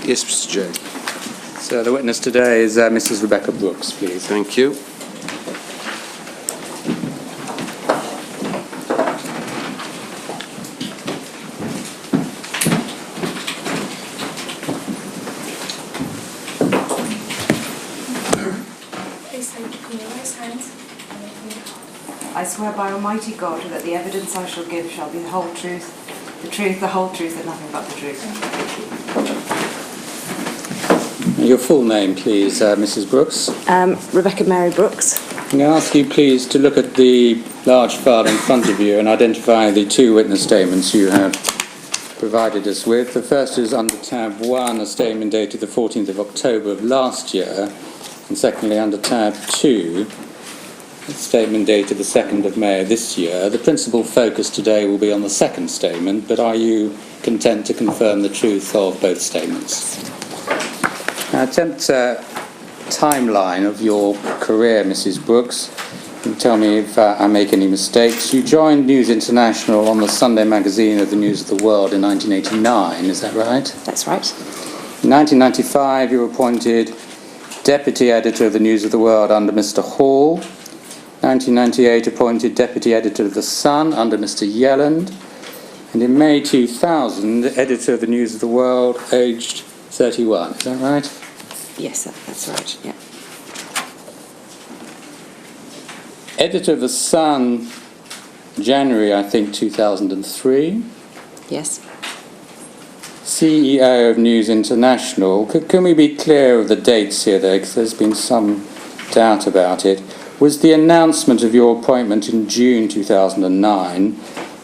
Yes, Mr. Jay. So the witness today is Mrs. Rebekah Brooks, please. Thank you. I swear by Almighty God that the evidence I shall give shall be the whole truth, the whole truth, and nothing but the truth. Your full name, please, Mrs. Brooks. Rebekah Mary Brooks. Can I ask you, please, to look at the large file in front of you and identify the two witness statements you have provided us with. The first is under tab 1, a statement dated the 14th of October of last year, and secondly, under tab 2, a statement dated the 2nd of May of this year. The principal focus today will be on the second statement, but are you content to confirm the truth of both statements? Now, attempt a timeline of your career, Mrs. Brooks. You can tell me if I make any mistakes. You joined News International on the Sunday magazine of the News of the World in 1989, is that right? That's right. In 1995, you were appointed Deputy Editor of the News of the World under Mr. Hall. 1998, appointed Deputy Editor of The Sun under Mr. Yelland. And in May 2000, Editor of the News of the World, aged 31. Is that right? Yes, that's right, yeah. Editor of The Sun, January, I think, 2003. Yes. CEO of News International. Can we be clear of the dates here, though, because there's been some doubt about it. Was the announcement of your appointment in June 2009,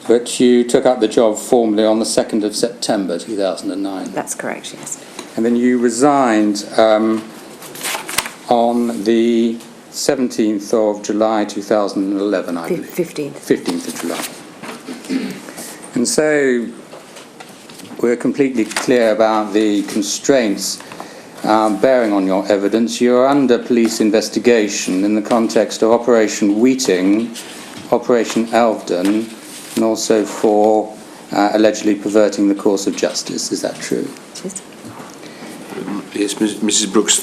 but you took up the job formally on the 2nd of September 2009? That's correct, yes. And then you resigned on the 17th of July 2011, I believe. 15th. 15th of July. And so we're completely clear about the constraints bearing on your evidence. You're under police investigation in the context of Operation Wheating, Operation Elvedon, and also for allegedly perverting the course of justice. Is that true? Yes. Yes, Mrs. Brooks,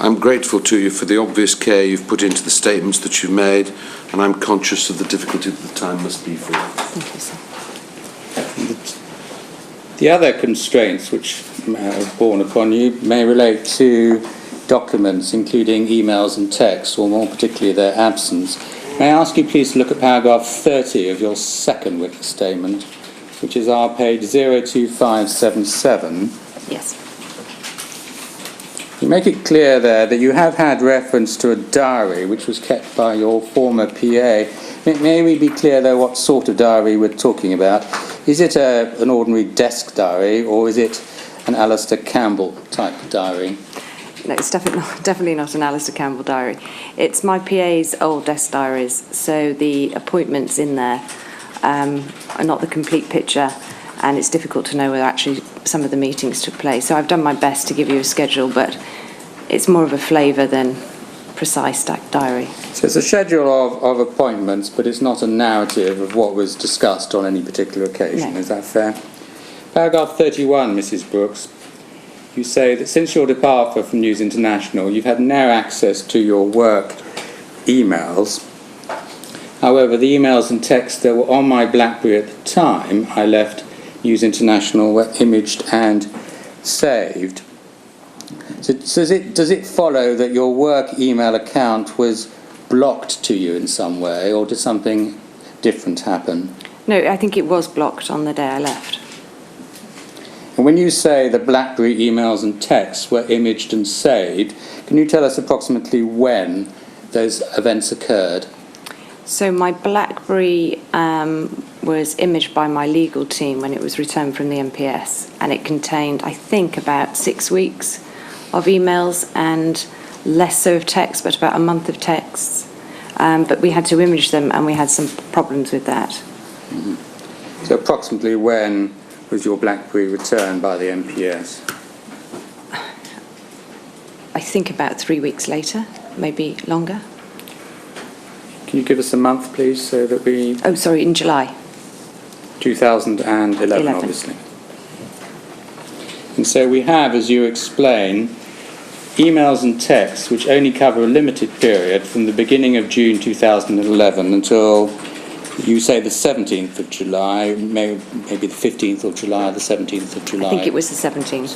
I'm grateful to you for the obvious care you've put into the statements that you've made, and I'm conscious of the difficulty that the time must be for you. Thank you, sir. The other constraints which are borne upon you may relate to documents, including emails and texts, or more particularly their absence. May I ask you please to look at paragraph 30 of your second witness statement, which is our page 02577. Yes. You make it clear there that you have had reference to a diary which was kept by your former PA. May we be clear, though, what sort of diary we're talking about? Is it an ordinary desk diary, or is it an Alistair Campbell type diary? No, it's definitely not an Alistair Campbell diary. It's my PA's old desk diaries, so the appointments in there are not the complete picture, and it's difficult to know whether actually some of the meetings took place. So I've done my best to give you a schedule, but it's more of a flavour than precise diary. So it's a schedule of appointments, but it's not a narrative of what was discussed on any particular occasion. No. Is that fair? Paragraph 31, Mrs. Brooks. You say that since your departure from News International, you've had no access to your work emails. However, the emails and texts that were on my BlackBerry at the time I left News International were imaged and saved. So does it follow that your work email account was blocked to you in some way, or did something different happen? No, I think it was blocked on the day I left. And when you say the BlackBerry emails and texts were imaged and saved, can you tell us approximately when those events occurred? So my BlackBerry was imaged by my legal team when it was returned from the MPS, and it contained, I think, about 6 weeks of emails and less so of text, but about a month of texts. But we had to image them, and we had some problems with that. Mm-hmm. So approximately when was your BlackBerry returned by the MPS? I think about 3 weeks later, maybe longer. Can you give us a month, please, so that we... Oh, sorry, in July. 2011, obviously. And so we have, as you explain, emails and texts which only cover a limited period from the beginning of June 2011 until, you say, the 17th of July, maybe the 15th of July, the 17th of July. I think it was the 17th.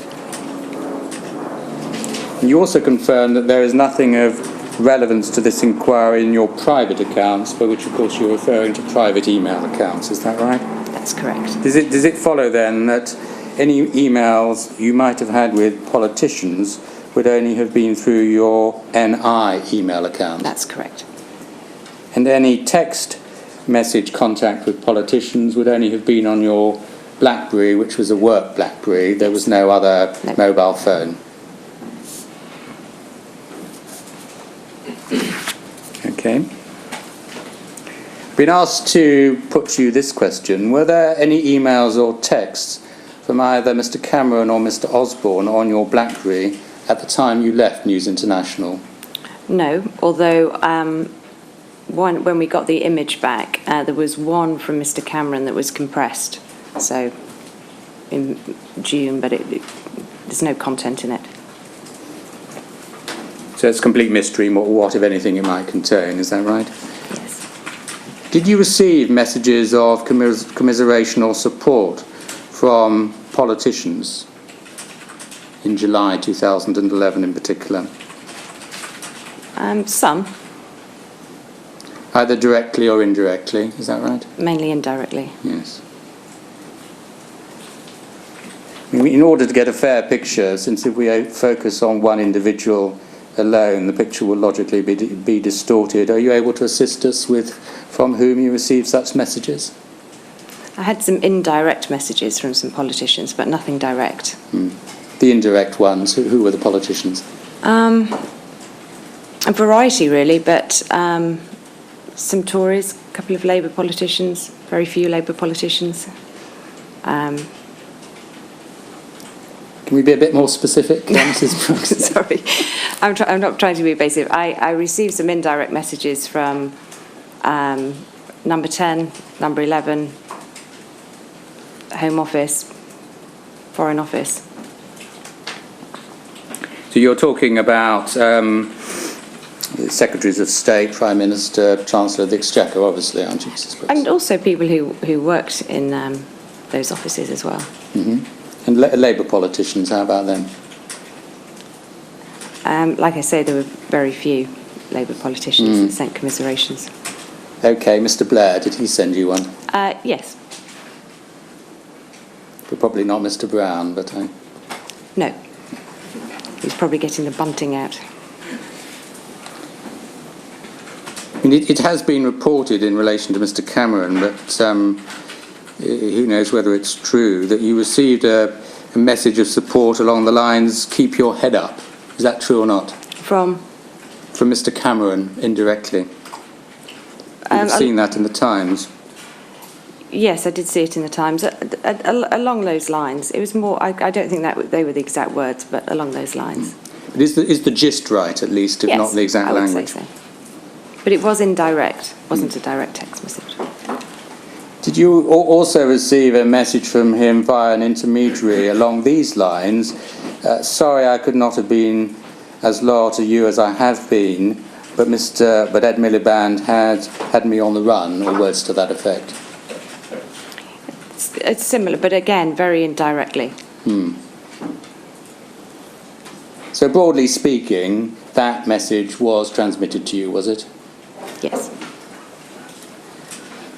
And you also confirm that there is nothing of relevance to this inquiry in your private accounts, by which, of course, you're referring to private email accounts. Is that right? That's correct. Does it follow, then, that any emails you might have had with politicians would only have been through your NI email account? That's correct. And any text message contact with politicians would only have been on your BlackBerry, which was a work BlackBerry. There was no other mobile phone. Okay. Been asked to put to you this question. Were there any emails or texts from either Mr. Cameron or Mr. Osborne on your BlackBerry at the time you left News International? No, although when we got the image back, there was one from Mr. Cameron that was compressed, so in June, but there's no content in it. So it's a complete mystery what, if anything, it might contain, is that right? Yes. Did you receive messages of commiseration or support from politicians in July 2011 in particular? Some. Either directly or indirectly, is that right? Mainly indirectly. Yes. In order to get a fair picture, since if we focus on one individual alone, the picture will logically be distorted. Are you able to assist us with from whom you received such messages? I had some indirect messages from some politicians, but nothing direct. The indirect ones, who were the politicians? A variety, really, but some Tories, a couple of Labour politicians, very few Labour politicians. Can we be a bit more specific, Mrs. Brooks? Sorry, I'm not trying to be evasive. I received some indirect messages from number 10, number 11, Home Office, Foreign Office. So you're talking about the Secretaries of State, Prime Minister, Chancellor of the Exchequer, obviously, aren't you, Mrs. Brooks? And also people who worked in those offices as well. Mm-hmm. And Labour politicians, how about them? Like I say, there were very few Labour politicians that sent commiserations. OK, Mr. Blair, did he send you one? Yes. But probably not Mr. Brown, but No. He's probably getting the bunting out. I mean, it has been reported in relation to Mr. Cameron, but who knows whether it's true, that you received a message of support along the lines, keep your head up. Is that true or not? From Mr. Cameron, indirectly. You've seen that in the Times. Yes, I did see it in the Times. Along those lines. It was more, I don't think that they were the exact words, but along those lines. But is the gist right, at least, if not the exact language? Yes, I would say so. But it was indirect. It wasn't a direct text message. Did you also receive a message from him via an intermediary along these lines? Sorry, I could not have been as loyal to you as I have been, but Ed Miliband had me on the run, or words to that effect. It's similar, but again, very indirectly. So broadly speaking, that message was transmitted to you, was it? Yes.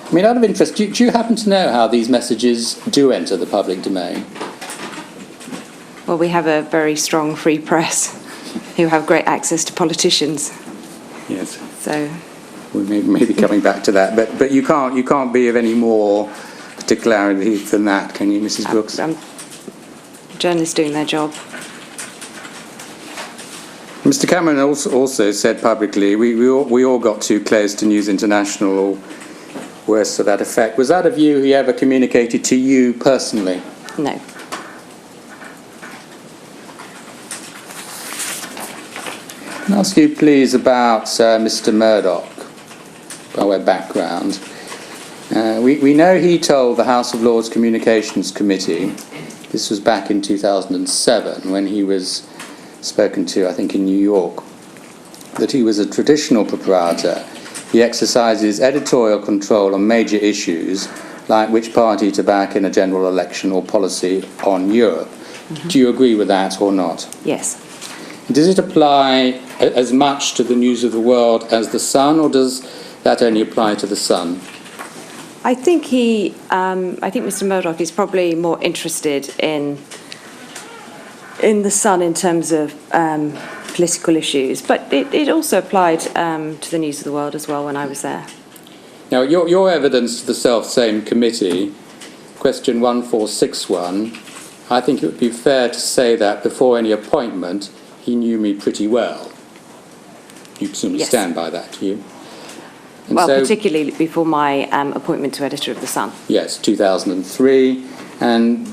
I mean, out of interest, do you happen to know how these messages do enter the public domain? Well, we have a very strong free press who have great access to politicians. Yes. So we may be coming back to that, but you can't be of any more particularity than that, can you, Mrs. Brooks? Journalists doing their job. Mr. Cameron also said publicly, we all got too close to News International, or worse to that effect. Was that a view he ever communicated to you personally? No. Can I ask you, please, about Mr. Murdoch, by way of background? We know he told the House of Lords Communications Committee This was back in 2007 when he was spoken to, I think, in New York, that he was a traditional proprietor. He exercises editorial control on major issues like which party to back in a general election or policy on Europe. Mm-hmm. Do you agree with that or not? Yes. Does it apply as much to the News of the World as the Sun, or does that only apply to the Sun? I think Mr. Murdoch is probably more interested in the Sun in terms of political issues, but it also applied to the News of the World as well when I was there. Now, your evidence to the self-same committee, question 1461, I think it would be fair to say that before any appointment, he knew me pretty well. You presumably stand by that, do you? And well, so, particularly before my appointment to editor of The Sun. Yes, 2003, and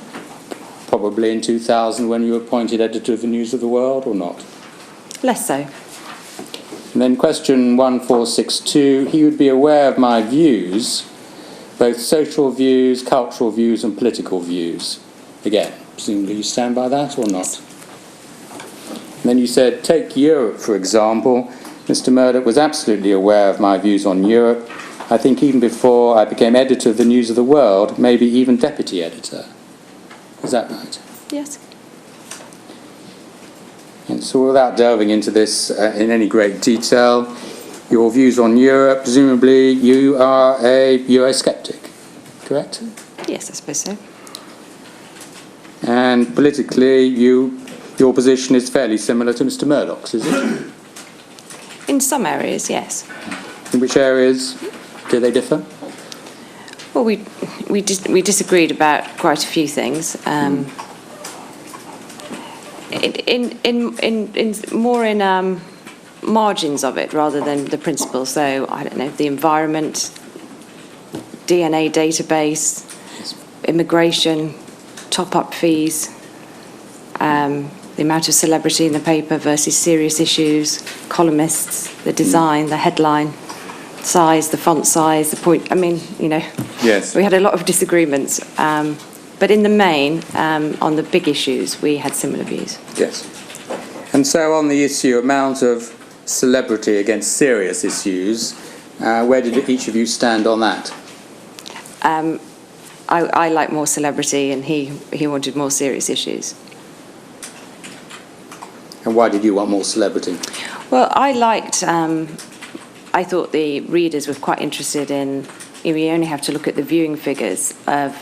probably in 2000 when you were appointed editor of the News of the World, or not? Less so. And then question 1462, he would be aware of my views, both social views, cultural views and political views. Again, presumably you stand by that or not? And then you said, take Europe for example. Mr. Murdoch was absolutely aware of my views on Europe. I think even before I became editor of the News of the World, maybe even deputy editor. Is that right? Yes. And so without delving into this in any great detail, your views on Europe, presumably you are a Eurosceptic, correct? Yes, I suppose so. And politically, your position is fairly similar to Mr. Murdoch's, is it? In some areas, yes. In which areas do they differ? Well, we disagreed about quite a few things. In margins of it rather than the principles. So I don't know, the environment, DNA database, immigration, top-up fees, the amount of celebrity in the paper versus serious issues, columnists, the design, the headline, size, the font size, the point. I mean, you know, yes. We had a lot of disagreements. But in the main, on the big issues, we had similar views. Yes. And so on the issue, amount of celebrity against serious issues, where did each of you stand on that? I like more celebrity, and he wanted more serious issues. And why did you want more celebrity? Well, I thought the readers were quite interested in, we only have to look at the viewing figures of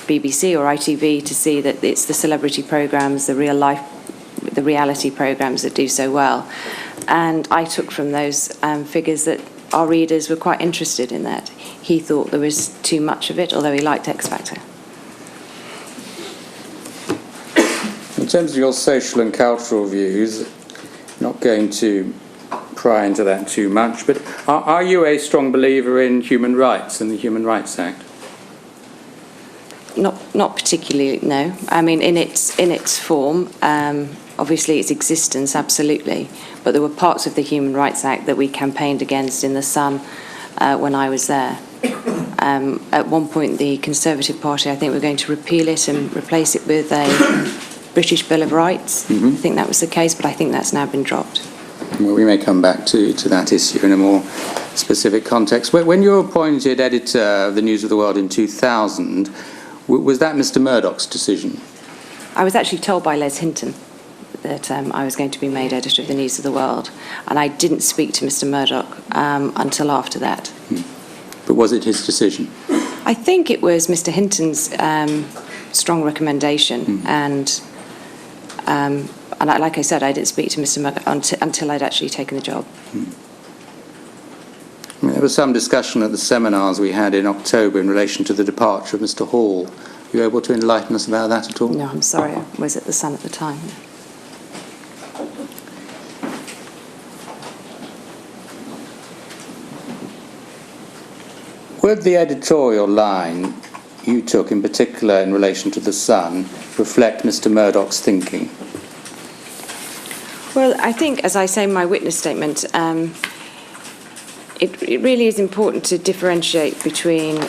BBC or ITV to see that it's the celebrity programmes, the reality programmes that do so well. And I took from those figures that our readers were quite interested in that. He thought there was too much of it, although he liked X Factor. In terms of your social and cultural views, not going to pry into that too much, but are you a strong believer in human rights and the Human Rights Act? Not particularly, no. I mean, in its form, obviously its existence, absolutely. But there were parts of the Human Rights Act that we campaigned against in the Sun when I was there. At one point, the Conservative Party, I think, were going to repeal it and replace it with a British Bill of Rights. Mm-hmm. I think that was the case, but I think that's now been dropped. Well, we may come back to that issue in a more specific context. When you were appointed editor of the News of the World in 2000, was that Mr. Murdoch's decision? I was actually told by Les Hinton that I was going to be made editor of the News of the World, and I didn't speak to Mr. Murdoch until after that. But was it his decision? I think it was Mr. Hinton's strong recommendation, and like I said, I didn't speak to Mr. Murdoch until I'd actually taken the job. I mean, there was some discussion at the seminars we had in October in relation to the departure of Mr. Hall. Are you able to enlighten us about that at all? No, I'm sorry. I was at the Sun at the time. Would the editorial line you took, in particular in relation to the Sun, reflect Mr. Murdoch's thinking? Well, I think, as I say in my witness statement, it really is important to differentiate between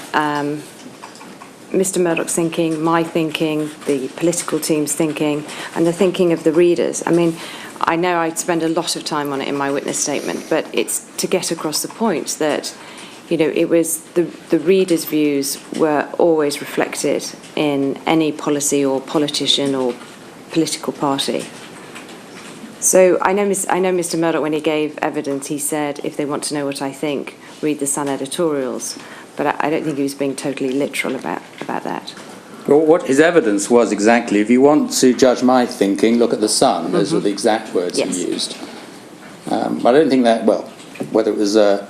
Mr. Murdoch's thinking, my thinking, the political team's thinking, and the thinking of the readers. I mean, I know I'd spend a lot of time on it in my witness statement, but it's to get across the point that, you know, it was the readers' views were always reflected in any policy or politician or political party. So I know Mr. Murdoch, when he gave evidence, he said, if they want to know what I think, read the Sun editorials. But I don't think he was being totally literal about that. Well, what his evidence was exactly, if you want to judge my thinking, look at the Sun. Those were the exact words he used. I don't think that, well, whether it was a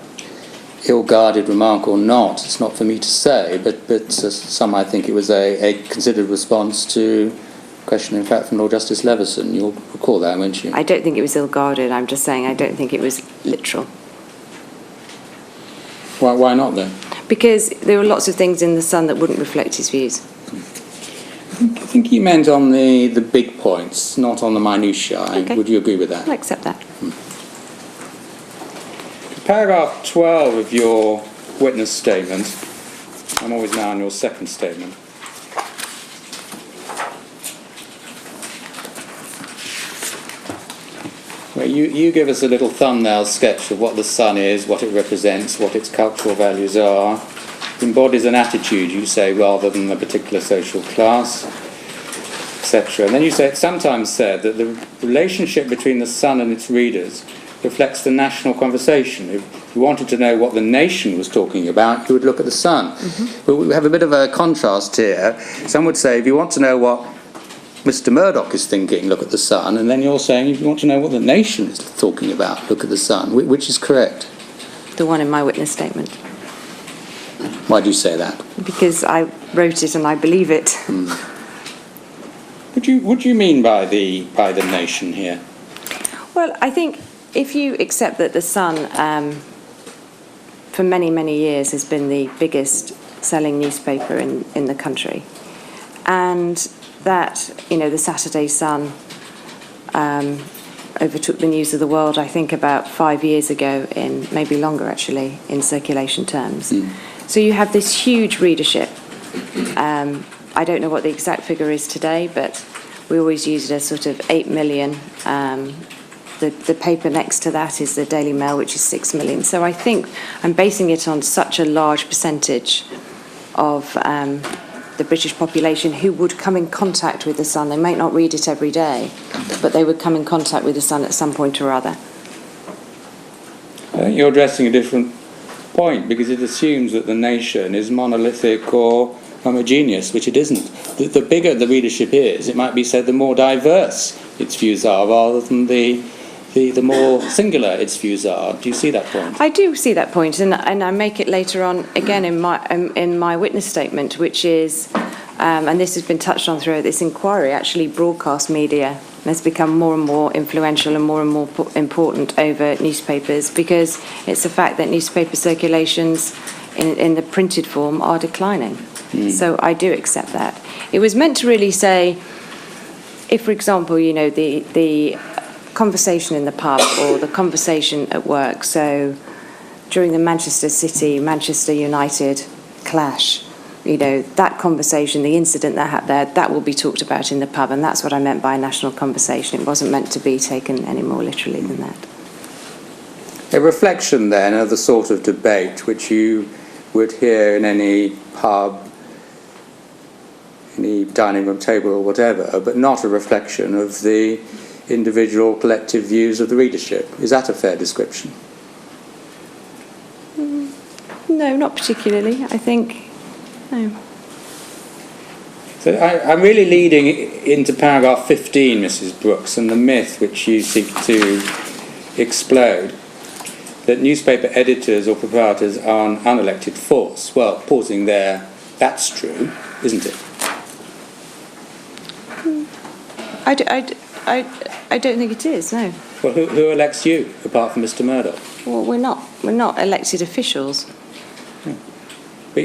ill-guarded remark or not, it's not for me to say, but some I think it was a considered response to a question, in fact, from Lord Justice Leveson. You'll recall that, won't you? I don't think it was ill-guarded. I'm just saying I don't think it was literal. Why not, then? Because there were lots of things in the Sun that wouldn't reflect his views. I think he meant on the big points, not on the minutiae. Okay. Would you agree with that? I'll accept that. Paragraph 12 of your witness statement. I'm always now on your second statement. Where you give us a little thumbnail sketch of what the Sun is, what it represents, what its cultural values are. It embodies an attitude, you say, rather than a particular social class, etc. And then you say it's sometimes said that the relationship between the Sun and its readers reflects the national conversation. If you wanted to know what the nation was talking about, you would look at the Sun. But we have a bit of a contrast here. Some would say if you want to know what Mr. Murdoch is thinking, look at the Sun, and then you're saying if you want to know what the nation is talking about, look at the Sun. Which is correct? The one in my witness statement. Why do you say that? Because I wrote it and I believe it. What do you mean by the nation here? Well, I think if you accept that the Sun, for many, many years, has been the biggest selling newspaper in the country, and that, you know, the Saturday Sun overtook the news of the world, I think, about 5 years ago, in maybe longer, actually, in circulation terms. So you have this huge readership. I don't know what the exact figure is today, but we always use it as sort of 8 million. The paper next to that is the Daily Mail, which is 6 million. So I think I'm basing it on such a large percentage of the British population who would come in contact with the Sun. They might not read it every day, but they would come in contact with the Sun at some point or other. I think you're addressing a different point, because it assumes that the nation is monolithic or homogeneous, which it isn't. The bigger the readership is, it might be said, the more diverse its views are, rather than the more singular its views are. Do you see that point? I do see that point, and I make it later on again in my witness statement, which is, and this has been touched on throughout this inquiry, actually broadcast media has become more and more influential and more important over newspapers, because it's the fact that newspaper circulations in the printed form are declining. So I do accept that. It was meant to really say, if, for example, you know, the conversation in the pub or the conversation at work, so during the Manchester City, Manchester United clash, you know, that conversation, the incident that happened there, that will be talked about in the pub, and that's what I meant by a national conversation. It wasn't meant to be taken any more literally than that. A reflection then of the sort of debate which you would hear in any pub, any dining room table or whatever, but not a reflection of the individual collective views of the readership. Is that a fair description? No, not particularly. I think, no. So I'm really leading into paragraph 15, Mrs. Brooks, and the myth which you seek to explode, that newspaper editors or proprietors are an unelected force. Well, pausing there, that's true, isn't it? I don't think it is, no. Well, who elects you, apart from Mr. Murdoch? Well, we're not elected officials. But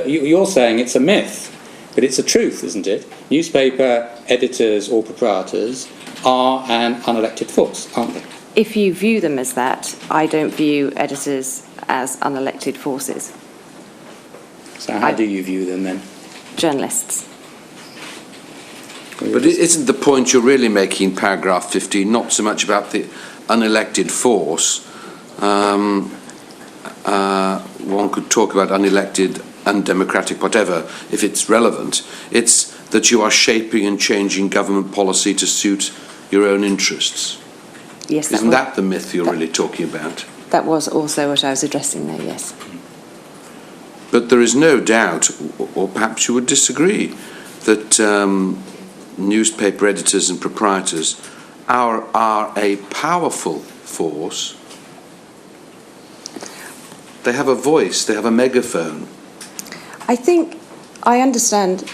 you're saying it's a myth, but it's a truth, isn't it? Newspaper editors or proprietors are an unelected force, aren't they? If you view them as that, I don't view editors as unelected forces. So how do you view them then? journalists. But isn't the point you're really making in paragraph 15 not so much about the unelected force? One could talk about unelected, undemocratic, whatever, if it's relevant. It's that you are shaping and changing government policy to suit your own interests. Yes, Isn't that the myth you're really talking about? That was also what I was addressing there, yes. But there is no doubt, or perhaps you would disagree, that newspaper editors and proprietors are a powerful force. They have a voice, they have a megaphone. I think I understand,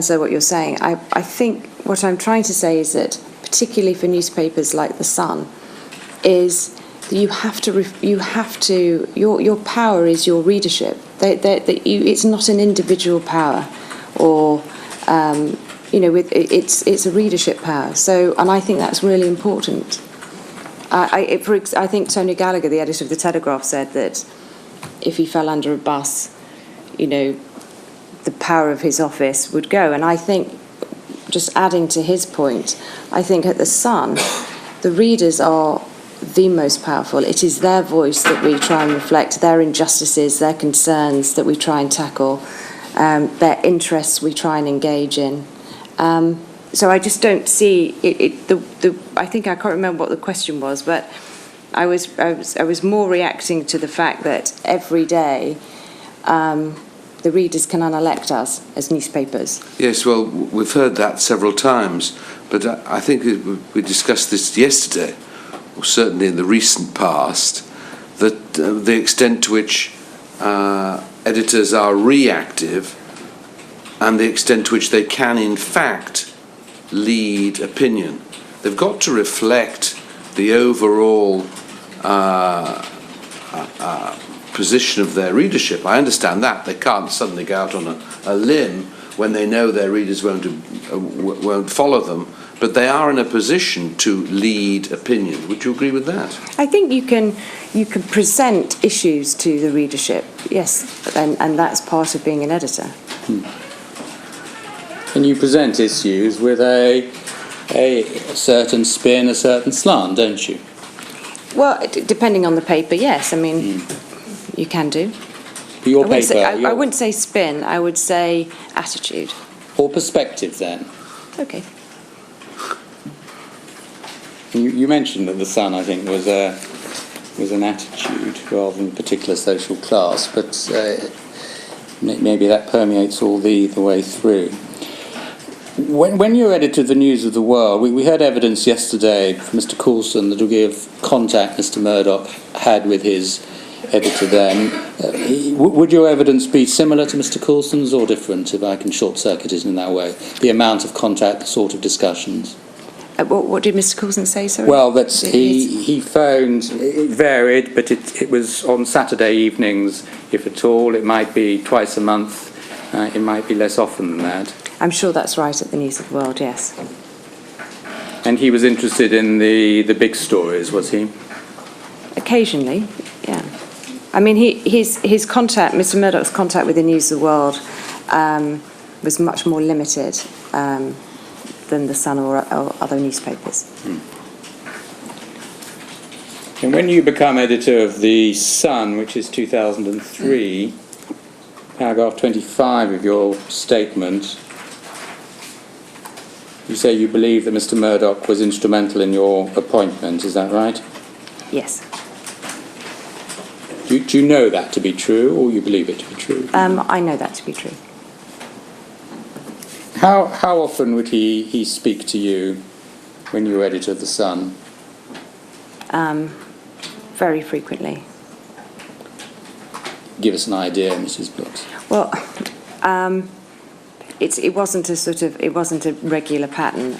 sir, what you're saying. I think what I'm trying to say is that, particularly for newspapers like The Sun, is that your power is your readership. It's not an individual power, or it's a readership power. So, and I think that's really important. I think Tony Gallagher, the editor of the Telegraph, said that if he fell under a bus, the power of his office would go. And I think, just adding to his point, I think at The Sun, the readers are the most powerful. It is their voice that we try and reflect, their injustices, their concerns that we try and tackle, their interests we try and engage in. So I just don't see I think I can't remember what the question was, but I was more reacting to the fact that every day the readers can unelect us as newspapers. Yes, well, we've heard that several times, but I think we discussed this yesterday, or certainly in the recent past, that the extent to which editors are reactive and the extent to which they can, in fact, lead opinion. They've got to reflect the overall position of their readership. I understand that. They can't suddenly go out on a limb when they know their readers won't follow them, but they are in a position to lead opinion. Would you agree with that? I think you can present issues to the readership, yes, and that's part of being an editor. And you present issues with a certain spin, a certain slant, don't you? Well, depending on the paper, yes. I mean, you can do. Your I paper. I wouldn't say spin. I would say attitude. Or perspective, then. Okay. You mentioned that The Sun, I think, was an attitude rather than a particular social class, but maybe that permeates all the way through. When you're editor of the News of the World, we heard evidence yesterday from Mr. Coulson, the degree of contact Mr. Murdoch had with his editor then. Would your evidence be similar to Mr. Coulson's or different, if I can short-circuit it in that way? The amount of contact, the sort of discussions? What did Mr. Coulson say, sorry? Well, he phoned, it varied, but it was on Saturday evenings, if at all. It might be twice a month. It might be less often than that. I'm sure that's right at the News of the World, yes. And he was interested in the big stories, was he? Occasionally, yeah. I mean, his contact, Mr. Murdoch's contact with the News of the World was much more limited than The Sun or other newspapers. And when you become editor of The Sun, which is 2003, paragraph 25 of your statement, you say you believe that Mr. Murdoch was instrumental in your appointment, is that right? Yes. Do you know that to be true, or you believe it to be true? I know that to be true. How often would he speak to you when you were editor of The Sun? Very frequently. Give us an idea, Mrs. Brooks. Well, it wasn't a regular pattern.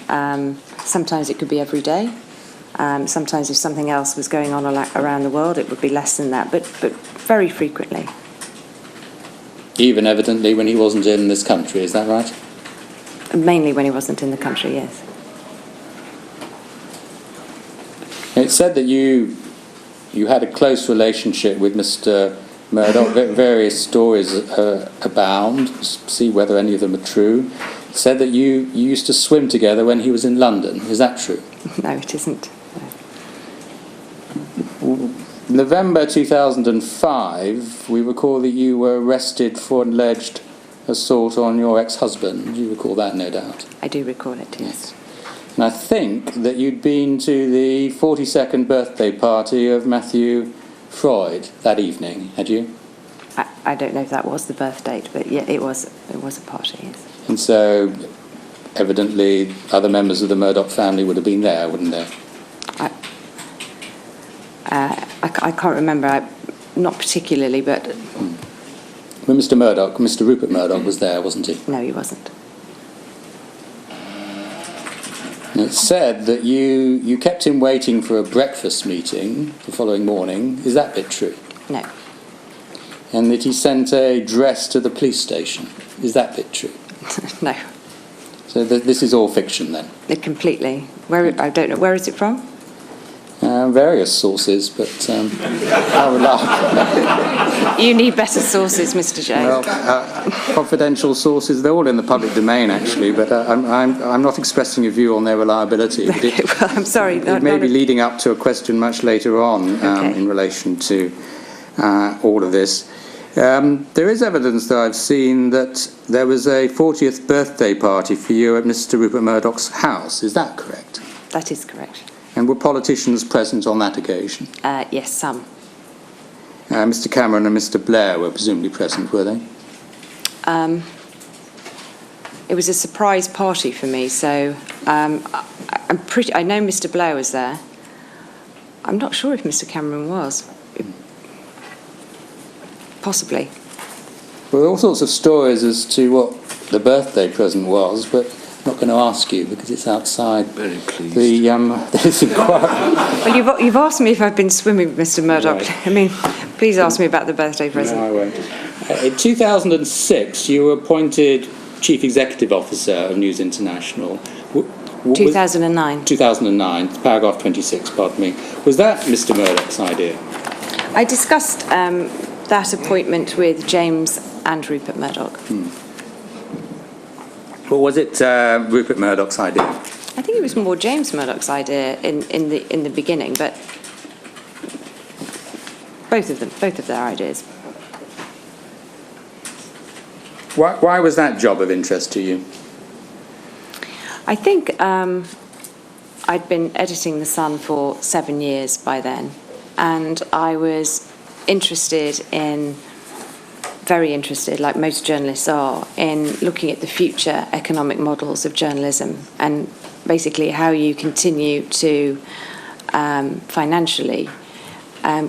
Sometimes it could be every day. Sometimes if something else was going on around the world, it would be less than that, but very frequently. Even evidently when he wasn't in this country, is that right? Mainly when he wasn't in the country, yes. It's said that you had a close relationship with Mr. Murdoch. Various stories abound. See whether any of them are true. Said that you used to swim together when he was in London. Is that true? No, it isn't. November 2005, we recall that you were arrested for an alleged assault on your ex-husband. You recall that, no doubt? I do recall it, yes. And I think that you'd been to the 42nd birthday party of Matthew Freud that evening, had you? I don't know if that was the birth date, but yeah, it was a party, yes. And so, evidently, other members of the Murdoch family would have been there, wouldn't they? I can't remember, not particularly, but... Well, Mr. Rupert Murdoch was there, wasn't he? No, he wasn't. And it's said that you kept him waiting for a breakfast meeting the following morning. Is that bit true? No. And that he sent a dress to the police station. Is that bit true? No. So this is all fiction then? Completely. I don't know. Where is it from? Various sources, but how reliable? You need better sources, Mr. J. Well, confidential sources, they're all in the public domain, actually, but I'm not expressing a view on their reliability. Okay, well, I'm sorry. It may be leading up to a question much later on in relation to all of this. There is evidence that I've seen that there was a 40th birthday party for you at Mr. Rupert Murdoch's house. Is that correct? That is correct. And were politicians present on that occasion? Yes, some. Mr. Cameron and Mr. Blair were presumably present, were they? It was a surprise party for me, so I know Mr. Blair was there. I'm not sure if Mr. Cameron was. Possibly. Well, there are all sorts of stories as to what the birthday present was, but I'm not going to ask you because it's outside Very pleased. this inquiry. Well, you've asked me if I've been swimming with Mr. Murdoch. Right. I mean, please ask me about the birthday present. No, I won't. In 2006, you were appointed Chief Executive Officer of News International. 2009. 2009, paragraph 26, pardon me. Was that Mr. Murdoch's idea? I discussed that appointment with James and Rupert Murdoch. Or was it Rupert Murdoch's idea? I think it was more James Murdoch's idea in the beginning, but both of their ideas. Why was that job of interest to you? I think I'd been editing The Sun for 7 years by then, and I was very interested, like most journalists are, in looking at the future economic models of journalism and basically how you continue to financially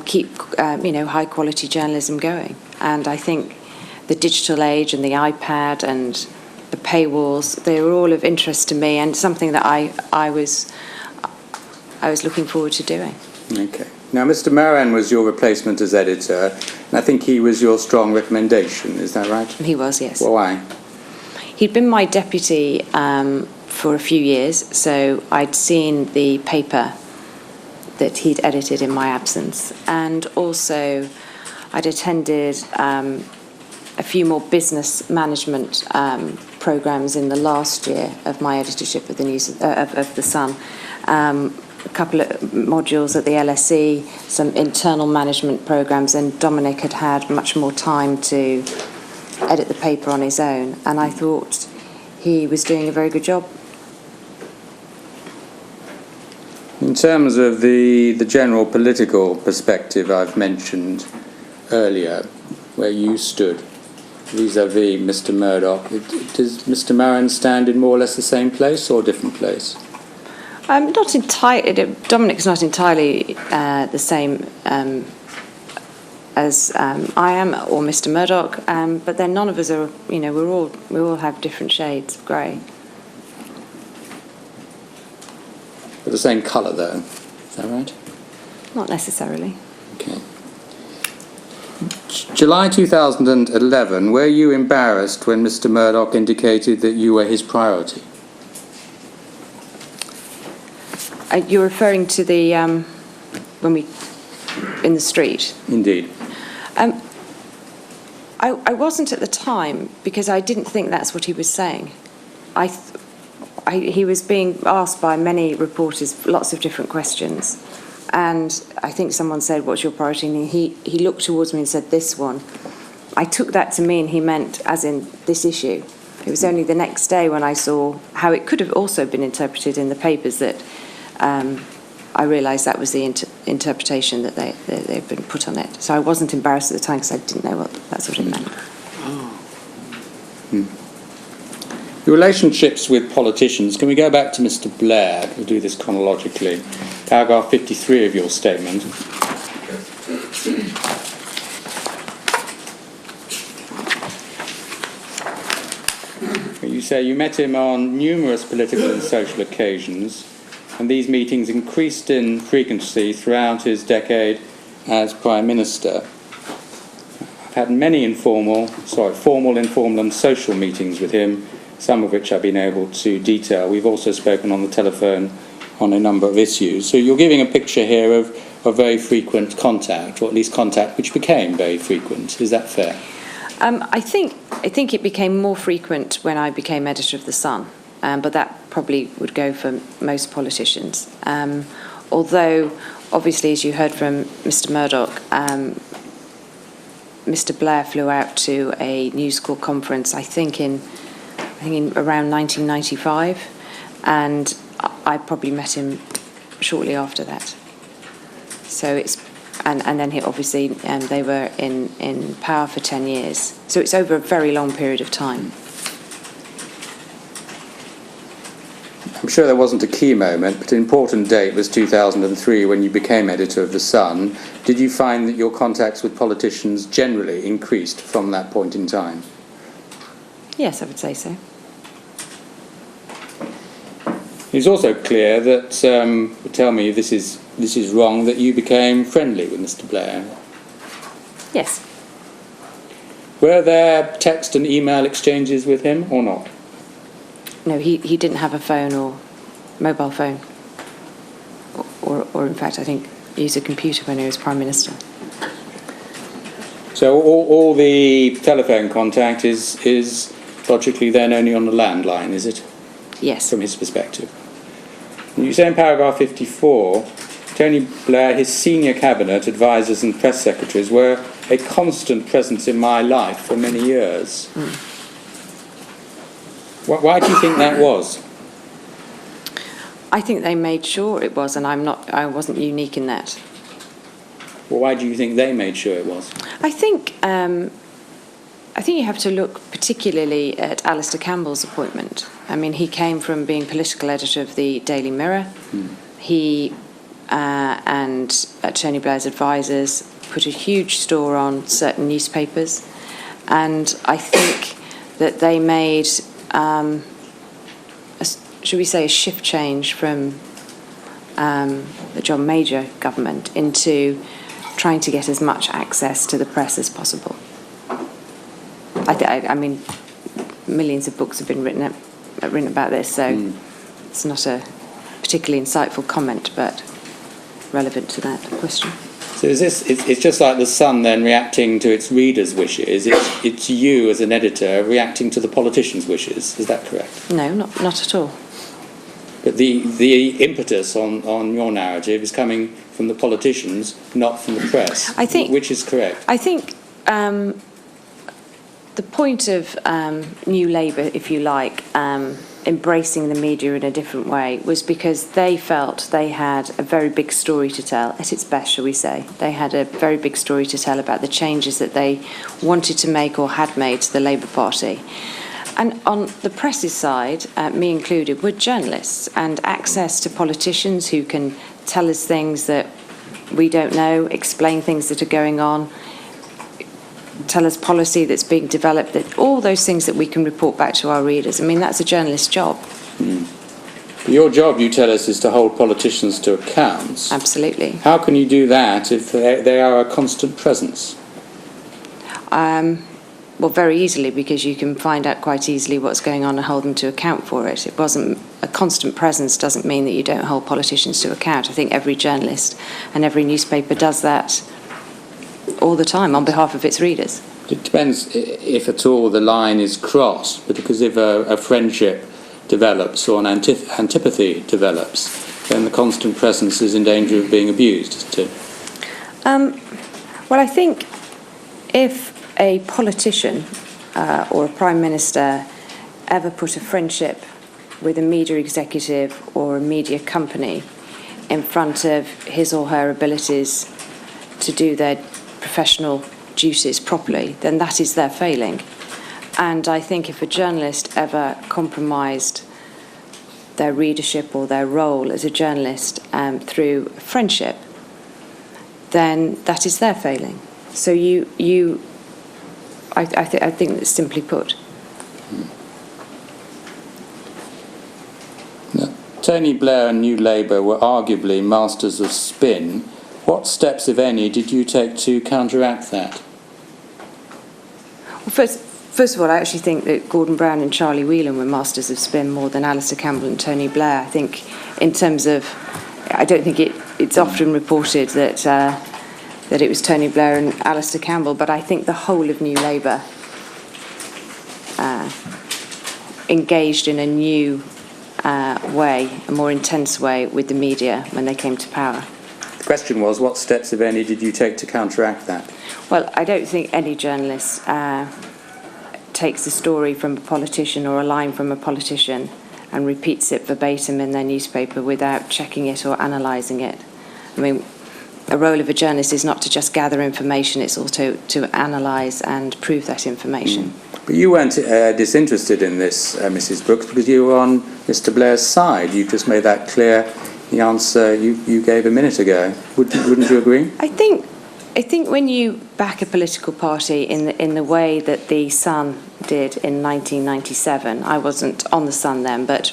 keep high quality journalism going. And I think the digital age and the iPad and the paywalls, they were all of interest to me and something that I was looking forward to doing. Okay. Now, Mr. Moran was your replacement as editor, and I think he was your strong recommendation, is that right? He was, yes. Well, why? He'd been my deputy for a few years, so I'd seen the paper that he'd edited in my absence, and also I'd attended a few more business management programmes in the last year of my editorship of The Sun. A couple of modules at the LSE, some internal management programmes, and Dominic had much more time to edit the paper on his own, and I thought he was doing a very good job. In terms of the general political perspective I've mentioned earlier, where you stood vis-à-vis Mr. Murdoch, does Mr. Moran stand in more or less the same place or a different place? Not entirely. Dominic's not entirely the same as I am or Mr. Murdoch, but then none of us are. We all have different shades of grey. But the same colour, though. Is that right? Not necessarily. Okay. July 2011. Were you embarrassed when Mr. Murdoch indicated that you were his priority? You're referring to the when we in the street. Indeed. I wasn't at the time because I didn't think that's what he was saying. He was being asked by many reporters lots of different questions, and I think someone said, "What's your priority?" And he looked towards me and said, "This one." I took that to mean he meant as in this issue. It was only the next day when I saw how it could have also been interpreted in the papers that I realised that was the interpretation that they've been put on it. So I wasn't embarrassed at the time because I didn't know that's what it meant. The relationships with politicians, can we go back to Mr. Blair? We'll do this chronologically. Paragraph 53 of your statement. You say you met him on numerous political and social occasions, and these meetings increased in frequency throughout his decade as Prime Minister. I've had many formal, informal and social meetings with him, some of which I've been able to detail. We've also spoken on the telephone on a number of issues. So you're giving a picture here of very frequent contact, or at least contact which became very frequent. Is that fair? I think it became more frequent when I became editor of The Sun, but that probably would go for most politicians. Although, obviously, as you heard from Mr. Murdoch, Mr. Blair flew out to a News Corps conference, I think in around 1995, and I probably met him shortly after that. So it's and then obviously they were in power for 10 years. So it's over a very long period of time. I'm sure there wasn't a key moment, but an important date was 2003 when you became editor of The Sun. Did you find that your contacts with politicians generally increased from that point in time? Yes, I would say so. It's also clear that, tell me if this is wrong, that you became friendly with Mr. Blair. Yes. Were there text and email exchanges with him or not? No, he didn't have a phone or mobile phone. Or in fact, I think he used a computer when he was Prime Minister. So all the telephone contact is logically then only on the landline, is it? Yes. From his perspective. You say in paragraph 54, Tony Blair, his senior cabinet, advisers and press secretaries were a constant presence in my life for many years. Why do you think that was? I think they made sure it was, and I wasn't unique in that. Well, why do you think they made sure it was? I think you have to look particularly at Alistair Campbell's appointment. I mean, he came from being political editor of the Daily Mirror. He and Tony Blair's advisers put a huge store on certain newspapers, and I think that they made, should we say, a shift change from the John Major government into trying to get as much access to the press as possible. I mean, millions of books have been written about this, so it's not a particularly insightful comment, but relevant to that question. So it's just like The Sun then reacting to its readers' wishes. It's you as an editor reacting to the politicians' wishes. Is that correct? No, not at all. But the impetus on your narrative is coming from the politicians, not from the press. I think, which is correct? I think the point of New Labour, if you like, embracing the media in a different way was because they felt they had a very big story to tell, at its best, shall we say. They had a very big story to tell about the changes that they wanted to make or had made to the Labour Party. And on the press's side, me included, we're journalists, and access to politicians who can tell us things that we don't know, explain things that are going on, tell us policy that's being developed, that all those things that we can report back to our readers. I mean, that's a journalist's job. Your job, you tell us, is to hold politicians to account. Absolutely. How can you do that if they are a constant presence? Well, very easily, because you can find out quite easily what's going on and hold them to account for it. It wasn't a constant presence doesn't mean that you don't hold politicians to account. I think every journalist and every newspaper does that all the time on behalf of its readers. It depends if at all the line is crossed, because if a friendship develops or an antipathy develops, then the constant presence is in danger of being abused, isn't it? Well, I think if a politician or a prime minister ever put a friendship with a media executive or a media company in front of his or her abilities to do their professional duties properly, then that is their failing. And I think if a journalist ever compromised their readership or their role as a journalist through friendship, then that is their failing. So I think that's simply put. Now, Tony Blair and New Labour were arguably masters of spin. What steps, if any, did you take to counteract that? Well, first of all, I actually think that Gordon Brown and Charlie Whelan were masters of spin more than Alistair Campbell and Tony Blair. I think in terms of, I don't think it's often reported that it was Tony Blair and Alistair Campbell, but I think the whole of New Labour engaged in a new way, a more intense way with the media when they came to power. The question was, what steps, if any, did you take to counteract that? Well, I don't think any journalist takes a story from a politician or a line from a politician and repeats it verbatim in their newspaper without checking it or analysing it. I mean, a role of a journalist is not to just gather information, it's also to analyse and prove that information. But you weren't disinterested in this, Mrs. Brooks, because you were on Mr. Blair's side. You just made that clear, the answer you gave a minute ago. Wouldn't you agree? I think when you back a political party in the way that the Sun did in 1997, I wasn't on the Sun then, but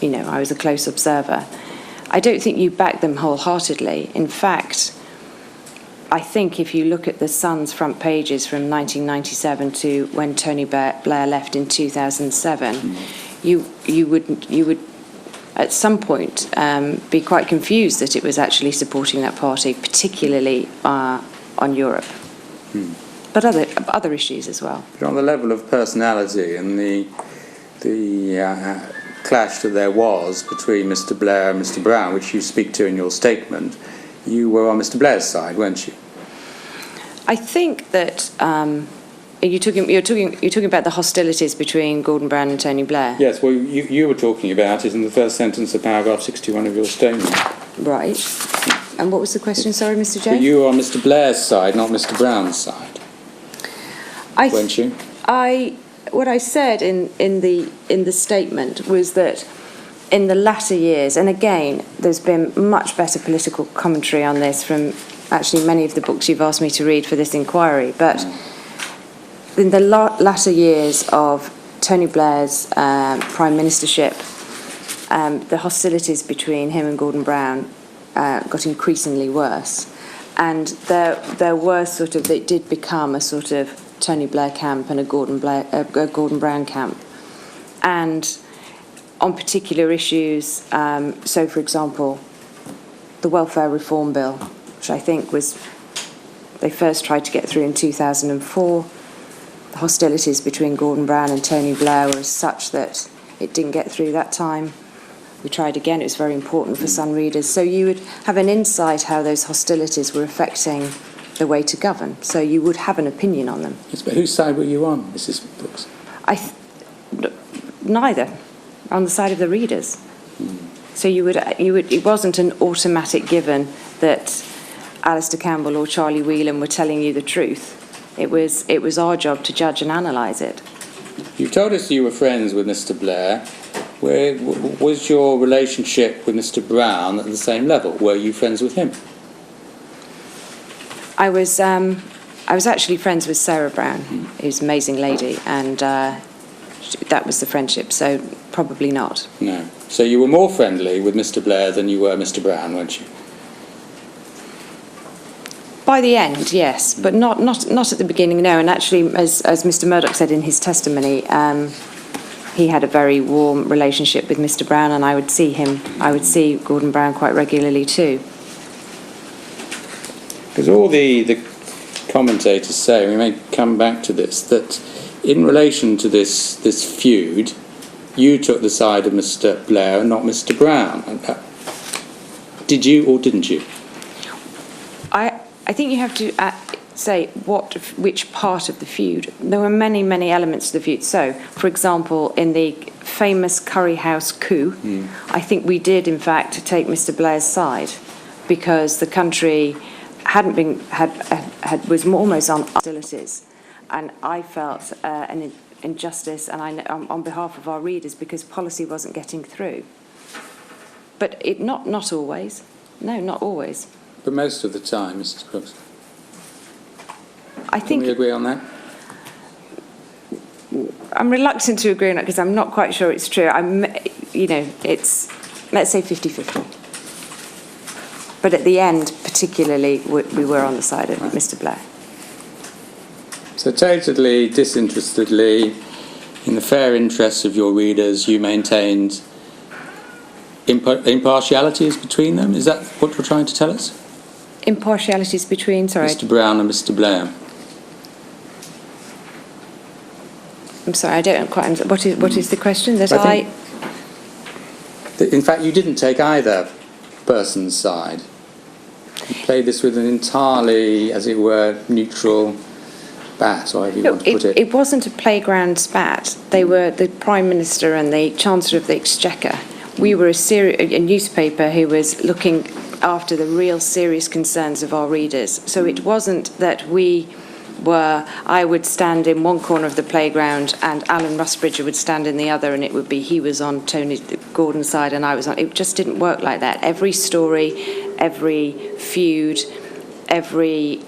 I was a close observer. I don't think you back them wholeheartedly. In fact, I think if you look at the Sun's front pages from 1997 to when Tony Blair left in 2007, you would at some point be quite confused that it was actually supporting that party, particularly on Europe, but other issues as well. But on the level of personality and the clash that there was between Mr. Blair and Mr. Brown, which you speak to in your statement, you were on Mr. Blair's side, weren't you? I think that you're talking about the hostilities between Gordon Brown and Tony Blair. Yes, well, you were talking about it in the first sentence of paragraph 61 of your statement. Right. And what was the question? Sorry, Mr. Jay. But you were on Mr. Blair's side, not Mr. Brown's side, weren't you? What I said in the statement was that in the latter years, and again, there's been much better political commentary on this from actually many of the books you've asked me to read for this inquiry, but in the latter years of Tony Blair's prime ministership, the hostilities between him and Gordon Brown got increasingly worse, and there were it did become a sort of Tony Blair camp and a Gordon Brown camp, and on particular issues. So, for example, the welfare reform bill, which I think they first tried to get through in 2004. The hostilities between Gordon Brown and Tony Blair were such that it didn't get through that time. We tried again. It was very important for Sun readers. So you would have an insight how those hostilities were affecting the way to govern. So you would have an opinion on them. Yes, but whose side were you on, Mrs. Brooks? Neither. On the side of the readers. So you would. It wasn't an automatic given that Alistair Campbell or Charlie Whelan were telling you the truth. It was our job to judge and analyse it. You told us you were friends with Mr. Blair. Was your relationship with Mr. Brown at the same level? Were you friends with him? I was actually friends with Sarah Brown, who's an amazing lady, and that was the friendship. So probably not. No. So you were more friendly with Mr. Blair than you were Mr. Brown, weren't you? By the end, yes, but not at the beginning, no. And actually, as Mr. Murdoch said in his testimony, he had a very warm relationship with Mr. Brown, and I would see Gordon Brown quite regularly too. Because all the commentators say, we may come back to this, that in relation to this feud, you took the side of Mr. Blair and not Mr. Brown. Did you or didn't you? I think you have to say which part of the feud. There were many, many elements to the feud. So, for example, in the famous Curry House coup, I think we did, in fact, take Mr. Blair's side because the country was almost on hostilities, and I felt an injustice, and on behalf of our readers, because policy wasn't getting through. But not always. No, not always. But most of the time, Mrs. Brooks. I think. Can we agree on that? I'm reluctant to agree on that because I'm not quite sure it's true. It's, let's say 50-50. But at the end, particularly, we were on the side of Mr. Blair. So totally disinterestedly, in the fair interests of your readers, you maintained impartialities between them? Is that what you're trying to tell us? Impartialities between, sorry? Mr. Brown and Mr. Blair. I'm sorry, I don't quite understand. What is the question? In fact, you didn't take either person's side. You played this with an entirely, as it were, neutral bat, or however you want to put it. It wasn't a playground spat. They were the Prime Minister and the Chancellor of the Exchequer. We were a newspaper who was looking after the real serious concerns of our readers. So it wasn't that I would stand in one corner of the playground and Alan Rusbridger would stand in the other, and it would be he was on Tony Gordon's side and I was on. It just didn't work like that. Every story, every feud, every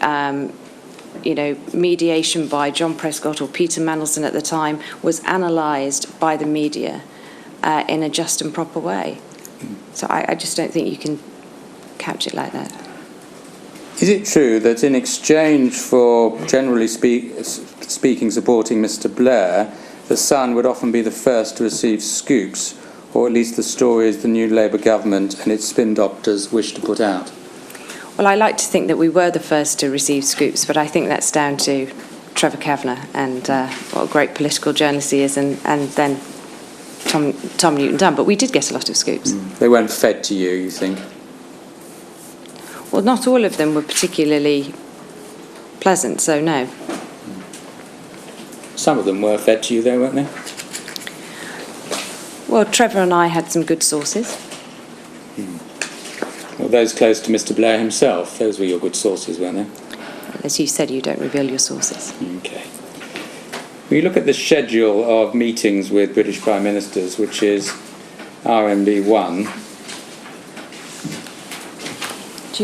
mediation by John Prescott or Peter Mandelson at the time was analysed by the media in a just and proper way. So I just don't think you can couch it like that. Is it true that in exchange for, generally speaking, supporting Mr. Blair, the Sun would often be the first to receive scoops, or at least the stories the new Labour government and its spin doctors wish to put out? Well, I like to think that we were the first to receive scoops, but I think that's down to Trevor Kavanagh and what a great political journalist he is, and then Tom Newton-Dunn. But we did get a lot of scoops. They weren't fed to you, you think? Well, not all of them were particularly pleasant, so no. Some of them were fed to you, though, weren't they? Well, Trevor and I had some good sources. Well, those close to Mr. Blair himself, those were your good sources, weren't they? As you said, you don't reveal your sources. Okay. When you look at the schedule of meetings with British Prime Ministers, which is RMB 1...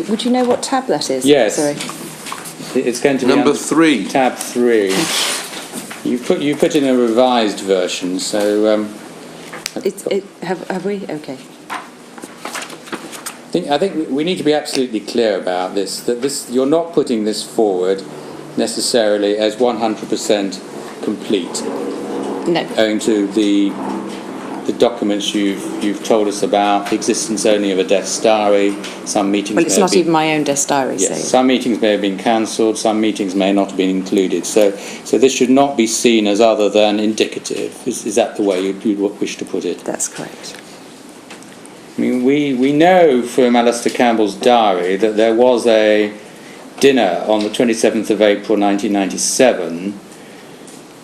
Would you know what tab that is? Yes. Sorry. It's going to be number 3. Tab 3. You put in a revised version, so... Have we? Okay. I think we need to be absolutely clear about this, that you're not putting this forward necessarily as 100% complete. No. Owing to the documents you've told us about, the existence only of a desk diary, some meetings... Well, it's not even my own desk diary. Yes, so. some meetings may have been cancelled, some meetings may not have been included. So this should not be seen as other than indicative. Is that the way you'd wish to put it? That's correct. I mean, we know from Alistair Campbell's diary that there was a dinner on the 27th of April 1997,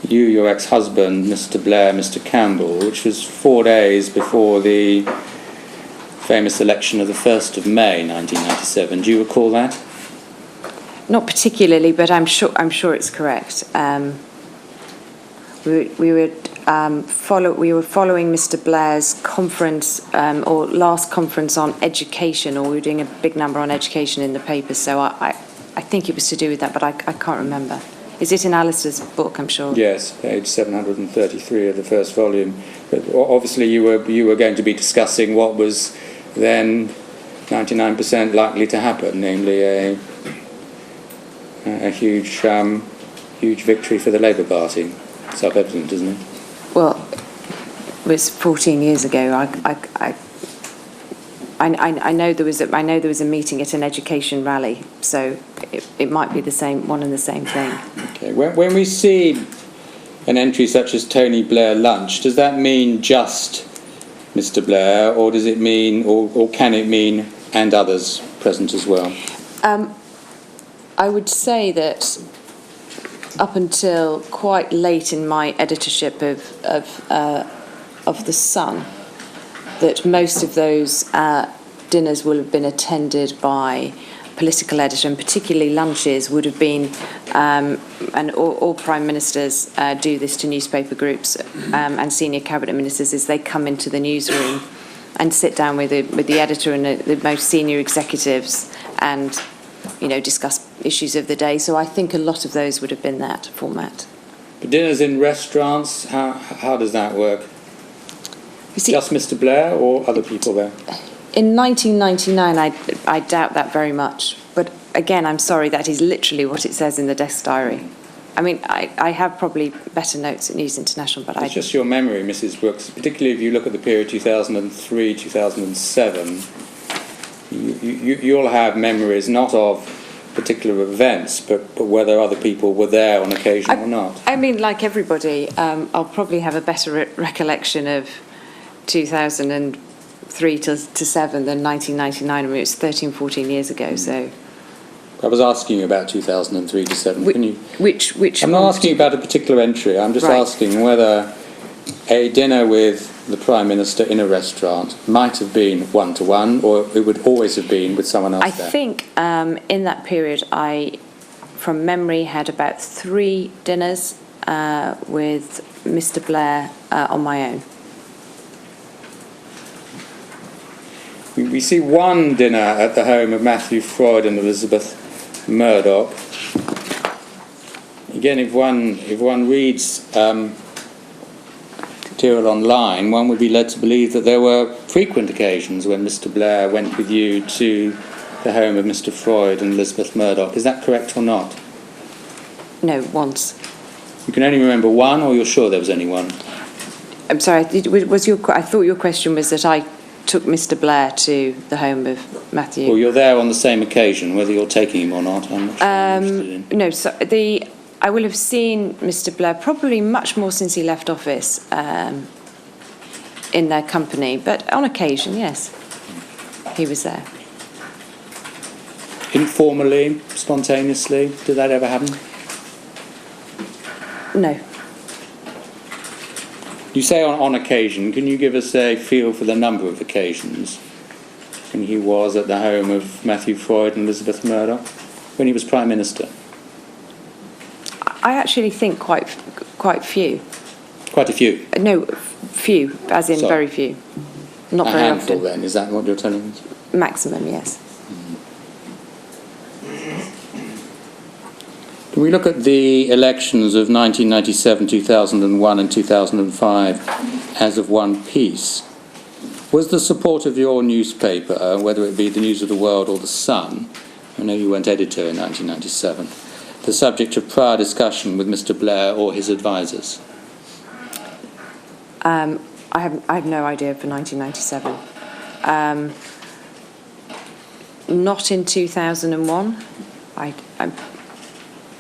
you, your ex-husband, Mr. Blair, Mr. Campbell, which was 4 days before the famous election of the 1st of May 1997. Do you recall that? Not particularly, but I'm sure it's correct. We were following Mr. Blair's conference or last conference on education, or we were doing a big number on education in the paper. So I think it was to do with that, but I can't remember. Is it in Alistair's book, I'm sure? Yes, page 733 of the first volume. But obviously you were going to be discussing what was then 99% likely to happen, namely a huge victory for the Labour Party. Self-evident, isn't it? Well, it was 14 years ago. I know there was a meeting at an education rally, so it might be the same one and the same thing. Okay. When we see an entry such as Tony Blair lunch, does that mean just Mr. Blair, or does it mean, or can it mean and others present as well? I would say that up until quite late in my editorship of The Sun, that most of those dinners will have been attended by political editor, and particularly lunches would have been, and all prime ministers do this to newspaper groups and senior cabinet ministers, is they come into the newsroom and sit down with the editor and the most senior executives and, you know, discuss issues of the day. So I think a lot of those would have been that format. But dinners in restaurants, how does that work? You see, just Mr. Blair or other people there? In 1999, I doubt that very much. But again, I'm sorry, that is literally what it says in the desk diary. I mean, I have probably better notes at News International, but it's just your memory, Mrs. Brooks, particularly if you look at the period 2003, 2007, you'll have memories not of particular events, but whether other people were there on occasion or not. I mean, like everybody, I'll probably have a better recollection of 2003 to 7 than 1999. I mean, it's 13, 14 years ago, so... I was asking you about 2003 to 7. Can you... Which I'm not asking about a particular entry. I'm just asking whether a dinner with the Prime Minister in a restaurant might have been one-to-one, or it would always have been with someone else there. I think in that period, I, from memory, had about 3 dinners with Mr. Blair on my own. We see one dinner at the home of Matthew Freud and Elizabeth Murdoch. Again, if one reads material online, one would be led to believe that there were frequent occasions when Mr. Blair went with you to the home of Mr. Freud and Elizabeth Murdoch. Is that correct or not? No, once. You can only remember one, or you're sure there was only one? I'm sorry. I thought your question was that I took Mr. Blair to the home of Matthew. Well, you're there on the same occasion, whether you're taking him or not. I'm not sure I'm interested in. No, so I will have seen Mr. Blair probably much more since he left office in their company, but on occasion, yes, he was there. Informally, spontaneously, did that ever happen? No. You say on occasion. Can you give us a feel for the number of occasions when he was at the home of Matthew Freud and Elizabeth Murdoch, when he was Prime Minister? I actually think quite few. Quite a few? No, few, as in very few. Not very often. A handful, then, is that what you're telling us? Maximum, yes. Can we look at the elections of 1997, 2001 and 2005 as of one piece? Was the support of your newspaper, whether it be the News of the World or the Sun, I know you weren't editor in 1997, the subject of prior discussion with Mr. Blair or his advisers? I have no idea for 1997. Not in 2001.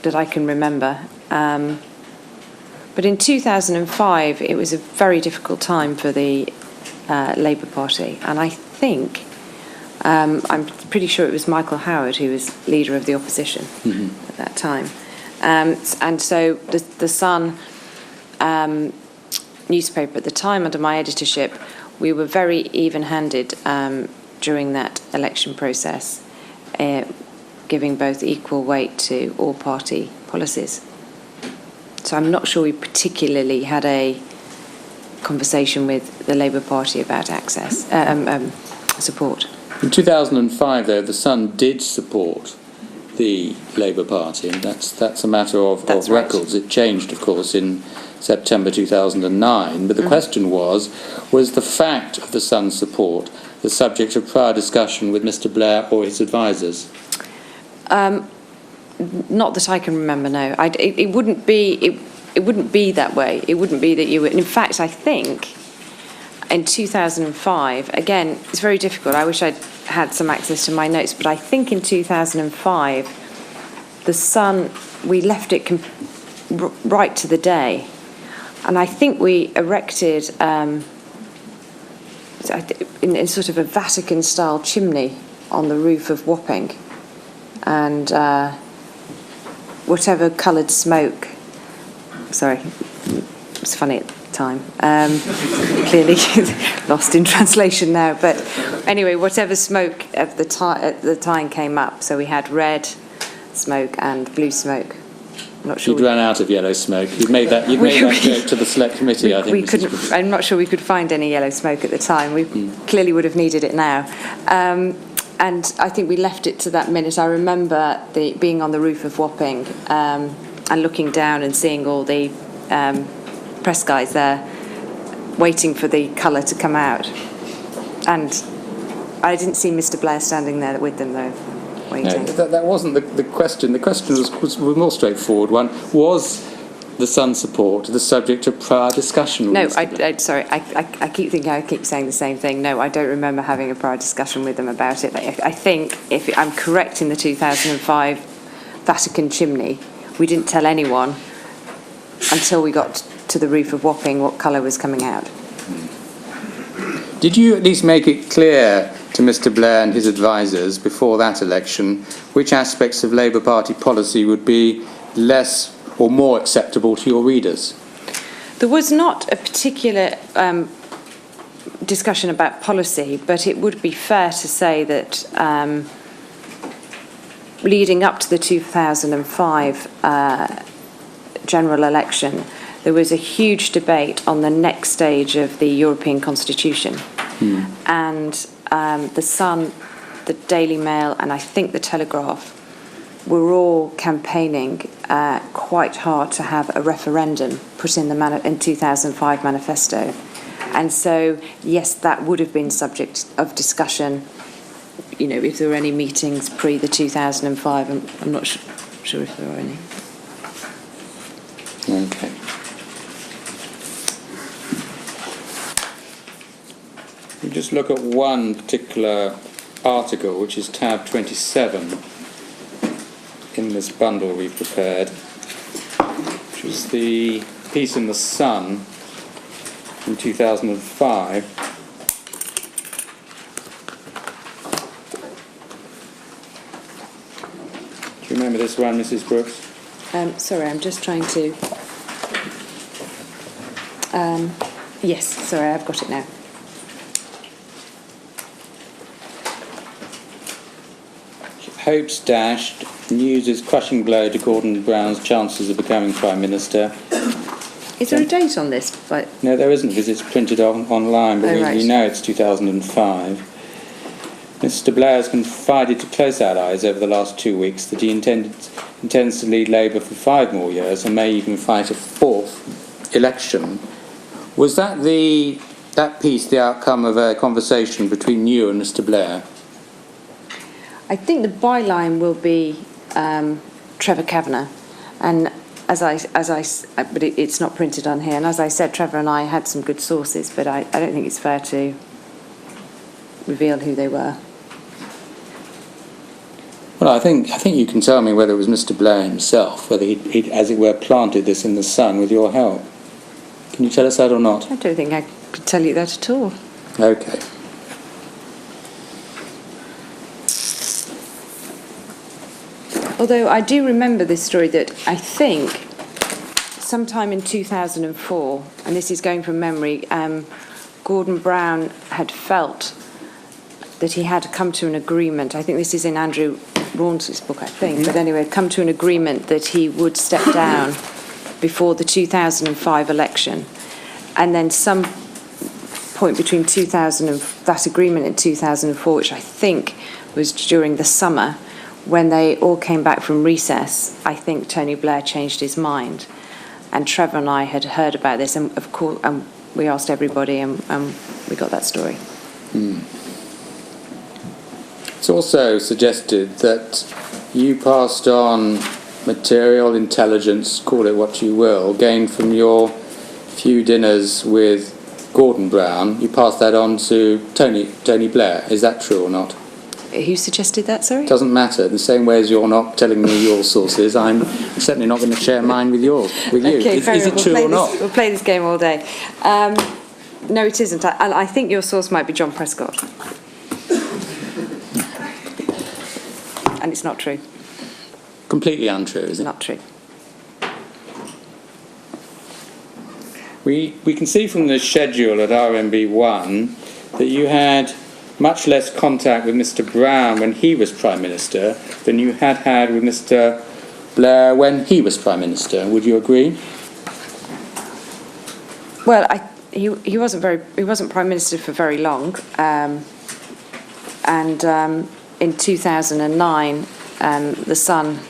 That I can remember. But in 2005, it was a very difficult time for the Labour Party, and I think, I'm pretty sure it was Michael Howard who was leader of the opposition at that time. And so the Sun newspaper at the time, under my editorship, we were very even-handed during that election process, giving both equal weight to all party policies. So I'm not sure we particularly had a conversation with the Labour Party about access, support. In 2005, though, the Sun did support the Labour Party, and that's a matter of records. It changed, of course, in September 2009, but the question was the fact of the Sun's support the subject of prior discussion with Mr. Blair or his advisers? Not that I can remember, no. It wouldn't be that way. It wouldn't be that you would. In fact, I think in 2005, again, it's very difficult. I wish I'd had some access to my notes, but I think in 2005 the Sun, we left it right to the day. And I think we erected in sort of a Vatican-style chimney on the roof of Wapping. And whatever coloured smoke, sorry, it's funny at the time, clearly lost in translation now, but anyway, whatever smoke at the time came up, so we had red smoke and blue smoke. I'm not sure you'd run out of yellow smoke. You'd made that joke to the select committee, I think. We couldn't, I'm not sure we could find any yellow smoke at the time. We clearly would have needed it now. And I think we left it to that minute. I remember being on the roof of Wapping and looking down and seeing all the press guys there waiting for the colour to come out. And I didn't see Mr. Blair standing there with them, though, waiting. No, that wasn't the question. The question was a more straightforward one. Was the Sun support the subject of prior discussion with Mr. Blair? Sorry, I keep thinking I keep saying the same thing. No, I don't remember having a prior discussion with them about it. I think, if I'm correct in the 2005 Vatican chimney, we didn't tell anyone until we got to the roof of Wapping what colour was coming out. Did you at least make it clear to Mr. Blair and his advisers before that election which aspects of Labour Party policy would be less or more acceptable to your readers? There was not a particular discussion about policy, but it would be fair to say that leading up to the 2005 general election, there was a huge debate on the next stage of the European Constitution. And the Sun, the Daily Mail, and I think the Telegraph were all campaigning quite hard to have a referendum put in the 2005 manifesto. And so, yes, that would have been subject of discussion, you know, if there were any meetings pre the 2005. I'm not sure if there were any. Okay. We just look at one particular article, which is tab 27 in this bundle we've prepared, which was the piece in the Sun in 2005. Do you remember this one, Mrs. Brooks? Sorry, I'm just trying to... yes, sorry, I've got it now. Hopes dashed. News is crushing blow to Gordon Brown's chances of becoming Prime Minister. Is there a date on this? No, there isn't, because it's printed online, but we know it's 2005. Mr. Blair has confided to close allies over the last 2 weeks that he intends to lead Labour for 5 more years and may even fight a 4th election. Was that piece the outcome of a conversation between you and Mr. Blair? I think the byline will be Trevor Kavanagh, and but it's not printed on here. And as I said, Trevor and I had some good sources, but I don't think it's fair to reveal who they were. Well, I think you can tell me whether it was Mr. Blair himself, whether he, as it were, planted this in the Sun with your help. Can you tell us that or not? I don't think I could tell you that at all. Okay. Although I do remember this story that I think sometime in 2004, and this is going from memory, Gordon Brown had felt that he had come to an agreement. I think this is in Andrew Rawnsley's book, I think. But anyway, come to an agreement that he would step down before the 2005 election. And then some point between that agreement in 2004, which I think was during the summer, when they all came back from recess, I think Tony Blair changed his mind. And Trevor and I had heard about this, and of course, we asked everybody, and we got that story. It's also suggested that you passed on material, intelligence, call it what you will, gained from your few dinners with Gordon Brown. You passed that on to Tony Blair. Is that true or not? Who suggested that, sorry? Doesn't matter. The same way as you're not telling me your sources, I'm certainly not going to share mine with yours. With you, Okay, is it true or not? We'll play this game all day. No, it isn't. I think your source might be John Prescott. And it's not true. Completely untrue, is it? Not true. We can see from the schedule at RMB1 that you had much less contact with Mr. Brown when he was Prime Minister than you had with Mr. Blair when he was Prime Minister. Would you agree? Well, he wasn't Prime Minister for very long, and in 2009, the Sun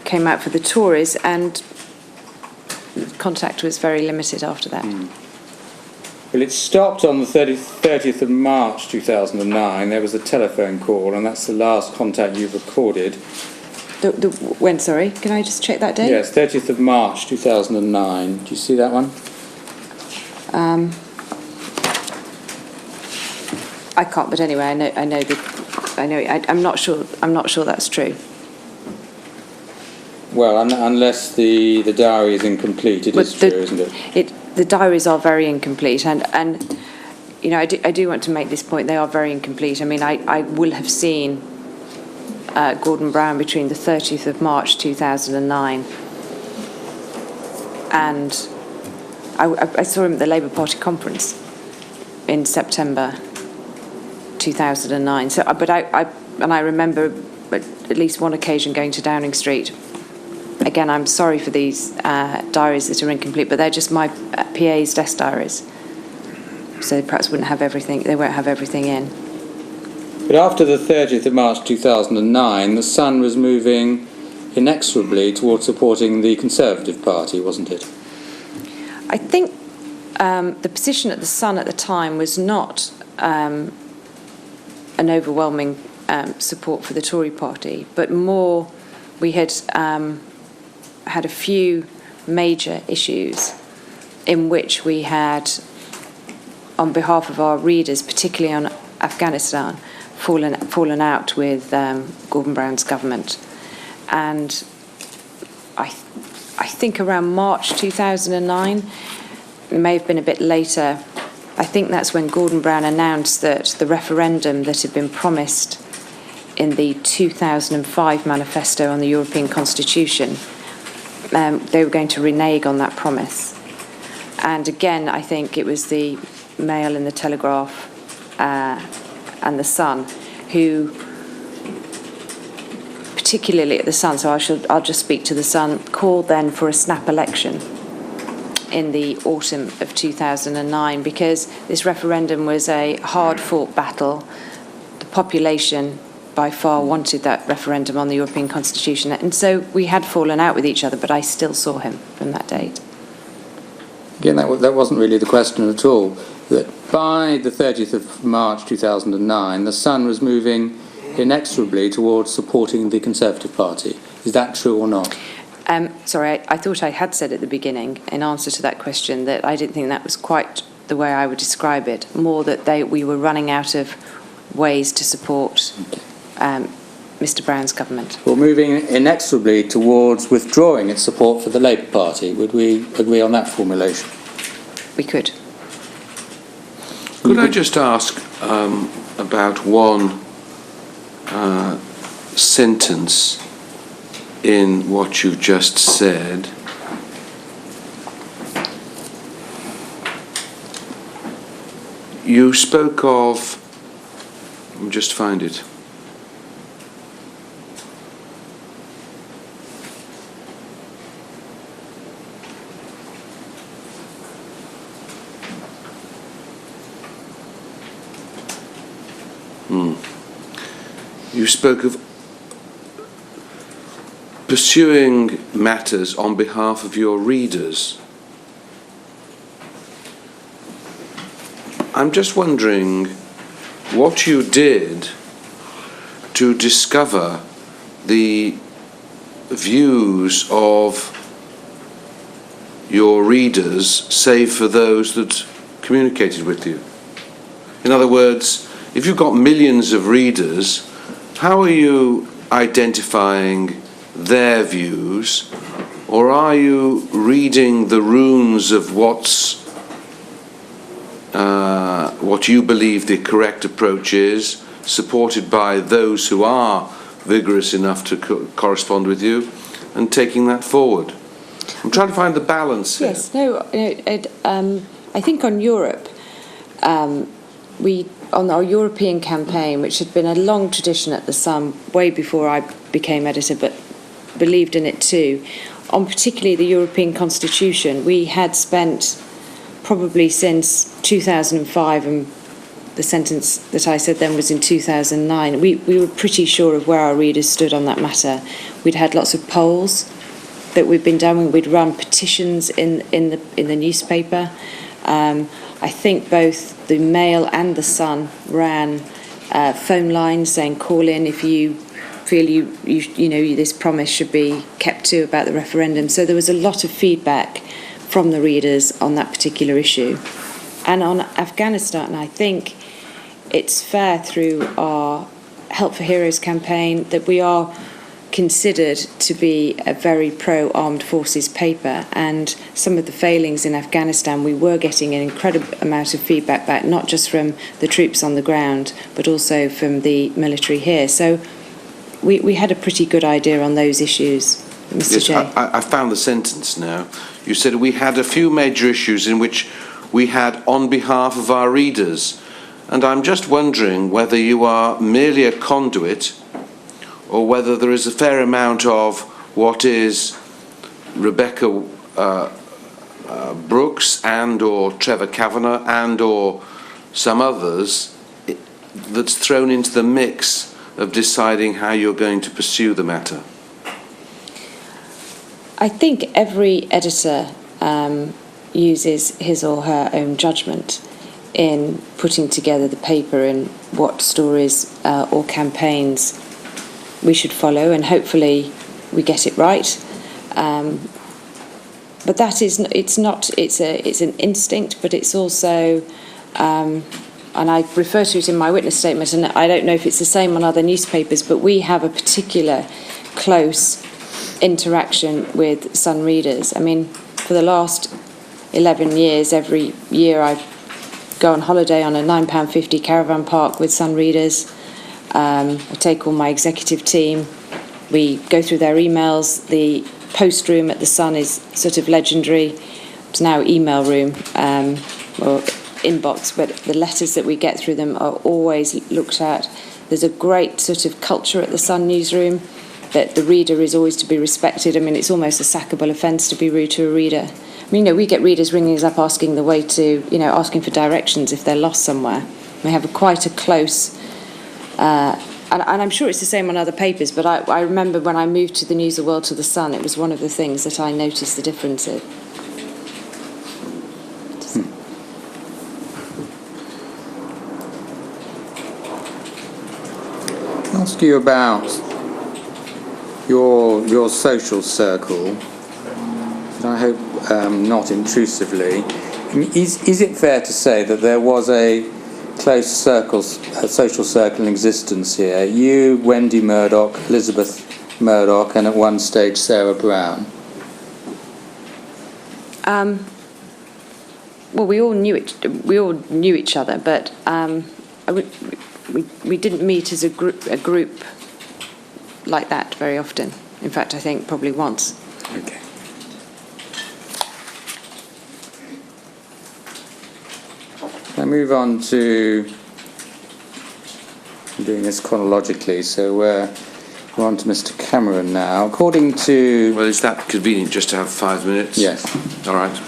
came out for the Tories, and contact was very limited after that. Well, it stopped on the 30th of March 2009. There was a telephone call, and that's the last contact you've recorded. When, sorry? Can I just check that date? Yes, 30th of March 2009. Do you see that one? I can't, but anyway, I'm not sure that's true. Well, unless the diary is incomplete, it is true, isn't it? The diaries are very incomplete, and you know, I do want to make this point. They are very incomplete. I mean, I will have seen Gordon Brown between the 30th of March 2009 and I saw him at the Labour Party conference in September 2009. So, but I remember at least one occasion going to Downing Street. Again, I'm sorry for these diaries that are incomplete, but they're just my PA's desk diaries. So they perhaps won't have everything in. But after the 30th of March 2009, the Sun was moving inexorably towards supporting the Conservative Party, wasn't it? I think the position at the Sun at the time was not an overwhelming support for the Tory party, but more we had had a few major issues in which we had, on behalf of our readers, particularly on Afghanistan, fallen out with Gordon Brown's government. And I think around March 2009, it may have been a bit later, I think that's when Gordon Brown announced that the referendum that had been promised in the 2005 manifesto on the European Constitution, they were going to renege on that promise. And again, I think it was the Mail and the Telegraph and the Sun who, particularly at the Sun, so I'll just speak to the Sun, called then for a snap election in the autumn of 2009, because this referendum was a hard-fought battle. The population by far wanted that referendum on the European Constitution, and so we had fallen out with each other, but I still saw him from that date. Again, that wasn't really the question at all. That by the 30th of March 2009, the Sun was moving inexorably towards supporting the Conservative Party. Is that true or not? Sorry, I thought I had said at the beginning, in answer to that question, that I didn't think that was quite the way I would describe it. More that we were running out of ways to support Mr. Brown's government. Well, moving inexorably towards withdrawing its support for the Labour Party. Would we agree on that formulation? We could. Could I just ask about one sentence in what you just said? You spoke of, let me just find it. You spoke of pursuing matters on behalf of your readers. I'm just wondering what you did to discover the views of your readers, save for those that communicated with you. In other words, if you've got millions of readers, how are you identifying their views, or are you reading the runes of what you believe the correct approach is, supported by those who are vigorous enough to correspond with you, and taking that forward? I'm trying to find the balance here. Yes, I think on Europe, on our European campaign, which had been a long tradition at the Sun way before I became editor, but believed in it too, on particularly the European Constitution, we had spent probably since 2005, and the sentence that I said then was in 2009, we were pretty sure of where our readers stood on that matter. We'd had lots of polls that we'd been doing. We'd run petitions in the newspaper. I think both the Mail and the Sun ran phone lines saying, call in if you feel you know this promise should be kept to about the referendum. So there was a lot of feedback from the readers on that particular issue. And on Afghanistan, I think it's fair through our Help for Heroes campaign that we are considered to be a very pro-armed forces paper, and some of the failings in Afghanistan, we were getting an incredible amount of feedback back, not just from the troops on the ground, but also from the military here. So we had a pretty good idea on those issues. Mr. Yes, J. I found the sentence now. You said we had a few major issues in which we had on behalf of our readers, and I'm just wondering whether you are merely a conduit or whether there is a fair amount of what is Rebekah Brooks and or Trevor Kavanagh and or some others that's thrown into the mix of deciding how you're going to pursue the matter. I think every editor uses his or her own judgment in putting together the paper and what stories or campaigns we should follow, and hopefully we get it right. But that is, it's an instinct, but it's also, and I refer to it in my witness statement, and I don't know if it's the same on other newspapers, but we have a particular close interaction with Sun readers. I mean, for the last 11 years, every year I go on holiday on a £9.50 caravan park with Sun readers. I take all my executive team. We go through their emails. The post room at the Sun is sort of legendary. It's now email room or inbox, but the letters that we get through them are always looked at. There's a great sort of culture at the Sun newsroom that the reader is always to be respected. I mean, it's almost a sackable offence to be rude to a reader. I mean, we get readers ringing us up asking the way to, asking for directions if they're lost somewhere. We have quite a close, and I'm sure it's the same on other papers, but I remember when I moved to the News of the World to the Sun, it was one of the things that I noticed the difference in. I'll ask you about your social circle, and I hope not intrusively. I mean, is it fair to say that there was a close social circle in existence here? You, Wendy Murdoch, Elizabeth Murdoch, and at one stage Sarah Brown. Well, we all knew each other, but we didn't meet as a group like that very often. In fact, I think probably once. Okay. I move on to, I'm doing this chronologically, so we're on to Mr. Cameron now. According to... Well, is that convenient just to have 5 minutes? Yes. All right.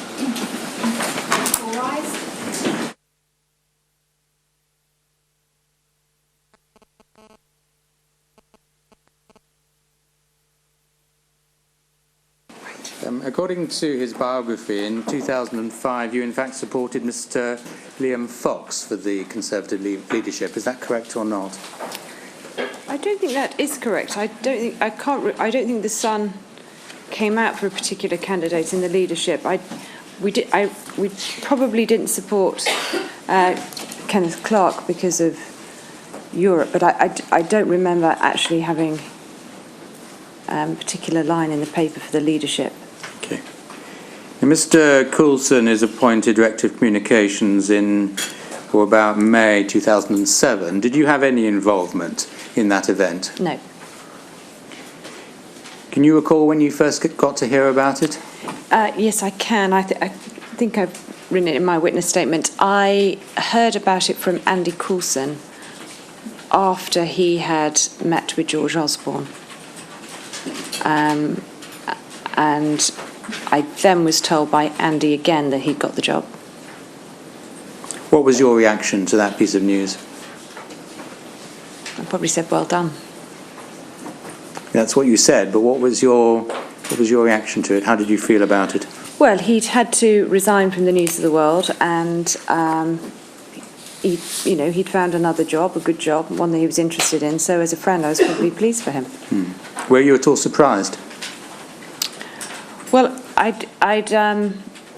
According to his biography, in 2005, you in fact supported Mr. Liam Fox for the Conservative leadership. Is that correct or not? I don't think that is correct. I don't think the Sun came out for a particular candidate in the leadership. We probably didn't support Kenneth Clark because of Europe, but I don't remember actually having a particular line in the paper for the leadership. Okay. Now, Mr. Coulson is appointed Director of Communications for about May 2007. Did you have any involvement in that event? No. Can you recall when you first got to hear about it? Yes, I can. I think I've written it in my witness statement. I heard about it from Andy Coulson after he had met with George Osborne. And I then was told by Andy again that he'd got the job. What was your reaction to that piece of news? I probably said, well done. That's what you said, but what was your reaction to it? How did you feel about it? Well, he'd had to resign from the News of the World, and he'd found another job, a good job, one that he was interested in. So, as a friend, I was probably pleased for him. Were you at all surprised? Well, I'd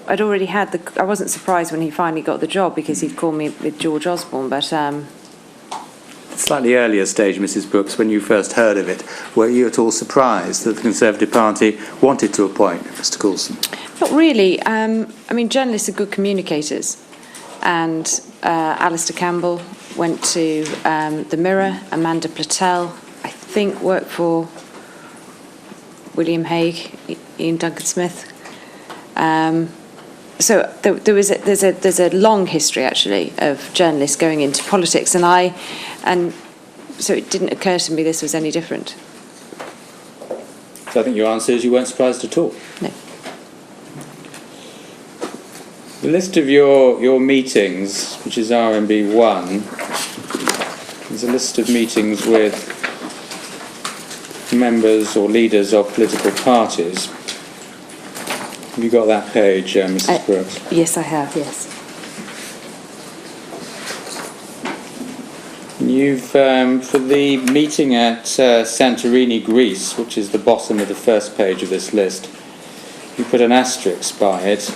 already had I wasn't surprised when he finally got the job because he'd called me with George Osborne, but. Slightly earlier stage, Mrs. Brooks, when you first heard of it, were you at all surprised that the Conservative Party wanted to appoint Mr. Coulson? Not really. Journalists are good communicators, and Alistair Campbell went to the Mirror. Amanda Platel, I think, worked for William Hague, Ian Duncan Smith. So there's a long history actually of journalists going into politics, and so it didn't occur to me this was any different. So I think your answer is you weren't surprised at all. No. The list of your meetings, which is RMB 1, is a list of meetings with members or leaders of political parties. Have you got that page, Mrs. Brooks? Yes, I have, yes. You've, for the meeting at Santorini, Greece, which is the bottom of the first page of this list, you put an asterisk by it.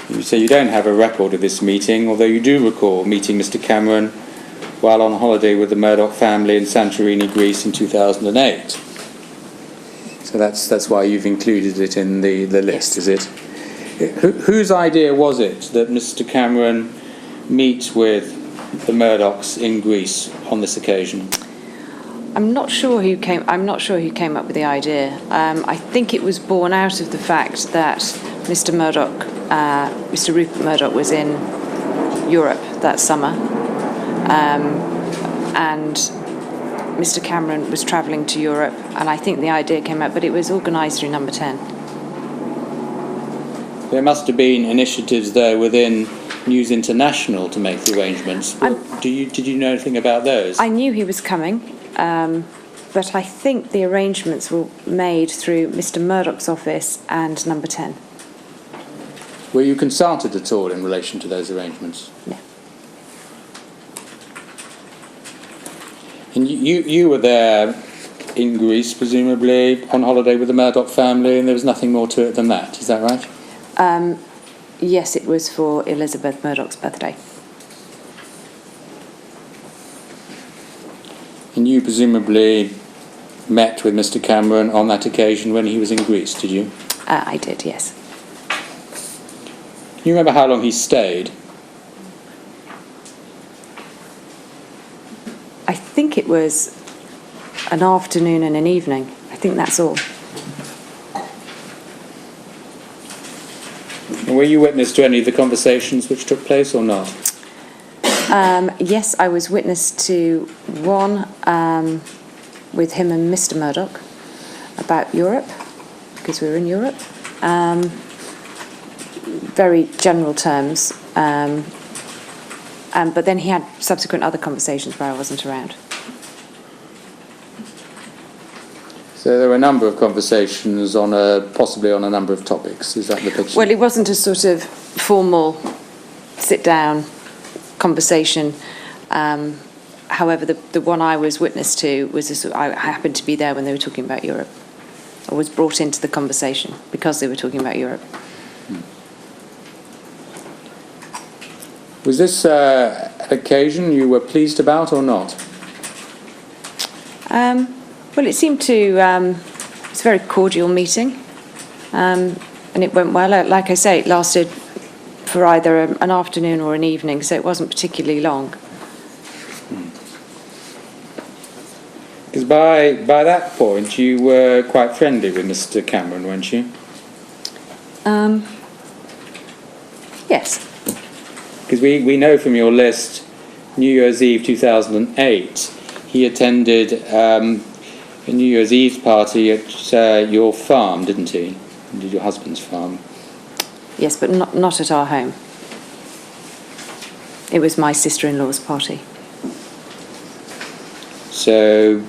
You say you don't have a record of this meeting, although you do recall meeting Mr. Cameron while on holiday with the Murdoch family in Santorini, Greece in 2008. So that's why you've included it in the list, yes. Is it? Whose idea was it that Mr. Cameron meet with the Murdochs in Greece on this occasion? I'm not sure who came up with the idea. I think it was born out of the fact that Mr. Rupert Murdoch was in Europe that summer, and Mr. Cameron was travelling to Europe, and I think the idea came out, but it was organised through Number 10. There must have been initiatives there within News International to make the arrangements. Did you know anything about those? I knew he was coming, but I think the arrangements were made through Mr. Murdoch's office and Number 10. Were you consulted at all in relation to those arrangements? No. And you were there in Greece, presumably, on holiday with the Murdoch family, and there was nothing more to it than that, is that right? Yes, it was for Elizabeth Murdoch's birthday. And you presumably met with Mr. Cameron on that occasion when he was in Greece, did you? I did, yes. Can you remember how long he stayed? I think it was an afternoon and an evening. I think that's all. And were you witness to any of the conversations which took place or not? Yes, I was witness to one with him and Mr. Murdoch about Europe, because we were in Europe. Very general terms. But then he had subsequent other conversations where I wasn't around. So there were a number of conversations possibly on a number of topics. Is that the picture? Well, it wasn't a sort of formal sit-down conversation. However, the one I was witness to was I happened to be there when they were talking about Europe. I was brought into the conversation because they were talking about Europe. Was this an occasion you were pleased about or not? Well, it seemed to, it's a very cordial meeting, and it went well. Like I say, it lasted for either an afternoon or an evening, so it wasn't particularly long. Because by that point you were quite friendly with Mr. Cameron, weren't you? Yes. Because we know from your list, New Year's Eve 2008, he attended a New Year's Eve party at your farm, didn't he? Your husband's farm. Yes, but not at our home. It was my sister-in-law's party. So,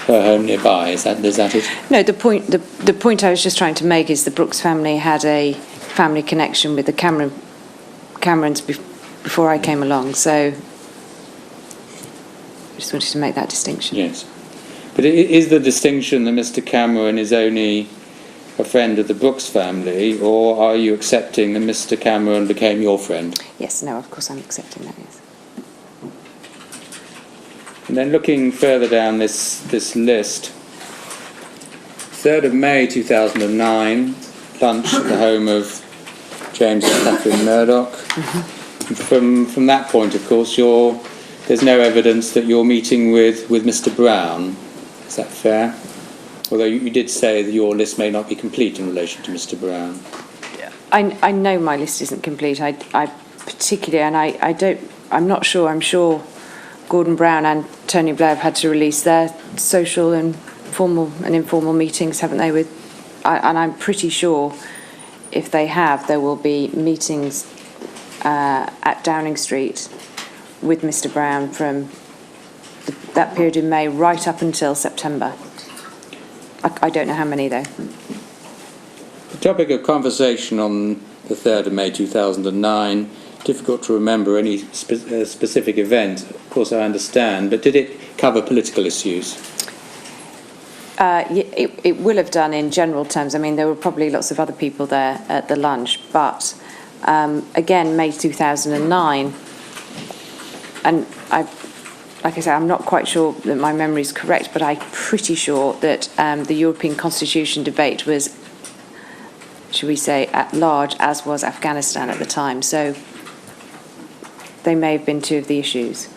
her home nearby, is that it? No, the point I was just trying to make is the Brooks family had a family connection with the Camerons before I came along, so I just wanted to make that distinction. Yes. But is the distinction that Mr. Cameron is only a friend of the Brooks family, or are you accepting that Mr. Cameron became your friend? Yes, no, of course I'm accepting that, yes. And then looking further down this list, 3rd of May 2009, lunch at the home of James and Catherine Murdoch. Mm-hmm. From that point, of course, there's no evidence that you're meeting with Mr. Brown. Is that fair? Although you did say that your list may not be complete in relation to Mr. Brown. I know my list isn't complete. I particularly, and I'm not sure. I'm sure Gordon Brown and Tony Blair have had to release their social and formal and informal meetings, haven't they? And I'm pretty sure if they have, there will be meetings at Downing Street with Mr. Brown from that period in May right up until September. I don't know how many, though. The topic of conversation on the 3rd of May 2009, difficult to remember any specific event, of course I understand, but did it cover political issues? It will have done in general terms. I mean, there were probably lots of other people there at the lunch, but again, May 2009, and like I say, I'm not quite sure that my memory is correct, but I'm pretty sure that the European Constitution debate was, should we say, at large, as was Afghanistan at the time. So they may have been two of the issues.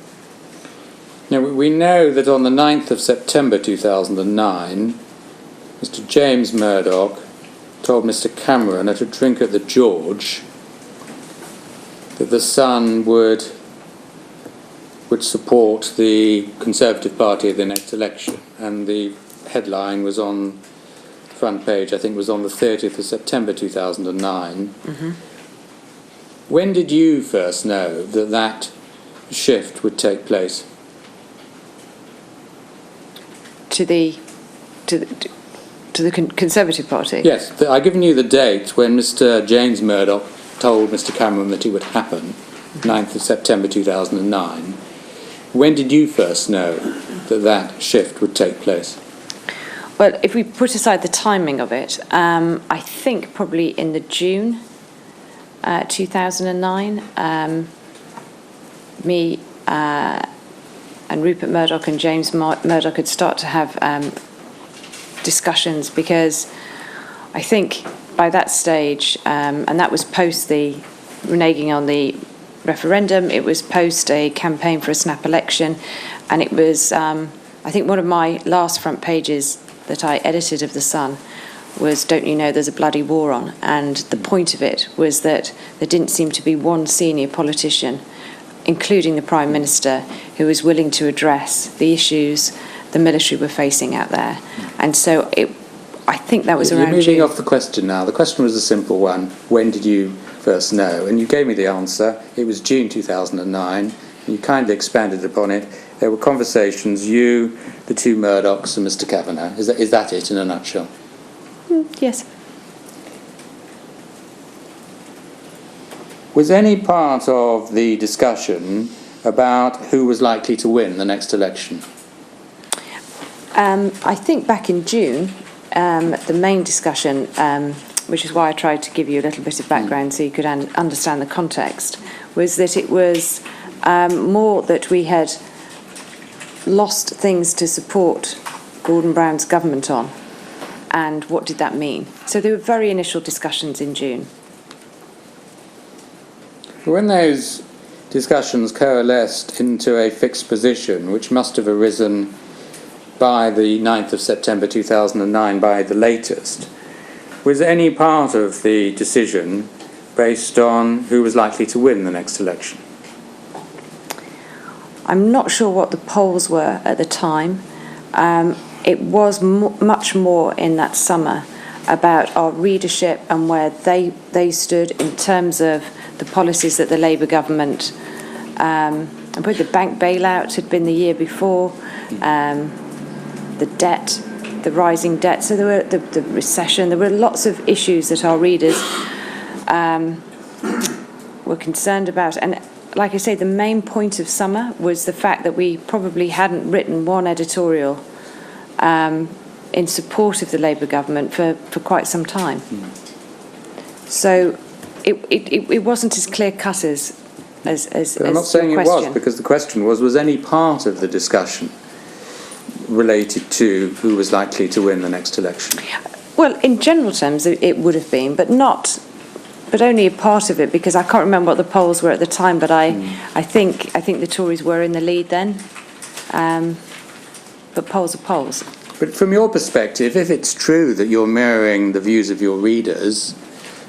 Now, we know that on the 9th of September 2009, Mr. James Murdoch told Mr. Cameron at a drink at the George that the Sun would support the Conservative Party at the next election, and the headline was on the front page, I think it was on the 30th of September 2009. Mm-hmm. When did you first know that shift would take place? To the Conservative Party? Yes, I've given you the date when Mr. James Murdoch told Mr. Cameron that it would happen, 9th of September 2009. When did you first know that shift would take place? Well, if we put aside the timing of it, I think probably in the June 2009, me and Rupert Murdoch and James Murdoch had started to have discussions, because I think by that stage, and that was post the reneging on the referendum, it was post a campaign for a snap election, and it was, I think one of my last front pages that I edited of The Sun was "Don't you know there's a bloody war on?" And the point of it was that there didn't seem to be one senior politician, including the Prime Minister, who was willing to address the issues the military were facing out there. And so I think that was around June. You're moving off the question now. The question was a simple one. When did you first know? And you gave me the answer. It was June 2009. And you kindly expanded upon it. There were conversations, you, the two Murdochs, and Mr. Kavanagh. Is that it in a nutshell? Yes. Was any part of the discussion about who was likely to win the next election? I think back in June, the main discussion, which is why I tried to give you a little bit of background so you could understand the context, was that it was more that we had lost things to support Gordon Brown's government on, and what did that mean? So there were very initial discussions in June. When those discussions coalesced into a fixed position, which must have arisen by the 9th of September 2009 by the latest, was any part of the decision based on who was likely to win the next election? I'm not sure what the polls were at the time. It was much more in that summer about our readership and where they stood in terms of the policies that the Labour government, the bank bailout had been the year before, the debt, the rising debt, so there were the recession, there were lots of issues that our readers were concerned about. And like I say, the main point of summer was the fact that we probably hadn't written one editorial in support of the Labour government for quite some time. So it wasn't as clear-cut as I'm not saying it was, because the question was any part of the discussion related to who was likely to win the next election? Well, in general terms, it would have been, but only a part of it, because I can't remember what the polls were at the time, but I think the Tories were in the lead then. But polls are polls. But from your perspective, if it's true that you're mirroring the views of your readers,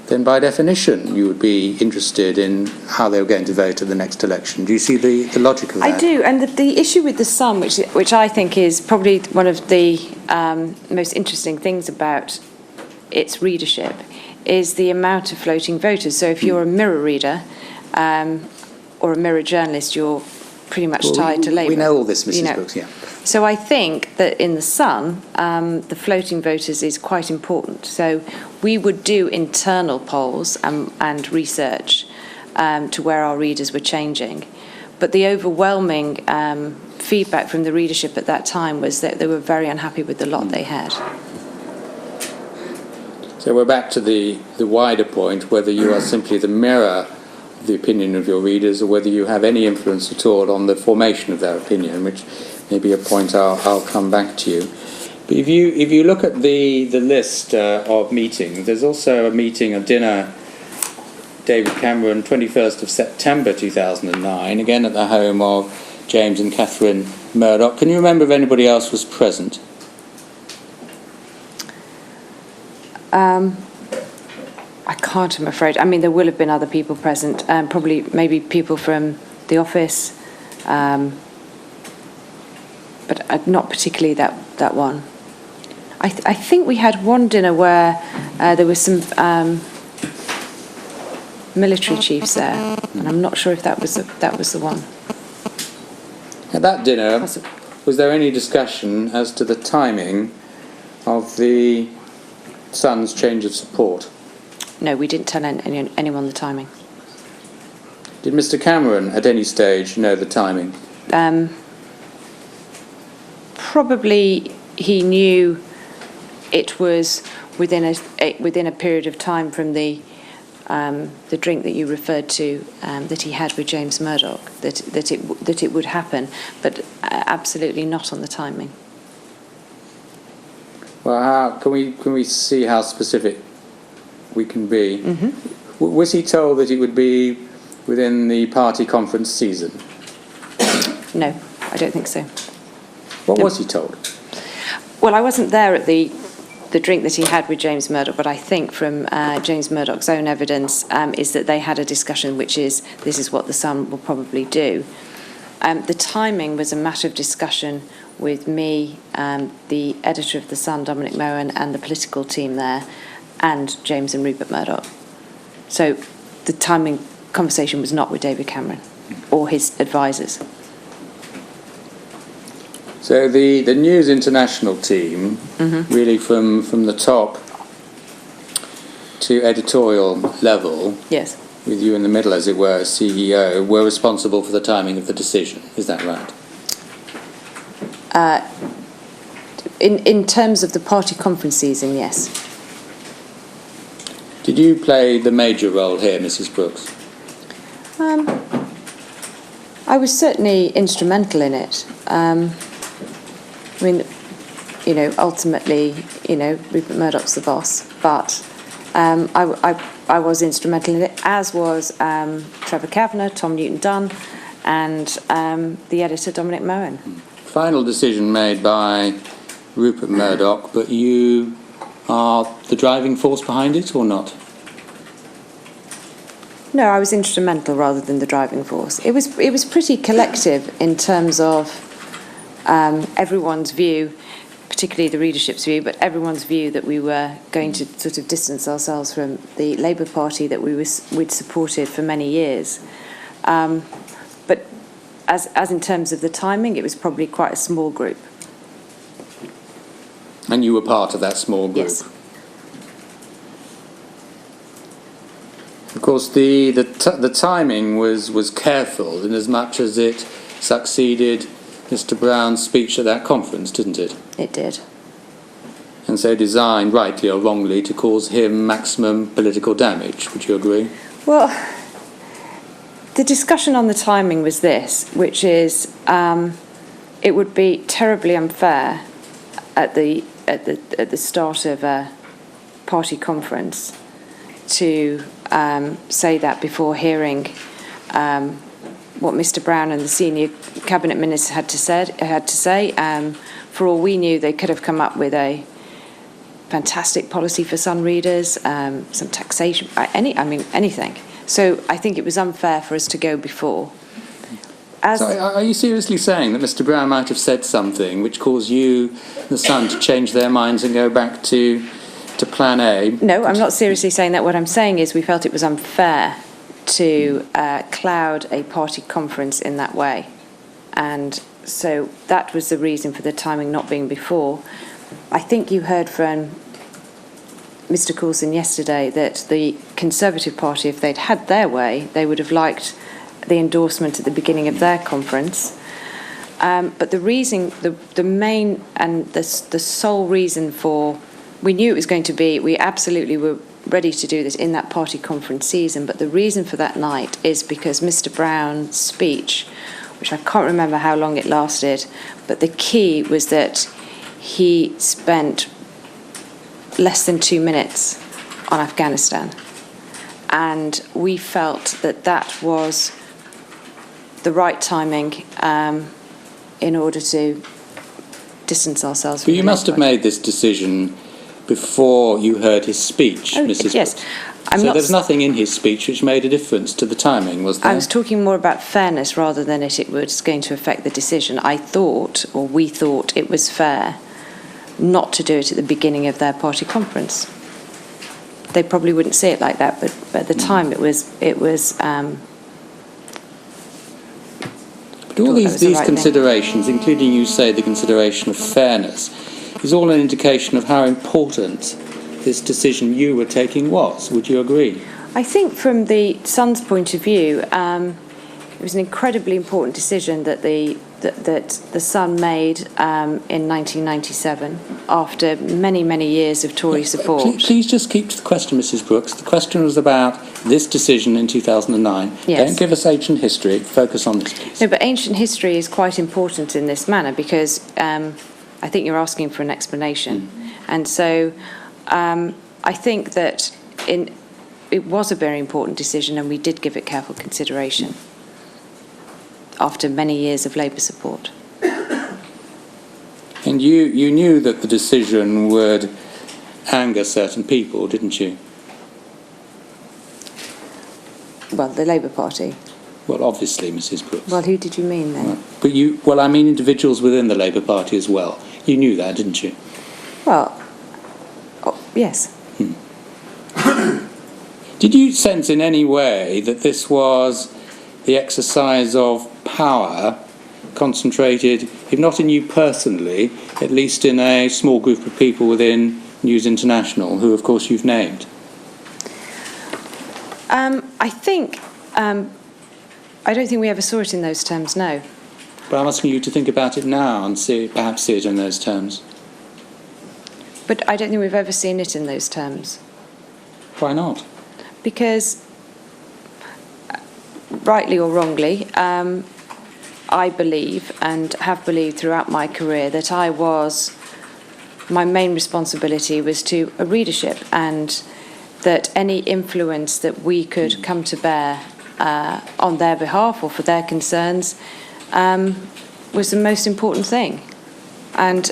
then by definition you would be interested in how they were going to vote at the next election. Do you see the logic of that? I do, and the issue with the Sun, which I think is probably one of the most interesting things about its readership, is the amount of floating voters. So if you're a Mirror reader or a Mirror journalist, you're pretty much tied to Labour. We know all this, Mrs. Brooks, yeah. So I think that in the Sun, the floating voters is quite important. So we would do internal polls and research to where our readers were changing. But the overwhelming feedback from the readership at that time was that they were very unhappy with the lot they had. So we're back to the wider point, whether you are simply the mirror of the opinion of your readers or whether you have any influence at all on the formation of their opinion, which may be a point I'll come back to you. But if you look at the list of meetings, there's also a meeting, a dinner, David Cameron, 21st of September 2009, again at the home of James and Catherine Murdoch. Can you remember if anybody else was present? I can't, I'm afraid. I mean, there will have been other people present, probably maybe people from the office, but not particularly that one. I think we had one dinner where there were some military chiefs there, and I'm not sure if that was the one. At that dinner, was there any discussion as to the timing of the Sun's change of support? No, we didn't tell anyone the timing. Did Mr. Cameron at any stage know the timing? Probably he knew it was within a period of time from the drink that you referred to that he had with James Murdoch, that it would happen, but absolutely not on the timing. Well, can we see how specific we can be? Mm-hmm. Was he told that it would be within the party conference season? No, I don't think so. What was he told? Well, I wasn't there at the drink that he had with James Murdoch, but I think from James Murdoch's own evidence is that they had a discussion, which is this is what the Sun will probably do. The timing was a matter of discussion with me, the editor of the Sun, Dominic Mohan, and the political team there, and James and Rupert Murdoch. So the timing conversation was not with David Cameron or his advisors. So the News International team, Mm-hmm. really from the top to editorial level, Yes. with you in the middle, as it were, as CEO, were responsible for the timing of the decision. Is that right? In terms of the party conference season, yes. Did you play the major role here, Mrs. Brooks? I was certainly instrumental in it. I mean, ultimately, Rupert Murdoch's the boss, but I was instrumental in it, as was Trevor Kavanagh, Tom Newton-Dunn, and the editor, Dominic Moen. Final decision made by Rupert Murdoch, but you are the driving force behind it, or not? No, I was instrumental rather than the driving force. It was pretty collective in terms of everyone's view, particularly the readership's view, but everyone's view that we were going to sort of distance ourselves from the Labour Party that we'd supported for many years. But as in terms of the timing, it was probably quite a small group. And you were part of that small group? Yes. Of course, the timing was careful in as much as it succeeded Mr. Brown's speech at that conference, didn't it? It did. And so designed, rightly or wrongly, to cause him maximum political damage. Would you agree? Well, the discussion on the timing was this, which is it would be terribly unfair at the start of a party conference to say that before hearing what Mr. Brown and the senior cabinet minister had to say. For all we knew, they could have come up with a fantastic policy for Sun readers, some taxation, anything. So I think it was unfair for us to go before. So are you seriously saying that Mr. Brown might have said something which caused you, the Sun, to change their minds and go back to Plan A? No, I'm not seriously saying that. What I'm saying is we felt it was unfair to cloud a party conference in that way. And so that was the reason for the timing not being before. I think you heard from Mr. Coulson yesterday that the Conservative Party, if they'd had their way, they would have liked the endorsement at the beginning of their conference. But the reason, the main and the sole reason for, we knew it was going to be, we absolutely were ready to do this in that party conference season, but the reason for that night is because Mr. Brown's speech, which I can't remember how long it lasted, but the key was that he spent less than 2 minutes on Afghanistan. And we felt that that was the right timing in order to distance ourselves from But you must have made this decision before you heard his speech, Mrs. Yes. Brooks. So there's nothing in his speech which made a difference to the timing, was there? I was talking more about fairness rather than it was going to affect the decision. I thought, or we thought, it was fair not to do it at the beginning of their party conference. They probably wouldn't see it like that, but at the time it was. But all these considerations, including, you say, the consideration of fairness, is all an indication of how important this decision you were taking was. Would you agree? I think from the Sun's point of view, it was an incredibly important decision that the Sun made in 1997 after many, many years of Tory support. Please just keep to the question, Mrs. Brooks. The question was about this decision in 2009. Yes. Don't give us ancient history. Focus on this, please. No, but ancient history is quite important in this manner because I think you're asking for an explanation. And so I think that it was a very important decision and we did give it careful consideration after many years of Labour support. And you knew that the decision would anger certain people, didn't you? Well, the Labour Party. Well, obviously, Mrs. Brooks. Well, who did you mean then? But I mean individuals within the Labour Party as well. You knew that, didn't you? Well, yes. Did you sense in any way that this was the exercise of power concentrated, if not in you personally, at least in a small group of people within News International, who, of course, you've named? I don't think we ever saw it in those terms, no. But I'm asking you to think about it now and perhaps see it in those terms. But I don't think we've ever seen it in those terms. Why not? Because rightly or wrongly, I believe and have believed throughout my career that my main responsibility was to a readership, and that any influence that we could come to bear on their behalf or for their concerns was the most important thing. And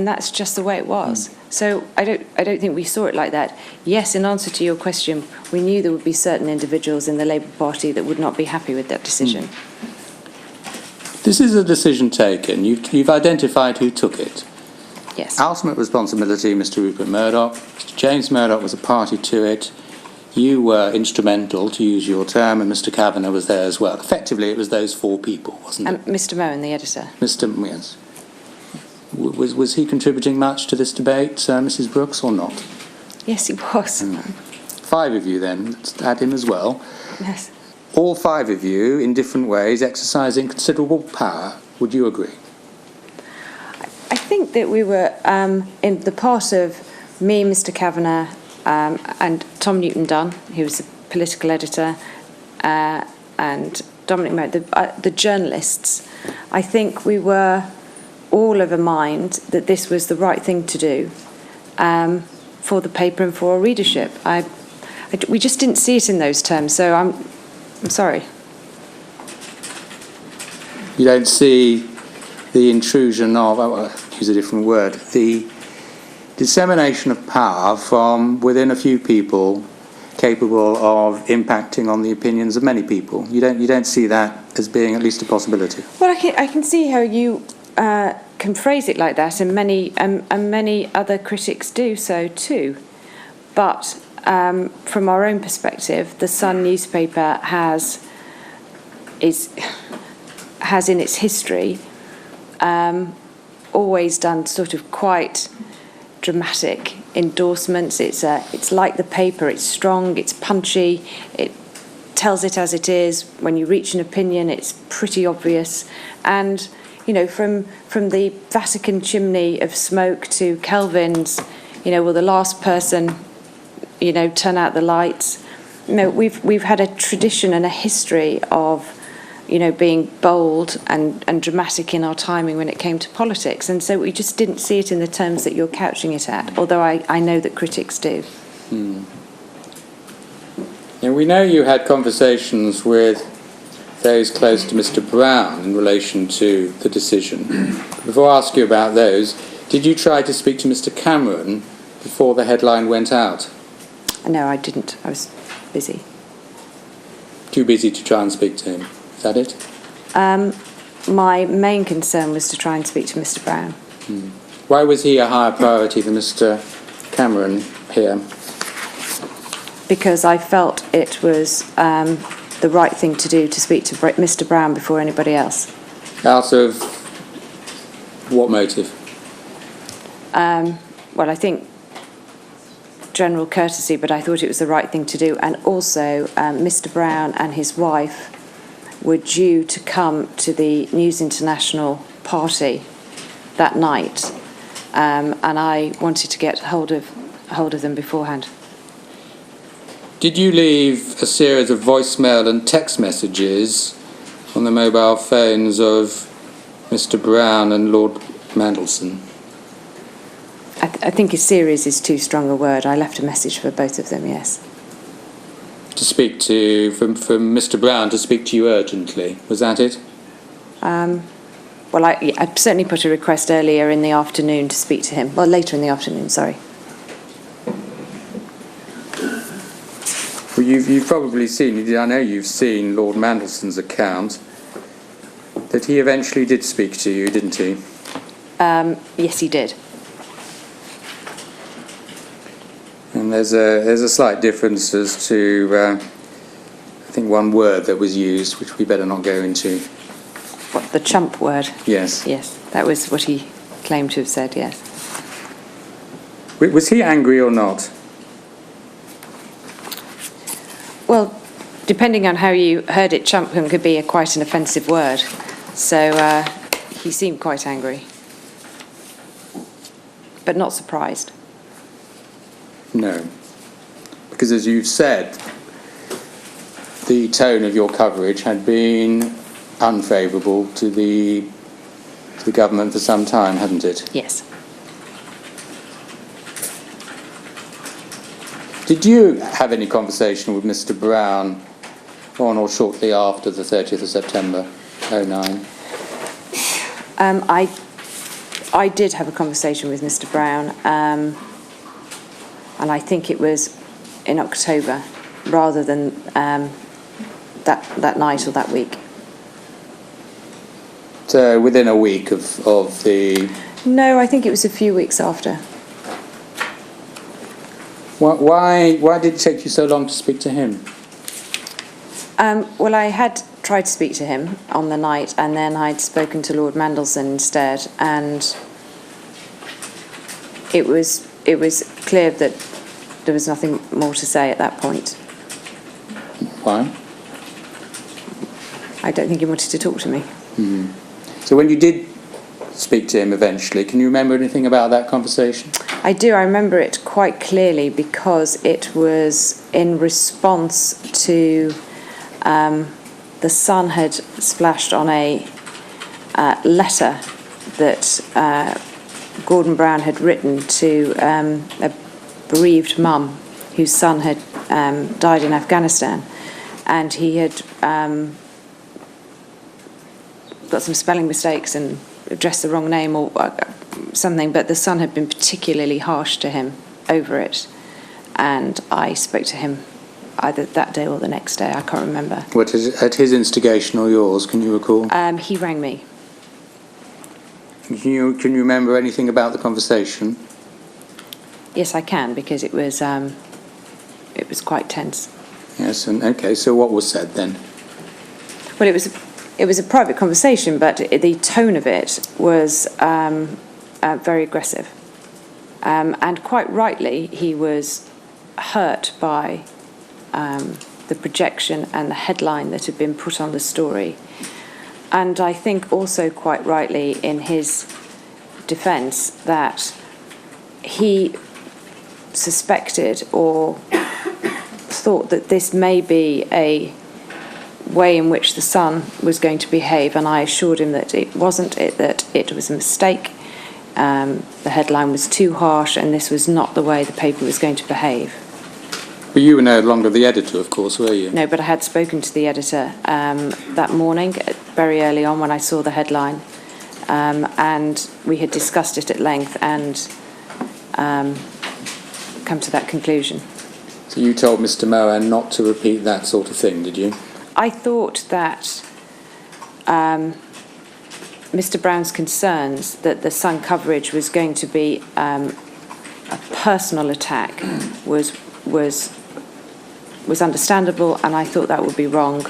that's just the way it was. So I don't think we saw it like that. Yes, in answer to your question, we knew there would be certain individuals in the Labour Party that would not be happy with that decision. This is a decision taken. You've identified who took it. Yes. Ultimate responsibility, Mr. Rupert Murdoch. Mr. James Murdoch was a party to it. You were instrumental, to use your term, and Mr. Kavanagh was there as well. Effectively, it was those four people, wasn't it? And Mr. Moen, the editor. Yes. Was he contributing much to this debate, Mrs. Brooks, or not? Yes, he was. Five of you then, let's add him as well. Yes. All five of you, in different ways, exercising considerable power. Would you agree? I think that we were, in the part of me, Mr. Kavanagh, and Tom Newton-Dunn, who was the political editor, and Dominic Merritt, the journalists, I think we were all of a mind that this was the right thing to do for the paper and for our readership. We just didn't see it in those terms, so I'm sorry. You don't see the intrusion of, I'll use a different word, the dissemination of power from within a few people capable of impacting on the opinions of many people. You don't see that as being at least a possibility. Well, I can see how you can phrase it like that, and many other critics do so too. But from our own perspective, the Sun newspaper has in its history always done sort of quite dramatic endorsements. It's like the paper. It's strong. It's punchy. It tells it as it is. When you reach an opinion, it's pretty obvious. And you know, from the Vatican chimney of smoke to Kelvin's, will the last person, turn out the lights. We've had a tradition and a history of, being bold and dramatic in our timing when it came to politics. And so we just didn't see it in the terms that you're couching it at, although I know that critics do. And we know you had conversations with those close to Mr. Brown in relation to the decision. Before I ask you about those, did you try to speak to Mr. Cameron before the headline went out? No, I didn't. I was busy. Too busy to try and speak to him. Is that it? My main concern was to try and speak to Mr. Brown. Why was he a higher priority than Mr. Cameron here? Because I felt it was the right thing to do to speak to Mr. Brown before anybody else. Out of what motive? Well, I think general courtesy, but I thought it was the right thing to do. And also, Mr. Brown and his wife were due to come to the News International party that night, and I wanted to get hold of them beforehand. Did you leave a series of voicemail and text messages on the mobile phones of Mr. Brown and Lord Mandelson? I think a series is too strong a word. I left a message for both of them, yes. To speak to, from Mr. Brown to speak to you urgently, was that it? Well, I certainly put a request earlier in the afternoon to speak to him. Well, later in the afternoon, sorry. Well, you've probably seen, I know you've seen Lord Mandelson's account, that he eventually did speak to you, didn't he? Yes, he did. And there's a slight difference as to, I think, one word that was used, which we better not go into. What, the chump word? Yes. Yes, that was what he claimed to have said, yes. Was he angry or not? Well, depending on how you heard it, chump could be quite an offensive word. So he seemed quite angry, but not surprised. No. Because as you've said, the tone of your coverage had been unfavourable to the government for some time, hadn't it? Yes. Did you have any conversation with Mr. Brown on or shortly after the 30th of September 2009? I did have a conversation with Mr. Brown, and I think it was in October rather than that night or that week. So within a week of the... No, I think it was a few weeks after. Why did it take you so long to speak to him? Well, I had tried to speak to him on the night, and then I'd spoken to Lord Mandelson instead, and it was clear that there was nothing more to say at that point. Why? I don't think he wanted to talk to me. Mm. So when you did speak to him eventually, can you remember anything about that conversation? I do. I remember it quite clearly because it was in response to the Sun had splashed on a letter that Gordon Brown had written to a bereaved mum whose son had died in Afghanistan, and he had got some spelling mistakes and addressed the wrong name or something, but the Sun had been particularly harsh to him over it, and I spoke to him either that day or the next day, I can't remember. What is it, at his instigation or yours, can you recall? He rang me. Can you remember anything about the conversation? Yes, I can, because it was quite tense. Yes, and okay, so what was said then? Well, it was a private conversation, but the tone of it was very aggressive. And quite rightly, he was hurt by the projection and the headline that had been put on the story. And I think also quite rightly in his defence that he suspected or thought that this may be a way in which the Sun was going to behave, and I assured him that it wasn't, that it was a mistake. The headline was too harsh, and this was not the way the paper was going to behave. But you were no longer the editor, of course, were you? No, but I had spoken to the editor that morning, very early on when I saw the headline, and we had discussed it at length and come to that conclusion. So you told Mr. Mohan not to repeat that sort of thing, did you? I thought that Mr. Brown's concerns that the Sun coverage was going to be a personal attack was understandable, and I thought that would be wrong.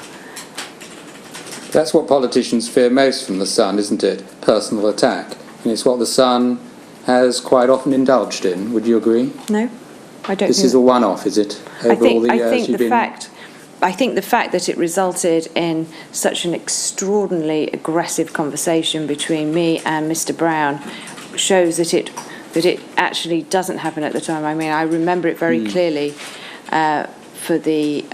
That's what politicians fear most from the Sun, isn't it? Personal attack. And it's what the Sun has quite often indulged in. Would you agree? No, I don't. This is a one-off, is it? Over all the years you've been... I think the fact that it resulted in such an extraordinarily aggressive conversation between me and Mr. Brown shows that it actually doesn't happen at the time. I mean, I remember it very clearly for the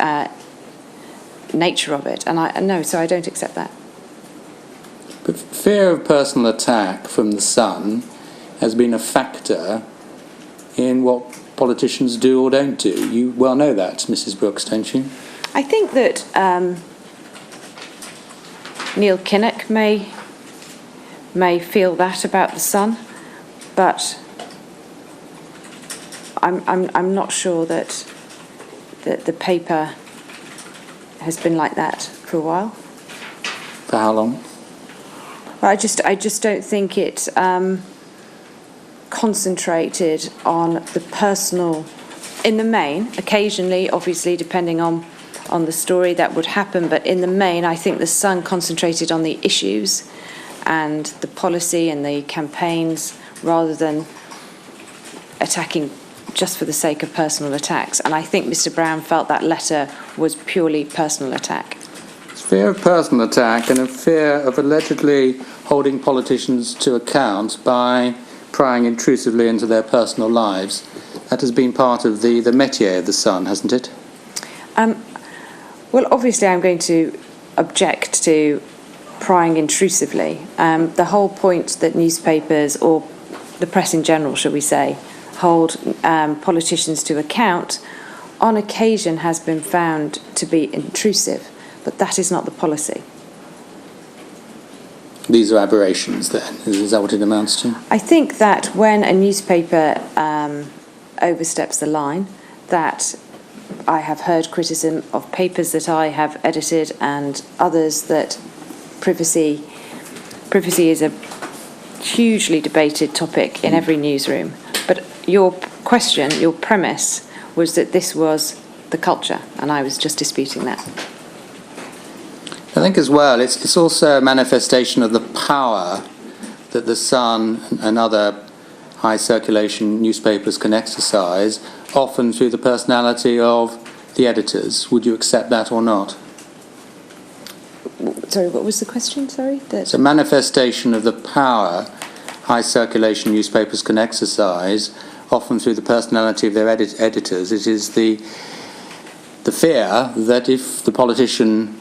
nature of it, and so I don't accept that. But fear of personal attack from the Sun has been a factor in what politicians do or don't do. You well know that, Mrs. Brooks, don't you? I think that Neil Kinnock may feel that about the Sun, but I'm not sure that the paper has been like that for a while. For how long? Well, I just don't think it concentrated on the personal. In the main, occasionally, obviously, depending on the story, that would happen, but in the main, I think the Sun concentrated on the issues and the policy and the campaigns rather than attacking just for the sake of personal attacks. And I think Mr. Brown felt that letter was purely personal attack. Fear of personal attack and a fear of allegedly holding politicians to account by prying intrusively into their personal lives. That has been part of the métier of the Sun, hasn't it? Well, obviously I'm going to object to prying intrusively. The whole point that newspapers, or the press in general, shall we say, hold politicians to account, on occasion has been found to be intrusive, but that is not the policy. These are aberrations then, is that what it amounts to? I think that when a newspaper oversteps the line, that I have heard criticism of papers that I have edited and others that privacy is a hugely debated topic in every newsroom. But your question, your premise, was that this was the culture, and I was just disputing that. I think as well, it's also a manifestation of the power that the Sun and other high circulation newspapers can exercise, often through the personality of the editors. Would you accept that or not? Sorry, what was the question? Sorry? It's a manifestation of the power high circulation newspapers can exercise, often through the personality of their editors. It is the fear that if the politician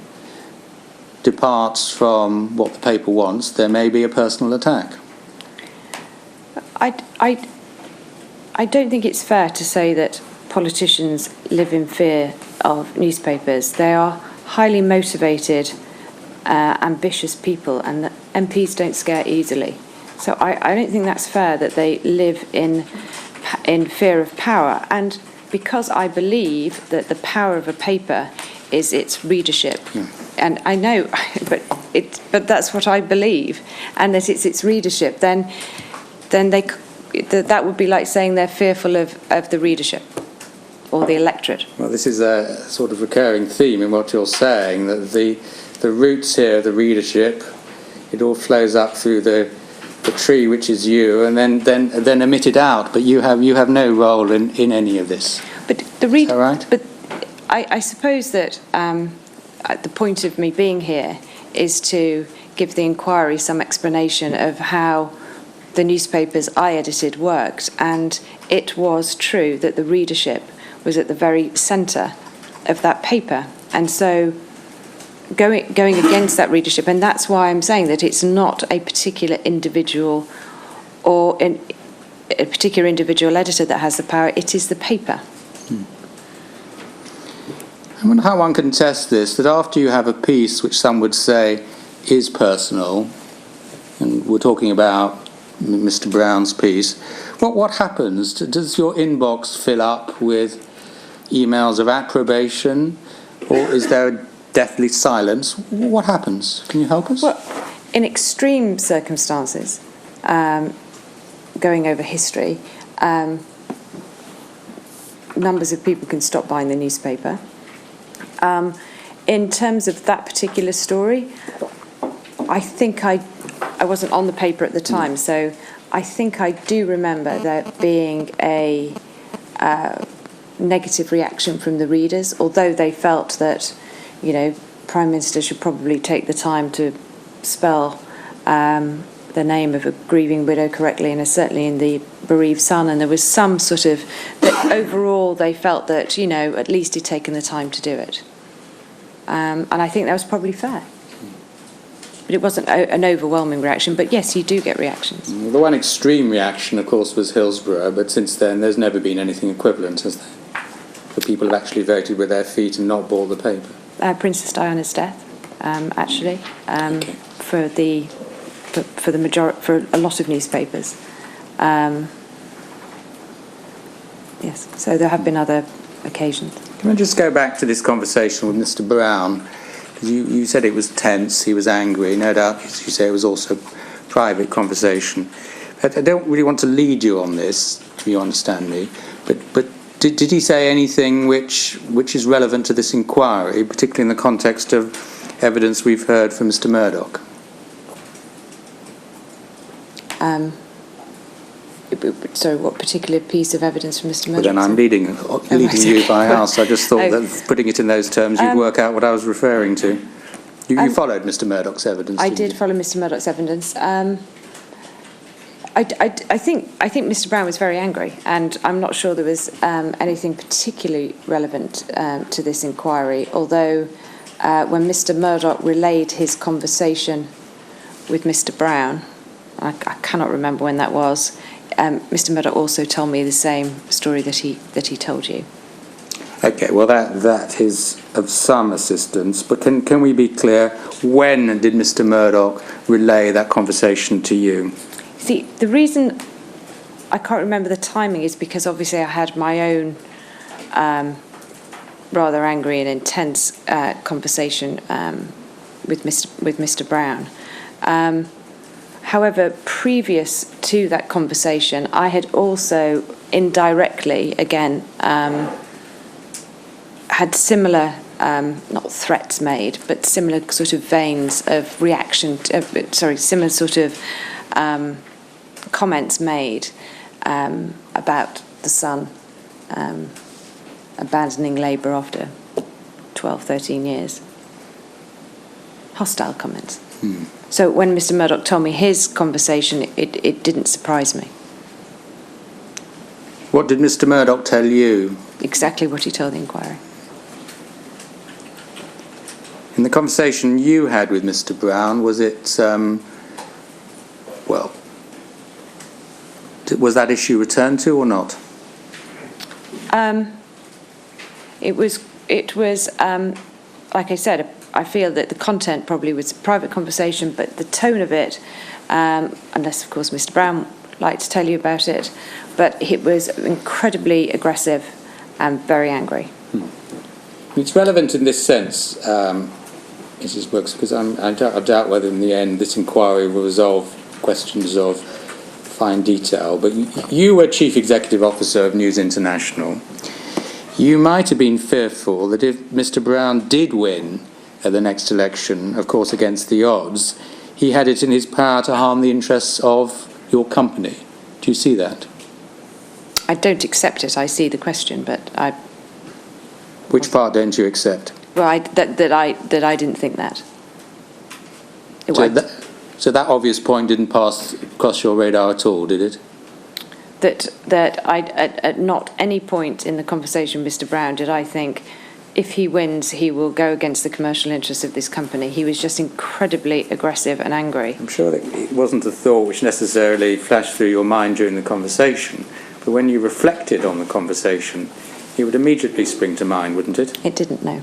departs from what the paper wants, there may be a personal attack. I don't think it's fair to say that politicians live in fear of newspapers. They are highly motivated, ambitious people, and that MPs don't scare easily. So I don't think that's fair that they live in fear of power. And because I believe that the power of a paper is its readership, and I know, but that's what I believe, and that it's its readership, then that would be like saying they're fearful of the readership or the electorate. Well, this is a sort of recurring theme in what you're saying, that the roots here, the readership, it all flows up through the tree, which is you, and then emitted out. But you have no role in any of this. But the read, is that right? But I suppose that the point of me being here is to give the inquiry some explanation of how the newspapers I edited worked, and it was true that the readership was at the very centre of that paper, and so going against that readership, and that's why I'm saying that it's not a particular individual or a particular individual editor that has the power, it is the paper. I wonder how one can test this, that after you have a piece which some would say is personal, and we're talking about Mr. Brown's piece, what happens? Does your inbox fill up with emails of approbation, or is there a deathly silence? What happens? Can you help us? Well, in extreme circumstances, going over history, numbers of people can stop buying the newspaper. In terms of that particular story, I think I wasn't on the paper at the time, so I think I do remember there being a negative reaction from the readers, although they felt that, Prime Minister should probably take the time to spell the name of a grieving widow correctly, and certainly in the bereaved son, and there was some sort of, that overall they felt that, at least he'd taken the time to do it. And I think that was probably fair. But it wasn't an overwhelming reaction, but yes, you do get reactions. The one extreme reaction, of course, was Hillsborough, but since then there's never been anything equivalent, has there? For people who have actually voted with their feet and not bought the paper. Princess Diana's death, actually, Okay. for the majority, for a lot of newspapers. Yes, so there have been other occasions. Can I just go back to this conversation with Mr. Brown? You said it was tense, he was angry. No doubt, as you say, it was also private conversation. I don't really want to lead you on this, if you understand me, but did he say anything which is relevant to this inquiry, particularly in the context of evidence we've heard from Mr. Murdoch? Sorry, what particular piece of evidence from Mr. Murdoch? Well, then I'm leading you by house. I just thought that putting it in those terms, you'd work out what I was referring to. You followed Mr. Murdoch's evidence, I didn't did you? follow Mr. Murdoch's evidence. I think Mr. Brown was very angry, and I'm not sure there was anything particularly relevant to this inquiry, although when Mr. Murdoch relayed his conversation with Mr. Brown, I cannot remember when that was, Mr. Murdoch also told me the same story that he told you. Okay, well that is of some assistance, but can we be clear, when did Mr. Murdoch relay that conversation to you? See, the reason I can't remember the timing is because obviously I had my own rather angry and intense conversation with Mr. Brown. However, previous to that conversation, I had also indirectly, again, had similar, not threats made, but similar sort of veins of reaction, similar sort of comments made about the son abandoning labour after 12, 13 years. Hostile comments. So when Mr. Murdoch told me his conversation, it didn't surprise me. What did Mr. Murdoch tell you? Exactly what he told the inquiry. In the conversation you had with Mr. Brown, was it, was that issue returned to or not? It was, like I said, I feel that the content probably was a private conversation, but the tone of it, unless of course Mr. Brown liked to tell you about it, but it was incredibly aggressive and very angry. It's relevant in this sense, Mrs. Brooks, because I doubt whether in the end this inquiry will resolve questions of fine detail, but you were Chief Executive Officer of News International. You might have been fearful that if Mr. Brown did win at the next election, of course against the odds, he had it in his power to harm the interests of your company. Do you see that? I don't accept it. I see the question, but I... Which part don't you accept? Well, that I didn't think that. So that obvious point didn't pass across your radar at all, did it? That I, at not any point in the conversation with Mr. Brown did I think, if he wins, he will go against the commercial interests of this company. He was just incredibly aggressive and angry. I'm sure that it wasn't a thought which necessarily flashed through your mind during the conversation, but when you reflected on the conversation, it would immediately spring to mind, wouldn't it? It didn't, no.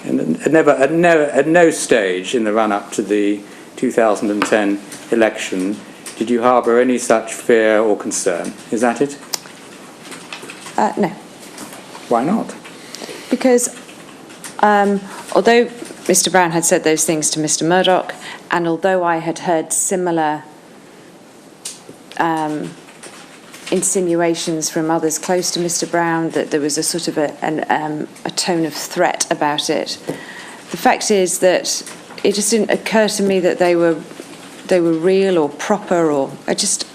And at no stage in the run-up to the 2010 election did you harbour any such fear or concern. Is that it? No. Why not? Because although Mr. Brown had said those things to Mr. Murdoch, and although I had heard similar insinuations from others close to Mr. Brown that there was a sort of a tone of threat about it, the fact is that it just didn't occur to me that they were real or proper, or I just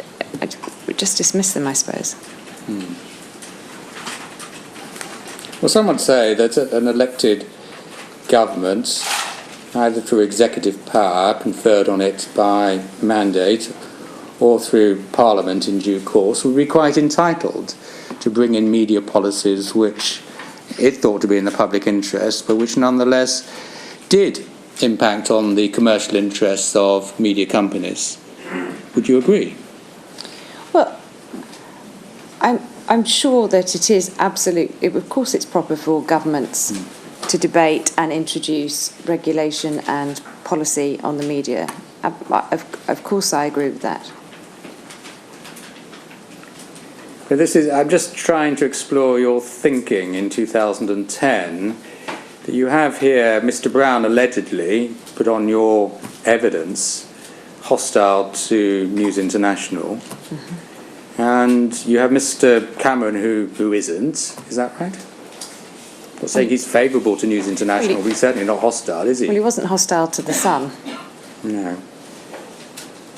dismissed them, I suppose. Well, some would say that an elected government, either through executive power conferred on it by mandate or through Parliament in due course, would be quite entitled to bring in media policies which it thought to be in the public interest, but which nonetheless did impact on the commercial interests of media companies. Would you agree? Well, I'm sure that it is of course it's proper for governments to debate and introduce regulation and policy on the media. Of course I agree with that. But I'm just trying to explore your thinking in 2010. That you have here Mr. Brown allegedly put on your evidence hostile to News International. And you have Mr. Cameron who isn't. Is that right? I'm not saying he's favourable to News International, but he's certainly not hostile, is he? Well, he wasn't hostile to the Sun. No.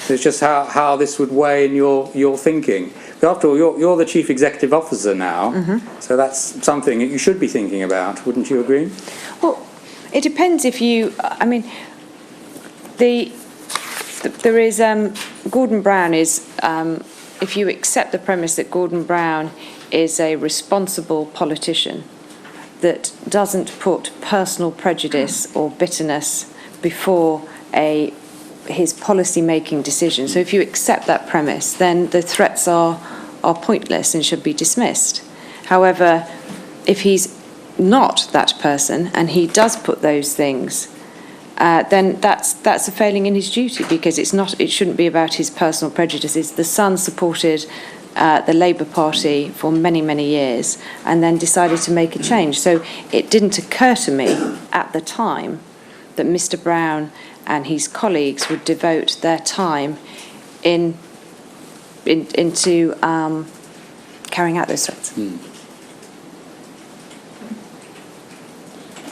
It's just how this would weigh in your thinking. But after all, you're the Chief Executive Officer now, so that's something that you should be thinking about, wouldn't you agree? Well, it depends if you... I mean, the There is, Gordon Brown is, if you accept the premise that Gordon Brown is a responsible politician that doesn't put personal prejudice or bitterness before his policy-making decision. So if you accept that premise, then the threats are pointless and should be dismissed. However, if he's not that person and he does put those things, then that's a failing in his duty, because it shouldn't be about his personal prejudices. The Sun supported the Labour Party for many, many years and then decided to make a change. So it didn't occur to me at the time that Mr. Brown and his colleagues would devote their time into carrying out those threats.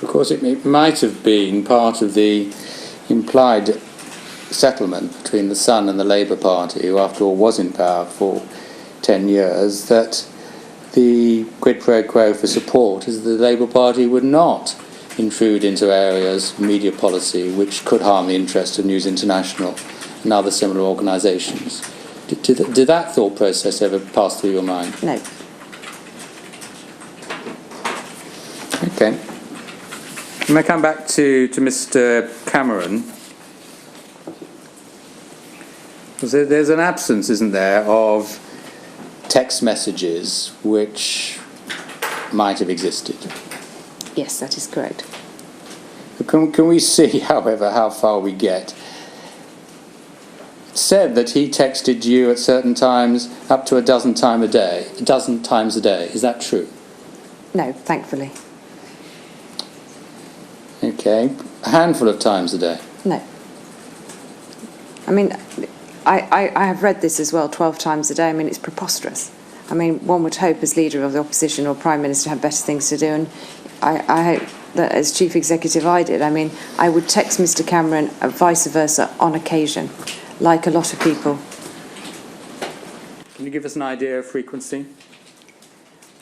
Of course, it might have been part of the implied settlement between the Sun and the Labour Party, who after all was in power for 10 years, that the quid pro quo for support is that the Labour Party would not intrude into areas of media policy which could harm the interests of News International and other similar organisations. Did that thought process ever pass through your mind? No. Okay. May I come back to Mr. Cameron? There's an absence, isn't there, of text messages which might have existed. Yes, that is correct. Can we see, however, how far we get? It said that he texted you at certain times up to a dozen times a day. Is that true? No, thankfully. Okay. A handful of times a day? No. I mean, I have read this as well 12 times a day. I mean, it's preposterous. I mean, one would hope as leader of the opposition or Prime Minister have better things to do, and I hope that as Chief Executive I did. I mean, I would text Mr. Cameron and vice versa on occasion, like a lot of people. Can you give us an idea of frequency?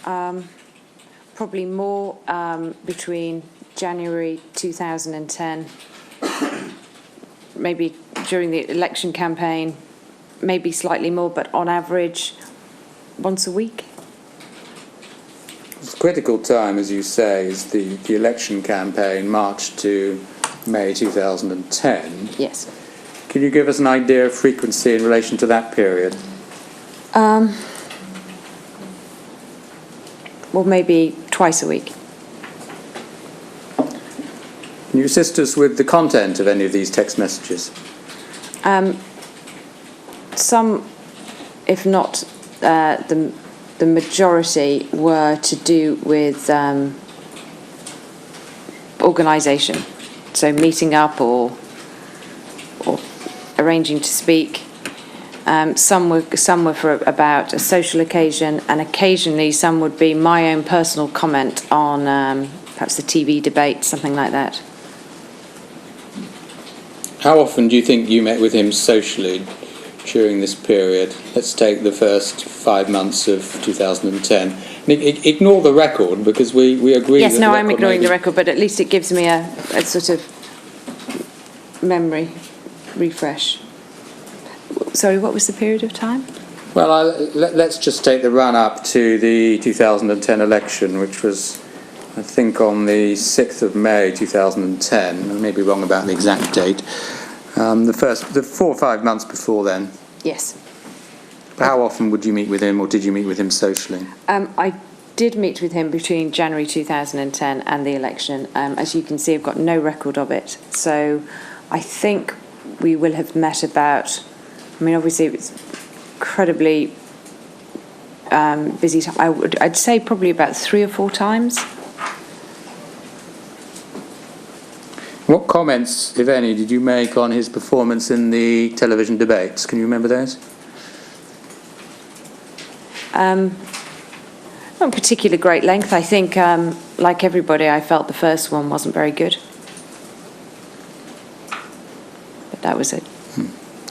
Probably more between January 2010, maybe during the election campaign, maybe slightly more, but on average, once a week. The critical time, as you say, is the election campaign, March to May 2010. Yes. Can you give us an idea of frequency in relation to that period? Well, maybe twice a week. Can you assist us with the content of any of these text messages? Some, if not the majority, were to do with organisation, so meeting up or arranging to speak. Some were for about a social occasion, and occasionally some would be my own personal comment on perhaps the TV debate, something like that. How often do you think you met with him socially during this period? Let's take the first 5 months of 2010. Ignore the record, because we agree. Yes, that no, the I'm ignoring the record, but at least it gives me a sort of memory refresh. Sorry, what was the period of time? Well, let's just take the run-up to the 2010 election, which was, I think, on the 6th of May 2010. I may be wrong about the exact date. The 4 or 5 months before then. Yes. How often would you meet with him, or did you meet with him socially? I did meet with him between January 2010 and the election. As you can see, I've got no record of it. So I think we will have met about, I mean, obviously it was incredibly busy time. I'd say probably about 3 or 4 times. What comments, if any, did you make on his performance in the television debates? Can you remember those? Not in particular great length. I think, like everybody, I felt the first one wasn't very good. But that was it.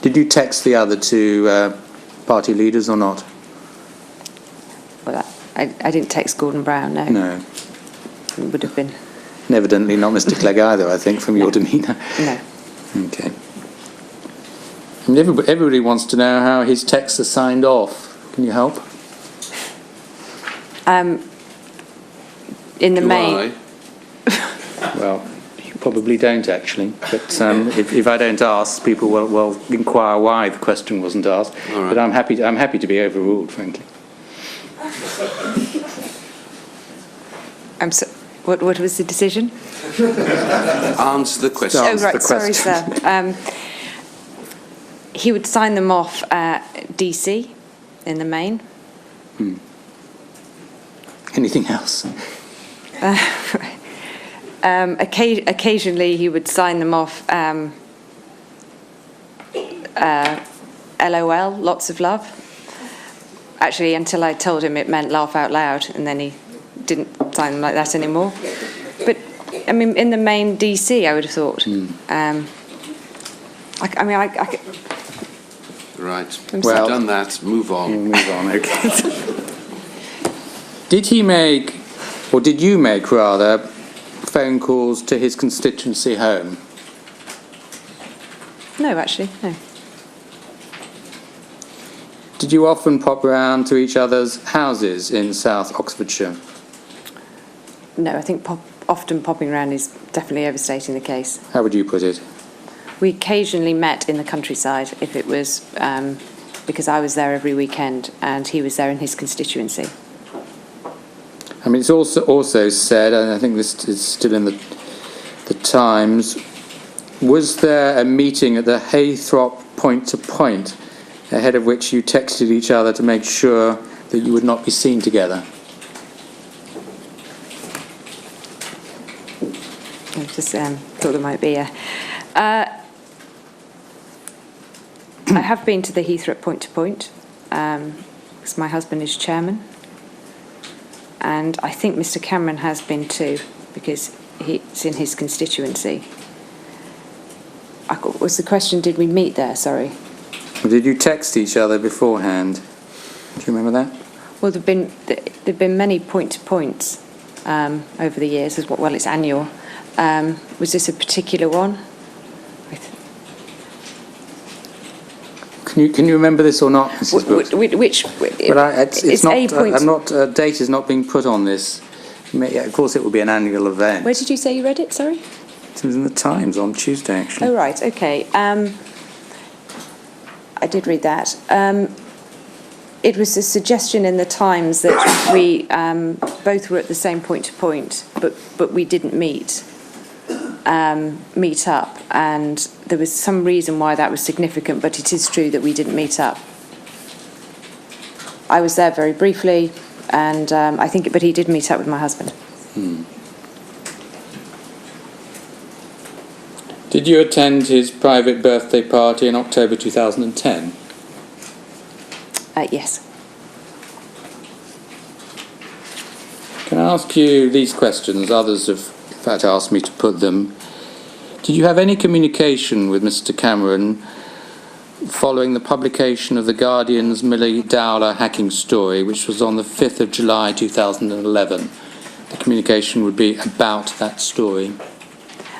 Did you text the other 2 party leaders or not? Well, I didn't text Gordon Brown, no. No. It would have been. And evidently not Mr. Clegg either, I think, from your demeanour. No. Okay. And everybody wants to know how his texts are signed off. Can you help? In the Do main, Well, you probably don't actually. But if I don't ask, people will inquire why the question wasn't asked. All right. But I'm happy to be overruled, frankly. what was the decision? Answer the question. Answer Oh, right, the sorry, question. sir. He would sign them off at DC in the main. Anything else? Occasionally, he would sign them off LOL, lots of love. Actually, until I told him it meant laugh out loud, and then he didn't sign them like that anymore. But, I mean, in the main DC, I would have thought. Right. I'm We've sorry. done that. Move on. We'll move on, okay. Did he make, or did you make rather, phone calls to his constituency home? No, actually, no. Did you often pop round to each other's houses in South Oxfordshire? No, I think often popping around is definitely overstating the case. How would you put it? We occasionally met in the countryside if it was because I was there every weekend and he was there in his constituency. I mean, it's also said, and I think this is still in the Times, was there a meeting at the Haythrop point-to-point ahead of which you texted each other to make sure that you would not be seen together? I just thought there might be a... I have been to the Heathrow point-to-point because my husband is chairman. And I think Mr Cameron has been too, because it's in his constituency. What was the question, did we meet there? Sorry. Did you text each other beforehand? Do you remember that? Well, there've been many point-to-points over the years. Well, it's annual. Was this a particular one? Can you remember this or not, Mrs. Brooks? Which? It's not. a point. I'm not. Date is not being put on this. Of course, it will be an annual event. Where did you say you read it? Sorry. It was in the Times on Tuesday, actually. Oh right. Okay. I did read that. It was a suggestion in the Times that we both were at the same point-to-point, but we didn't meet up, and there was some reason why that was significant, but it is true that we didn't meet up. I was there very briefly, and but he did meet up with my husband. Did you attend his private birthday party in October 2010? Yes. Can I ask you these questions? Others have, in fact, asked me to put them. Did you have any communication with Mr Cameron following the publication of The Guardian's Millie Dowler hacking story, which was on the 5th of July 2011? The communication would be about that story.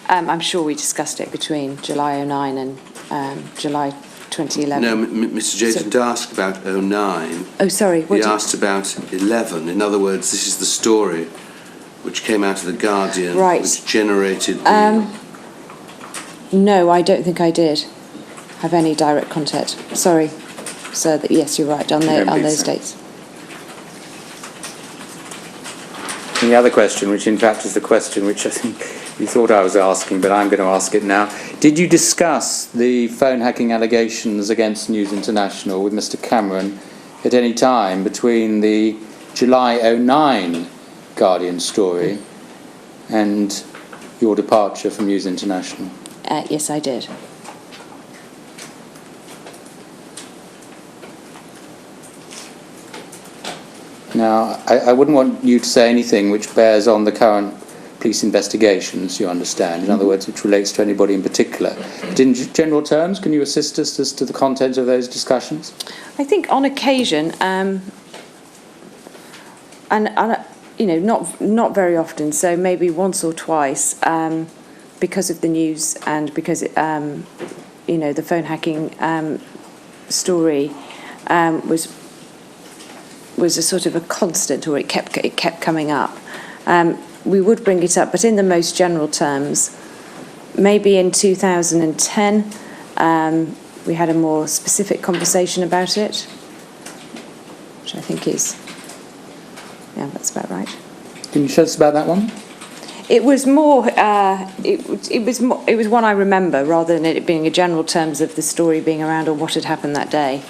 I'm sure we discussed it between July 2009 and July 2011. No, Mr. Jason asked about 2009. Oh, sorry. He asked about 11. In other words, this is the story which came out of The Guardian, Right. which generated the... No, I don't think I did have any direct contact. Sorry, sir. Yes, you're right on those dates. And the other question, which in fact is the question which I think you thought I was asking, but I'm going to ask it now. Did you discuss the phone hacking allegations against News International with Mr Cameron at any time between the July 2009 Guardian story and your departure from News International? Yes, I did. Now, I wouldn't want you to say anything which bears on the current police investigations, you understand, in other words, which relates to anybody in particular. But in general terms, can you assist us as to the content of those discussions? I think on occasion, and not very often, so maybe once or twice, because of the news and because the phone hacking story was a sort of a constant, or it kept coming up. We would bring it up, but in the most general terms. Maybe in 2010, we had a more specific conversation about it, which I think is, that's about right. Can you tell us about that one? It was more. It was one I remember, rather than it being a general terms of the story being around or what had happened that day.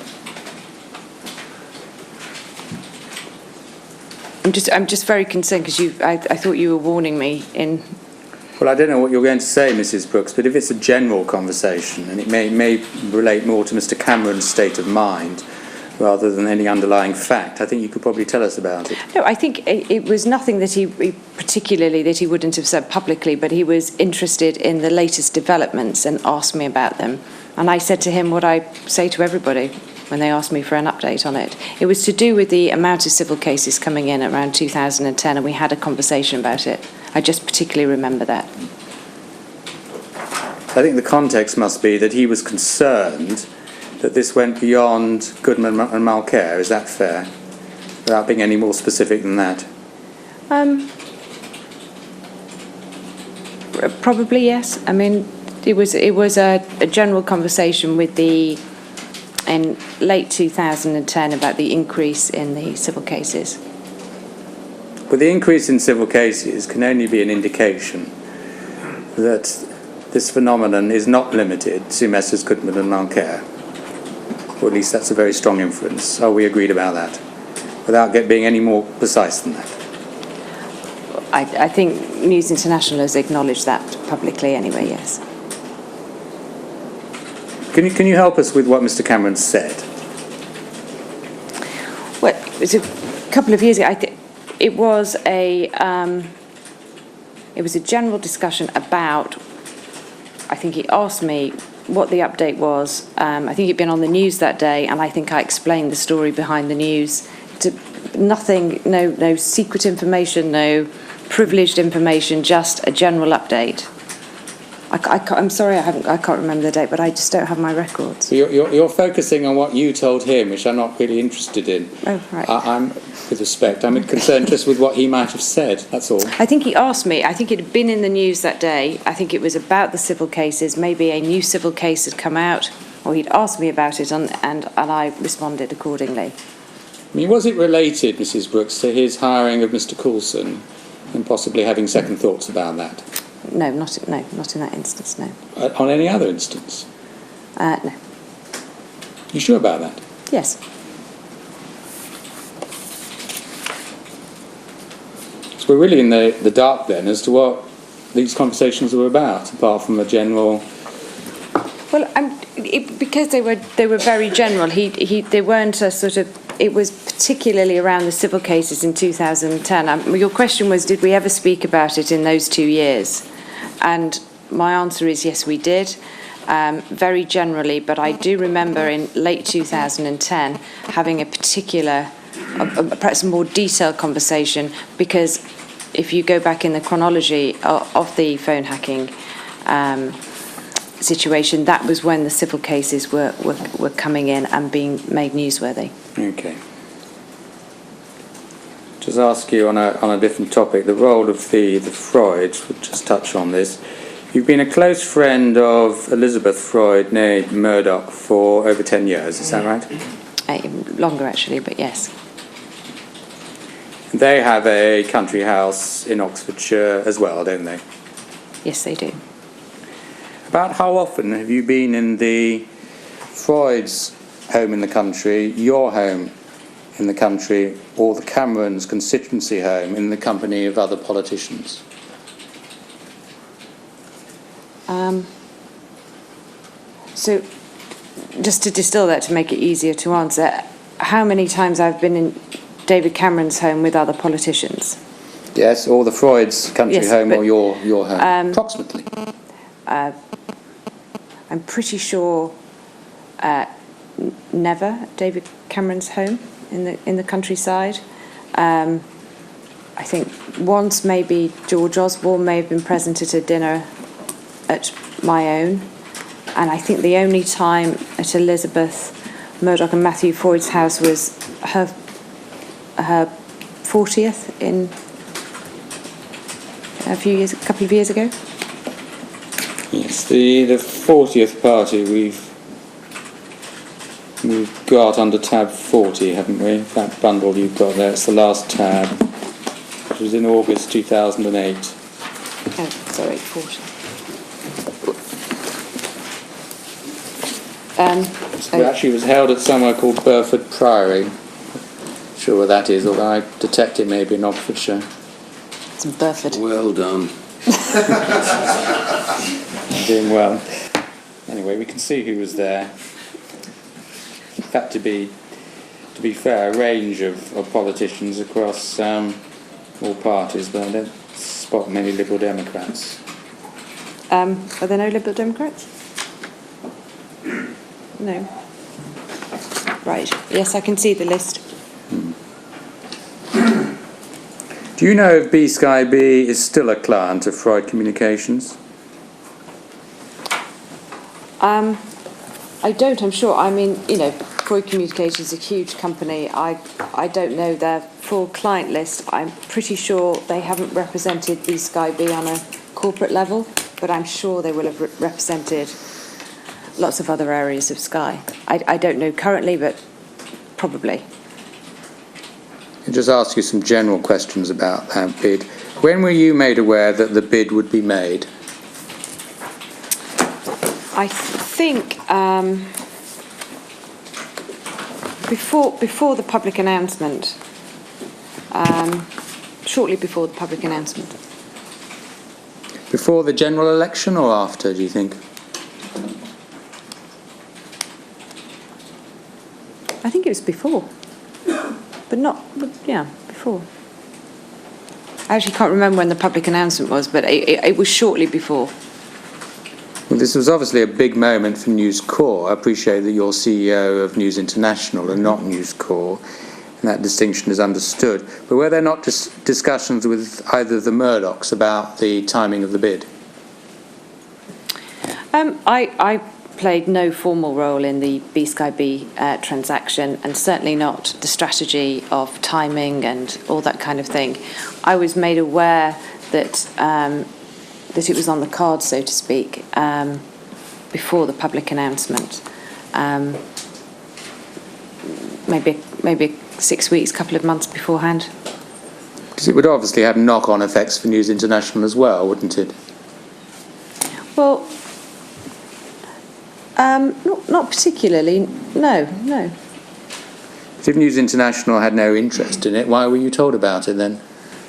I'm just very concerned because I thought you were warning me in. Well, I don't know what you're going to say, Mrs. Brooks, but if it's a general conversation, and it may relate more to Mr. Cameron's state of mind rather than any underlying fact, I think you could probably tell us about it. No, I think it was nothing that he particularly that he wouldn't have said publicly, but he was interested in the latest developments and asked me about them. And I said to him what I say to everybody when they ask me for an update on it. It was to do with the amount of civil cases coming in around 2010, and we had a conversation about it. I just particularly remember that. I think the context must be that he was concerned that this went beyond Goodman and Mulcair. Is that fair? Without being any more specific than that. Probably yes. I mean, it was a general conversation in late 2010 about the increase in the civil cases. But the increase in civil cases can only be an indication that this phenomenon is not limited to Messrs. Goodman and Mulcair. Or at least that's a very strong inference. Are we agreed about that? Without being any more precise than that. I think News International has acknowledged that publicly anyway, yes. Can you help us with what Mr. Cameron said? Well, it was a couple of years ago. It was a general discussion about. I think he asked me what the update was. I think he'd been on the news that day, and I think I explained the story behind the news. Nothing, no secret information, no privileged information, just a general update. I'm sorry, I can't remember the date, but I just don't have my records. You're focusing on what you told him, which I'm not really interested in. Oh, right. With respect, I'm concerned just with what he might have said, that's all. I think he asked me, I think it had been in the news that day, I think it was about the civil cases, maybe a new civil case had come out, or he'd asked me about it, and I responded accordingly. I mean, was it related, Mrs. Brooks, to his hiring of Mr. Coulson, and possibly having second thoughts about that? No, not in that instance, no. On any other instance? No. You sure about that? Yes. So we're really in the dark then as to what these conversations were about, apart from a general. Well, because they were very general. They weren't a sort of. It was particularly around the civil cases in 2010. Your question was, did we ever speak about it in those 2 years? And my answer is yes, we did, very generally. But I do remember in late 2010 having a particular, perhaps a more detailed conversation, because if you go back in the chronology of the phone hacking situation, that was when the civil cases were coming in and being made newsworthy. Okay. Just ask you on a different topic, the role of the Freuds. We'll just touch on this. You've been a close friend of Elizabeth Freud, née Murdoch, for over 10 years. Is that right? Longer, actually, but yes. They have a country house in Oxfordshire as well, don't they? Yes, they do. About how often have you been in the Freud's home in the country, your home in the country, or the Camerons' constituency home in the company of other politicians? So, just to distill that to make it easier to answer, how many times I've been in David Cameron's home with other politicians? Yes, or the Freud's country home, or your home, approximately. I'm pretty sure never David Cameron's home in the countryside. I think once maybe George Osborne may have been present at a dinner at my own. and I think the only time at Elizabeth Murdoch and Matthew Foyd's house was her 40th in a couple of years ago. Yes, the 40th party we've got under tab 40, haven't we? That bundle you've got there, it's the last tab, which was in August 2008. Oh, sorry, 40. It actually was held at somewhere called Burford Priory. Not sure where that is, although I detect it may be in Oxfordshire. It's in Burford. Well done. Doing well. Anyway, we can see who was there. In fact, to be fair, a range of politicians across all parties, but I don't spot many Liberal Democrats. Are there no Liberal Democrats? No. Right. Yes, I can see the list. Do you know if B Sky B is still a client of Freud Communications? I don't, I'm sure. I mean, Freud Communications is a huge company. I don't know their full client list. I'm pretty sure they haven't represented B Sky B on a corporate level, but I'm sure they will have represented lots of other areas of Sky. I don't know currently, but probably. I'll just ask you some general questions about that bid. When were you made aware that the bid would be made? I think before the public announcement, shortly before the public announcement. Before the general election or after, do you think? I think it was before, but before. I actually can't remember when the public announcement was, but it was shortly before. Well, this was obviously a big moment for News Corp. I appreciate that you're CEO of News International and not News Corp, and that distinction is understood. But were there not discussions with either of the Murdochs about the timing of the bid? I played no formal role in the B Sky B transaction, and certainly not the strategy of timing and all that kind of thing. I was made aware that that it was on the card, so to speak, before the public announcement. Maybe 6 weeks, couple of months beforehand. Because it would obviously have knock-on effects for News International as well, wouldn't it? Well, not particularly. No. If News International had no interest in it, why were you told about it then?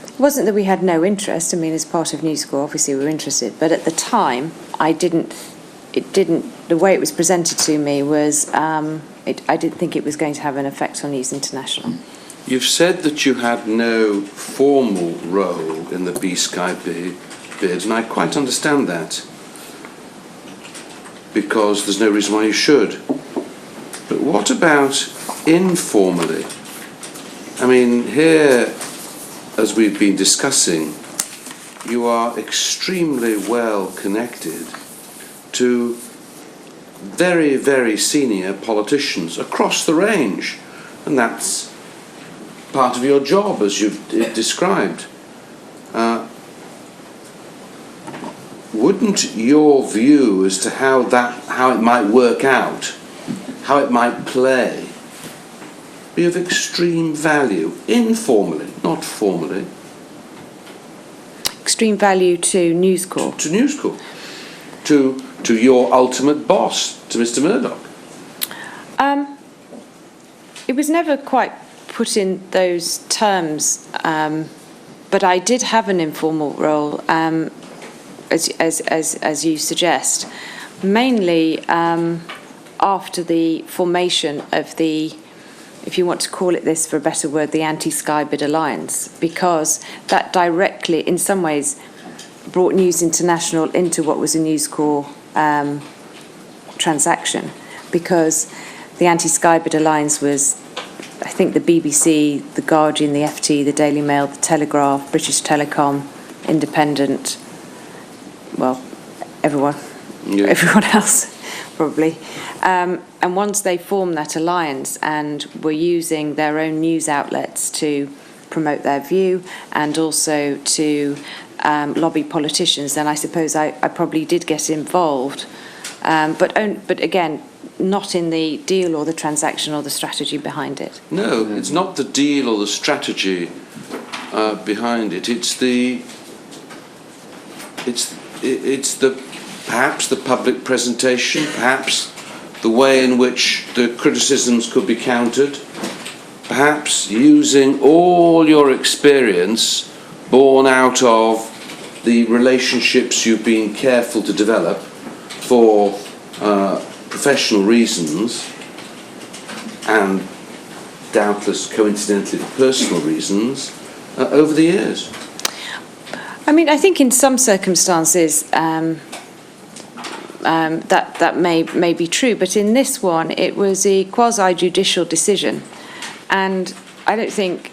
It wasn't that we had no interest. I mean, as part of News Corp, obviously we were interested. But at the time, the way it was presented to me was, I didn't think it was going to have an effect on News International. You've said that you had no formal role in the B Sky B bid, and I quite understand that, because there's no reason why you should. But what about informally? I mean, here, as we've been discussing, you are extremely well connected to very, very senior politicians across the range, and that's part of your job, as you've described. Wouldn't your view as to how it might work out, how it might play, be of extreme value, informally, not formally? Extreme value to News Corp. To News Corp. To your ultimate boss, to Mr. Murdoch. It was never quite put in those terms, but I did have an informal role, as you suggest, mainly after the formation of the, if you want to call it this for a better word, the anti-Sky Bid Alliance, because that directly, in some ways, brought News International into what was a News Corp transaction, because the anti-Sky Bid Alliance was, I think, the BBC, the Guardian, the FT, the Daily Mail, the Telegraph, British Telecom, Independent, well, everyone else. probably. And once they formed that alliance and were using their own news outlets to promote their view and also to lobby politicians, then I suppose I probably did get involved. But again, not in the deal or the transaction or the strategy behind it. No, it's not the deal or the strategy behind it. It's the perhaps the public presentation, perhaps the way in which the criticisms could be countered, perhaps using all your experience born out of the relationships you've been careful to develop for professional reasons and doubtless coincidentally for personal reasons over the years. I mean, I think in some circumstances that may be true, but in this one it was a quasi-judicial decision, and I don't think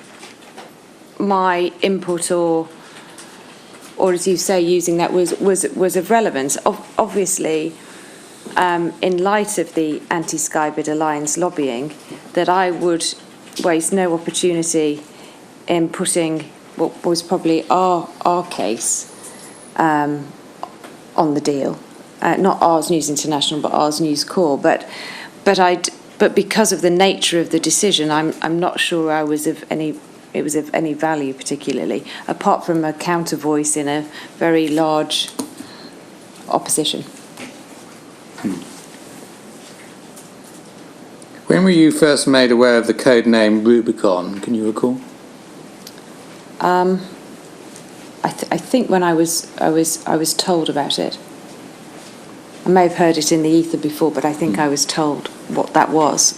my input or as you say, using that was of relevance. Obviously, in light of the anti-Sky Bid Alliance lobbying, that I would waste no opportunity in putting what was probably our case on the deal. Not Ars News International, but Ars News Core. But because of the nature of the decision, I'm not sure it was of any value particularly, apart from a counter voice in a very large opposition. When were you first made aware of the code name Rubicon? Can you recall? I think when I was told about it. I may have heard it in the ether before, but I think I was told what that was.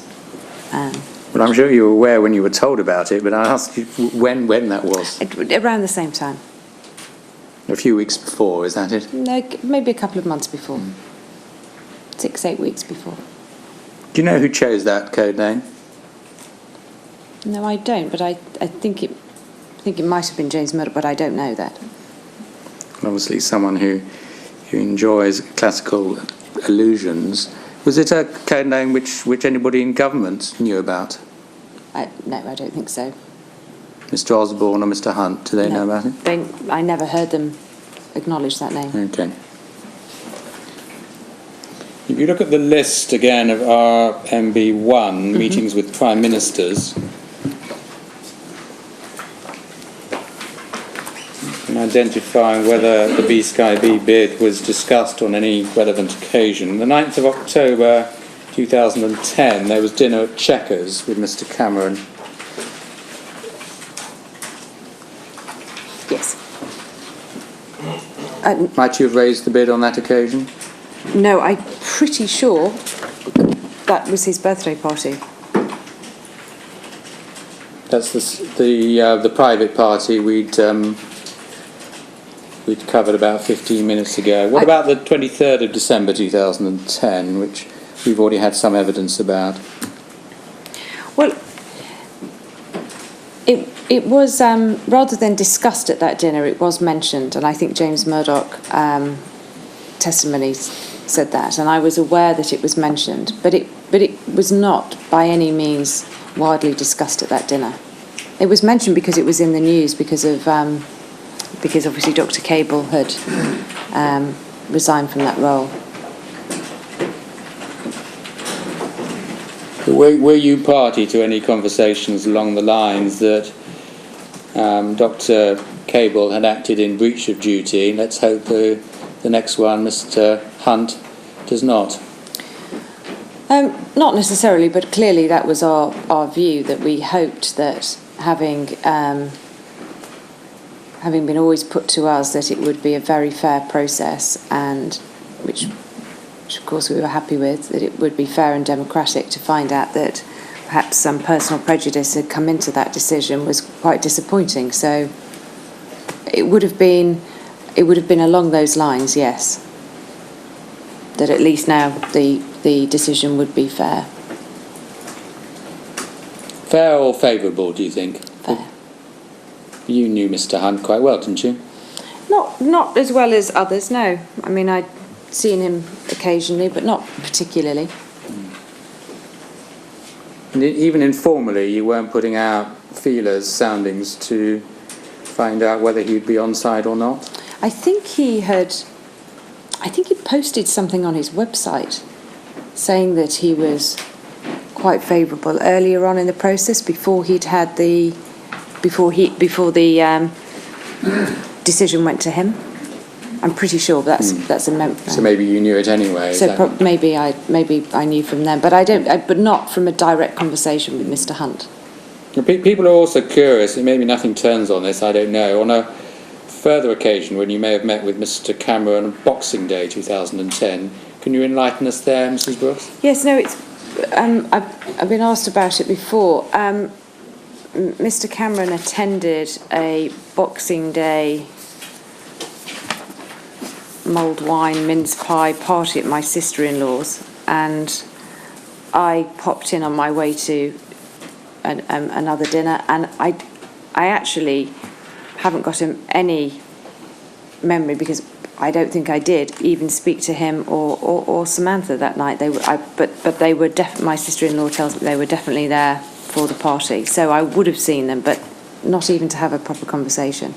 Well, I'm sure you were aware when you were told about it, but I asked you when that was. Around the same time. A few weeks before, is that it? No, maybe a couple of months before. 6-8 weeks before. Do you know who chose that code name? No, I don't, but I think it might have been James Murdoch, but I don't know that. Obviously someone who enjoys classical allusions. Was it a code name which anybody in government knew about? No, I don't think so. Mr. Osborne or Mr. Hunt, do they know about it? I never heard them acknowledge that name. Okay. If you look at the list again of RMB1, meetings with prime ministers, and identifying whether the B-Sky-B bid was discussed on any relevant occasion. The 9th of October 2010, there was dinner at Chequers with Mr. Cameron. Yes. Might you have raised the bid on that occasion? No, I'm pretty sure that was his birthday party. That's the private party we'd covered about 15 minutes ago. What about the 23rd of December 2010, which we've already had some evidence about? Well, it was, rather than discussed at that dinner, it was mentioned, and I think James Murdoch testimony said that, and I was aware that it was mentioned, but it was not by any means widely discussed at that dinner. It was mentioned because it was in the news because obviously Dr. Cable had resigned from that role. Were you party to any conversations along the lines that Dr. Cable had acted in breach of duty? Let's hope the next one, Mr. Hunt, does not. Not necessarily, but clearly that was our view, that we hoped that having been always put to us that it would be a very fair process, and which of course we were happy with, that it would be fair and democratic. To find out that perhaps some personal prejudice had come into that decision was quite disappointing. So it would have been along those lines, yes, that at least now the decision would be fair. Fair or favourable, do you think? Fair. You knew Mr. Hunt quite well, didn't you? Not as well as others, no. I mean, I seen him occasionally, but not particularly. And even informally, you weren't putting out feelers, soundings to find out whether he'd be on side or not? I think he posted something on his website saying that he was quite favourable earlier on in the process, before the decision went to him. I'm pretty sure that's a memory. So maybe you knew it anyway. So maybe I knew from them, but not from a direct conversation with Mr. Hunt. People are also curious, and maybe nothing turns on this, I don't know. On a further occasion, when you may have met with Mr. Cameron on Boxing Day 2010, can you enlighten us there, Mrs. Brooks? Yes, no, it's. I've been asked about it before. Mr. Cameron attended a Boxing Day mulled wine mince pie party at my sister-in-law's, and I popped in on my way to another dinner, and I actually haven't got any memory, because I don't think I did even speak to him or Samantha that night. But they were my sister-in-law tells me they were definitely there for the party, so I would have seen them, but not even to have a proper conversation.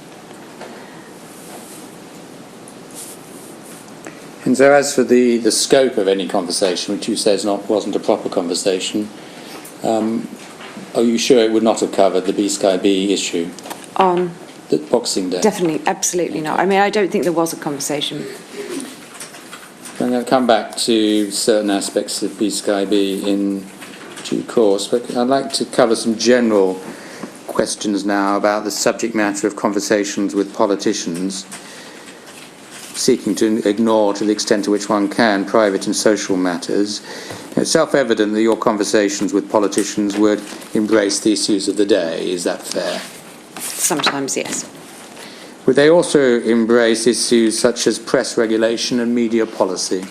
And so as for the scope of any conversation, which you say wasn't a proper conversation, are you sure it would not have covered the B-Sky B issue? On the Boxing Day? Definitely, absolutely not. I mean, I don't think there was a conversation. I'm going to come back to certain aspects of B-Sky B in due course, but I'd like to cover some general questions now about the subject matter of conversations with politicians, seeking to ignore, to the extent to which one can, private and social matters. It's self-evident that your conversations with politicians would embrace the issues of the day. Is that fair? Sometimes, yes. Would they also embrace issues such as press regulation and media policy?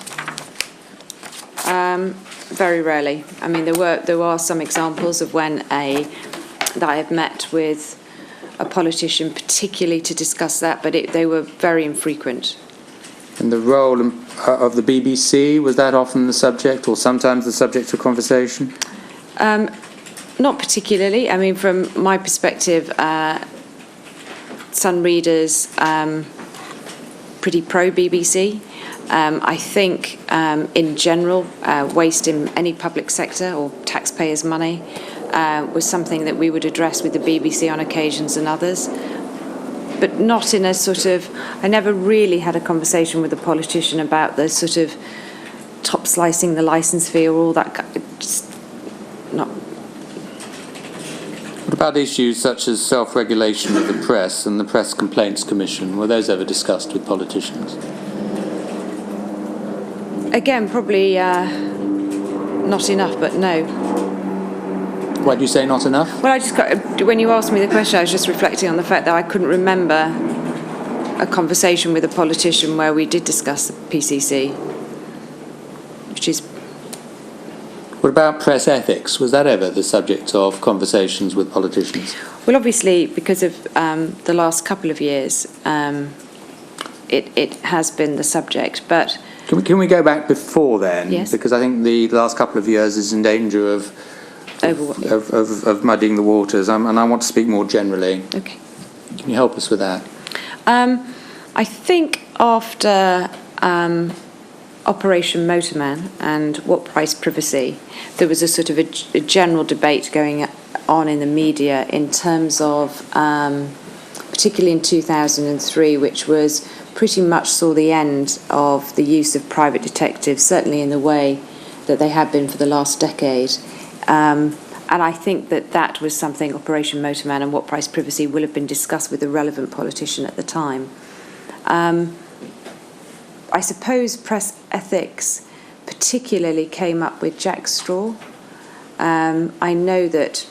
Very rarely. I mean, there are some examples of when that I have met with a politician, particularly to discuss that, but they were very infrequent. And the role of the BBC, was that often the subject, or sometimes the subject of conversation? Not particularly. I mean, from my perspective, Sun readers pretty pro-BBC. I think, in general, waste in any public sector or taxpayers' money was something that we would address with the BBC on occasions and others, but not in a sort of. I never really had a conversation with a politician about the sort of top slicing the licence fee or all that. Just not. What about issues such as self-regulation of the press and the Press Complaints Commission? Were those ever discussed with politicians? Again, probably not enough, but no. Why do you say not enough? Well, when you asked me the question, I was just reflecting on the fact that I couldn't remember a conversation with a politician where we did discuss the PCC, which is. What about press ethics? Was that ever the subject of conversations with politicians? Well, obviously, because of the last couple of years, it has been the subject, but. Can we go back before then? Yes. Because I think the last couple of years is in danger of muddying the waters, and I want to speak more generally. Okay. Can you help us with that? I think after Operation Motorman and What Price Privacy, there was a sort of a general debate going on in the media in terms of, particularly in 2003, which was pretty much saw the end of the use of private detectives, certainly in the way that they have been for the last decade. And I think that was something, Operation Motorman and What Price Privacy, will have been discussed with a relevant politician at the time. I suppose press ethics particularly came up with Jack Straw. I know that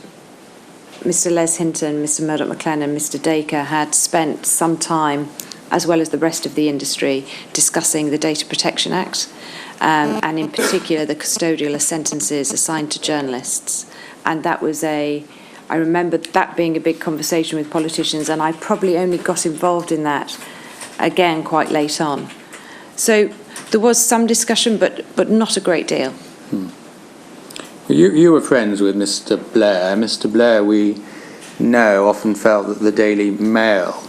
Mr. Les Hinton, Mr. Murdoch McLennan, Mr. Dacre had spent some time, as well as the rest of the industry, discussing the Data Protection Act, and in particular the custodial sentences assigned to journalists. And that was I remember that being a big conversation with politicians, and I probably only got involved in that, again, quite late on. So there was some discussion, but not a great deal. You were friends with Mr. Blair. Mr. Blair, we know, often felt that the Daily Mail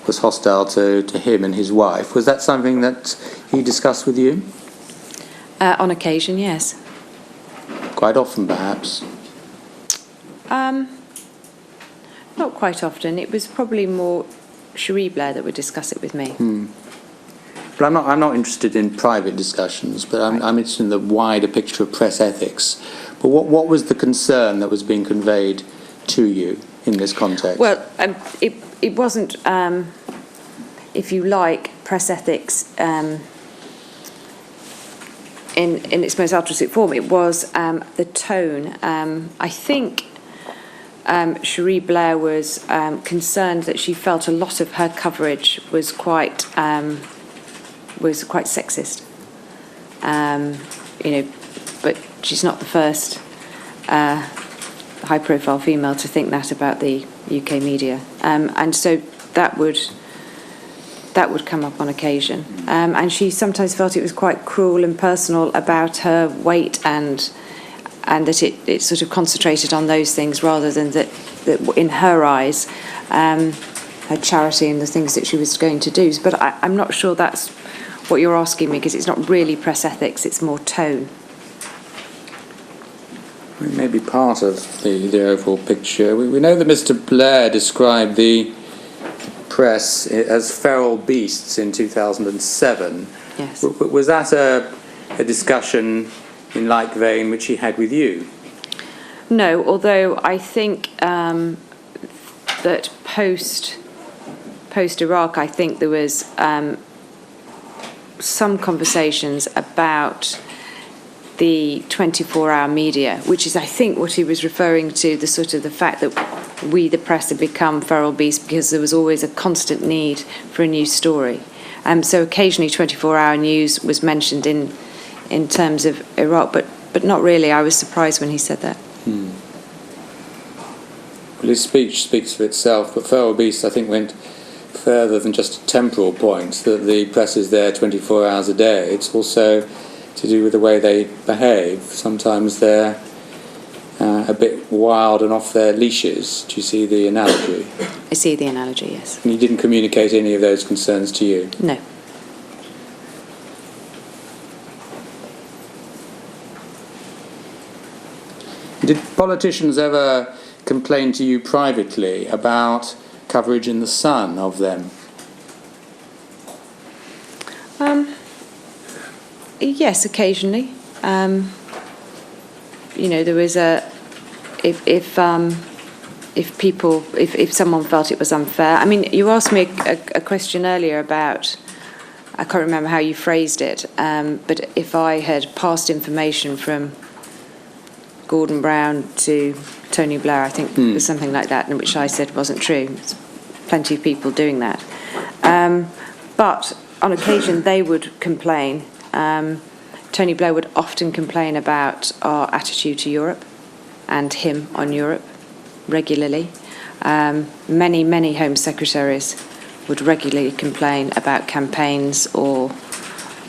was hostile to him and his wife. Was that something that he discussed with you? On occasion, yes. Quite often, perhaps? Not quite often. It was probably more Cherie Blair that would discuss it with me. But I'm not interested in private discussions, but I'm interested in the wider picture of press ethics. But what was the concern that was being conveyed to you in this context? Well, it wasn't, if you like, press ethics in its most altruistic form. It was the tone. I think Cherie Blair was concerned that she felt a lot of her coverage was quite sexist. But she's not the first high-profile female to think that about the UK media, and so that would come up on occasion. And she sometimes felt it was quite cruel and personal about her weight, and that it sort of concentrated on those things rather than that in her eyes, her charity and the things that she was going to do. But I'm not sure that's what you're asking me, because it's not really press ethics, it's more tone. It may be part of the overall picture. We know that Mr. Blair described the press as feral beasts in 2007. Yes. Was that a discussion in like vein which he had with you? No, although I think that post Iraq, I think there was some conversations about the 24-hour media, which is, I think, what he was referring to, the fact that we, the press, had become feral beasts because there was always a constant need for a new story. So occasionally 24-hour news was mentioned in terms of Iraq, but not really. I was surprised when he said that. Well, his speech speaks for itself, but feral beasts, I think, went further than just a temporal point, that the press is there 24 hours a day. It's also to do with the way they behave. Sometimes they're a bit wild and off their leashes. Do you see the analogy? I see the analogy, yes. And he didn't communicate any of those concerns to you? No. Did politicians ever complain to you privately about coverage in The Sun of them? Yes, occasionally. There was if someone felt it was unfair. I mean, you asked me a question earlier about, I can't remember how you phrased it, but if I had passed information from Gordon Brown to Tony Blair, I think it was something like that, in which I said wasn't true. There's plenty of people doing that. But on occasion they would complain. Tony Blair would often complain about our attitude to Europe and him on Europe regularly. Many Home Secretaries would regularly complain about campaigns or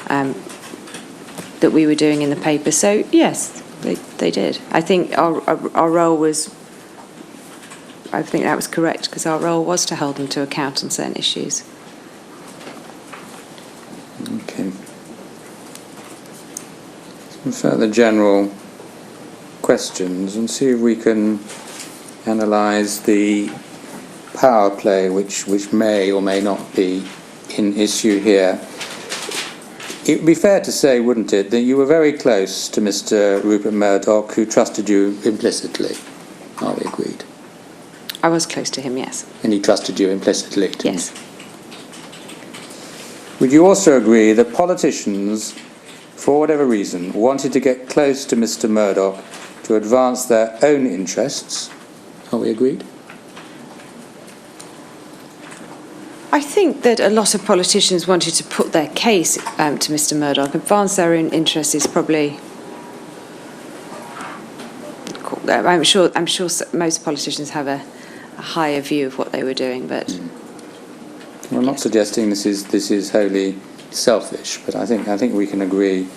that we were doing in the paper. So, yes, they did. I think our role was, I think that was correct, because our role was to hold them to account on certain issues. Okay. Some further general questions, and see if we can analyse the power play which may or may not be in issue here. It would be fair to say, wouldn't it, that you were very close to Mr. Rupert Murdoch, who trusted you implicitly. Are we agreed? I was close to him, yes. And he trusted you implicitly, didn't Yes. he? Would you also agree that politicians, for whatever reason, wanted to get close to Mr. Murdoch to advance their own interests? Are we agreed? I think that a lot of politicians wanted to put their case to Mr. Murdoch. Advance their own interests is probably. I'm sure most politicians have a higher view of what they were doing, but. I'm not suggesting this is wholly selfish, but I think we can agree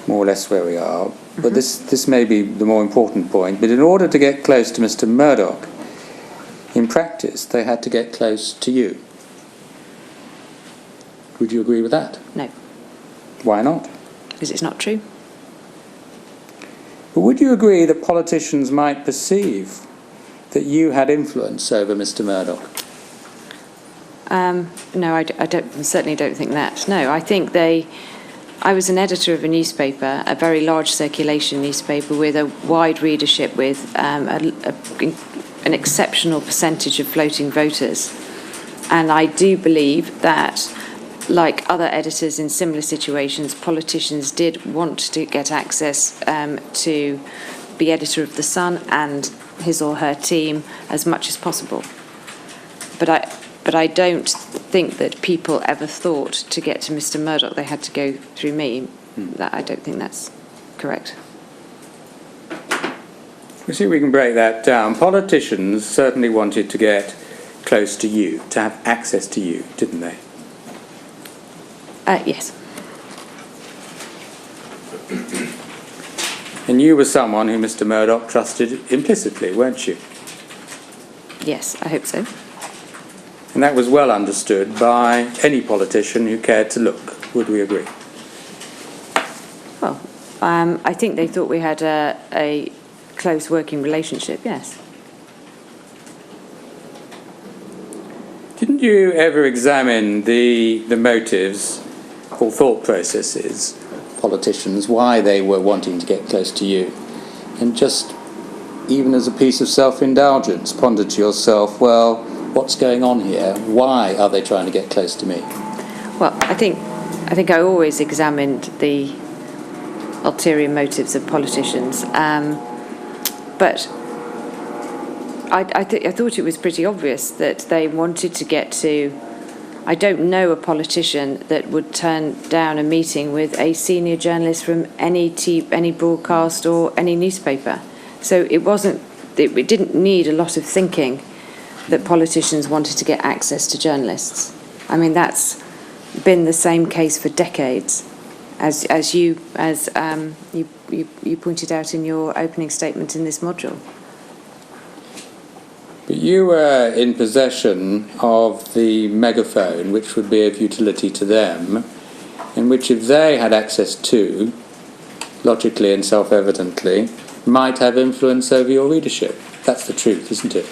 more or less where we are. But this may be the more important point. But in order to get close to Mr. Murdoch, in practice, they had to get close to you. Would you agree with that? No. Why not? Because it's not true. But would you agree that politicians might perceive that you had influence over Mr. Murdoch? No, I certainly don't think that. No, I think I was an editor of a newspaper, a very large circulation newspaper with a wide readership, with an exceptional percentage of floating voters. And I do believe that, like other editors in similar situations, politicians did want to get access to be editor of The Sun and his or her team as much as possible. But I don't think that people ever thought to get to Mr. Murdoch they had to go through me. I don't think that's correct. We see if we can break that down. Politicians certainly wanted to get close to you, to have access to you, didn't they? Yes. And you were someone who Mr. Murdoch trusted implicitly, weren't you? Yes, I hope so. And that was well understood by any politician who cared to look. Would we agree? Well, I think they thought we had a close working relationship, yes. Didn't you ever examine the motives or thought processes, politicians, why they were wanting to get close to you? And just, even as a piece of self-indulgence, ponder to yourself, well, what's going on here? Why are they trying to get close to me? Well, I think I always examined the ulterior motives of politicians, but I thought it was pretty obvious that they wanted to get to. I don't know a politician that would turn down a meeting with a senior journalist from any broadcast or any newspaper. So it didn't need a lot of thinking that politicians wanted to get access to journalists. I mean, that's been the same case for decades, as you pointed out in your opening statement in this module. But you were in possession of the megaphone, which would be of utility to them, in which if they had access to, logically and self-evidently, might have influence over your readership. That's the truth, isn't it?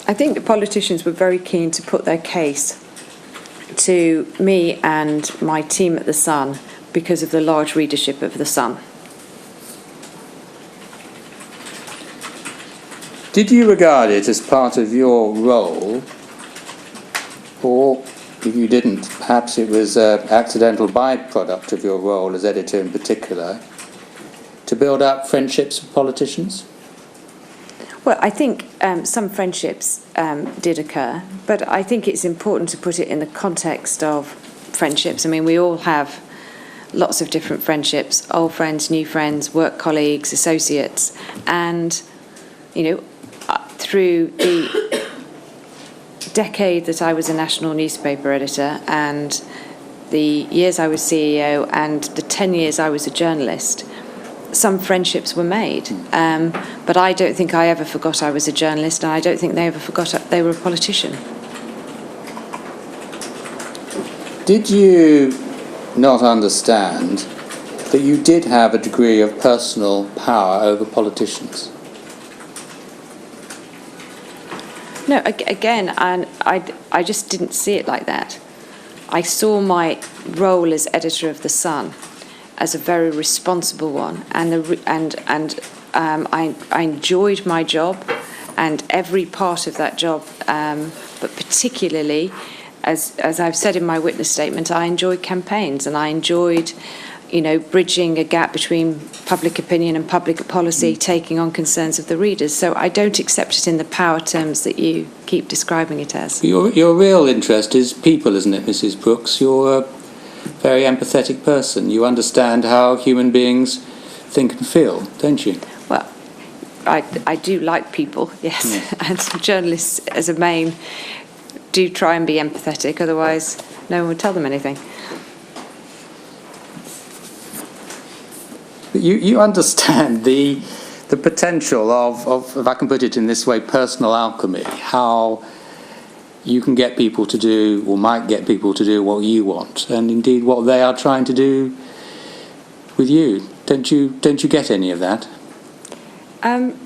I think the politicians were very keen to put their case to me and my team at The Sun because of the large readership of The Sun. Did you regard it as part of your role, or if you didn't, perhaps it was an accidental byproduct of your role as editor in particular, to build up friendships with politicians? Well, I think some friendships did occur, but I think it's important to put it in the context of friendships. I mean, we all have lots of different friendships, old friends, new friends, work colleagues, associates, and, you know, through the decade that I was a national newspaper editor and the years I was CEO and the 10 years I was a journalist, some friendships were made. But I don't think I ever forgot I was a journalist, and I don't think they ever forgot they were a politician. Did you not understand that you did have a degree of personal power over politicians? No, again, and I just didn't see it like that. I saw my role as editor of The Sun as a very responsible one, and I enjoyed my job and every part of that job, but particularly, as I've said in my witness statement, I enjoyed campaigns and I enjoyed, you know, bridging a gap between public opinion and public policy, taking on concerns of the readers. So I don't accept it in the power terms that you keep describing it as. Your real interest is people, isn't it, Mrs. Brooks? You're a very empathetic person. You understand how human beings think and feel, don't you? Well, I do like people, yes. And journalists, as a main, do try and be empathetic, otherwise no one would tell them anything. You understand the potential of, if I can put it in this way, personal alchemy, how you can get people to do, or might get people to do what you want, and indeed what they are trying to do with you. Don't you get any of that? I'm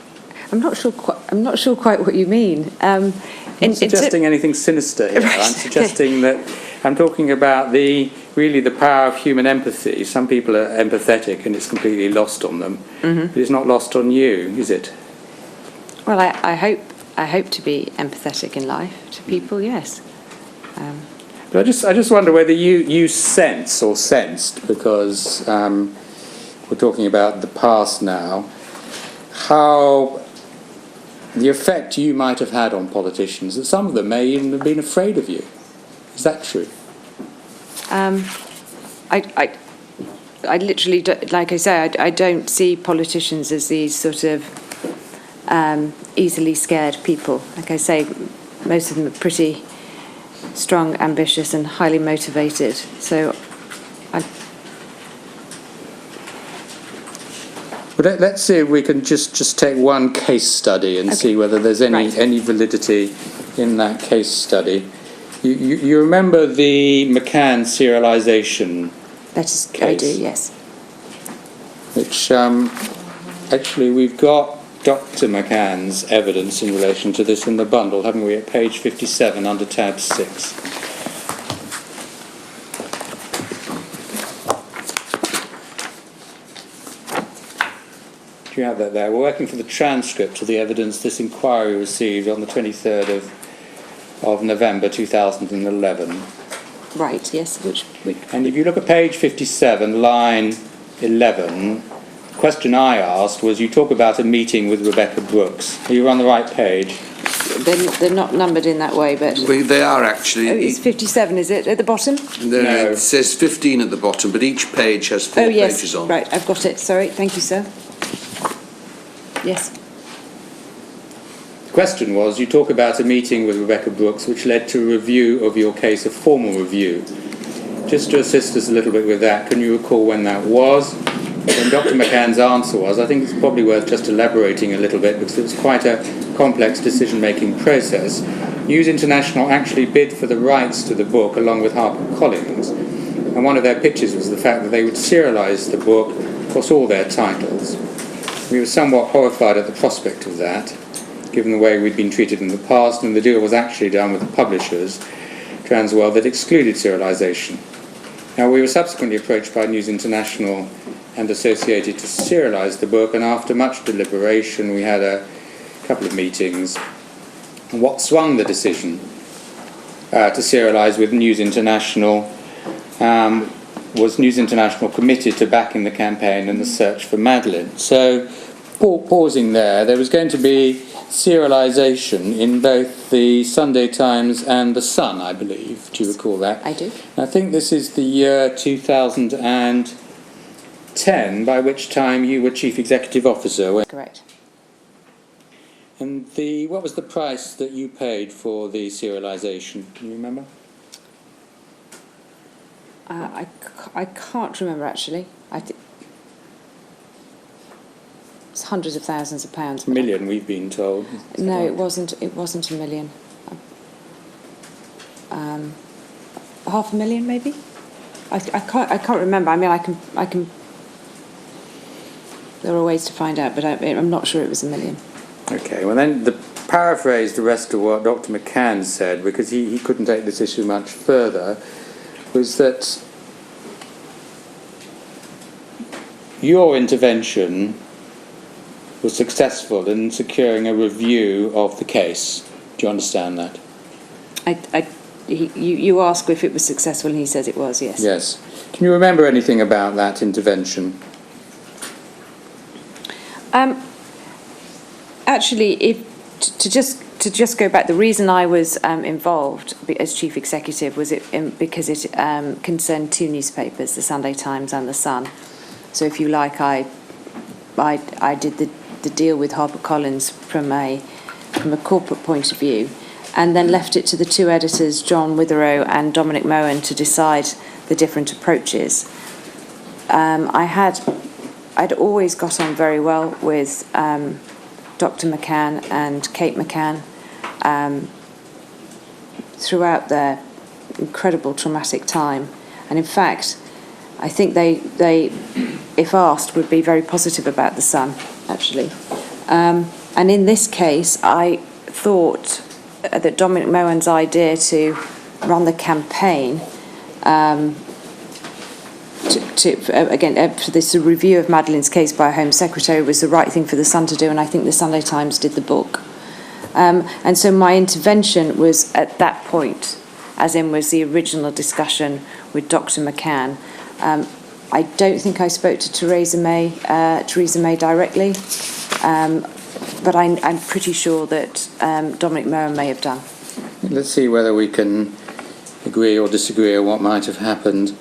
not sure quite what you mean. I'm not suggesting anything sinister here. Right. I'm suggesting that I'm talking about the power of human empathy. Some people are empathetic and it's completely lost on them. Mm-hmm. But it's not lost on you, is it? Well, I hope to be empathetic in life to people. Yes. But I just wonder whether you sense or sensed, because we're talking about the past now, how the effect you might have had on politicians, that some of them may even have been afraid of you. Is that true? I literally, like I say, I don't see politicians as these sort of easily scared people. Like I say, most of them are pretty strong, ambitious, and highly motivated. So, But let's see if we can just take one case study and see whether there's any validity in that case study. You remember the McCann serialisation that is, case? I do, yes. Which actually we've got Dr. McCann's evidence in relation to this in the bundle, haven't we? At page 57 under tab 6. Do you have that there? We're working for the transcript of the evidence this inquiry received on the 23rd of November 2011. Right, yes. And if you look at page 57, line 11, the question I asked was, you talk about a meeting with Rebekah Brooks. Are you on the right page? They're not numbered in that way, but... Well, they are actually. Oh, it's 57, is it, at the bottom? No. It says 15 at the bottom, but each page has 4 pages on. Right, I've got it. Sorry, thank you, sir. Yes. The question was, you talk about a meeting with Rebekah Brooks which led to a review of your case, a formal review. Just to assist us a little bit with that, can you recall when that was? When Dr. McCann's answer was, I think it's probably worth just elaborating a little bit because it was quite a complex decision-making process. News International actually bid for the rights to the book along with HarperCollins, and one of their pitches was the fact that they would serialise the book across all their titles. We were somewhat horrified at the prospect of that, given the way we'd been treated in the past, and the deal was actually done with the publishers, Transworld, that excluded serialisation. Now, we were subsequently approached by News International and Associated to serialise the book, and after much deliberation, we had a couple of meetings. And what swung the decision to serialise with News International was News International committed to backing the campaign and the search for Madeleine. So, pausing there was going to be serialisation in both the Sunday Times and the Sun, I believe. Do you recall that? I do. I think this is the year 2010, by which time you were Chief Executive Officer. Correct. And what was the price that you paid for the serialisation? Can you remember? I can't remember, actually. It's hundreds of thousands of pounds. A million, we've been told. No, it wasn't a million. $500,000, maybe? I can't remember. I mean, I can... There are ways to find out, but I'm not sure it was $1 million. Okay, well then, paraphrase the rest of what Dr. McCann said, because he couldn't take this issue much further, was that your intervention was successful in securing a review of the case. Do you understand that? You asked if it was successful, and he says it was, yes. Yes. Can you remember anything about that intervention? Actually, to just go back, the reason I was involved as chief executive was because it concerned 2 newspapers, the Sunday Times and the Sun. So, if you like, I did the deal with HarperCollins from a corporate point of view, and then left it to the 2 editors, John Witherow and Dominic Mohan, to decide the different approaches. I had I'd always got on very well with Dr. McCann and Kate McCann throughout their incredible traumatic time. And in fact, I think they, if asked, would be very positive about the son, actually. And in this case, I thought that Dominic Mohan's idea to run the campaign for this review of Madeleine's case by a Home Secretary was the right thing for the Sun to do, and I think the Sunday Times did the book. And so my intervention was at that point, as in was the original discussion with Dr. McCann. I don't think I spoke to Theresa May directly, but I'm pretty sure that Dominic Mohan may have done. Let's see whether we can agree or disagree on what might have happened.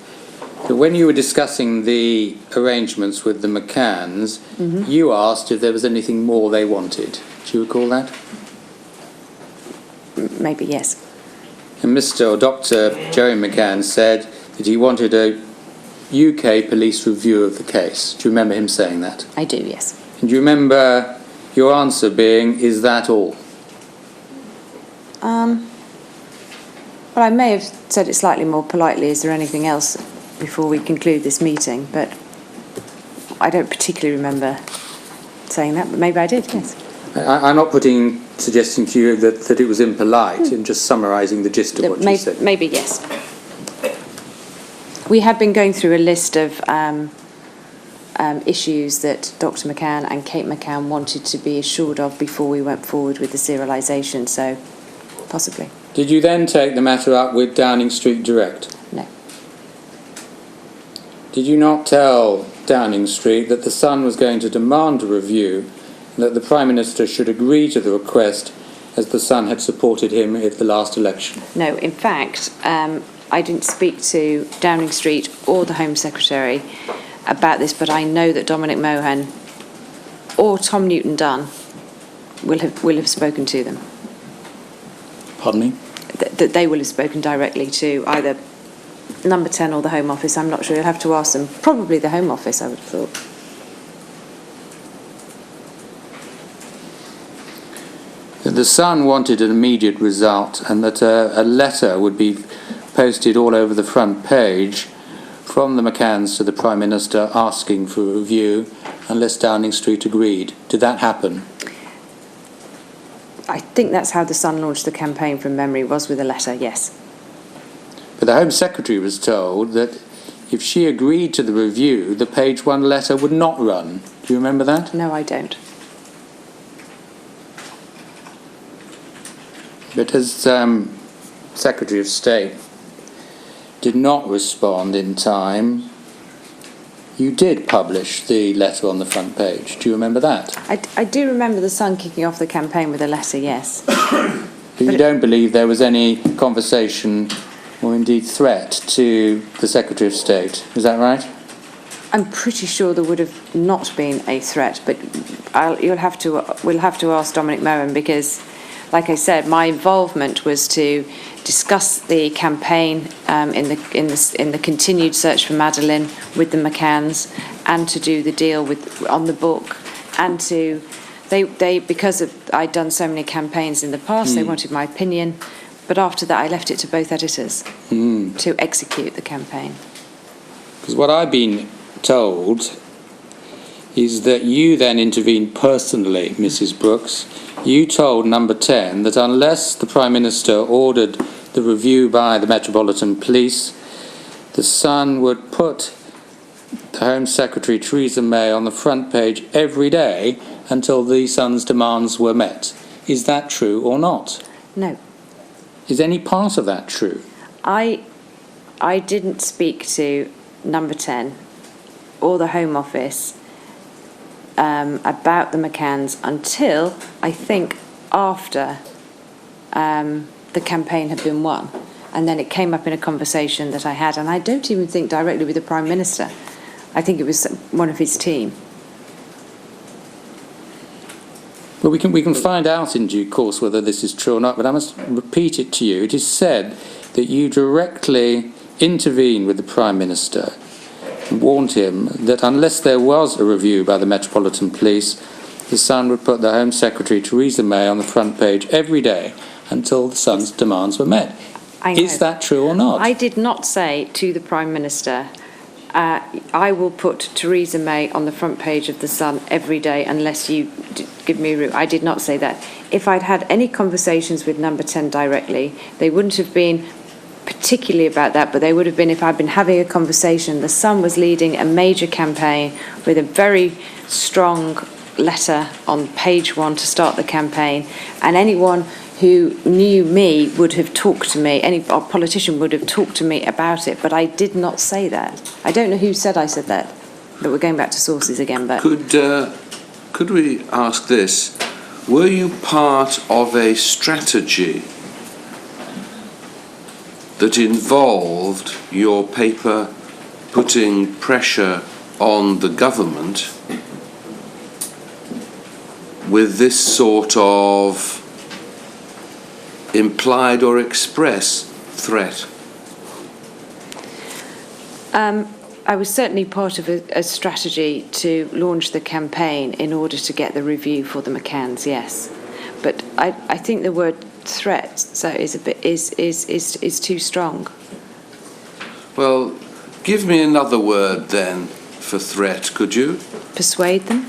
But when you were discussing the arrangements with the McCanns, you asked if there was anything more they wanted. Do you recall that? Maybe, yes. And Dr. Jerry McCann said that he wanted a UK police review of the case. Do you remember him saying that? I do, yes. And do you remember your answer being, is that all? Well, I may have said it slightly more politely, is there anything else before we conclude this meeting, but I don't particularly remember saying that, but maybe I did, yes. I'm not suggesting to you that it was impolite, in just summarising the gist of what you said. Maybe, yes. We had been going through a list of issues that Dr. McCann and Kate McCann wanted to be assured of before we went forward with the serialisation, so possibly. Did you then take the matter up with Downing Street direct? No. Did you not tell Downing Street that the Sun was going to demand a review and that the Prime Minister should agree to the request as the Sun had supported him at the last election? No, in fact, I didn't speak to Downing Street or the Home Secretary about this, but I know that Dominic Mohan or Tom Newton-Dunn will have spoken to them. Pardon me? That they will have spoken directly to either Number 10 or the Home Office. I'm not sure. You'll have to ask them. Probably the Home Office, I would have thought. The Sun wanted an immediate result and that a letter would be posted all over the front page from the McCanns to the Prime Minister asking for a review unless Downing Street agreed. Did that happen? I think that's how the Sun launched the campaign from memory, was with a letter, yes. But the Home Secretary was told that if she agreed to the review, the page 1 letter would not run. Do you remember that? No, I don't. But as Secretary of State did not respond in time, you did publish the letter on the front page. Do you remember that? I do remember the Sun kicking off the campaign with a letter, yes. But you don't believe there was any conversation or indeed threat to the Secretary of State. Is that right? I'm pretty sure there would have not been a threat, but we'll have to ask Dominic Mohan because, like I said, my involvement was to discuss the campaign in the continued search for Madeleine with the McCanns, and to do the deal on the book, and to they because I'd done so many campaigns in the past, they wanted my opinion, but after that I left it to both editors to execute the campaign. Because what I've been told is that you then intervened personally, Mrs. Brooks. You told Number 10 that unless the Prime Minister ordered the review by the Metropolitan Police, the Sun would put the Home Secretary, Theresa May, on the front page every day until the Sun's demands were met. Is that true or not? No. Is any part of that true? I didn't speak to Number 10 or the Home Office about the McCanns until, I think, after the campaign had been won. And then it came up in a conversation that I had, and I don't even think directly with the Prime Minister. I think it was one of his team. Well, we can find out in due course whether this is true or not, but I must repeat it to you. It is said that you directly intervened with the Prime Minister warned him that unless there was a review by the Metropolitan Police, the Sun would put the Home Secretary, Theresa May, on the front page every day until the Sun's demands were met. Is that true or not? I did not say to the Prime Minister, I will put Theresa May on the front page of The Sun every day unless you give me room. I did not say that. If I'd had any conversations with Number 10 directly, they wouldn't have been particularly about that, but they would have been if I'd been having a conversation. The Sun was leading a major campaign with a very strong letter on page 1 to start the campaign, and anyone who knew me would have talked to me, any politician would have talked to me about it, but I did not say that. I don't know who said I said that, but we're going back to sources again. But Could we ask this? Were you part of a strategy that involved your paper putting pressure on the government with this sort of implied or express threat? I was certainly part of a strategy to launch the campaign in order to get the review for the McCanns, yes. But I think the word threat is too strong. Well, give me another word then for threat, could you? Persuade them?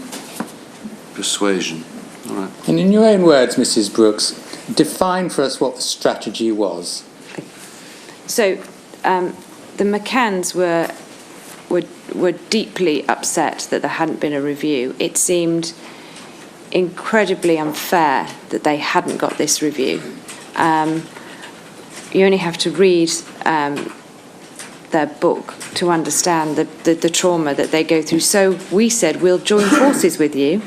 Persuasion. All right. And in your own words, Mrs. Brooks, define for us what the strategy was. So, the McCanns were deeply upset that there hadn't been a review. It seemed incredibly unfair that they hadn't got this review. You only have to read their book to understand the trauma that they go through. So we said, we'll join forces with you.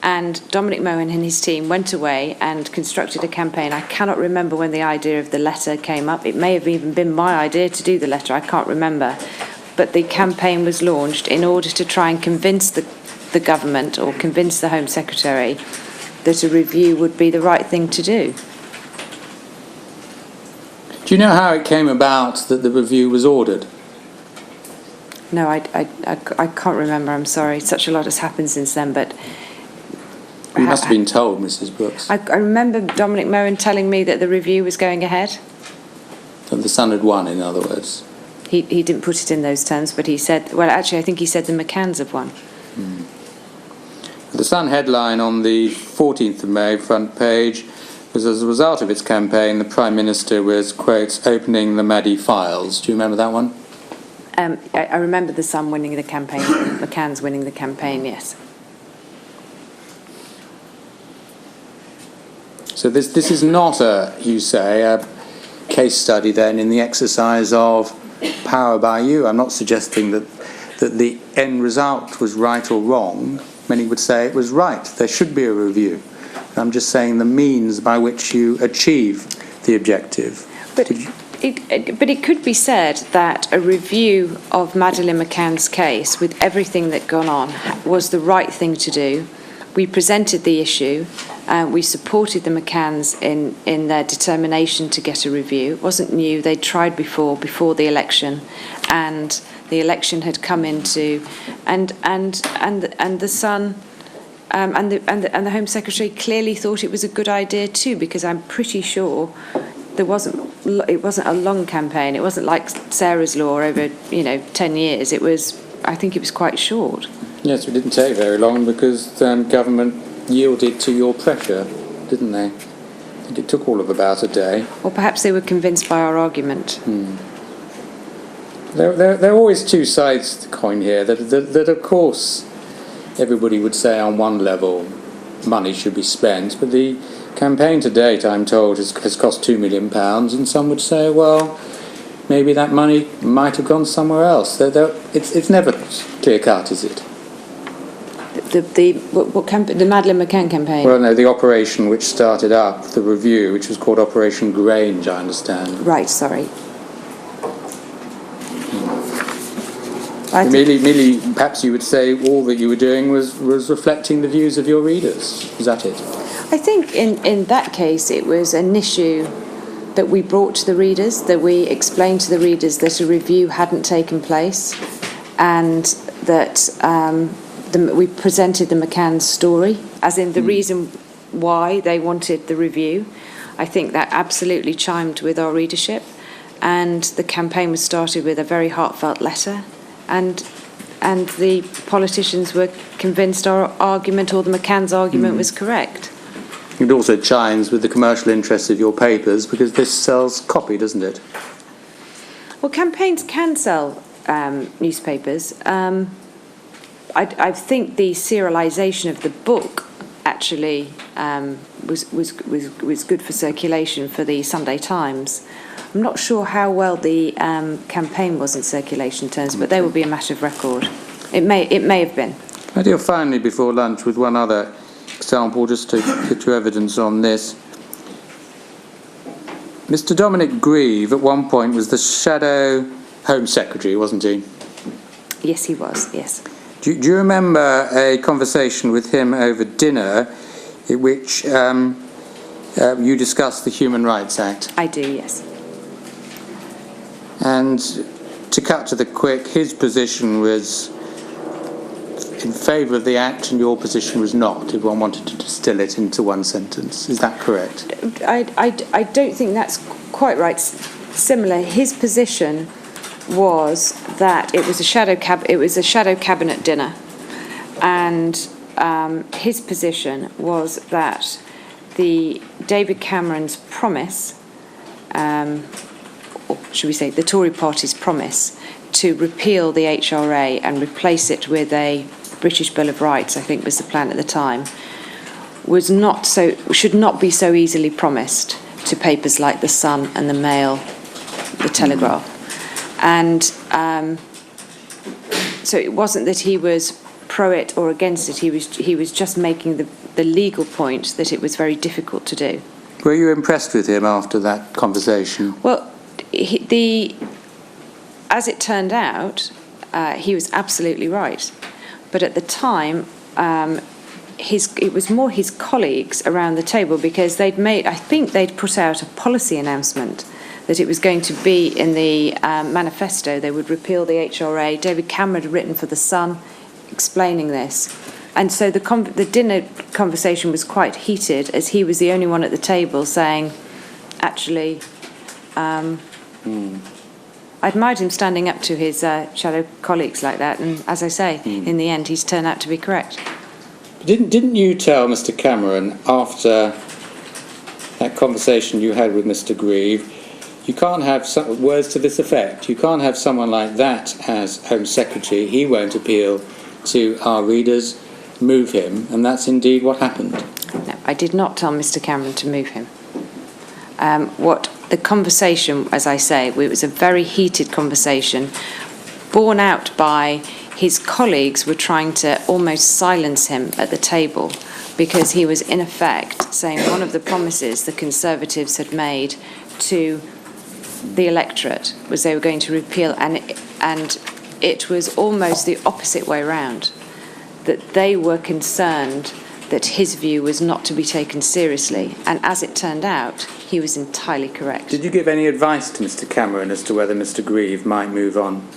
And Dominic Mohan and his team went away and constructed a campaign. I cannot remember when the idea of the letter came up. It may have even been my idea to do the letter. I can't remember. But the campaign was launched in order to try and convince the government or convince the Home Secretary that a review would be the right thing to do. Do you know how it came about that the review was ordered? No, I can't remember. I'm sorry. Such a lot has happened since then, but... You must have been told, Mrs. Brooks. I remember Dominic Mohan telling me that the review was going ahead. That the Sun had won, in other words. He didn't put it in those terms, but he said... Well, actually, I think he said the McCanns have won. The Sun headline on the 14th of May, front page, was as a result of its campaign, the Prime Minister was, quotes, opening the Maddie files. Do you remember that one? I remember the Sun winning the campaign, McCanns winning the campaign, yes. So this is not you say, a case study then in the exercise of power by you. I'm not suggesting that the end result was right or wrong. Many would say it was right. There should be a review. I'm just saying the means by which you achieve the objective. But it could be said that a review of Madeleine McCann's case, with everything that gone on, was the right thing to do. We presented the issue. We supported the McCanns in their determination to get a review. It wasn't new. They'd tried before the election, and the election had come into, and the Sun and the Home Secretary clearly thought it was a good idea too, because I'm pretty sure it wasn't a long campaign. It wasn't like Sarah's Law over 10 years. I think it was quite short. Yes, it didn't take very long because government yielded to your pressure, didn't they? I think it took all of about a day. Or perhaps they were convinced by our argument. There are always two sides to the coin here. That of course everybody would say on one level money should be spent, but the campaign to date, I'm told, has cost £2 million, and some would say, well, maybe that money might have gone somewhere else. It's never clear cut, is it? The Madeleine McCann campaign? Well, no, the operation which started up the review, which was called Operation Grange, I understand. Right, sorry. Merely, perhaps you would say all that you were doing was reflecting the views of your readers. Is that it? I think in that case it was an issue that we brought to the readers, that we explained to the readers that a review hadn't taken place, and that we presented the McCann's story, as in the reason why they wanted the review. I think that absolutely chimed with our readership, and the campaign was started with a very heartfelt letter, and the politicians were convinced our argument, or the McCann's argument, was correct. It also chimes with the commercial interests of your papers, because this sells copy, doesn't it? Well, campaigns can sell newspapers. I think the serialisation of the book actually was good for circulation for the Sunday Times. I'm not sure how well the campaign was in circulation terms, but they will be a matter of record. It may have been. I deal finally before lunch with one other example, just to put your evidence on this. Mr. Dominic Grieve at one point was the shadow Home Secretary, wasn't he? Yes, he was, yes. Do you remember a conversation with him over dinner in which you discussed the Human Rights Act? I do, yes. And to cut to the quick, his position was in favour of the Act and your position was not, if one wanted to distill it into one sentence. Is that correct? I don't think that's quite right. Similar, his position was that it was a shadow cabinet dinner, and his position was that the David Cameron's promise, or should we say the Tory party's promise, to repeal the HRA and replace it with a British Bill of Rights, I think was the plan at the time, should not be so easily promised to papers like The Sun and The Mail, The Telegraph. And so it wasn't that he was pro it or against it, he was just making the legal point that it was very difficult to do. Were you impressed with him after that conversation? Well, as it turned out, he was absolutely right. But at the time, it was more his colleagues around the table, because I think they'd put out a policy announcement that it was going to be in the manifesto. They would repeal the HRA. David Cameron had written for The Sun explaining this. And so the dinner conversation was quite heated, as he was the only one at the table saying, actually, I admired him standing up to his shadow colleagues like that, and as I say, in the end, he's turned out to be correct. Didn't you tell Mr. Cameron after that conversation you had with Mr. Grieve, you can't have words to this effect, you can't have someone like that as Home Secretary, he won't appeal to our readers, move him, and that's indeed what happened? No, I did not tell Mr. Cameron to move him. The conversation, as I say, it was a very heated conversation, borne out by his colleagues were trying to almost silence him at the table, because he was in effect saying one of the promises the Conservatives had made to the electorate was they were going to repeal, and it was almost the opposite way round, that they were concerned that his view was not to be taken seriously, and as it turned out, he was entirely correct. Did you give any advice to Mr. Cameron as to whether Mr. Grieve might move on?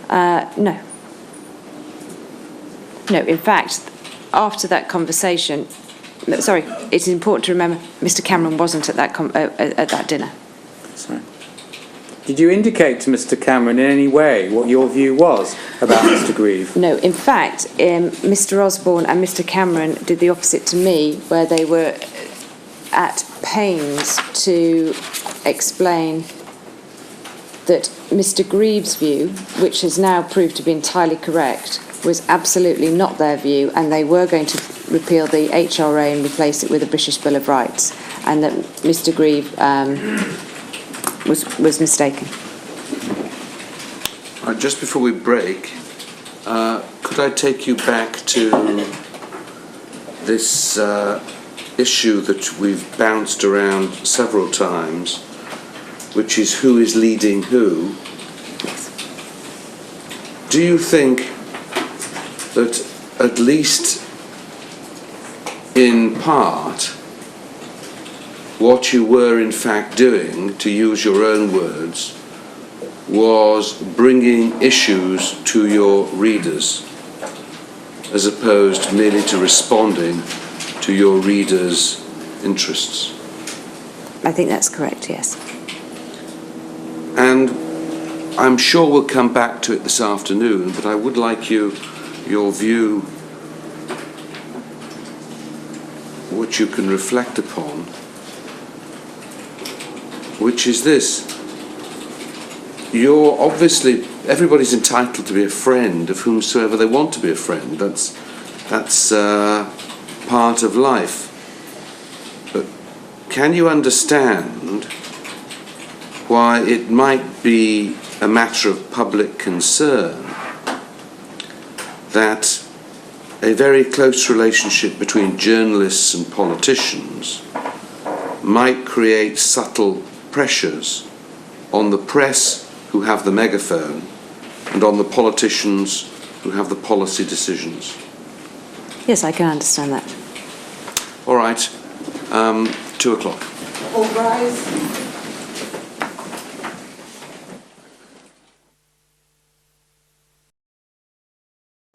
No. No, in fact, after that conversation, it's important to remember Mr. Cameron wasn't at that dinner. Sorry. Did you indicate to Mr. Cameron in any way what your view was about Mr. Grieve? No, in fact, Mr. Osborne and Mr. Cameron did the opposite to me, where they were at pains to explain that Mr. Grieve's view, which has now proved to be entirely correct, was absolutely not their view, and they were going to repeal the HRA and replace it with a British Bill of Rights, and that Mr. Grieve was mistaken. Just before we break, could I take you back to this issue that we've bounced around several times, which is who is leading who? Do you think that at least in part what you were in fact doing, to use your own words, was bringing issues to your readers, as opposed merely to responding to your readers' interests. I think that's correct, yes. And I'm sure we'll come back to it this afternoon, but I would like your view, which you can reflect upon, which is this. You're obviously, everybody's entitled to be a friend of whomsoever they want to be a friend. That's part of life. But can you understand why it might be a matter of public concern that a very close relationship between journalists and politicians might create subtle pressures on the press who have the megaphone and on the politicians who have the policy decisions? Yes, I can understand that. All right, 2 o'clock. All rise.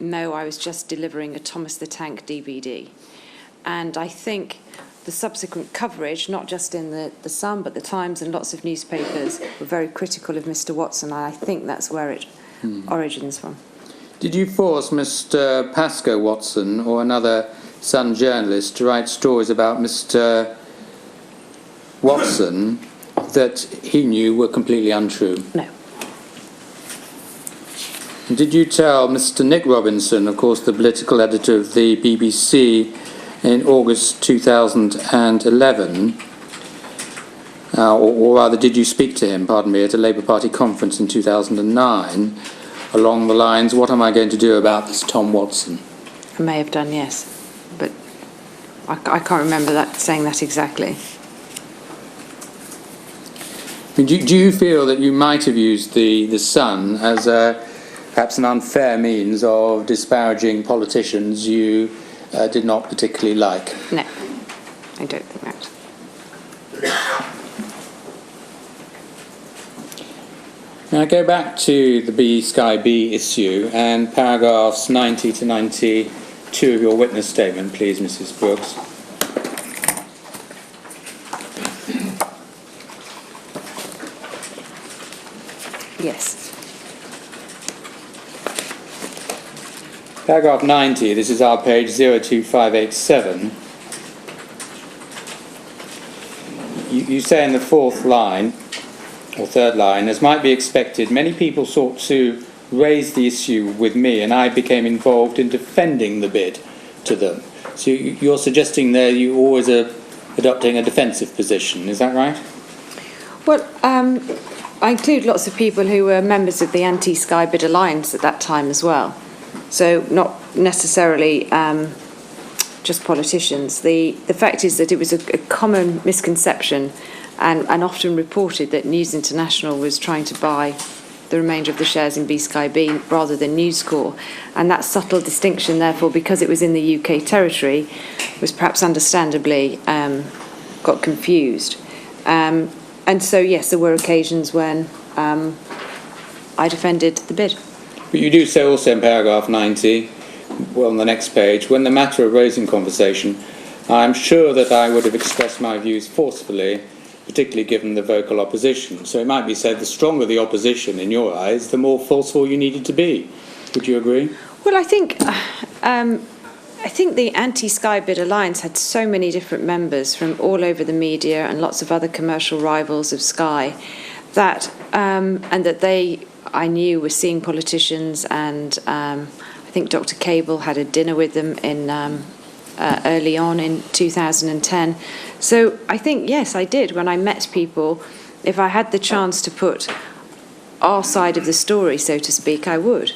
No, I was just delivering a Thomas the Tank DVD. And I think the subsequent coverage, not just in the Sun, but the Times and lots of newspapers, were very critical of Mr. Watson. And I think that's where it origins from. Did you force Mr. Pascoe Watson or another Sun journalist to write stories about Mr. Watson that he knew were completely untrue? No. Did you tell Mr. Nick Robinson, of course the political editor of the BBC, in August 2011, or rather did you speak to him, pardon me, at a Labour Party conference in 2009, along the lines, what am I going to do about this Tom Watson? I may have done, yes. But I can't remember saying that exactly. Do you feel that you might have used the Sun as perhaps an unfair means of disparaging politicians you did not particularly like? No, I don't think that. Now go back to the B Sky B issue and paragraphs 90 to 92 of your witness statement, please, Mrs. Brooks. Yes. Paragraph 90, this is our page 02587. You say in the fourth line, or third line, as might be expected, many people sought to raise the issue with me and I became involved in defending the bid to them. So you're suggesting there you always are adopting a defensive position, is that right? Well, I include lots of people who were members of the Anti-Sky Bid Alliance at that time as well. So not necessarily just politicians. The fact is that it was a common misconception and often reported that News International was trying to buy the remainder of the shares in B Sky B rather than News Corp. And that subtle distinction, therefore, because it was in the UK territory, was perhaps understandably got confused. And so, yes, there were occasions when I defended the bid. But you do say also in paragraph 90, well, on the next page, when the matter of raising conversation, I'm sure that I would have expressed my views forcefully, particularly given the vocal opposition. So it might be said the stronger the opposition in your eyes, the more forceful you needed to be. Would you agree? Well, I think the Anti-Sky Bid Alliance had so many different members from all over the media and lots of other commercial rivals of Sky that and that they, I knew, were seeing politicians, and I think Dr. Cable had a dinner with them in early on in 2010. So I think, yes, I did. When I met people, if I had the chance to put our side of the story, so to speak, I would.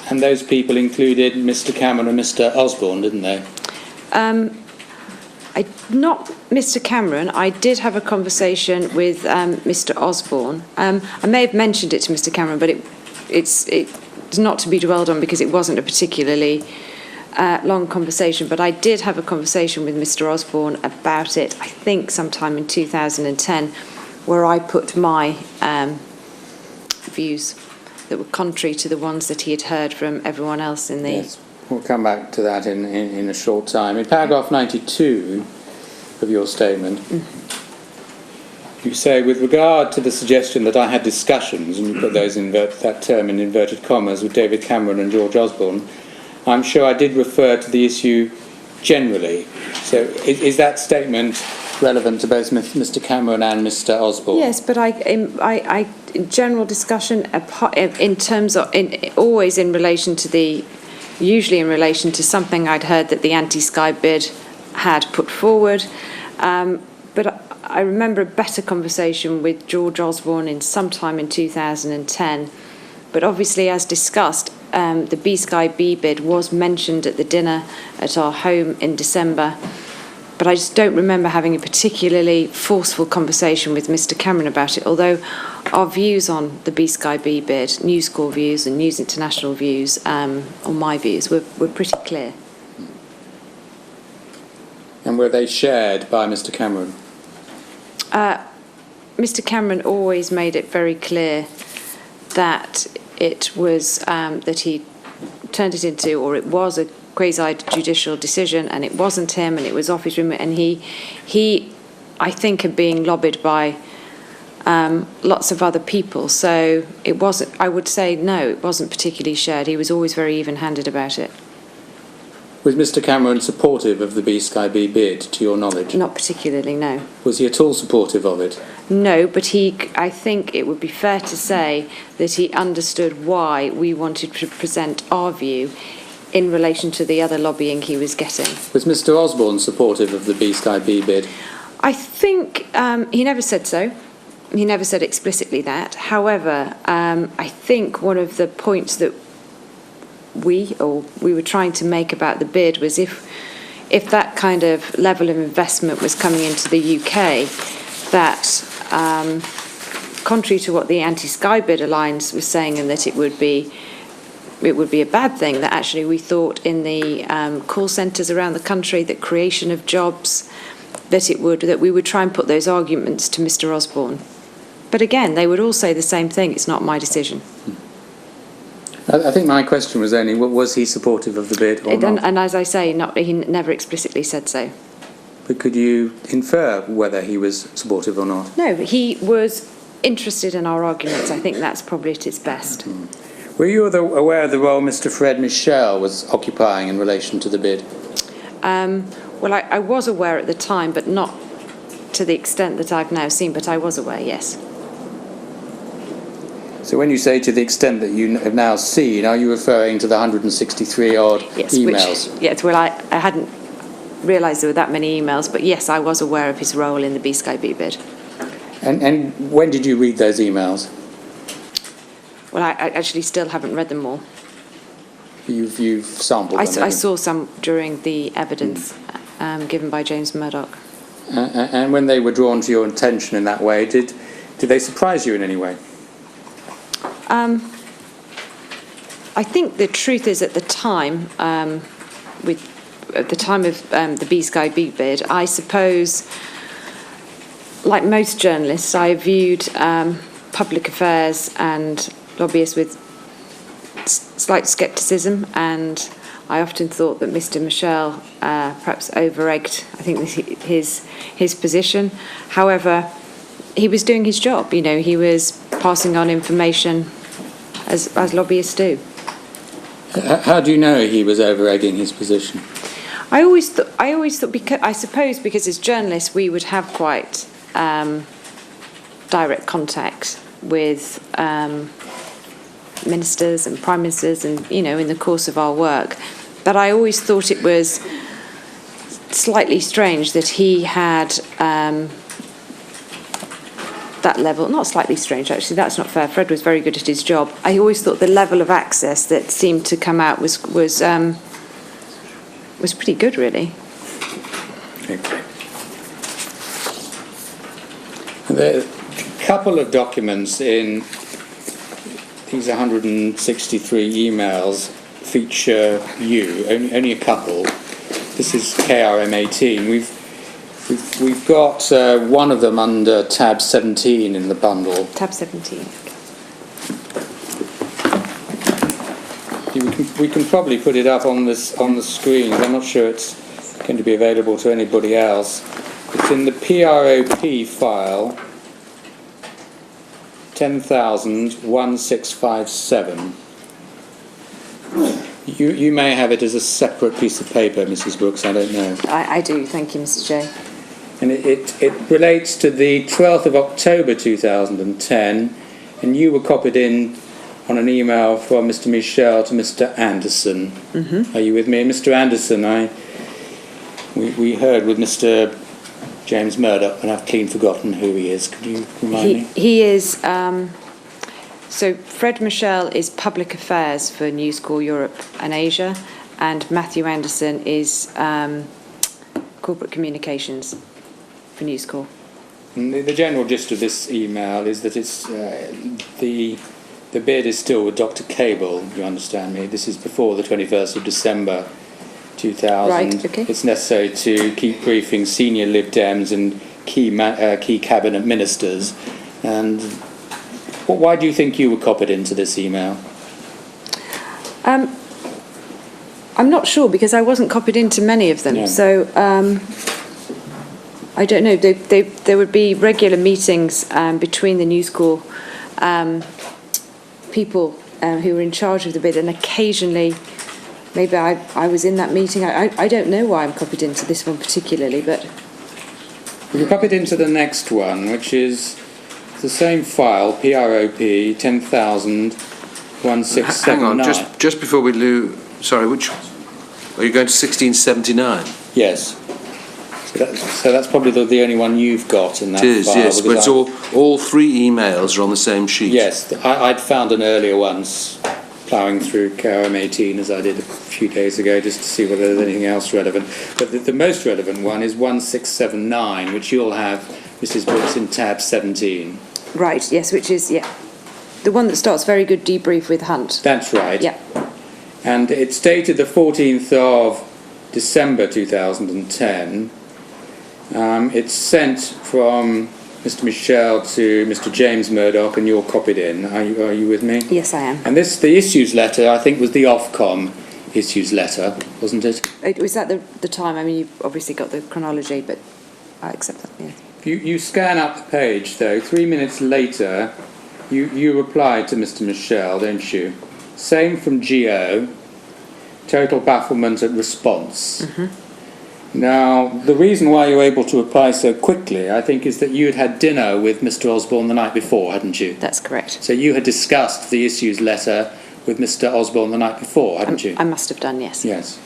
And those people included Mr. Cameron and Mr. Osborne, didn't they? Not Mr. Cameron. I did have a conversation with Mr. Osborne. I may have mentioned it to Mr. Cameron, but it's not to be dwelled on because it wasn't a particularly long conversation. But I did have a conversation with Mr. Osborne about it, I think sometime in 2010, where I put my views that were contrary to the ones that he had heard from everyone else in the... Yes, we'll come back to that in a short time. In paragraph 92 of your statement, you say, with regard to the suggestion that I had discussions, and you put those that term in inverted commas, with David Cameron and George Osborne, I'm sure I did refer to the issue generally. So is that statement relevant to both Mr. Cameron and Mr. Osborne? Yes, but I in general discussion, in terms of, always in relation to usually in relation to something I'd heard that the anti-Sky bid had put forward. But I remember a better conversation with George Osborne sometime in 2010. But obviously, as discussed, the B-Sky B bid was mentioned at the dinner at our home in December. But I just don't remember having a particularly forceful conversation with Mr. Cameron about it, although our views on the B-Sky B bid, News Corps views and News International views, or my views, were pretty clear. And were they shared by Mr. Cameron? Mr. Cameron always made it very clear that it was that he turned it into, or it was a quasi-judicial decision, and it wasn't him, and it was off his remit, and he, I think, had been lobbied by lots of other people. So it wasn't. I would say no, it wasn't particularly shared. He was always very even-handed about it. Was Mr. Cameron supportive of the B-Sky B bid, to your knowledge? Not particularly, no. Was he at all supportive of it? No, but I think it would be fair to say that he understood why we wanted to present our view in relation to the other lobbying he was getting. Was Mr. Osborne supportive of the B-Sky B bid? I think he never said so. He never said explicitly that. However, I think one of the points that we were trying to make about the bid was if that kind of level of investment was coming into the UK, that contrary to what the anti-Sky bid alliance was saying, and that it would be a bad thing, that actually we thought in the call centres around the country, that creation of jobs, that we would try and put those arguments to Mr. Osborne. But again, they would all say the same thing: it's not my decision. I think my question was only, was he supportive of the bid or not? And as I say, he never explicitly said so. But could you infer whether he was supportive or not? No, he was interested in our arguments. I think that's probably at its best. Were you aware of the role Mr. Fred Michel was occupying in relation to the bid? Well, I was aware at the time, but not to the extent that I've now seen, but I was aware, yes. So when you say to the extent that you have now seen, are you referring to the 163-odd emails? Yes, well, I hadn't realised there were that many emails, but yes, I was aware of his role in the B-Sky B bid. And when did you read those emails? Well, I actually still haven't read them all. You've sampled them? I saw some during the evidence given by James Murdoch. And when they were drawn to your attention in that way, did they surprise you in any way? I think the truth is, at the time, at the time of the B-Sky B bid, I suppose, like most journalists, I viewed public affairs and lobbyists with slight scepticism, and I often thought that Mr. Michel perhaps over-egged, I think, his position. However, he was doing his job. You know, he was passing on information as lobbyists do. How do you know he was over-egging his position? I always thought because, I suppose, because as journalists we would have quite direct contact with ministers and prime ministers, and in the course of our work, but I always thought it was slightly strange that he had that level. Not slightly strange, actually, that's not fair. Fred was very good at his job. I always thought the level of access that seemed to come out was pretty good, really. Okay. There are a couple of documents in these 163 emails feature you, only a couple. This is KRM 18. We've got one of them under tab 17 in the bundle. Tab 17. We can probably put it up on the screen. I'm not sure it's going to be available to anybody else. It's in the PROP file 10,1657. You may have it as a separate piece of paper, Mrs. Brooks, I don't know. I do, thank you, Mr. J. And it relates to the 12th of October 2010, and you were copied in on an email from Mr. Michel to Mr. Anderson. Mm-hmm. Are you with me? Mr. Anderson, we heard with Mr. James Murdoch, and I've clean forgotten who he is. Could you remind me? He is... So Fred Michel is Public Affairs for News Corps Europe and Asia, and Matthew Anderson is Corporate Communications for News Corps. And the general gist of this email is that it's the bid is still with Dr. Cable, you understand me. This is before the 21st of December 2000. Right, okay. It's necessary to keep briefing senior Lib Dems and key cabinet ministers. And why do you think you were copied into this email? I'm not sure, because I wasn't copied into many of them. No. So I don't know. There would be regular meetings between the News Corps people who were in charge of the bid, and occasionally maybe I was in that meeting. I don't know why I'm copied into this one particularly, but... You're copied into the next one, which is the same file, PROP 10,1679. Hang on, just before we lose... Sorry, which... Are you going to 1679? Yes. So that's probably the only one you've got in that file. It is, yes, but it's all three emails are on the same sheet. Yes, I'd found an earlier one ploughing through KRM 18 as I did a few days ago, just to see whether there's anything else relevant. But the most relevant one is 1679, which you'll have, Mrs. Brooks, in tab 17. Right, yes, which is, the one that starts very good debrief with Hunt. That's right. Yeah. And it's dated the 14th of December 2010. It's sent from Mr. Michel to Mr. James Murdoch, and you're copied in. Are you with me? Yes, I am. And the issues letter, I think, was the Ofcom issues letter, wasn't it? Was that the time? I mean, you've obviously got the chronology, but I accept that, yes. You scan up the page, though. 3 minutes later, you replied to Mr. Michel, don't you? Same from GO, total bafflement at response. Mm-hmm. Now, the reason why you were able to reply so quickly, I think, is that you had dinner with Mr. Osborne the night before, hadn't you? That's correct. So you had discussed the issues letter with Mr. Osborne the night before, hadn't you? I must have done, yes. Yes.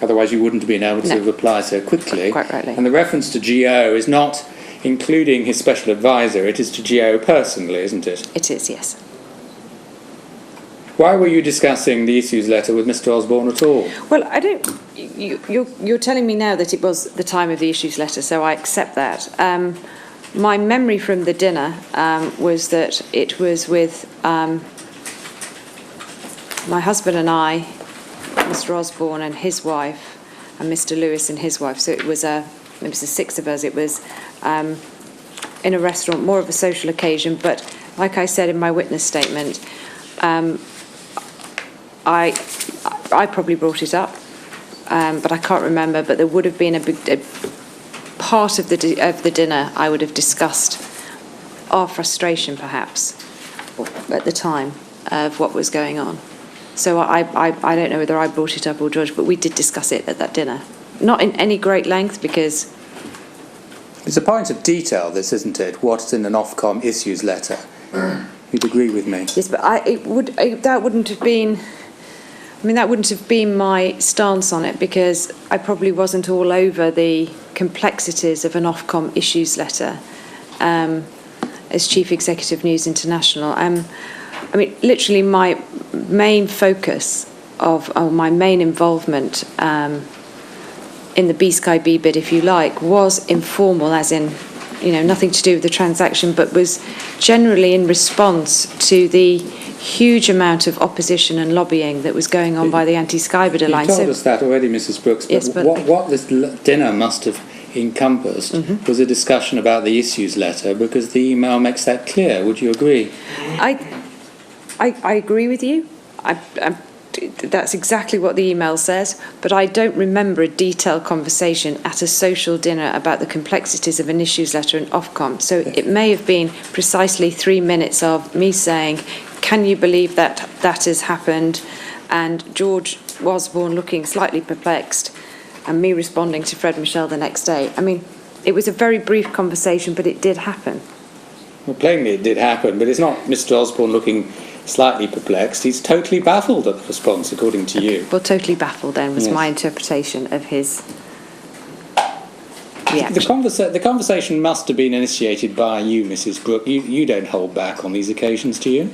Otherwise you wouldn't have been able to reply so quickly. Quite rightly. And the reference to GO is not including his special advisor, it is to GO personally, isn't it? It is, yes. Why were you discussing the issues letter with Mr. Osborne at all? Well, I don't... You're telling me now that it was the time of the issues letter, so I accept that. My memory from the dinner was that it was with my husband and I, Mr. Osborne and his wife, and Mr. Lewis and his wife. So it was the six of us. It was in a restaurant, more of a social occasion. But like I said in my witness statement, I probably brought it up, but I can't remember. But there would have been a part of the dinner. I would have discussed our frustration, perhaps, at the time of what was going on. So I don't know whether I brought it up or George, but we did discuss it at that dinner. Not in any great length, because... It's a point of detail, this, isn't it? What's in an Ofcom issues letter. You'd agree with me? Yes, but that wouldn't have been... I mean, that wouldn't have been my stance on it, because I probably wasn't all over the complexities of an Ofcom issues letter as Chief Executive News International. I mean, literally my main focus my main involvement in the B-Sky-B bid, if you like, was informal, as in, nothing to do with the transaction, but was generally in response to the huge amount of opposition and lobbying that was going on by the Anti-Sky Bid Alliance. You told us that already, Mrs. Brooks, but, yes, but what this dinner must have encompassed was a discussion about the issues letter, because the email makes that clear. Would you agree? I agree with you. that's exactly what the email says, but I don't remember a detailed conversation at a social dinner about the complexities of an issues letter and Ofcom. So it may have been precisely 3 minutes of me saying, can you believe that that has happened? And George Osborne looking slightly perplexed and me responding to Fred Michel the next day. I mean, it was a very brief conversation, but it did happen. Well, plainly it did happen, but it's not Mr. Osborne looking slightly perplexed. He's totally baffled at the response, according to you. Well, totally baffled then was my interpretation of his reaction. The conversation must have been initiated by you, Mrs. Brooke. You don't hold back on these occasions, do you?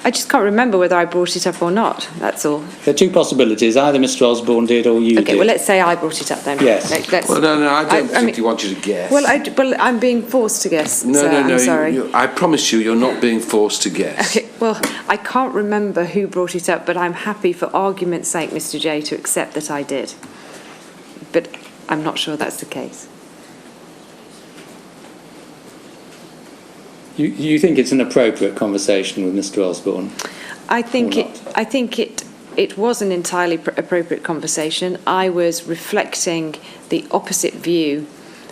I just can't remember whether I brought it up or not, that's all. There are two possibilities. Either Mr. Osborne did or you did. Okay, well, let's say I brought it up then. Yes. Well, no, I don't think you want you to guess. Well, I'm being forced to guess. No, I'm sorry. I promise you're not being forced to guess. Okay, well, I can't remember who brought it up, but I'm happy for argument's sake, Mr. J, to accept that I did. But I'm not sure that's the case. You think it's an appropriate conversation with Mr. Osborne? I think it was an entirely appropriate conversation. I was reflecting the opposite view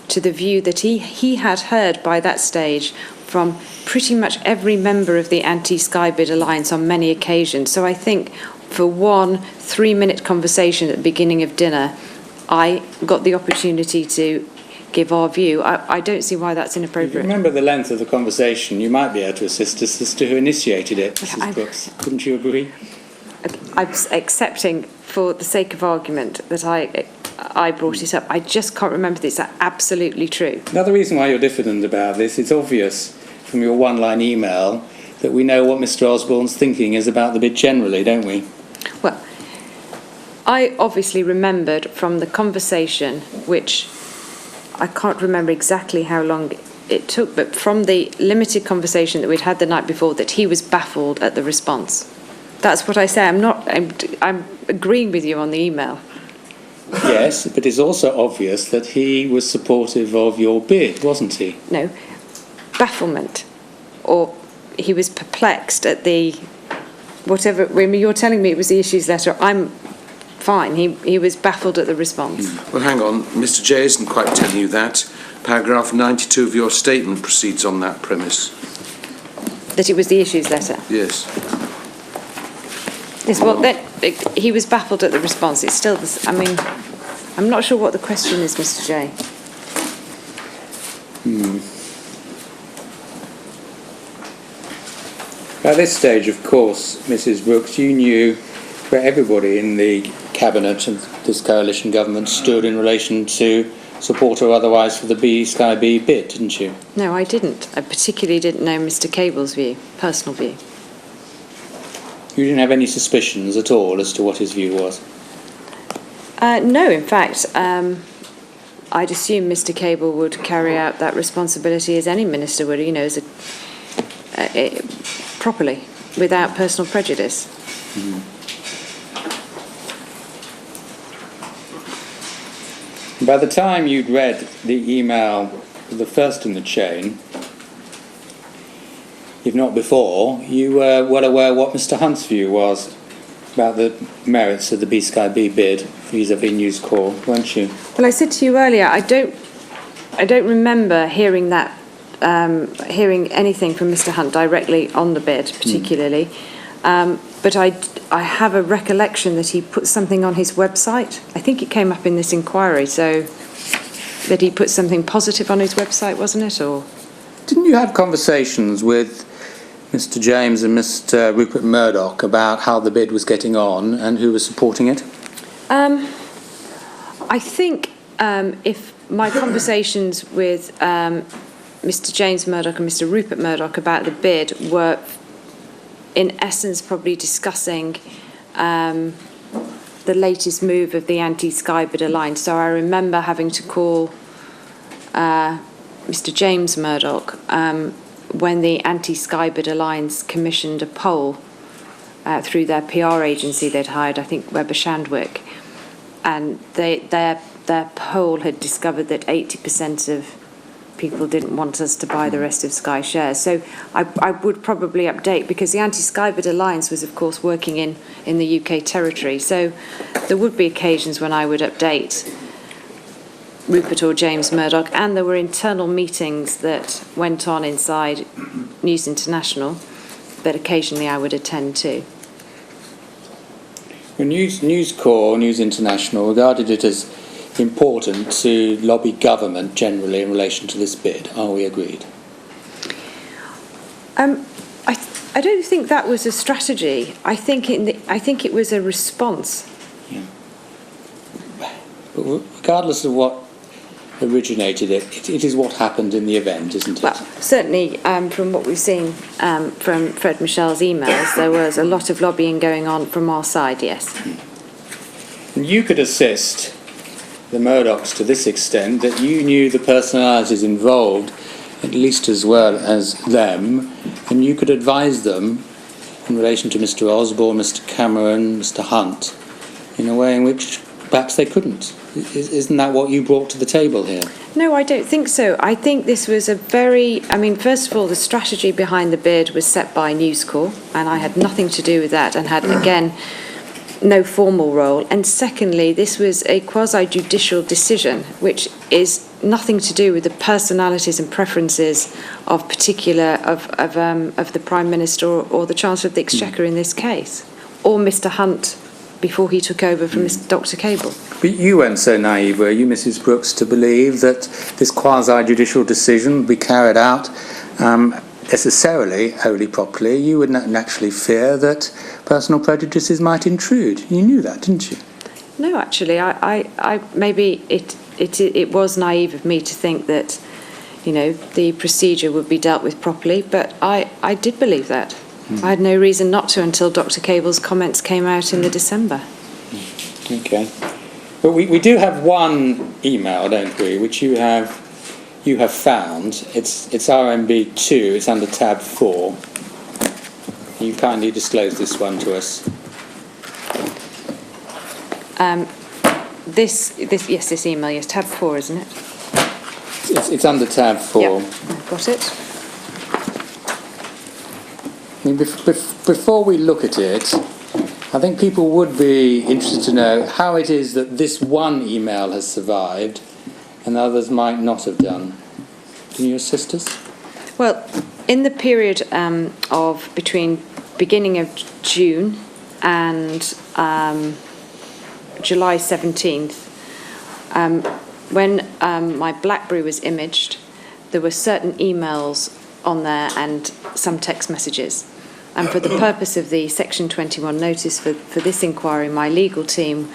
to the view that he had heard by that stage from pretty much every member of the anti-Sky Bid Alliance on many occasions. So I think for one 3-minute conversation at the beginning of dinner, I got the opportunity to give our view. I don't see why that's inappropriate. If you remember the length of the conversation, you might be able to assist us as to who initiated it, Mrs. Brooks. Couldn't you agree? I'm accepting, for the sake of argument, that I brought it up. I just can't remember this. That's absolutely true. Another reason why you're diffident about this, it's obvious from your one-line email that we know what Mr. Osborne's thinking is about the bid generally, don't we? Well, I obviously remembered from the conversation, which I can't remember exactly how long it took, but from the limited conversation that we'd had the night before, that he was baffled at the response. That's what I say. I'm agreeing with you on the email. Yes, but it's also obvious that he was supportive of your bid, wasn't he? No, bafflement, or he was perplexed at the whatever. When you're telling me it was the issues letter, I'm fine. He was baffled at the response. Well, hang on. Mr. J isn't quite telling you that. Paragraph 92 of your statement proceeds on that premise. That it was the issues letter? Yes. Yes, well, he was baffled at the response. It's still, I mean, I'm not sure what the question is, Mr. J. At this stage, of course, Mrs. Brooks, you knew where everybody in the Cabinet and this coalition government stood in relation to support or otherwise for the Sky B bid, didn't you? No, I didn't. I particularly didn't know Mr. Cable's view, personal view. You didn't have any suspicions at all as to what his view was? No, in fact, I'd assume Mr. Cable would carry out that responsibility as any minister would, you know, as properly, without personal prejudice. By the time you'd read the email, the first in the chain, if not before, you were well aware what Mr. Hunt's view was about the merits of the Sky B bid vis-à-vis News Corps, weren't you? Well, I said to you earlier, I don't remember hearing that, hearing anything from Mr. Hunt directly on the bid, particularly. But I have a recollection that he put something on his website. I think it came up in this inquiry, so that he put something positive on his website, wasn't it? Or didn't you have conversations with Mr. James and Mr. Rupert Murdoch about how the bid was getting on and who was supporting it? I think if my conversations with Mr. James Murdoch and Mr. Rupert Murdoch about the bid were, in essence, probably discussing the latest move of the anti-Sky Bid Alliance. So I remember having to call Mr. James Murdoch when the anti-Sky Bid Alliance commissioned a poll through their PR agency they'd hired, I think Weber Shandwick, and their poll had discovered that 80% of people didn't want us to buy the rest of Sky shares. So I would probably update, because the Anti-Skybid Alliance was, of course, working in the UK territory. So there would be occasions when I would update Rupert or James Murdoch, and there were internal meetings that went on inside News International that occasionally I would attend to. Well, News Corp, News International, regarded it as important to lobby government generally in relation to this bid. Are we agreed? I don't think that was a strategy. I think it was a response. Yeah. But regardless of what originated it, it is what happened in the event, isn't it? Well, certainly from what we've seen from Fred Michel's emails, there was a lot of lobbying going on from our side, yes. And you could assist the Murdochs to this extent that you knew the personalities involved at least as well as them, and you could advise them in relation to Mr. Osborne, Mr. Cameron, Mr. Hunt, in a way in which perhaps they couldn't. Isn't that what you brought to the table here? No, I don't think so. I think this was first of all, the strategy behind the bid was set by News Corp, and I had nothing to do with that and had, again, no formal role. And secondly, this was a quasi-judicial decision, which is nothing to do with the personalities and preferences of the Prime Minister or the Chancellor of the Exchequer in this case, or Mr. Hunt before he took over from Dr. Cable. But you weren't so naive, were you, Mrs. Brooks, to believe that this quasi-judicial decision would be carried out necessarily, wholly properly? You would naturally fear that personal prejudices might intrude. You knew that, didn't you? No, actually, I maybe it was naive of me to think that, the procedure would be dealt with properly, but I did believe that. I had no reason not to until Dr. Cable's comments came out in the December. Okay. But we do have one email, don't we, which you have found. It's RMB2, it's under tab 4. You kindly disclose this one to us. This email, yes, tab 4, isn't it? It's under tab 4. Yep, I've got it. I mean, before we look at it, I think people would be interested to know how it is that this one email has survived and others might not have done. Can you assist us? Well, in the period of between beginning of June and July 17th, when my BlackBerry was imaged, there were certain emails on there and some text messages. And for the purpose of the Section 21 notice for this inquiry, my legal team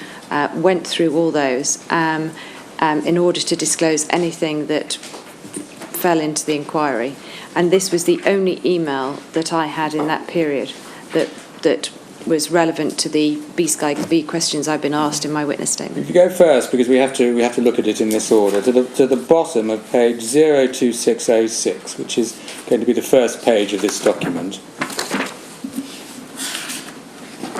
went through all those in order to disclose anything that fell into the inquiry. And this was the only email that I had in that period that was relevant to the B questions I've been asked in my witness statement. If you go first, because we have to look at it in this order, to the bottom of page 02606, which is going to be the first page of this document.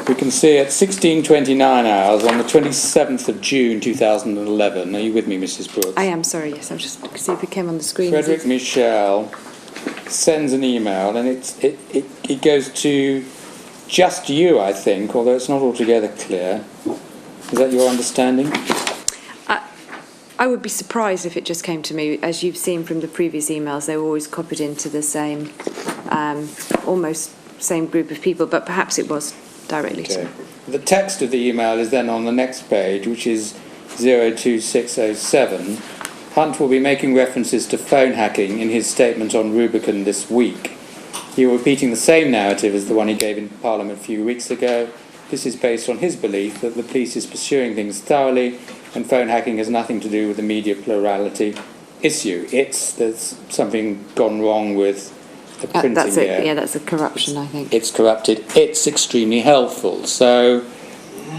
We can see at 16:29 hours on the 27th of June 2011. Are you with me, Mrs. Brooks? I am, sorry, yes. I'm just see if it came on the screen. Frederick Michel sends an email, and it goes to just you, I think, although it's not altogether clear. Is that your understanding? I would be surprised if it just came to me. As you've seen from the previous emails, they were always copied into the same, almost same group of people, but perhaps it was directly to me. The text of the email is then on the next page, which is 02607. Hunt will be making references to phone hacking in his statement on Rubicon this week. He will be repeating the same narrative as the one he gave in Parliament a few weeks ago. This is based on his belief that the police is pursuing things thoroughly and phone hacking has nothing to do with the media plurality issue. There's something gone wrong with the printing here. Yeah, that's a corruption, I think. It's corrupted. It's extremely helpful. So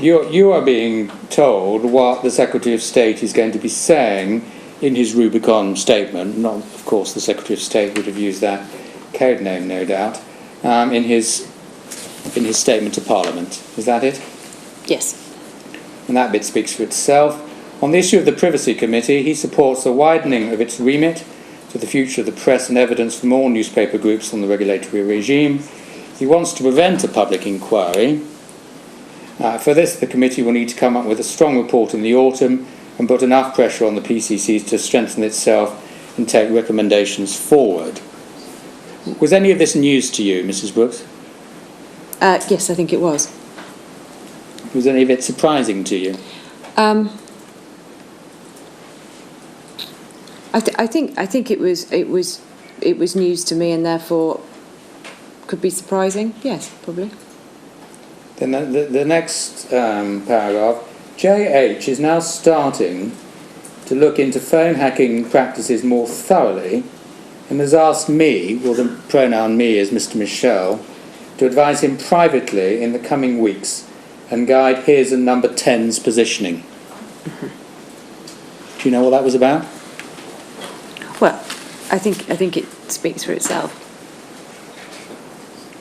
you are being told what the Secretary of State is going to be saying in his Rubicon statement. Not, of course, the Secretary of State would have used that code name, no doubt, in his statement to Parliament. Is that it? Yes. And that bit speaks for itself. On the issue of the Privacy Committee, he supports the widening of its remit for the future of the press and evidence from all newspaper groups on the regulatory regime. He wants to prevent a public inquiry. For this, the committee will need to come up with a strong report in the autumn and put enough pressure on the PCCs to strengthen itself and take recommendations forward. Was any of this news to you, Mrs. Brooks? Yes, I think it was. Was any of it surprising to you? I think it was news to me, and therefore could be surprising. Yes, probably. Then the next paragraph, JH is now starting to look into phone hacking practices more thoroughly and has asked me, well, the pronoun me is Mr. Michel, to advise him privately in the coming weeks and guide his and number 10's positioning. Do you know what that was about? Well, I think it speaks for itself.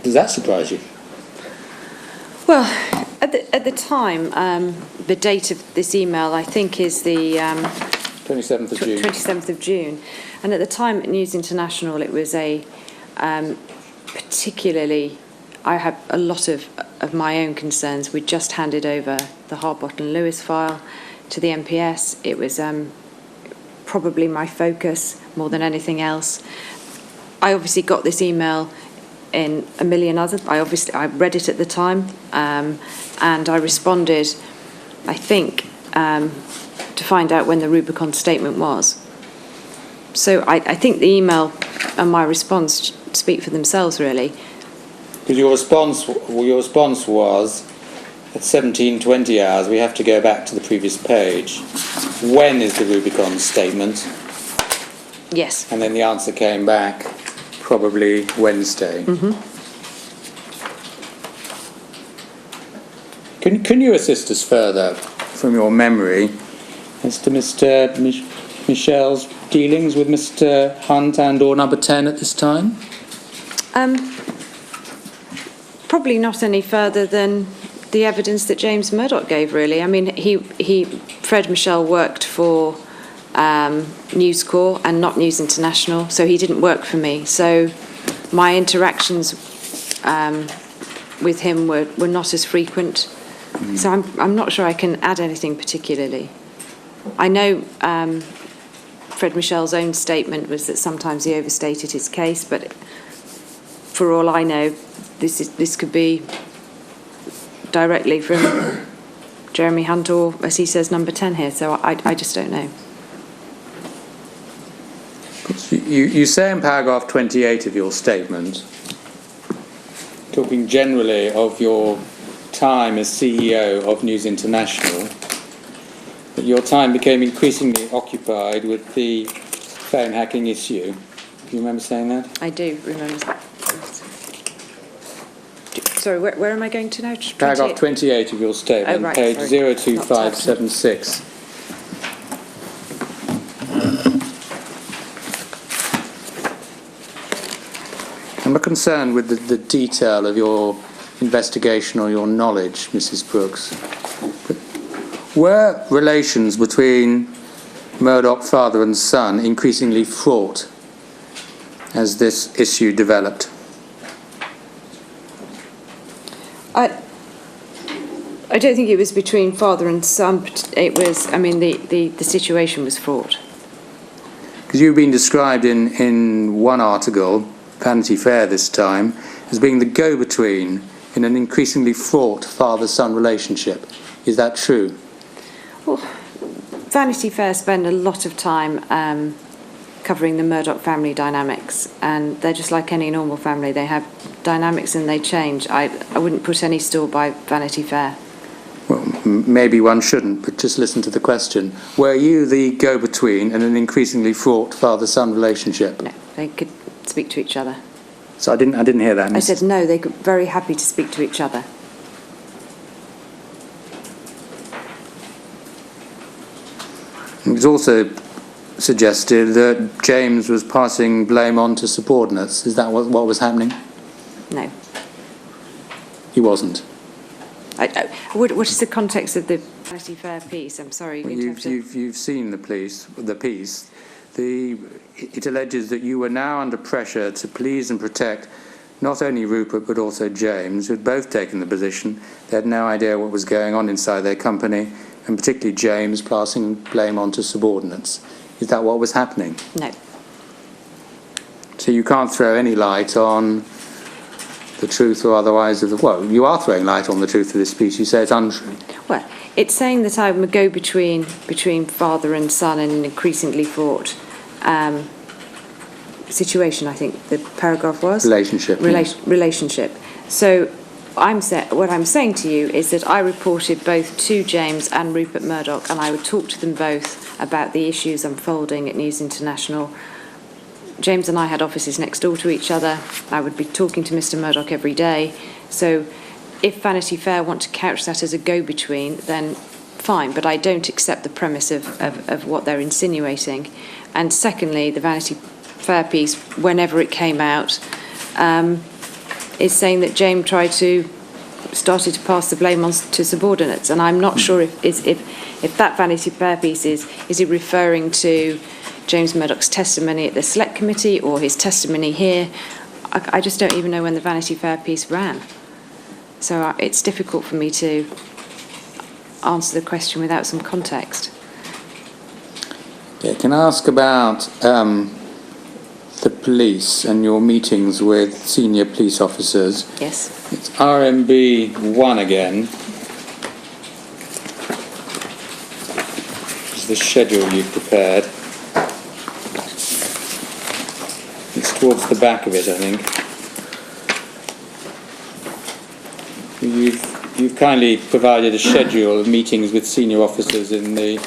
Does that surprise you? Well, at the time, the date of this email, I think, is the 27th of June. 27th of June. And at the time at News International, it was a particularly, I had a lot of my own concerns. We'd just handed over the Harbottle Lewis file to the MPS. It was probably my focus more than anything else. I obviously got this email in a million others. I read it at the time, and I responded, I think, to find out when the Rubicon statement was. So I think the email and my response speak for themselves, really. Because your response was, at 17:20 hours, we have to go back to the previous page. When is the Rubicon statement? Yes. And then the answer came back, probably Wednesday. Mm-hmm. Can you assist us further from your memory as to Mr. Michel's dealings with Mr. Hunt and or number 10 at this time? Probably not any further than the evidence that James Murdoch gave, really. I mean, Fred Michel worked for News Corp and not News International, so he didn't work for me. So my interactions with him were not as frequent. So I'm not sure I can add anything particularly. I know Fred Michel's own statement was that sometimes he overstated his case, but for all I know, this could be directly from Jeremy Hunt or, as he says, number 10 here. So I just don't know. You say in paragraph 28 of your statement, talking generally of your time as CEO of News International, that your time became increasingly occupied with the phone hacking issue. Do you remember saying that? I do remember that. Sorry, where am I going to now? Paragraph 28 of your statement, right, page sorry. 02576. I'm concerned with the detail of your investigation or your knowledge, Mrs. Brooks. Were relations between Murdoch father and son increasingly fraught as this issue developed? I don't think it was between father and son. It was, I mean, the situation was fraught. Because you've been described in one article, Vanity Fair this time, as being the go-between in an increasingly fraught father-son relationship. Is that true? Well, Vanity Fair spend a lot of time covering the Murdoch family dynamics, and they're just like any normal family. They have dynamics and they change. I wouldn't put any store by Vanity Fair. Well, maybe one shouldn't, but just listen to the question. Were you the go-between in an increasingly fraught father-son relationship? No, they could speak to each other. So I didn't hear that. I said no, they could very happy to speak to each other. It was also suggested that James was passing blame on to subordinates. Is that what was happening? No. He wasn't. What is the context of the Vanity Fair piece? I'm sorry. You've seen the piece. it alleges that you were now under pressure to please and protect not only Rupert but also James, who had both taken the position. They had no idea what was going on inside their company, and particularly James passing blame on to subordinates. Is that what was happening? No. So you can't throw any light on the truth or otherwise of the... Well, you are throwing light on the truth of this piece. You say it's untrue. Well, it's saying that I'm a go-between between father and son in an increasingly fraught situation, I think the paragraph was. Relationship. Relationship. So what I'm saying to you is that I reported both to James and Rupert Murdoch, and I would talk to them both about the issues unfolding at News International. James and I had offices next door to each other. I would be talking to Mr. Murdoch every day. So if Vanity Fair want to couch that as a go-between, then fine, but I don't accept the premise of what they're insinuating. And secondly, the Vanity Fair piece, whenever it came out, is saying that James started to pass the blame on to subordinates, and I'm not sure if that Vanity Fair piece is it referring to James Murdoch's testimony at the Select Committee or his testimony here. I just don't even know when the Vanity Fair piece ran. So it's difficult for me to answer the question without some context. Yeah, can I ask about the police and your meetings with senior police officers? Yes. It's RMB 1 again. This is the schedule you've prepared. It's towards the back of it, I think. You've kindly provided a schedule of meetings with senior officers in the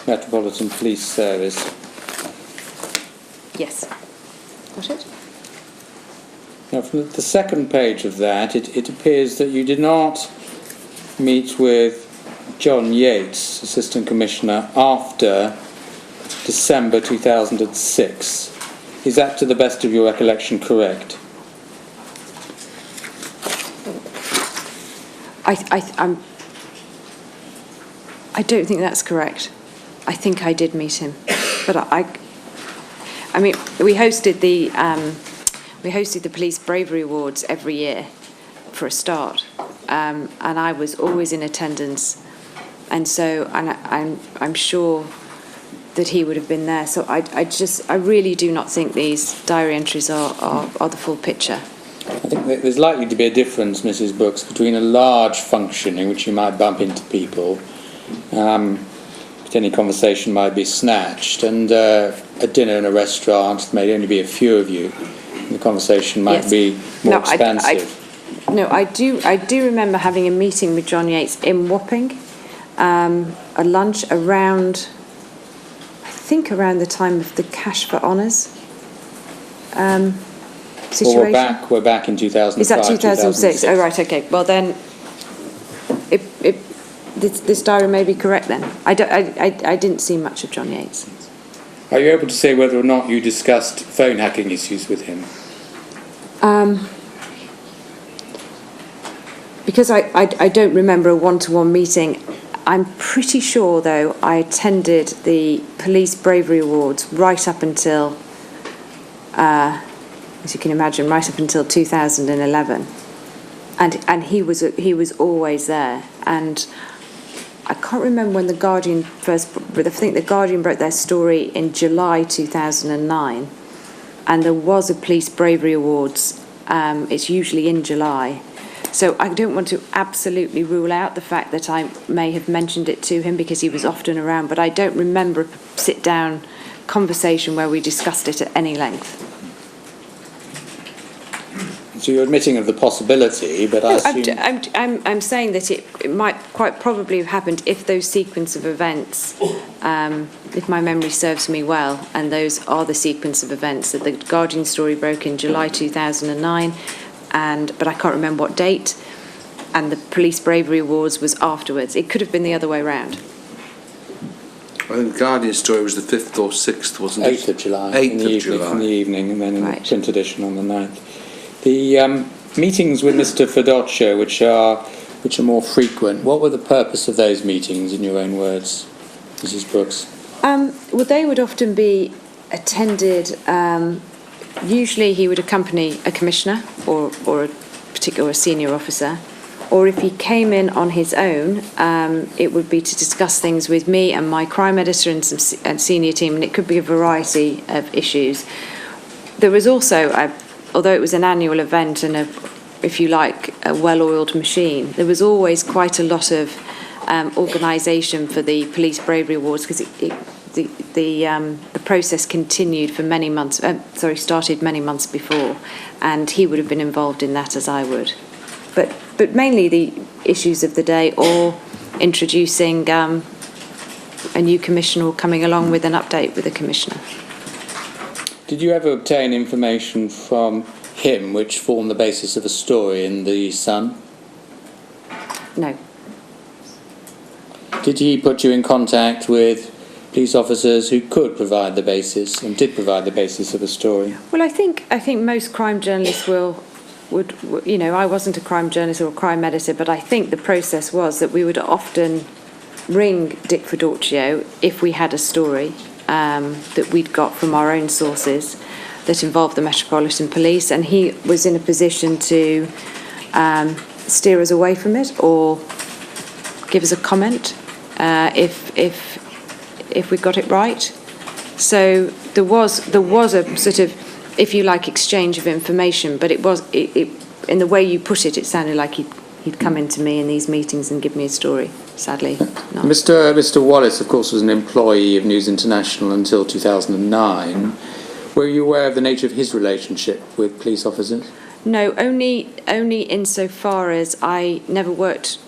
Metropolitan Police Service. Yes. Got it? Now, from the second page of that, it appears that you did not meet with John Yates, Assistant Commissioner, after December 2006. Is that, to the best of your recollection, correct? I don't think that's correct. I think I did meet him, but I mean, we hosted the Police Bravery Awards every year, for a start, and I was always in attendance, and so I'm sure that he would have been there. So I really do not think these diary entries are the full picture. I think that there's likely to be a difference, Mrs. Brooks, between a large function in which you might bump into people, but any conversation might be snatched, and a dinner in a restaurant, there may only be a few of you, and the conversation might be more expansive. I do remember having a meeting with John Yates in Wapping, a lunch around the time of the Cash for Honours situation. Well, we're back in 2005. Is that 2006? Oh, right, okay. Well, then, this diary may be correct then. I didn't see much of John Yates. Are you able to say whether or not you discussed phone hacking issues with him? Because I don't remember a one-to-one meeting. I'm pretty sure, though, I attended the Police Bravery Awards right up until, as you can imagine, right up until 2011, and he was always there. And I can't remember when the Guardian first, but I think the Guardian broke their story in July 2009, and there was a Police Bravery Awards. It's usually in July. So I don't want to absolutely rule out the fact that I may have mentioned it to him because he was often around, but I don't remember a sit-down conversation where we discussed it at any length. So you're admitting of the possibility, but I assume... I'm saying that it might quite probably have happened if those sequence of events, if my memory serves me well, and those are the sequence of events that the Guardian story broke in July 2009, but I can't remember what date, and the Police Bravery Awards was afterwards. It could have been the other way round. I think the Guardian story was the 5th or 6th, wasn't it? 8th of July. 8th of July. In the evening, and then in Right. the print edition on the 9th. The meetings with Mr. Fedoccio, which are more frequent, what were the purpose of those meetings, in your own words, Mrs. Brooks? Well, they would often be attended, usually he would accompany a commissioner or a particular senior officer, or if he came in on his own, it would be to discuss things with me and my crime editor and some senior team, and it could be a variety of issues. There was also, although it was an annual event and if you like, a well-oiled machine, there was always quite a lot of organisation for the Police Bravery Awards, because the process continued for many months. Started many months before, and he would have been involved in that as I would. But mainly the issues of the day, or introducing a new commissioner or coming along with an update with the commissioner. Did you ever obtain information from him which formed the basis of a story in The Sun? No. Did he put you in contact with police officers who could provide the basis and did provide the basis of a story? Well, I think most crime journalists would, I wasn't a crime journalist or a crime editor, but I think the process was that we would often ring Dick Fedorcio if we had a story that we'd got from our own sources that involved the Metropolitan Police, and he was in a position to steer us away from it or give us a comment if we got it right. So there was a sort of, if you like, exchange of information, but it in the way you put it, it sounded like he'd come into me in these meetings and give me a story. Sadly, not. Mr. Wallace, of course, was an employee of News International until 2009. Were you aware of the nature of his relationship with police officers? No, only insofar as I never worked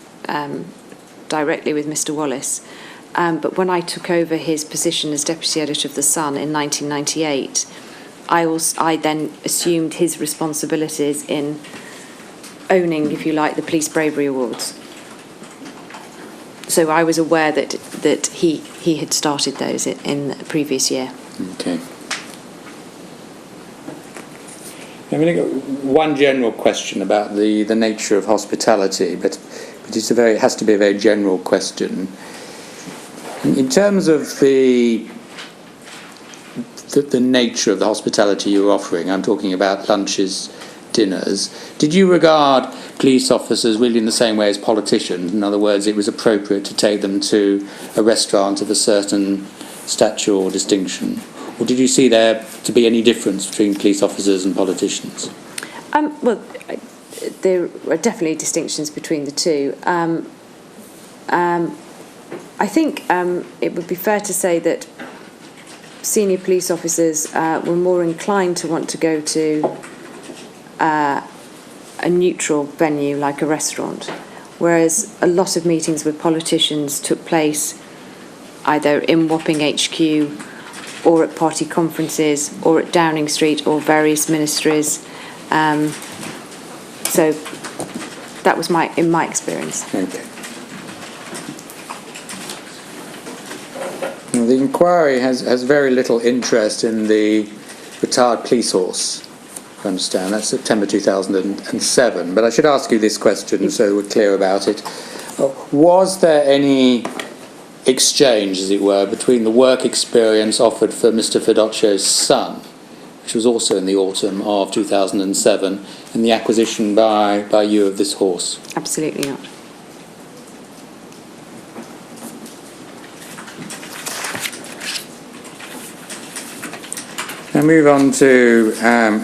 directly with Mr. Wallace. But when I took over his position as deputy editor of The Sun in 1998, I then assumed his responsibilities in owning, if you like, the Police Bravery Awards. So I was aware that he had started those in the previous year. Okay. I'm going to go one general question about the nature of hospitality, but it has to be a very general question. In terms of the nature of the hospitality you were offering, I'm talking about lunches, dinners. Did you regard police officers really in the same way as politicians? In other words, it was appropriate to take them to a restaurant of a certain stature or distinction? Or did you see there to be any difference between police officers and politicians? Well, there are definitely distinctions between the two. I think it would be fair to say that senior police officers were more inclined to want to go to a neutral venue like a restaurant, whereas a lot of meetings with politicians took place either in Wapping HQ or at party conferences or at Downing Street or various ministries. So that was in my experience. Okay. Well, the inquiry has very little interest in the retired police horse, I understand. That's September 2007. But I should ask you this question so we're clear about it. Was there any exchange, as it were, between the work experience offered for Mr. Fedorcio's son, which was also in the autumn of 2007, and the acquisition by you of this horse? Absolutely not. I'll move on to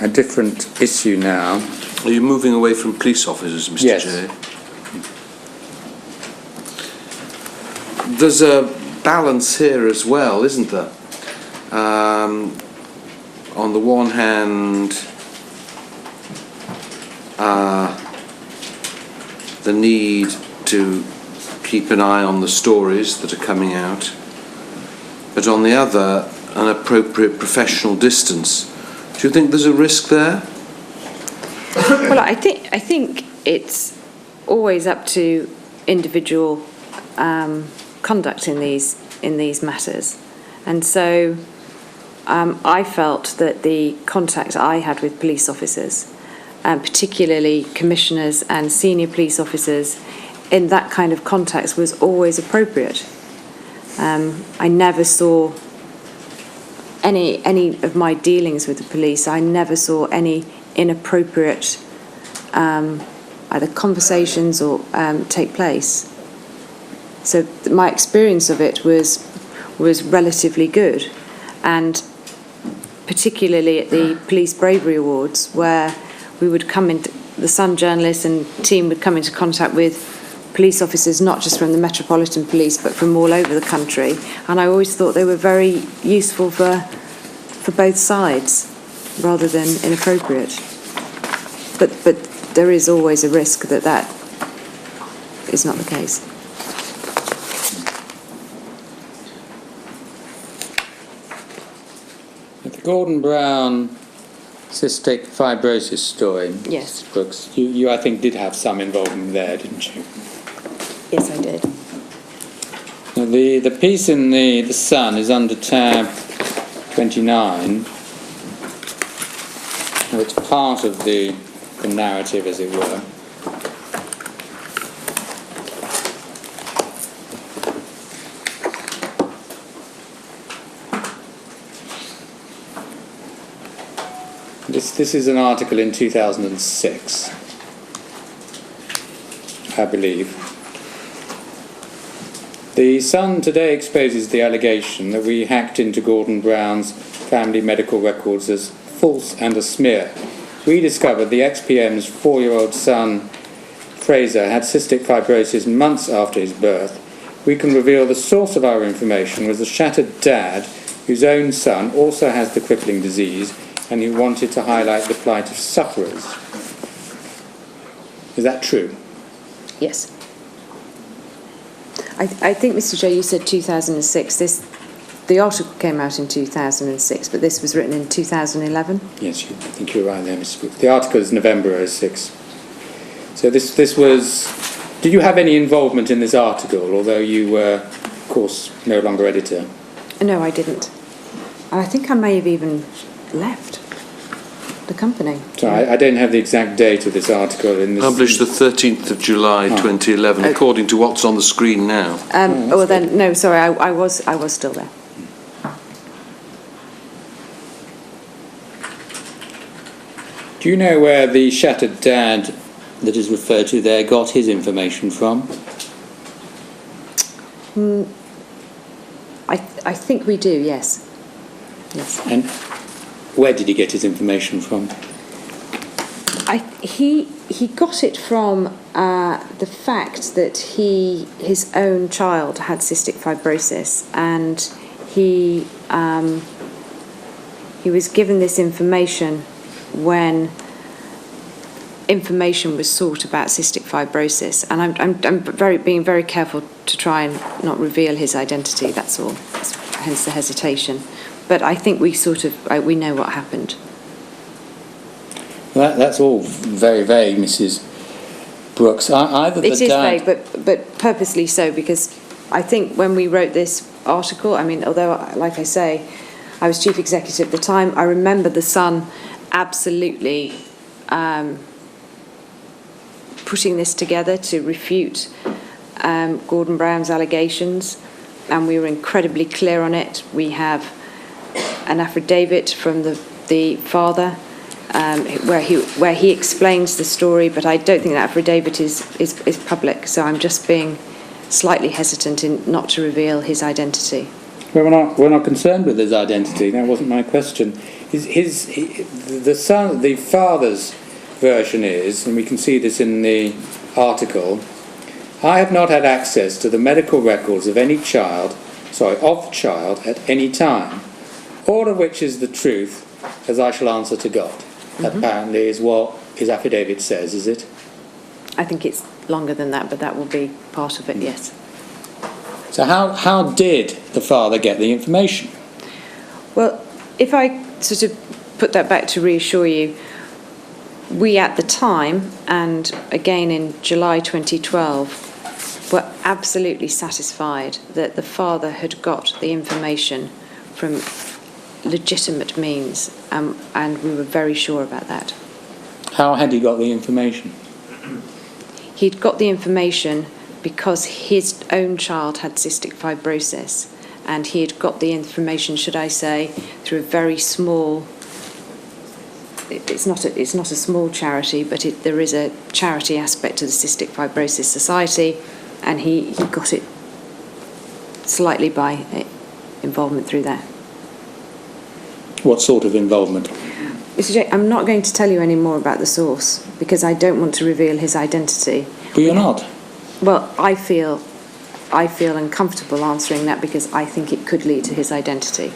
a different issue now. Are you moving away from police officers, Mr. Yes. J? There's a balance here as well, isn't there? On the one hand, the need to keep an eye on the stories that are coming out, but on the other, an appropriate professional distance. Do you think there's a risk there? Well, I think it's always up to individual conduct in these matters, and so I felt that the contact I had with police officers, particularly commissioners and senior police officers, in that kind of context was always appropriate. I never saw any of my dealings with the police, I never saw any inappropriate either conversations or take place. So my experience of it was relatively good, and particularly at the Police Bravery Awards, where we would come into, the Sun journalists and team would come into contact with police officers, not just from the Metropolitan Police, but from all over the country. And I always thought they were very useful for both sides, rather than inappropriate. But there is always a risk that is not the case. The Gordon Brown cystic fibrosis story, Yes. Mrs. Brooks, you I think did have some involvement there, didn't you? Yes, I did. Now, the piece in the Sun is under tab 29. Well, it's part of the narrative, as it were. This is an article in 2006, I believe. The Sun today exposes the allegation that we hacked into Gordon Brown's family medical records as false and a smear. We discovered the ex-PM's 4-year-old son, Fraser, had cystic fibrosis months after his birth. We can reveal the source of our information was the shattered dad, whose own son also has the crippling disease, and who wanted to highlight the plight of sufferers. Is that true? Yes. I think, Mr. J, you said 2006. The article came out in 2006, but this was written in 2011? Yes, I think you're right there, Mrs. Brooks. The article is November 06. So this was... Did you have any involvement in this article, although you were, of course, no longer editor? No, I didn't. And I think I may have even left the company. So I don't have the exact date of this article in this... Published the 13th of July 2011, according to what's on the screen now. Well then, no, sorry, I was still there. Do you know where the shattered dad that is referred to there got his information from? I think we do, yes. Yes. And where did he get his information from? He got it from the fact that his own child had cystic fibrosis, and he was given this information when information was sought about cystic fibrosis, and I'm being very careful to try and not reveal his identity. That's all. Hence the hesitation. But I think we we know what happened. That's all very vague, Mrs. Brooks. Either the It is vague, but purposely so, because I think when we wrote this article, I mean, although, like I say, I was chief executive at the time, I remember the Sun absolutely putting this together to refute Gordon Brown's allegations, and we were incredibly clear on it. We have an affidavit from the father where he explains the story, but I don't think that affidavit is public, so I'm just being slightly hesitant in not to reveal his identity. Well, we're not concerned with his identity. That wasn't my question. The father's version is, and we can see this in the article, I have not had access to the medical records of child at any time, all of which is the truth, as I shall answer to God. Mm-hmm. Apparently is what his affidavit says, is it? I think it's longer than that, but that will be part of it, yes. So how did the father get the information? Well, if I sort of put that back to reassure you, we at the time, and again in July 2012, were absolutely satisfied that the father had got the information from legitimate means, and we were very sure about that. How had he got the information? He'd got the information because his own child had cystic fibrosis, and he had got the information, should I say, through a very small. It's not a small charity, but there is a charity aspect to the Cystic Fibrosis Society, and he got it slightly by involvement through there. What sort of involvement? Mr. J, I'm not going to tell you any more about the source because I don't want to reveal his identity. But you're not. Well, I feel uncomfortable answering that because I think it could lead to his identity.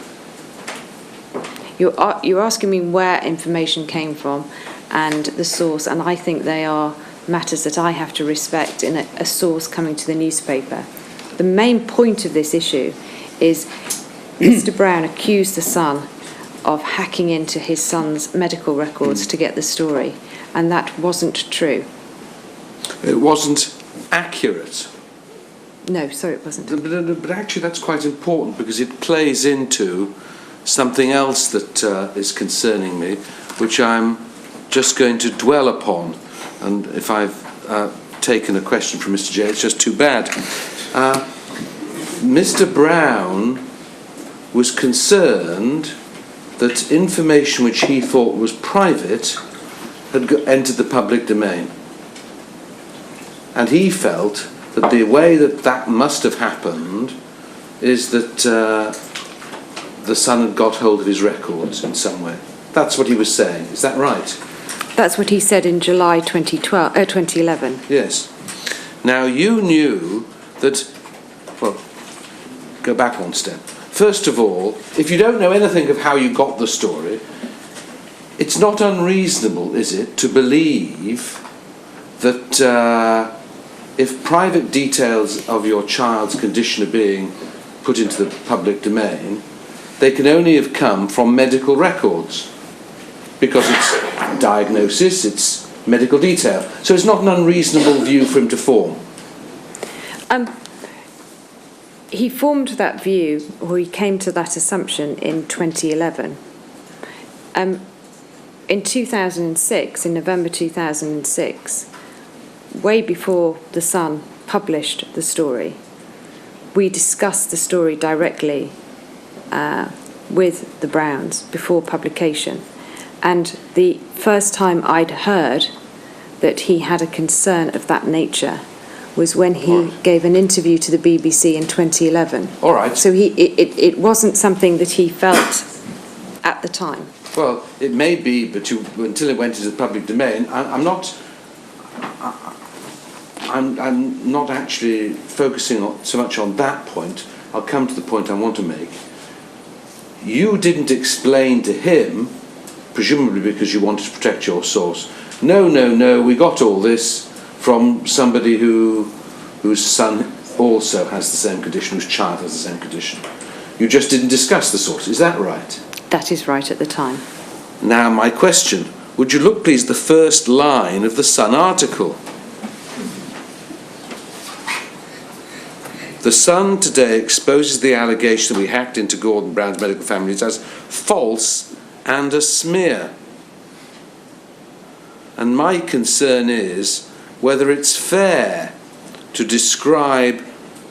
You're asking me where information came from and the source, and I think they are matters that I have to respect in a source coming to the newspaper. The main point of this issue is Mr. Brown accused the son of hacking into his son's medical records to get the story, and that wasn't true. It wasn't accurate. No, sorry, it wasn't. But actually that's quite important because it plays into something else that is concerning me, which I'm just going to dwell upon. And if I've taken a question from Mr. J, it's just too bad. Mr. Brown was concerned that information which he thought was private had entered the public domain. And he felt that the way that must have happened is that the son had got hold of his records in some way. That's what he was saying. Is that right? That's what he said in July 2011. Yes. Now, you knew that... Well, go back one step. First of all, if you don't know anything of how you got the story, it's not unreasonable, is it, to believe that if private details of your child's condition are being put into the public domain, they can only have come from medical records, because it's diagnosis, it's medical detail. So it's not an unreasonable view for him to form. He formed that view, or he came to that assumption in 2011. In 2006, in November 2006, way before The Sun published the story, we discussed the story directly with the Browns before publication. And the first time I'd heard that he had a concern of that nature was when he gave an interview to the BBC in 2011. All right. So it wasn't something that he felt at the time. Well, it may be, but until it went into the public domain, I'm not actually focusing so much on that point. I'll come to the point I want to make. You didn't explain to him, presumably because you wanted to protect your source, no, we got all this from somebody whose son also has the same condition, whose child has the same condition. You just didn't discuss the source, is that right? That is right at the time. Now, my question, would you look please at the first line of the Sun article? The Sun today exposes the allegation that we hacked into Gordon Brown's medical families as false and a smear. And my concern is whether it's fair to describe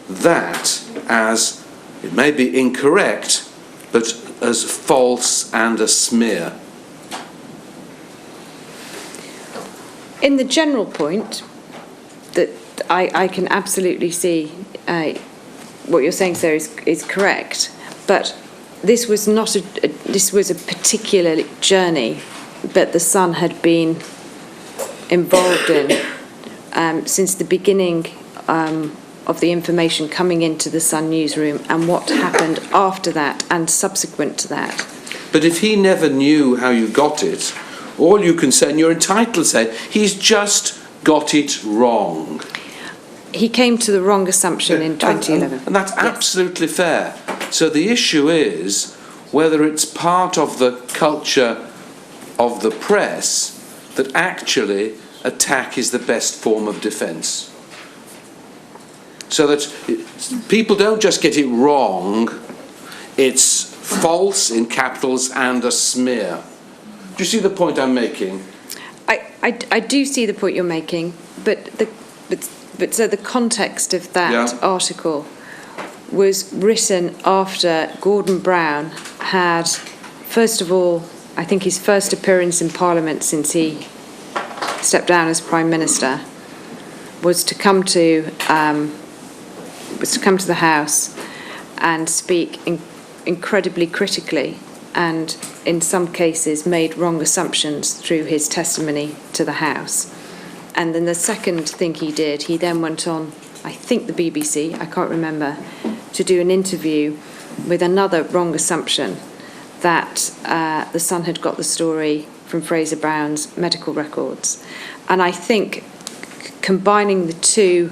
that as, it may be incorrect, but as false and a smear. In the general point, that I can absolutely see what you're saying, sir, is correct. But this was not this was a particular journey that the Sun had been involved in since the beginning of the information coming into the Sun newsroom and what happened after that and subsequent to that. But if he never knew how you got it, all you can say, and you're entitled to say, he's just got it wrong. He came to the wrong assumption in 2011. And that's absolutely fair. So the issue is whether it's part of the culture of the press that actually attack is the best form of defence. So that people don't just get it wrong, it's false in capitals and a smear. Do you see the point I'm making? I do see the point you're making, but so the context of that article was written after Gordon Brown had, first of all, I think his first appearance in Parliament since he stepped down as Prime Minister was to come to the House and speak incredibly critically, and in some cases made wrong assumptions through his testimony to the House. And then the second thing he did, he then went on, I think the BBC, I can't remember, to do an interview with another wrong assumption that the Sun had got the story from Fraser Brown's medical records. And I think combining the two,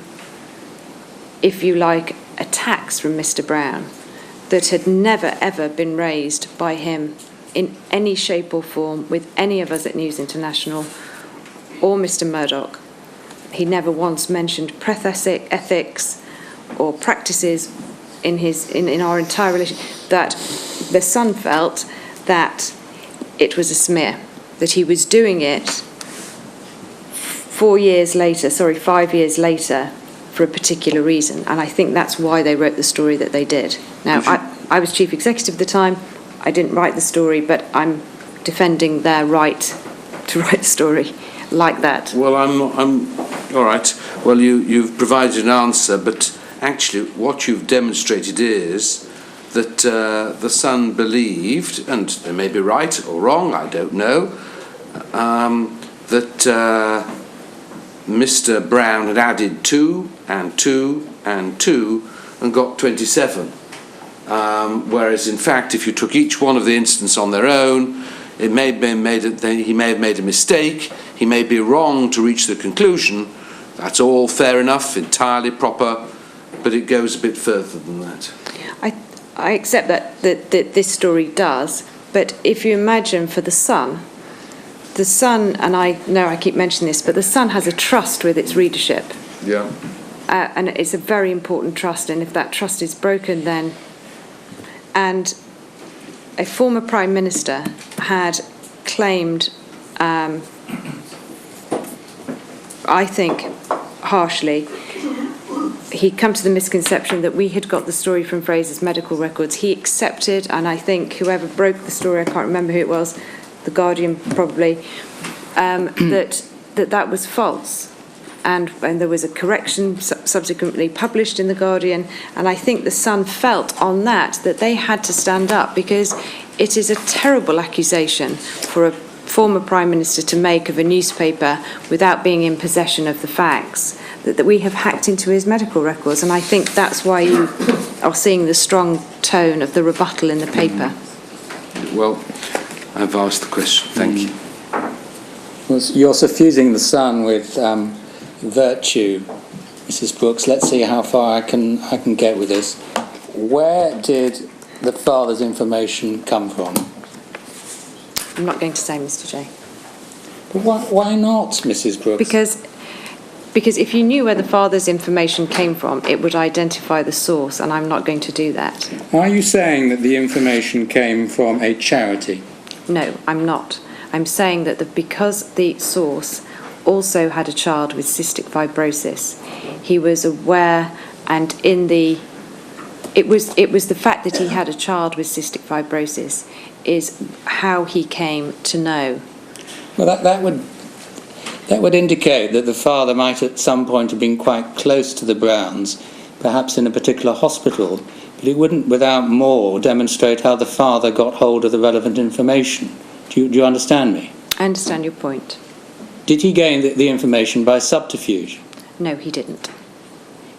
if you like, attacks from Mr. Brown that had never ever been raised by him in any shape or form with any of us at News International or Mr. Murdoch. He never once mentioned press ethics or practices in our entire relationship, that the Sun felt that it was a smear, that he was doing it 5 years later for a particular reason. And I think that's why they wrote the story that they did. Now, I was chief executive at the time. I didn't write the story, but I'm defending their right to write the story like that. Well, I'm all right. Well, you've provided an answer, but actually what you've demonstrated is that the Sun believed, and they may be right or wrong, I don't know, that Mr. Brown had added 2 and 2 and 2 and got 27. Whereas, in fact, if you took each one of the incidents on their own, it may have been he may have made a mistake, he may be wrong to reach the conclusion. That's all fair enough, entirely proper, but it goes a bit further than that. I accept that this story does, but if you imagine for the Sun, and I know I keep mentioning this, but the Sun has a trust with its readership. Yeah. And it's a very important trust, and if that trust is broken, then... And a former Prime Minister had claimed, I think, harshly, he'd come to the misconception that we had got the story from Fraser's medical records. He accepted, and I think whoever broke the story, I can't remember who it was, The Guardian probably, that was false. And there was a correction subsequently published in The Guardian, and I think the Sun felt on that they had to stand up, because it is a terrible accusation for a former Prime Minister to make of a newspaper without being in possession of the facts, that we have hacked into his medical records, and I think that's why you are seeing the strong tone of the rebuttal in the paper. Well, I've asked the question. Thank you. Well, you're suffusing the Sun with virtue, Mrs. Brooks. Let's see how far I can get with this. Where did the father's information come from? I'm not going to say, Mr. J. But why not, Mrs. Brooks? Because if you knew where the father's information came from, it would identify the source, and I'm not going to do that. Are you saying that the information came from a charity? No, I'm not. I'm saying that because the source also had a child with cystic fibrosis, he was aware, and it was the fact that he had a child with cystic fibrosis is how he came to know. Well, that would indicate that the father might at some point have been quite close to the Browns, perhaps in a particular hospital, but it wouldn't without more demonstrate how the father got hold of the relevant information. Do you understand me? I understand your point. Did he gain the information by subterfuge? No, he didn't.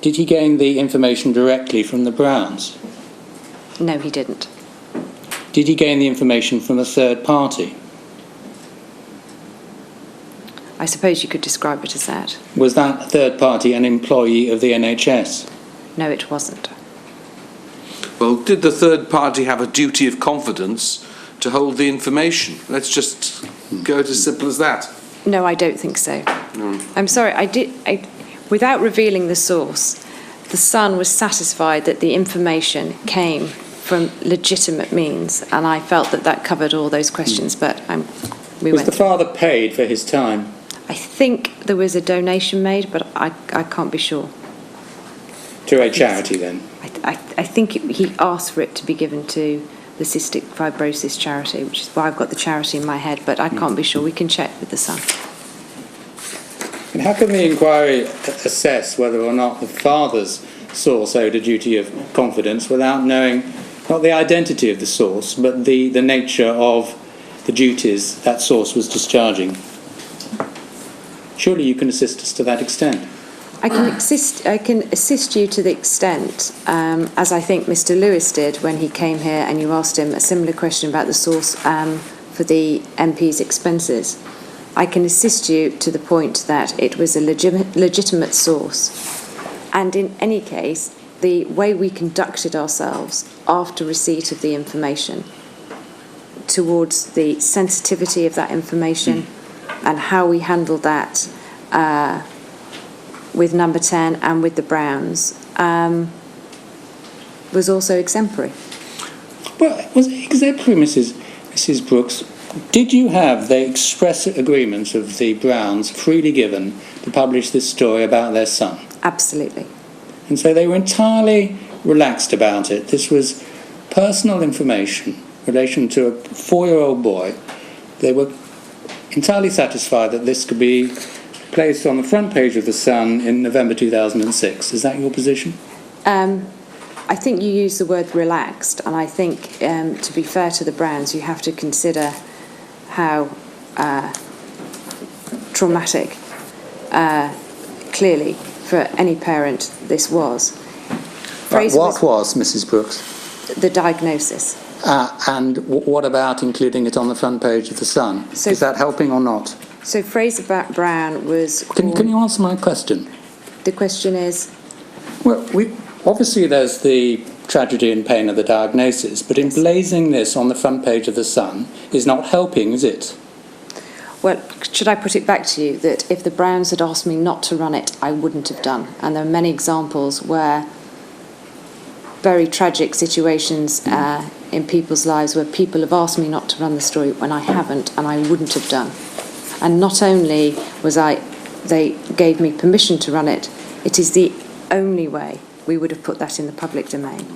Did he gain the information directly from the Browns? No, he didn't. Did he gain the information from a third party? I suppose you could describe it as that. Was that third party an employee of the NHS? No, it wasn't. Well, did the third party have a duty of confidence to hold the information? Let's just go it as simple as that. No, I don't think so. No. I'm sorry, without revealing the source, the Sun was satisfied that the information came from legitimate means, and I felt that covered all those questions, but Was the father paid for his time? I think there was a donation made, but I can't be sure. To a charity, then? I think he asked for it to be given to the Cystic Fibrosis charity, which is why I've got the charity in my head, but I can't be sure. We can check with the Sun. And how can the inquiry assess whether or not the father's source owed a duty of confidence without knowing not the identity of the source, but the nature of the duties that source was discharging? Surely you can assist us to that extent. I can assist you to the extent, as I think Mr. Lewis did when he came here and you asked him a similar question about the source for the MP's expenses. I can assist you to the point that it was a legitimate source. And in any case, the way we conducted ourselves after receipt of the information towards the sensitivity of that information and how we handled that with Number 10 and with the Browns was also exemplary. Well, was it exemplary, Mrs. Brooks? Did you have the express agreement of the Browns freely given to publish this story about their son? Absolutely. And so they were entirely relaxed about it. This was personal information in relation to a 4-year-old boy. They were entirely satisfied that this could be placed on the front page of The Sun in November 2006. Is that your position? I think you use the word relaxed, and I think, to be fair to the Browns, you have to consider how traumatic, clearly, for any parent this was. What was, Mrs. Brooks? The diagnosis. And what about including it on the front page of The Sun? So, is that helping or not? So Fraser Brown was... Can you answer my question? The question is? Well, obviously there's the tragedy and pain of the diagnosis, but emblazing this on the front page of The Sun is not helping, is it? Well, should I put it back to you that if the Browns had asked me not to run it, I wouldn't have done. And there are many examples where very tragic situations in people's lives where people have asked me not to run the story when I haven't, and I wouldn't have done. And not only they gave me permission to run it, it is the only way we would have put that in the public domain.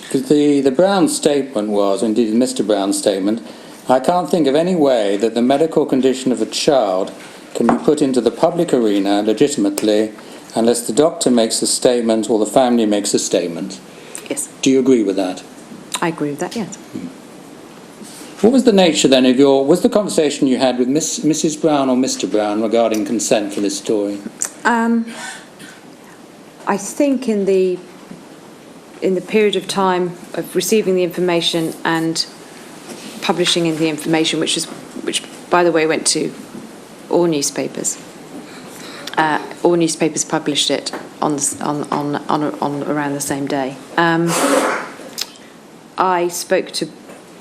Because the Brown statement was, indeed Mr. Brown's statement, I can't think of any way that the medical condition of a child can be put into the public arena legitimately unless the doctor makes a statement or the family makes a statement. Yes. Do you agree with that? I agree with that, yes. What was the nature then of was the conversation you had with Mrs. Brown or Mr. Brown regarding consent for this story? I think in the period of time of receiving the information and publishing in the information, which by the way went to all newspapers. All newspapers published it on around the same day. I spoke to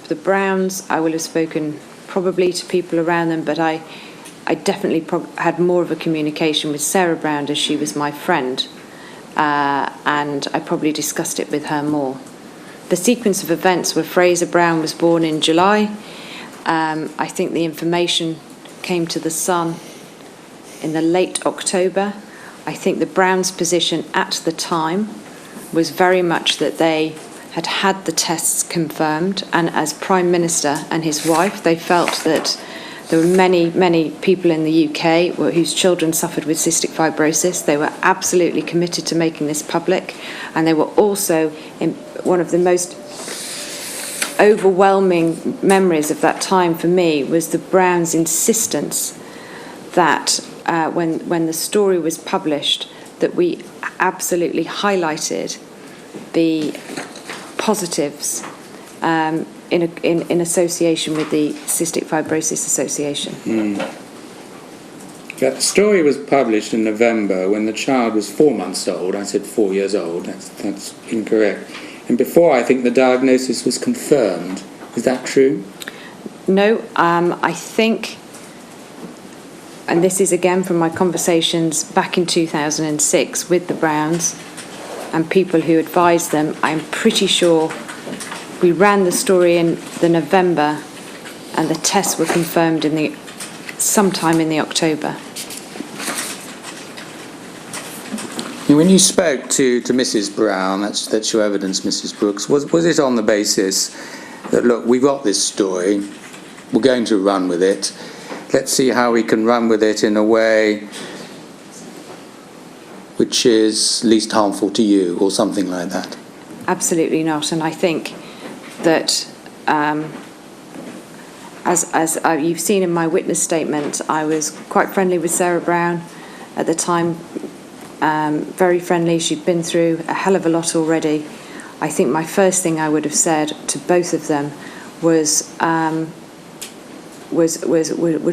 the Browns. I will have spoken probably to people around them, but I definitely had more of a communication with Sarah Brown as she was my friend, and I probably discussed it with her more. The sequence of events where Fraser Brown was born in July, I think the information came to the Sun in the late October. I think the Browns' position at the time was very much that they had the tests confirmed, and as Prime Minister and his wife, they felt that there were many people in the UK whose children suffered with cystic fibrosis. They were absolutely committed to making this public, and they were also one of the most overwhelming memories of that time for me was the Browns' insistence that when the story was published, that we absolutely highlighted the positives in association with the Cystic Fibrosis Association. That story was published in November when the child was 4 months old. I said 4 years old. That's incorrect. And before, I think the diagnosis was confirmed. Is that true? No, I think, and this is again from my conversations back in 2006 with the Browns and people who advised them, I'm pretty sure we ran the story in the November and the tests were confirmed sometime in the October. When you spoke to Mrs. Brown, that's your evidence, Mrs. Brooks, was it on the basis that, look, we've got this story, we're going to run with it, let's see how we can run with it in a way which is least harmful to you, or something like that? Absolutely not. And I think that, as you've seen in my witness statement, I was quite friendly with Sarah Brown at the time, very friendly. She'd been through a hell of a lot already. I think my first thing I would have said to both of them would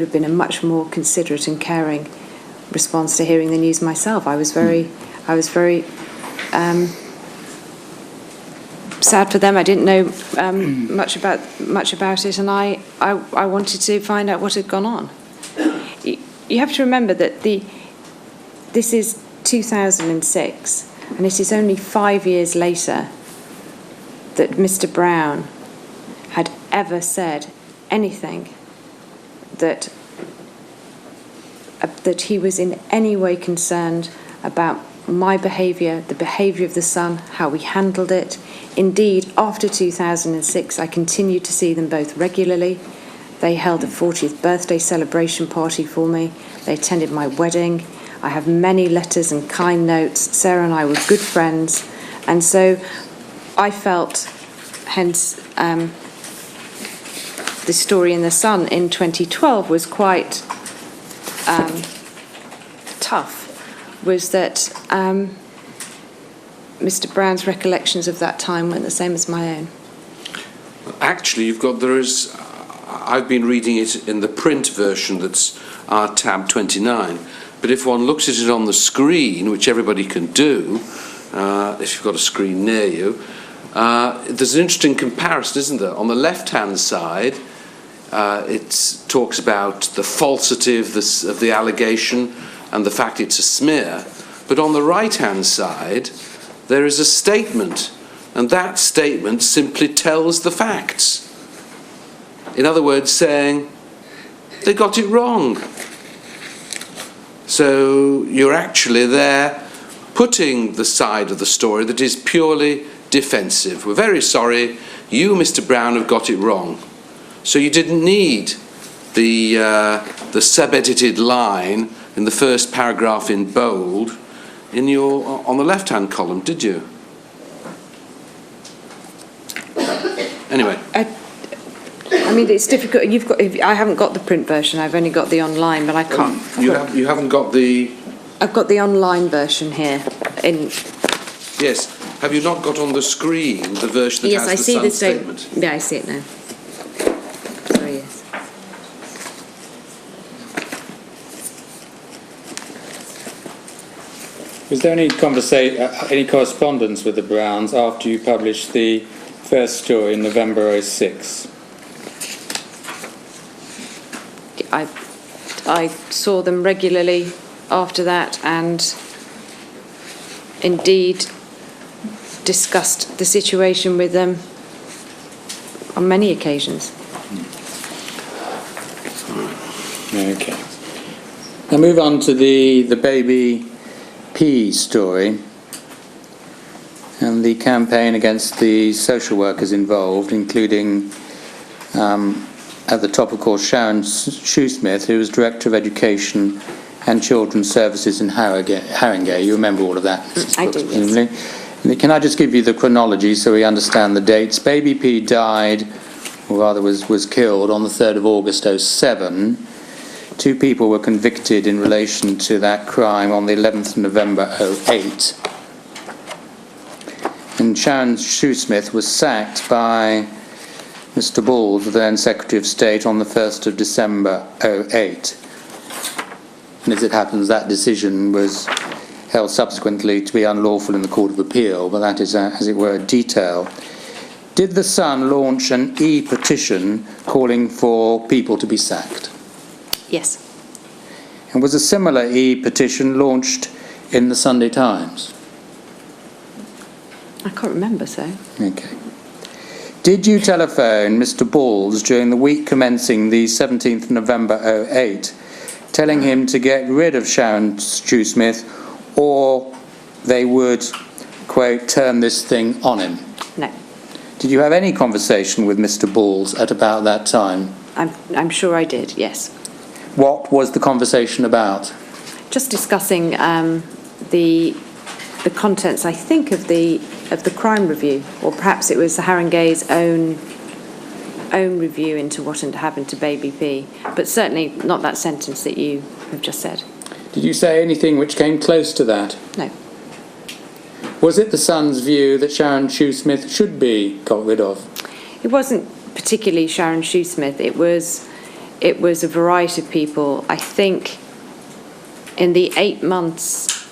have been a much more considerate and caring response to hearing the news myself. I was very sad for them. I didn't know much about it, and I wanted to find out what had gone on. You have to remember that this is 2006, and it is only 5 years later that Mr. Brown had ever said anything that he was in any way concerned about my behaviour, the behaviour of the son, how we handled it. Indeed, after 2006, I continued to see them both regularly. They held a 40th birthday celebration party for me. They attended my wedding. I have many letters and kind notes. Sarah and I were good friends. And so I felt, hence, the story in The Sun in 2012 was quite tough, was that Mr. Brown's recollections of that time weren't the same as my own. Actually, I've been reading it in the print version that's our tab 29, but if one looks at it on the screen, which everybody can do, if you've got a screen near you, there's an interesting comparison, isn't there? On the left-hand side, it talks about the falsity of the allegation and the fact it's a smear. But on the right-hand side, there is a statement, and that statement simply tells the facts. In other words, saying, they got it wrong. So you're actually there putting the side of the story that is purely defensive. We're very sorry, you, Mr. Brown, have got it wrong. So you didn't need the sub-edited line in the first paragraph in bold on the left-hand column, did you? Anyway. I mean, it's difficult. I haven't got the print version. I've only got the online, but I can't. You haven't got the. I've got the online version here. Yes. Have you not got on the screen the version that has the Sun statement? Yeah, I see it now. Sorry, yes. Was there any correspondence with the Browns after you published the first story in November 06? I saw them regularly after that, and indeed discussed the situation with them on many occasions. Okay. Now move on to the baby P story and the campaign against the social workers involved, including at the top, of course, Sharon Shoesmith, who was Director of Education and Children's Services in Haringey. You remember all of that? I do, yes. Can I just give you the chronology so we understand the dates? Baby P died, or rather was killed, on the 3rd of August 07. 2 people were convicted in relation to that crime on the 11th of November 08. And Sharon Shoesmith was sacked by Mr. Balls, the then Secretary of State, on the 1st of December 08. And as it happens, that decision was held subsequently to be unlawful in the Court of Appeal, but that is, as it were, a detail. Did the Sun launch an e-petition calling for people to be sacked? Yes. And was a similar e-petition launched in the Sunday Times? I can't remember, so. Okay. Did you telephone Mr. Balls during the week commencing the 17th of November 08, telling him to get rid of Sharon Shoesmith or they would, quote, turn this thing on him? No. Did you have any conversation with Mr. Balls at about that time? I'm sure I did, yes. What was the conversation about? Just discussing the contents, I think, of the crime review, or perhaps it was the Haringey's own review into what had happened to Baby P, but certainly not that sentence that you have just said. Did you say anything which came close to that? No. Was it the Sun's view that Sharon Shoesmith should be got rid of? It wasn't particularly Sharon Shoesmith. It was a variety of people. I think in the 8 months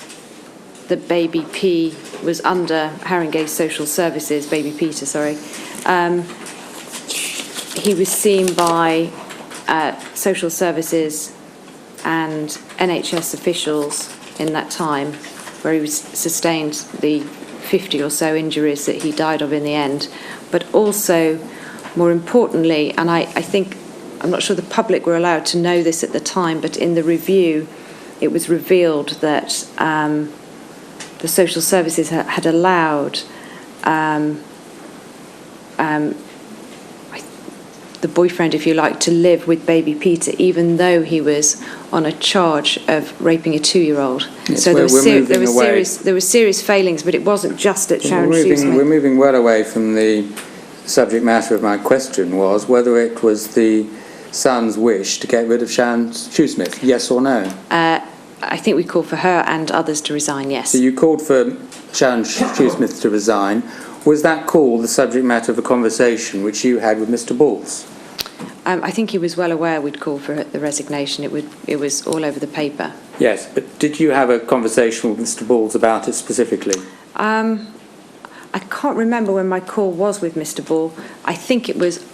that Baby P was under Haringey's social services, Baby Peter, sorry, he was seen by social services and NHS officials in that time, where he sustained the 50 or so injuries that he died of in the end. But also, more importantly, and I think, I'm not sure the public were allowed to know this at the time, but in the review it was revealed that the social services had allowed the boyfriend, if you like, to live with Baby Peter, even though he was on a charge of raping a 2-year-old. Yes, so there were serious failings, but it wasn't just at Sharon Shoesmith. We're moving well away from the subject matter of my question, was whether it was the Sun's wish to get rid of Sharon Shoesmith, yes or no? I think we called for her and others to resign, yes. So you called for Sharon Shoesmith to resign. Was that call the subject matter of a conversation which you had with Mr. Balls? I think he was well aware we'd called for the resignation. It was all over the paper. Yes, but did you have a conversation with Mr. Balls about it specifically? I can't remember when my call was with Mr. Ball. I think it was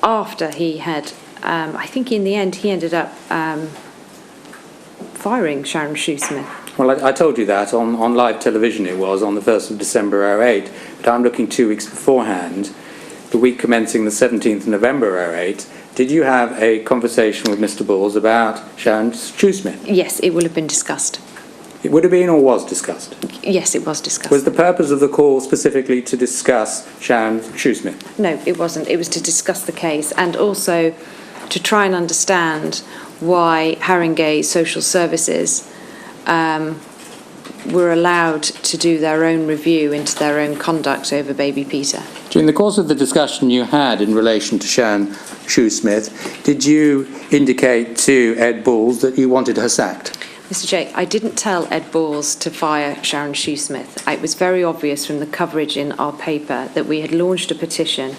after he had... I think in the end he ended up firing Sharon Shoesmith. Well, I told you that on live television it was on the 1st of December 08, but I'm looking 2 weeks beforehand, the week commencing the 17th of November 08. Did you have a conversation with Mr. Balls about Sharon Shoesmith? Yes, it will have been discussed. It would have been or was discussed? Yes, it was discussed. Was the purpose of the call specifically to discuss Sharon Shoesmith? No, it wasn't. It was to discuss the case and also to try and understand why Haringey Social Services were allowed to do their own review into their own conduct over Baby Peter. During the course of the discussion you had in relation to Sharon Shoesmith, did you indicate to Ed Balls that you wanted her sacked? Mr. Jake, I didn't tell Ed Balls to fire Sharon Shoesmith. It was very obvious from the coverage in our paper that we had launched a petition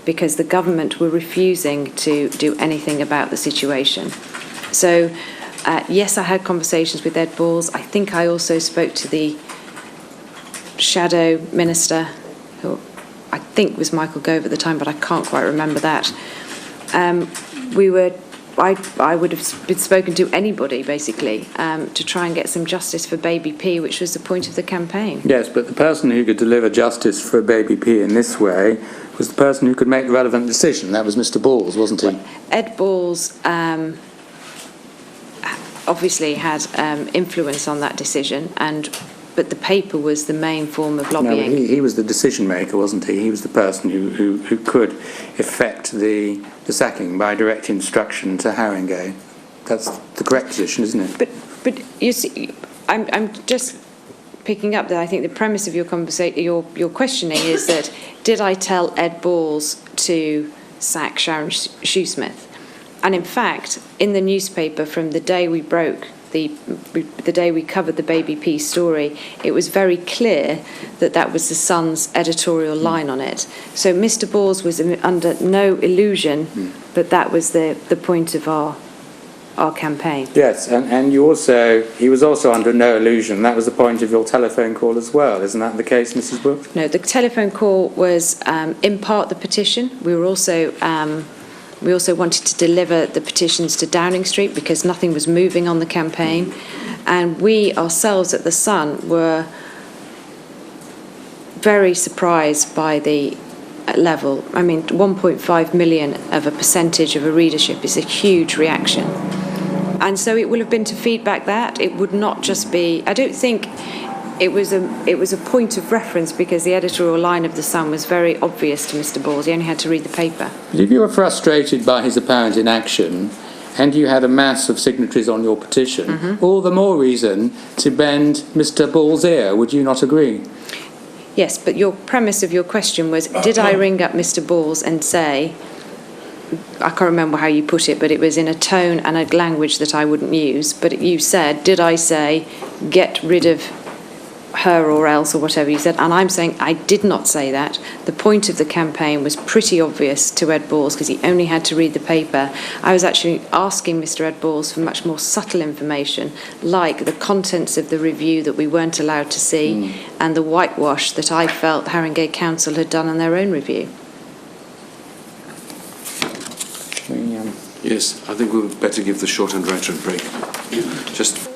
because the government were refusing to do anything about the situation. So, yes, I had conversations with Ed Balls. I think I also spoke to the shadow minister, who I think was Michael Gove at the time, but I can't quite remember that. I would have been spoken to anybody, basically, to try and get some justice for Baby P, which was the point of the campaign. Yes, but the person who could deliver justice for Baby P in this way was the person who could make the relevant decision. That was Mr. Balls, wasn't he? Ed Balls obviously had influence on that decision, but the paper was the main form of lobbying. No, he was the decision maker, wasn't he? He was the person who could effect the sacking by direct instruction to Haringey. That's the correct position, isn't it? But you see, I'm just picking up that I think the premise of your your questioning is that did I tell Ed Balls to sack Sharon Shoesmith? And in fact, in the newspaper, from the day we broke, the day we covered the Baby P story, it was very clear that that was the Sun's editorial line on it. So Mr. Balls was under no illusion that that was the point of our campaign. Yes, and he was also under no illusion. That was the point of your telephone call as well. Isn't that the case, Mrs. Brooks? No, the telephone call was in part the petition. We also wanted to deliver the petitions to Downing Street because nothing was moving on the campaign. And we ourselves at The Sun were very surprised by the level. I mean, 1.5 million of a percentage of a readership is a huge reaction. And so it will have been to feedback that. It would not just be... I don't think it was a point of reference because the editorial line of The Sun was very obvious to Mr. Balls. He only had to read the paper. But if you were frustrated by his apparent inaction and you had a mass of signatories on your petition, all the more reason to bend Mr. Ball's ear. Would you not agree? Yes, but your premise of your question was, did I ring up Mr. Balls and say, I can't remember how you put it, but it was in a tone and a language that I wouldn't use, but you said, did I say, get rid of her or else, or whatever you said? And I'm saying I did not say that. The point of the campaign was pretty obvious to Ed Balls because he only had to read the paper. I was actually asking Mr. Ed Balls for much more subtle information, like the contents of the review that we weren't allowed to see and the whitewash that I felt Haringey Council had done on their own review. Yes, I think we'd better give the shorthand writer a break. Just...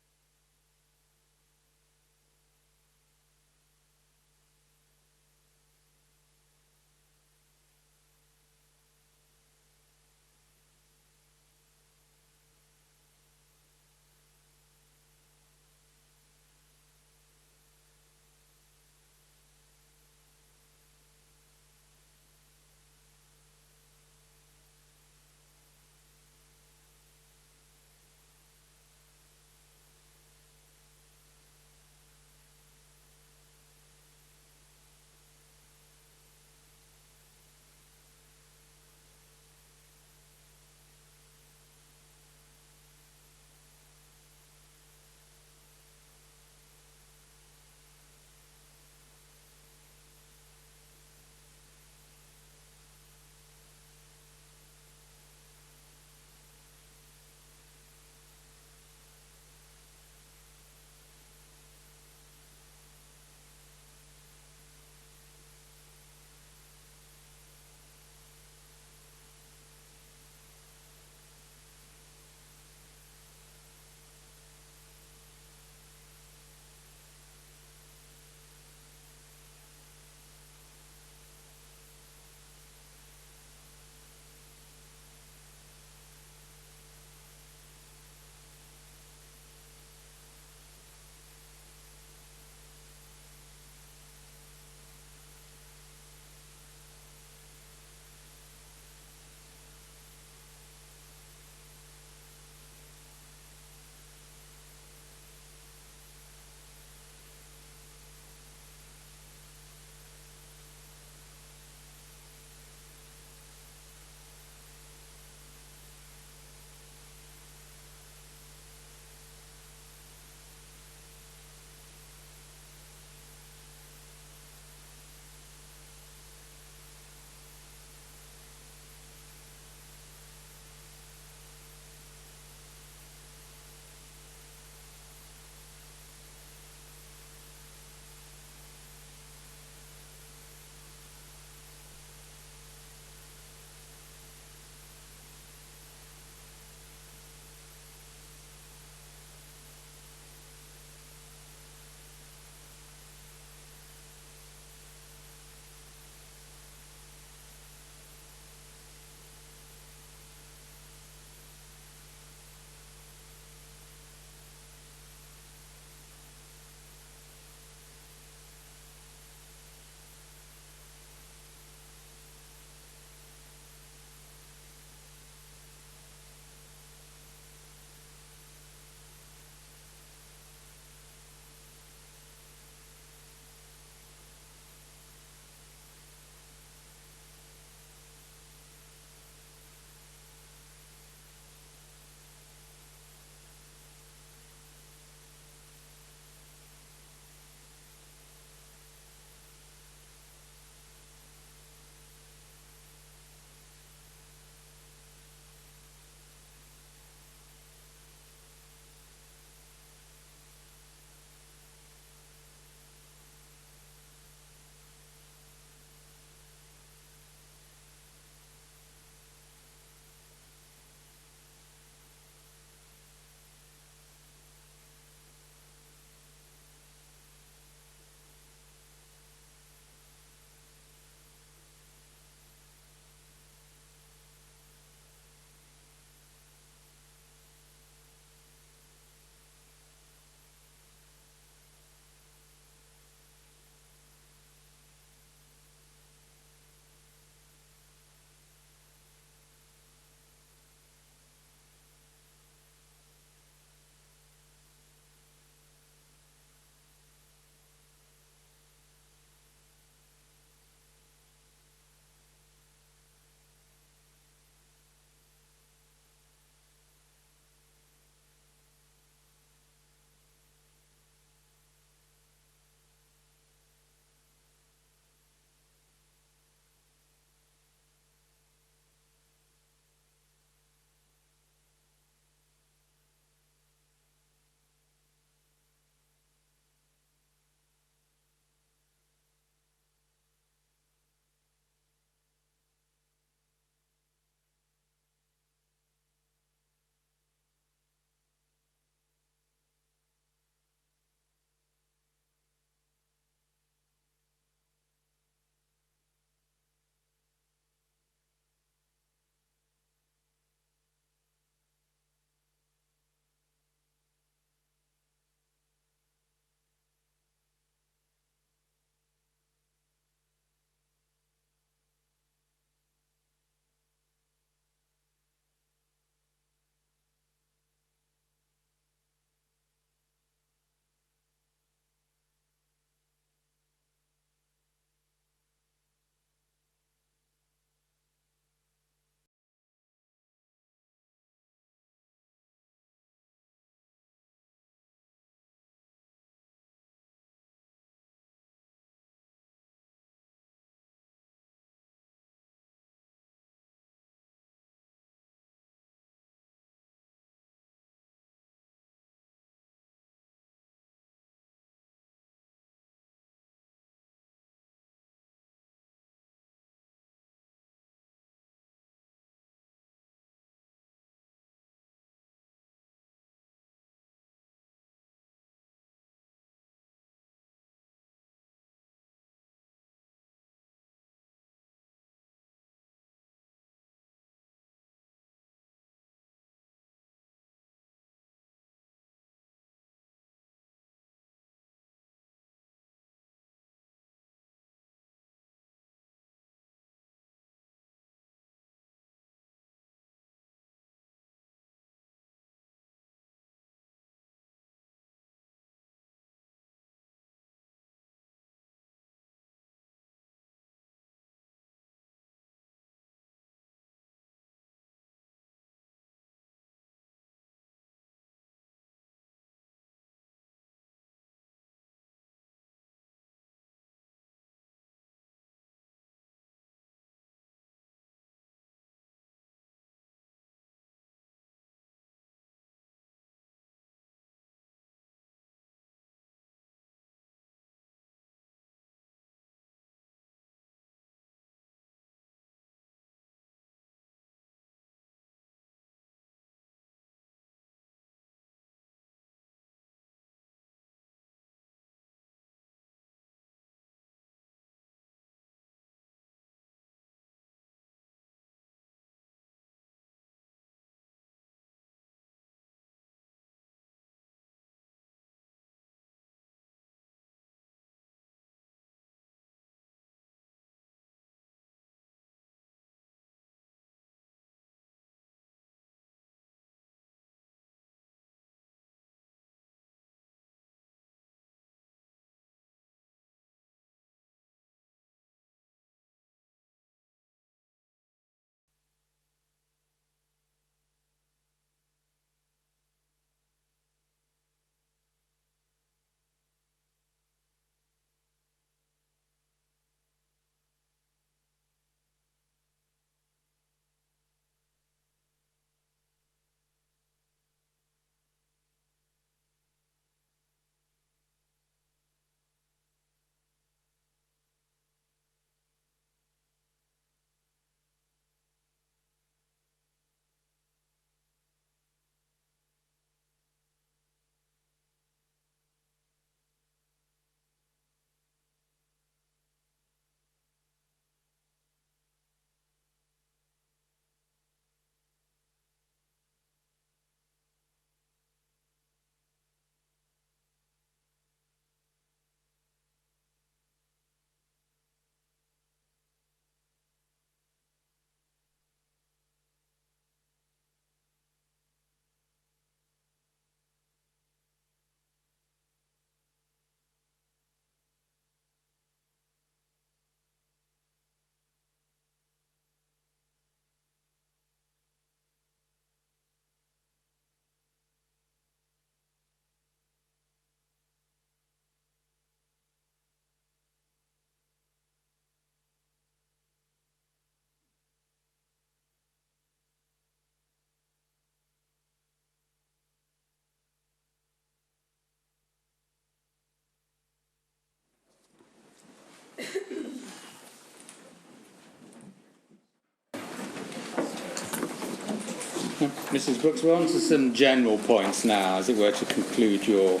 Mrs. Brooks, we're on to some general points now, as it were, to conclude your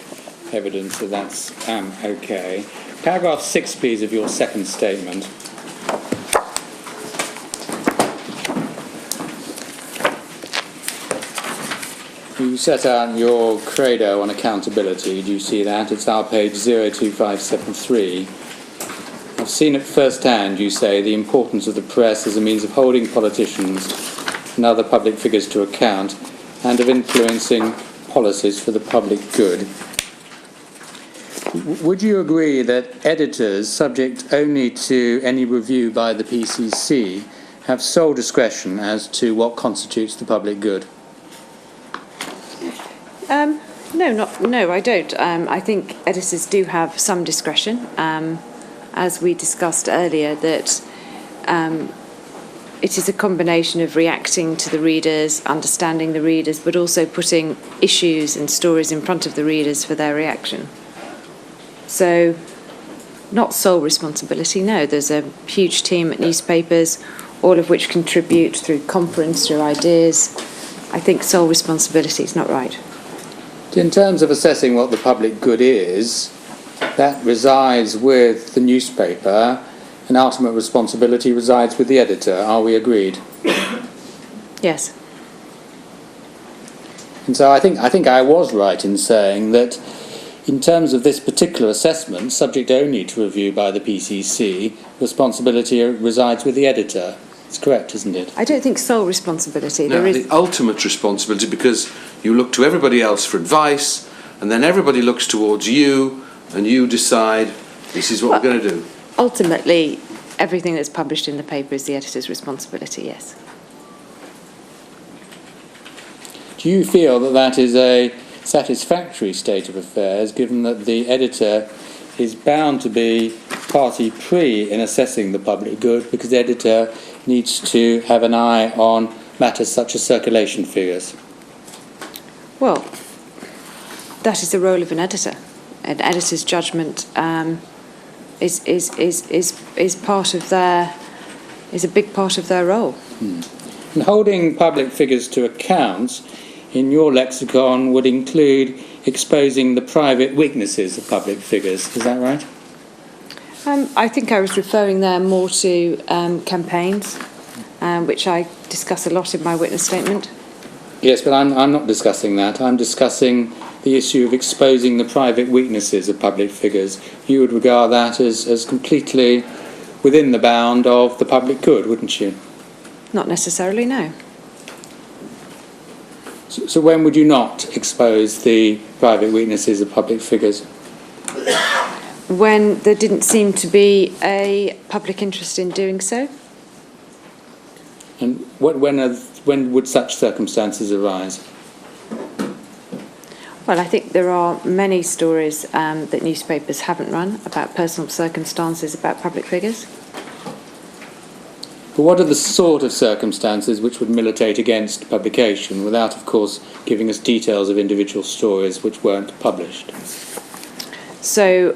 evidence that that's okay. Paragraph 6, please, of your second statement. You set out your credo on accountability. Do you see that? It's our page 02573. I've seen it firsthand, you say, the importance of the press as a means of holding politicians and other public figures to account and of influencing policies for the public good. Would you agree that editors, subject only to any review by the PCC, have sole discretion as to what constitutes the public good? No, I don't. I think editors do have some discretion. As we discussed earlier, that it is a combination of reacting to the readers, understanding the readers, but also putting issues and stories in front of the readers for their reaction. So, not sole responsibility, no. There's a huge team at newspapers, all of which contribute through conference, through ideas. I think sole responsibility is not right. In terms of assessing what the public good is, that resides with the newspaper, and ultimate responsibility resides with the editor. Are we agreed? Yes. And so I think I was right in saying that in terms of this particular assessment, subject only to review by the PCC, responsibility resides with the editor. It's correct, isn't it? I don't think sole responsibility. No, there is the ultimate responsibility, because you look to everybody else for advice, and then everybody looks towards you, and you decide this is what we're going to do. Ultimately, everything that's published in the paper is the editor's responsibility, yes. Do you feel that that is a satisfactory state of affairs, given that the editor is bound to be party pre in assessing the public good, because the editor needs to have an eye on matters such as circulation figures? Well, that is the role of an editor. An editor's judgment is part of their is a big part of their role. And holding public figures to account, in your lexicon, would include exposing the private weaknesses of public figures. Is that right? I think I was referring there more to campaigns, which I discuss a lot in my witness statement. Yes, but I'm not discussing that. I'm discussing the issue of exposing the private weaknesses of public figures. You would regard that as completely within the bound of the public good, wouldn't you? Not necessarily, no. So when would you not expose the private weaknesses of public figures? When there didn't seem to be a public interest in doing so. And when would such circumstances arise? Well, I think there are many stories that newspapers haven't run about personal circumstances about public figures. But what are the sort of circumstances which would militate against publication, without, of course, giving us details of individual stories which weren't published? So,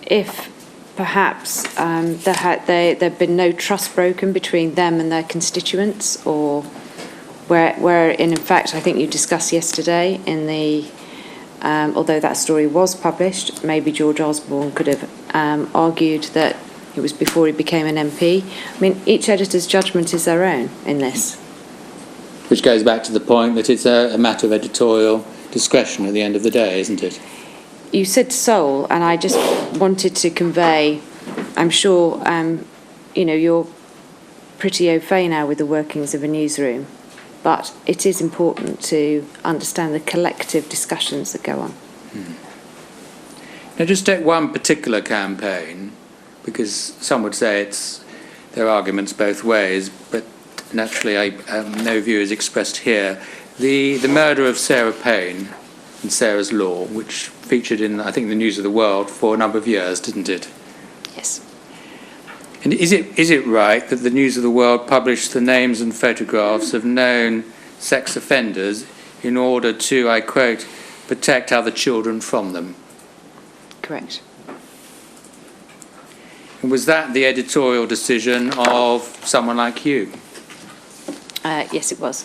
if perhaps there'd been no trust broken between them and their constituents, or where in fact, I think you discussed yesterday in the, although that story was published, maybe George Osborne could have argued that it was before he became an MP. I mean, each editor's judgment is their own in this. Which goes back to the point that it's a matter of editorial discretion at the end of the day, isn't it? You said sole, and I just wanted to convey, I'm sure, you're pretty au fait now with the workings of a newsroom, but it is important to understand the collective discussions that go on. Now, just take one particular campaign, because some would say there are arguments both ways, but naturally no view is expressed here. The murder of Sarah Payne and Sarah's Law, which featured in, I think, the News of the World for a number of years, didn't it? Yes. And is it right that the News of the World published the names and photographs of known sex offenders in order to, I quote, protect other children from them? Correct. And was that the editorial decision of someone like you? Yes, it was.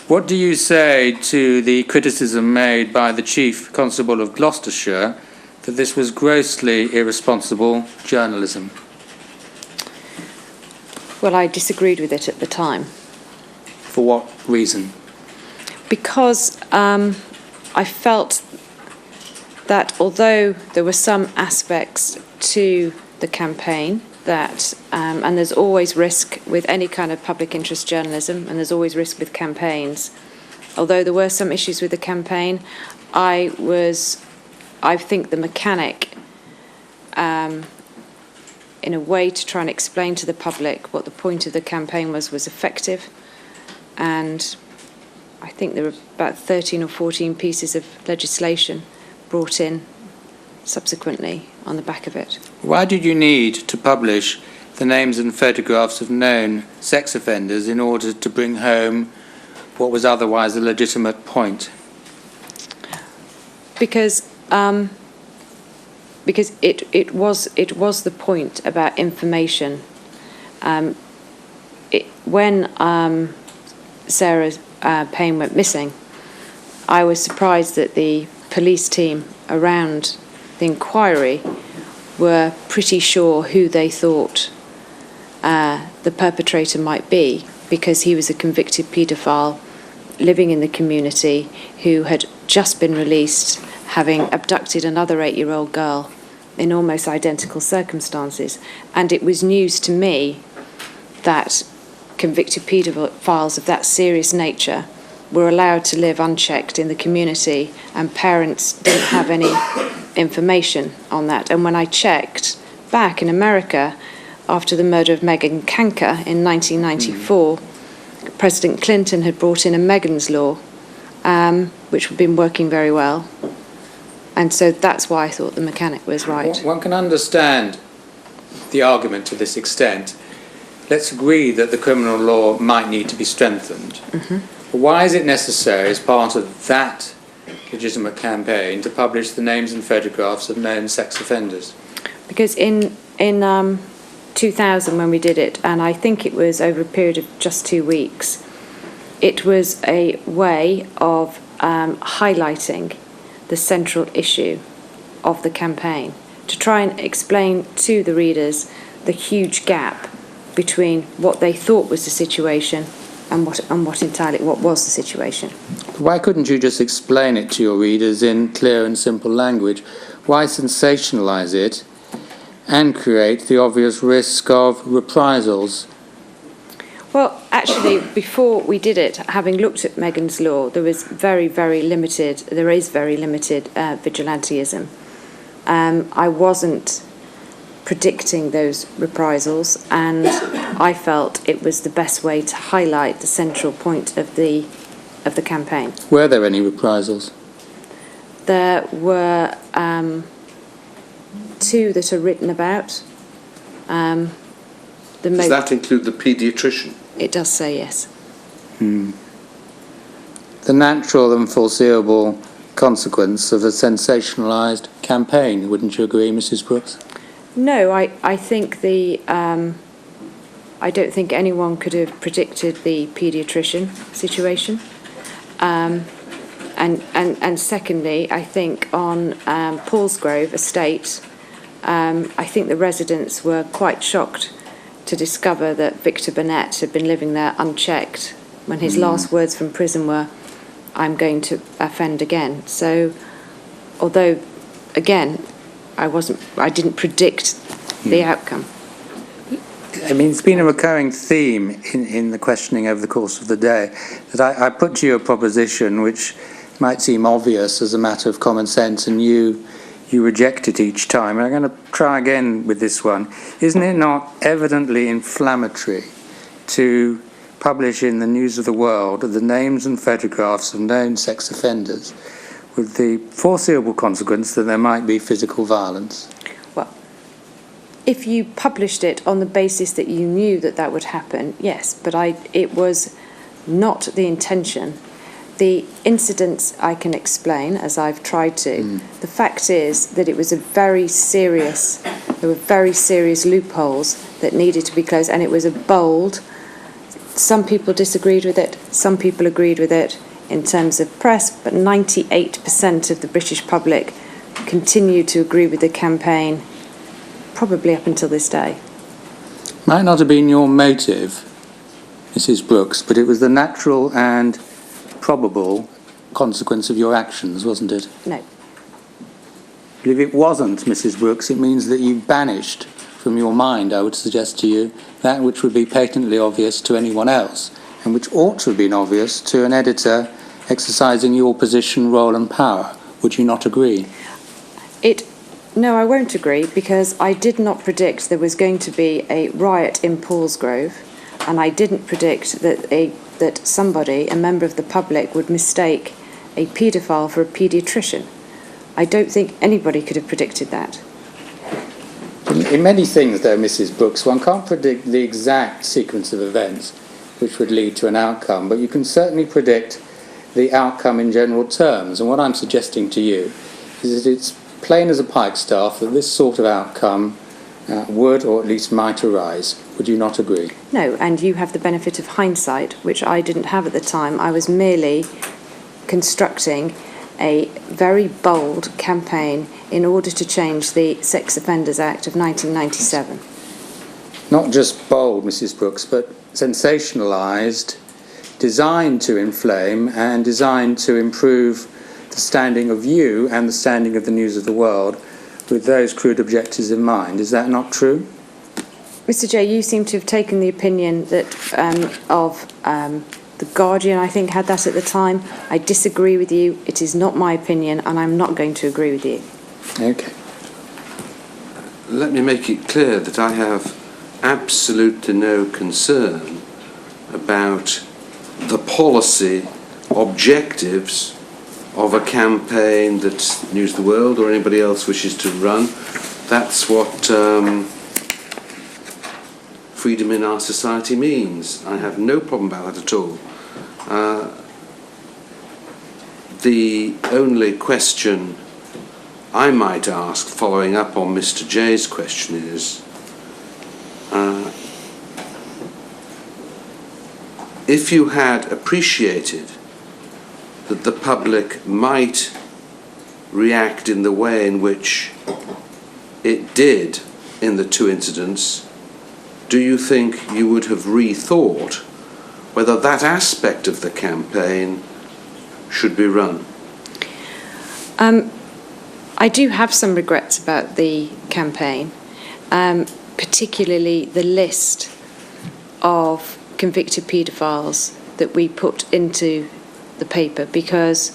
What do you say to the criticism made by the Chief Constable of Gloucestershire that this was grossly irresponsible journalism? Well, I disagreed with it at the time. For what reason? Because I felt that although there were some aspects to the campaign that, and there's always risk with any kind of public interest journalism, and there's always risk with campaigns. Although there were some issues with the campaign, I think the mechanic, in a way to try and explain to the public what the point of the campaign was effective. And I think there were about 13 or 14 pieces of legislation brought in subsequently on the back of it. Why did you need to publish the names and photographs of known sex offenders in order to bring home what was otherwise a legitimate point? Because it was the point about information. When Sarah Payne went missing, I was surprised that the police team around the inquiry were pretty sure who they thought the perpetrator might be, because he was a convicted paedophile living in the community who had just been released, having abducted another 8-year-old girl in almost identical circumstances. And it was news to me that convicted paedophiles of that serious nature were allowed to live unchecked in the community, and parents didn't have any information on that. And when I checked back in America, after the murder of Meghan Kanker in 1994, President Clinton had brought in a Meghan's Law, which had been working very well. And so that's why I thought the mechanic was right. One can understand the argument to this extent. Let's agree that the criminal law might need to be strengthened. Mm-hmm. But why is it necessary, as part of that legitimate campaign, to publish the names and photographs of known sex offenders? Because in 2000, when we did it, and I think it was over a period of just 2 weeks, it was a way of highlighting the central issue of the campaign, to try and explain to the readers the huge gap between what they thought was the situation and what was the situation. Why couldn't you just explain it to your readers in clear and simple language? Why sensationalise it and create the obvious risk of reprisals? Well, actually, before we did it, having looked at Meghan's Law, there is very limited vigilantism. I wasn't predicting those reprisals, and I felt it was the best way to highlight the central point of the campaign. Were there any reprisals? There were 2 that are written about. Does that include the paediatrician? It does say yes. The natural and foreseeable consequence of a sensationalised campaign, wouldn't you agree, Mrs. Brooks? No, I think I don't think anyone could have predicted the paediatrician situation. And secondly, I think on Paulsgrove Estate, I think the residents were quite shocked to discover that Victor Burnett had been living there unchecked when his last words from prison were, "I'm going to offend again." So, although, again, I didn't predict the outcome. I mean, it's been a recurring theme in the questioning over the course of the day that I put to you a proposition which might seem obvious as a matter of common sense, and you reject it each time. And I'm going to try again with this one. Isn't it not evidently inflammatory to publish in the News of the World the names and photographs of known sex offenders with the foreseeable consequence that there might be physical violence? Well, if you published it on the basis that you knew that would happen, yes, but it was not the intention. The incidents I can explain, as I've tried to. The fact is that it was there were very serious loopholes that needed to be closed, and it was a bold, Some people disagreed with it, some people agreed with it in terms of press, but 98% of the British public continue to agree with the campaign, probably up until this day. Might not have been your motive, Mrs. Brooks, but it was the natural and probable consequence of your actions, wasn't it? No. But if it wasn't, Mrs. Brooks, it means that you banished from your mind, I would suggest to you, that which would be patently obvious to anyone else, and which ought to have been obvious to an editor exercising your position, role and power. Would you not agree? No, I won't agree, because I did not predict there was going to be a riot in Paulsgrove, and I didn't predict that somebody, a member of the public, would mistake a paedophile for a paediatrician. I don't think anybody could have predicted that. In many things, though, Mrs. Brooks, one can't predict the exact sequence of events which would lead to an outcome, but you can certainly predict the outcome in general terms. And what I'm suggesting to you is that it's plain as a pikestaff that this sort of outcome would, or at least might, arise. Would you not agree? No, and you have the benefit of hindsight, which I didn't have at the time. I was merely constructing a very bold campaign in order to change the Sex Offenders Act of 1997. Not just bold, Mrs. Brooks, but sensationalised, designed to inflame and designed to improve the standing of you and the standing of the News of the World with those crude objectives in mind. Is that not true? Mr. Jay, you seem to have taken the opinion that The Guardian, I think, had that at the time. I disagree with you. It is not my opinion, and I'm not going to agree with you. Okay. Let me make it clear that I have absolutely no concern about the policy objectives of a campaign that News of the World or anybody else wishes to run. That's what freedom in our society means. I have no problem about that at all. The only question I might ask, following up on Mr. Jay's question, is if you had appreciated that the public might react in the way in which it did in the two incidents, do you think you would have rethought whether that aspect of the campaign should be run? I do have some regrets about the campaign, particularly the list of convicted paedophiles that we put into the paper, because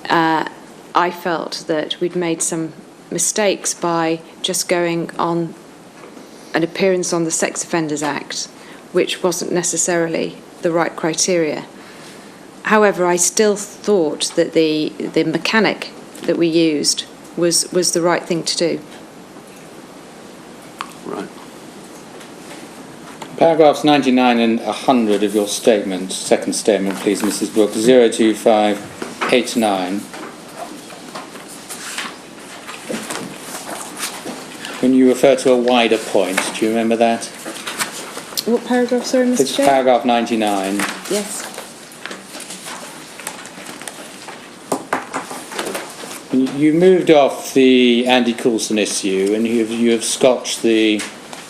I felt that we'd made some mistakes by just going on an appearance on the Sex Offenders Act, which wasn't necessarily the right criteria. However, I still thought that the mechanic that we used was the right thing to do. Right. Paragraphs 99 and 100 of your statement, second statement, please, Mrs. Brooks, 02589. When you refer to a wider point, do you remember that? What paragraph, sorry, Mr. It's Chair? paragraph 99. Yes. You moved off the Andy Coulson issue, and you have scotched the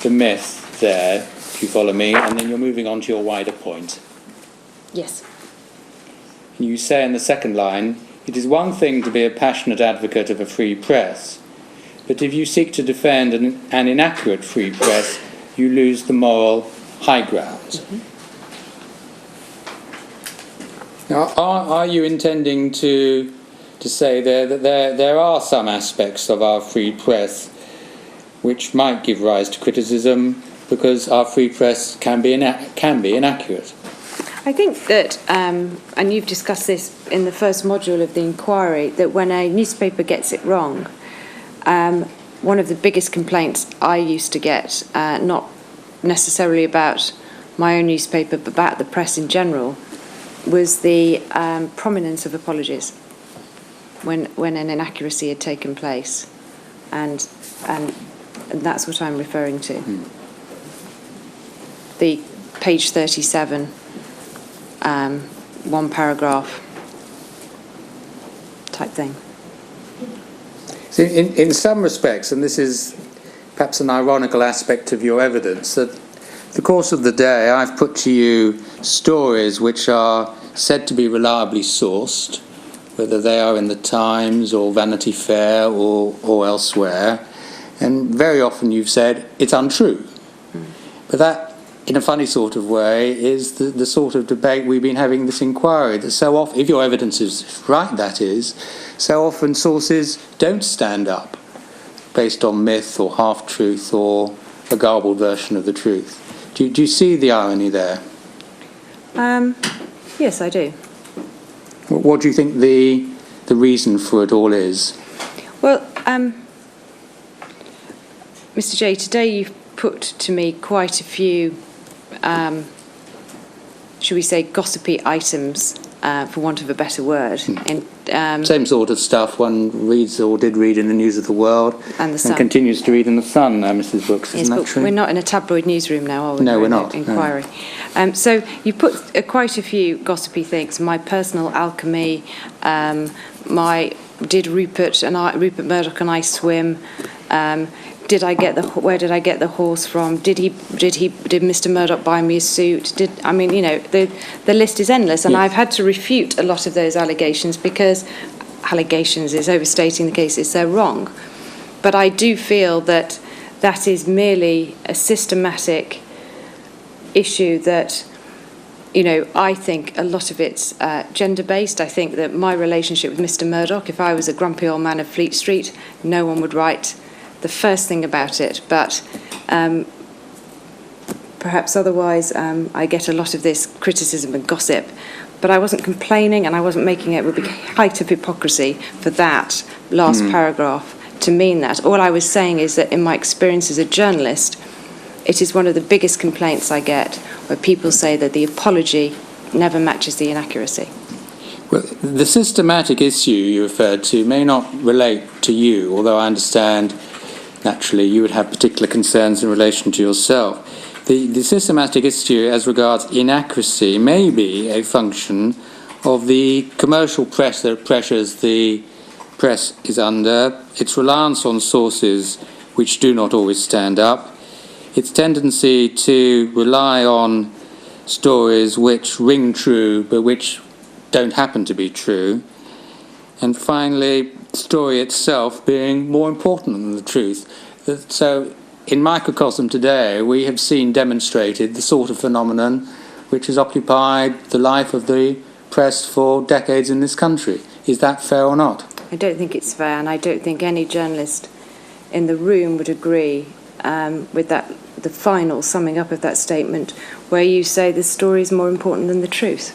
myth there, if you follow me, and then you're moving on to your wider point. Yes. And you say in the second line, it is one thing to be a passionate advocate of a free press, but if you seek to defend an inaccurate free press, you lose the moral high ground. Mm-hmm. Now, are you intending to say there that there are some aspects of our free press which might give rise to criticism because our free press can be inaccurate? I think that, and you've discussed this in the first module of the inquiry, that when a newspaper gets it wrong, one of the biggest complaints I used to get, not necessarily about my own newspaper but about the press in general, was the prominence of apologies when an inaccuracy had taken place, and that's what I'm referring to. The page 37, one paragraph type thing. So in some respects, and this is perhaps an ironical aspect of your evidence, that the course of the day I've put to you stories which are said to be reliably sourced, whether they are in the Times or Vanity Fair or elsewhere, and very often you've said it's untrue. But that, in a funny sort of way, is the sort of debate we've been having this inquiry, that so often, if your evidence is right, that is, so often sources don't stand up based on myth or half-truth or a garbled version of the truth. Do you see the irony there? Yes, I do. What do you think the reason for it all is? Well, Mr. J, today you've put to me quite a few, should we say, gossipy items, for want of a better word. Same sort of stuff one reads or did read in the News of the World And the Sun. continues to read in the Sun, Mrs. Brooks, Yes, isn't that but true? we're not in a tabloid newsroom now, are we? No, we're in an not, no. Inquiry. So you put quite a few gossipy things. My personal alchemy. Did Rupert Murdoch and I swim? Where did I get the horse from? Did Mr. Murdoch buy me a suit? The list is endless, and Yes. I've had to refute a lot of those allegations because allegations is overstating the cases. They're wrong. But I do feel that that is merely a systematic issue that, I think a lot of it's gender-based. I think that my relationship with Mr. Murdoch, if I was a grumpy old man of Fleet Street, no one would write the first thing about it. But perhaps otherwise, I get a lot of this criticism and gossip. But I wasn't complaining, and I wasn't making it with the height of hypocrisy for that last paragraph to mean that. All I was saying is that in my experience as a journalist, it is one of the biggest complaints I get where people say that the apology never matches the inaccuracy. Well, the systematic issue you referred to may not relate to you, although I understand naturally you would have particular concerns in relation to yourself. The systematic issue as regards inaccuracy may be a function of the commercial pressures the press is under, its reliance on sources which do not always stand up, its tendency to rely on stories which ring true but which don't happen to be true, and finally, the story itself being more important than the truth. So, in microcosm today, we have seen demonstrated the sort of phenomenon which has occupied the life of the press for decades in this country. Is that fair or not? I don't think it's fair, and I don't think any journalist in the room would agree with that, the final summing up of that statement, where you say the story is more important than the truth.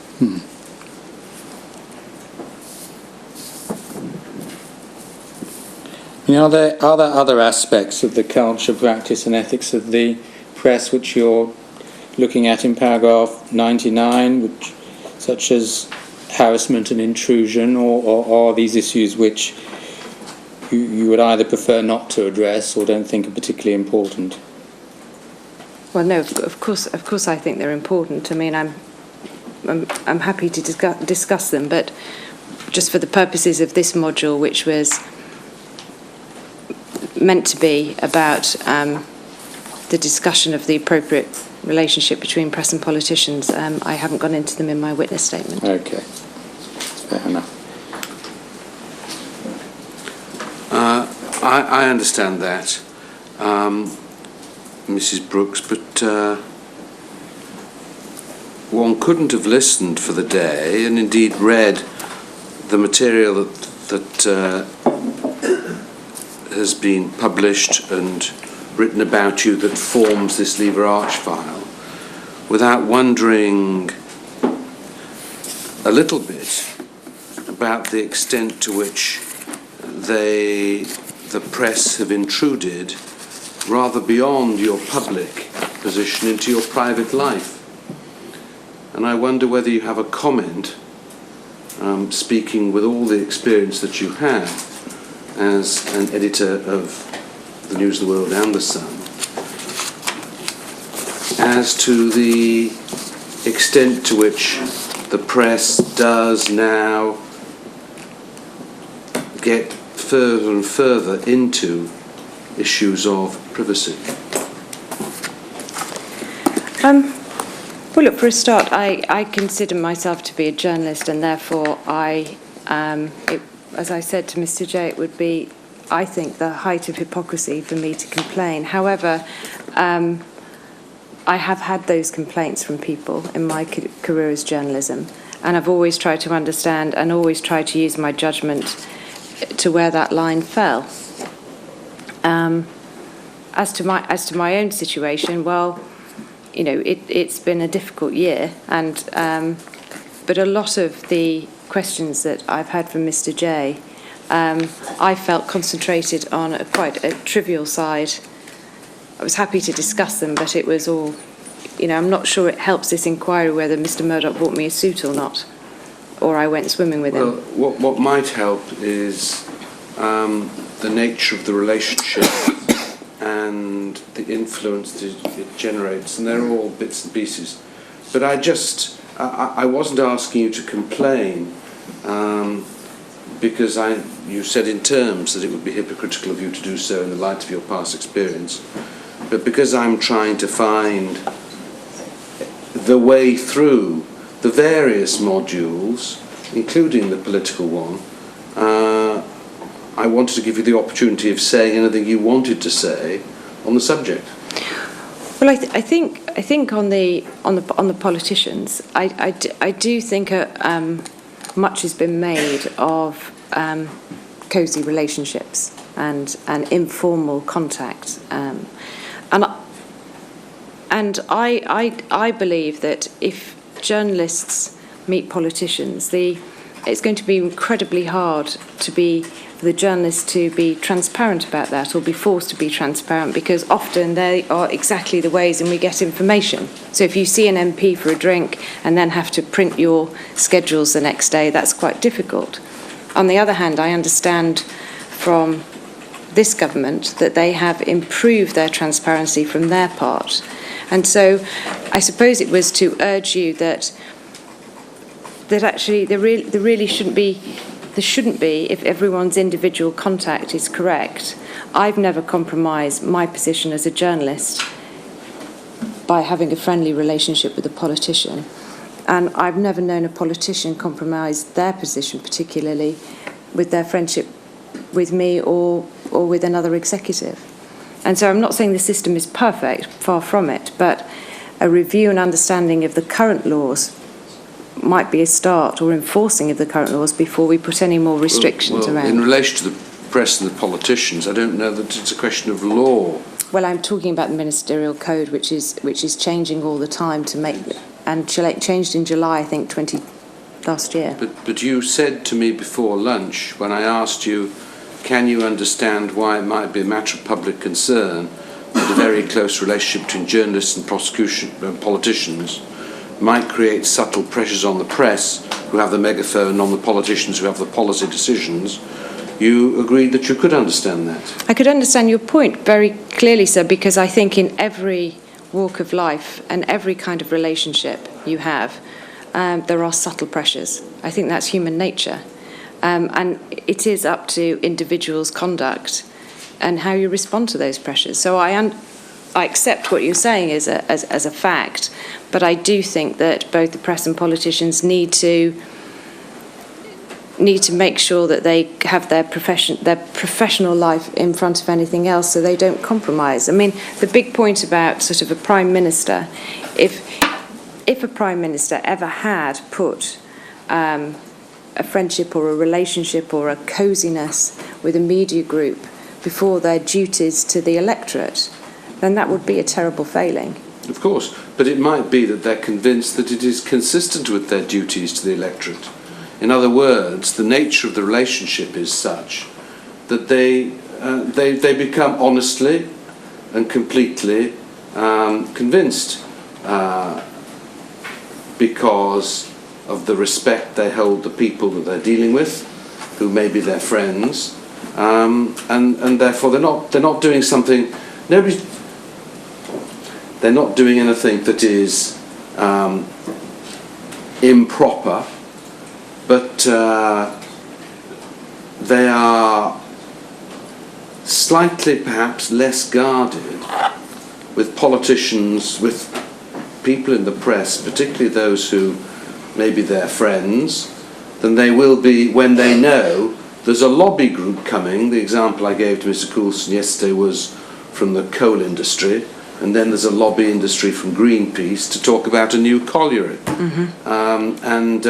Are there other aspects of the culture, practice and ethics of the press which you're looking at in paragraph 99, such as harassment and intrusion, or are these issues which you would either prefer not to address or don't think are particularly important? Well, no, of course I think they're important. I mean, I'm happy to discuss them, but just for the purposes of this module, which was meant to be about the discussion of the appropriate relationship between press and politicians, I haven't gone into them in my witness statement. Okay, fair enough. I understand that, Mrs. Brooks, but one couldn't have listened for the day and indeed read the material that has been published and written about you that forms this Lever Arch file without wondering a little bit about the extent to which the press have intruded rather beyond your public position into your private life. And I wonder whether you have a comment, speaking with all the experience that you have as an editor of the News of the World and the Sun, as to the extent to which the press does now get further and further into issues of privacy? Well, look, for a start, I consider myself to be a journalist, and therefore as I said to Mr. Jay, it would be, I think, the height of hypocrisy for me to complain. However, I have had those complaints from people in my career as journalism, and I've always tried to understand and always tried to use my judgment to where that line fell. As to my own situation, well, you know, it's been a difficult year, and but a lot of the questions that I've had from Mr. Jay, I felt concentrated on quite a trivial side. I was happy to discuss them, but it was all, you know, I'm not sure it helps this inquiry whether Mr. Murdoch bought me a suit or not, or I went swimming with him. Well, what might help is the nature of the relationship and the influence that it generates, and they're all bits and pieces. But I wasn't asking you to complain because you said in terms that it would be hypocritical of you to do so in the light of your past experience, but because I'm trying to find the way through the various modules, including the political one, I wanted to give you the opportunity of saying anything you wanted to say on the subject. Well, I think on the politicians, I do think much has been made of cosy relationships and informal contact, and I believe that if journalists meet politicians, it's going to be incredibly hard for the journalists to be transparent about that, or be forced to be transparent, because often they are exactly the ways in we get information. So if you see an MP for a drink and then have to print your schedules the next day, that's quite difficult. On the other hand, I understand from this government that they have improved their transparency from their part. And so I suppose it was to urge you that actually there really shouldn't be, if everyone's individual contact is correct. I've never compromised my position as a journalist by having a friendly relationship with a politician. And I've never known a politician compromise their position, particularly with their friendship with me or with another executive. And so I'm not saying the system is perfect, far from it, but a review and understanding of the current laws might be a start, or enforcing of the current laws, before we put any more restrictions around. In relation to the press and the politicians, I don't know that it's a question of law. Well, I'm talking about the ministerial code, which is changing all the time and changed in July, I think, last year. But you said to me before lunch, when I asked you, can you understand why it might be a matter of public concern that a very close relationship between journalists and politicians might create subtle pressures on the press, who have the megaphone, on the politicians who have the policy decisions, you agreed that you could understand that. I could understand your point very clearly, sir, because I think in every walk of life and every kind of relationship you have, there are subtle pressures. I think that's human nature. And it is up to individuals' conduct and how you respond to those pressures. So I accept what you're saying as a fact, but I do think that both the press and politicians need to make sure that they have their professional life in front of anything else, so they don't compromise. I mean, the big point about sort of a prime minister, if a prime minister ever had put a friendship or a relationship or a coziness with a media group before their duties to the electorate, then that would be a terrible failing. Of course, but it might be that they're convinced that it is consistent with their duties to the electorate. In other words, the nature of the relationship is such that they become honestly and completely convinced because of the respect they hold the people that they're dealing with, who may be their friends, and therefore they're not doing something. They're not doing anything that is improper, but they are slightly perhaps less guarded with politicians, with people in the press, particularly those who may be their friends, than they will be when they know there's a lobby group coming. The example I gave to Mr. Coulson yesterday was from the coal industry, and then there's a lobby industry from Greenpeace to talk about a new colliery. And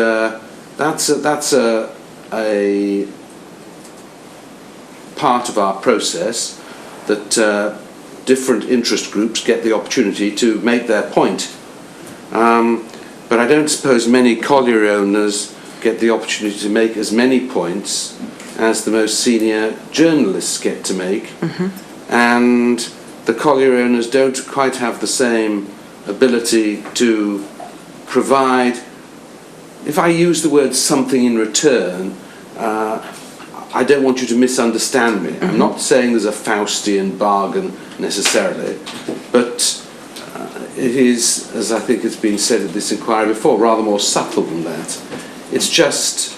that's a part of our process that different interest groups get the opportunity to make their point. But I don't suppose many colliery owners get the opportunity to make as many points as the most senior journalists get to make. And the colliery owners don't quite have the same ability to provide, if I use the word something in return, I don't want you to misunderstand me. I'm not saying there's a Faustian bargain necessarily, but it is, as I think it's been said at this inquiry before, rather more subtle than that. It's just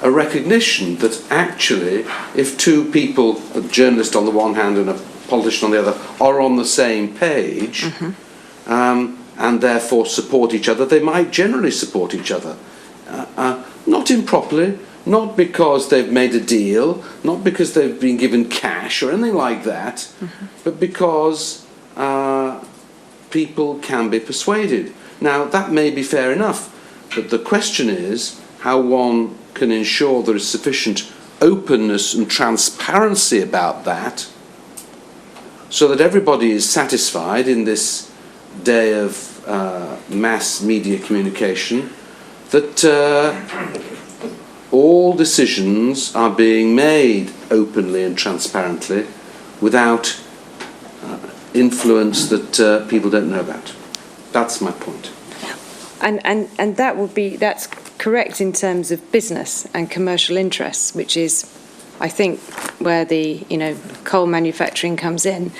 a recognition that actually if two people, a journalist on the one hand and a politician on the other, are on the same page and therefore support each other, they might generally support each other. Not improperly, not because they've made a deal, not because they've been given cash or anything like that, but because people can be persuaded. Now, that may be fair enough, but the question is how one can ensure there is sufficient openness and transparency about that so that everybody is satisfied in this day of mass media communication that all decisions are being made openly and transparently without influence that people don't know about. That's my point. And that's correct in terms of business and commercial interests, which is, I think, where the coal manufacturing comes in.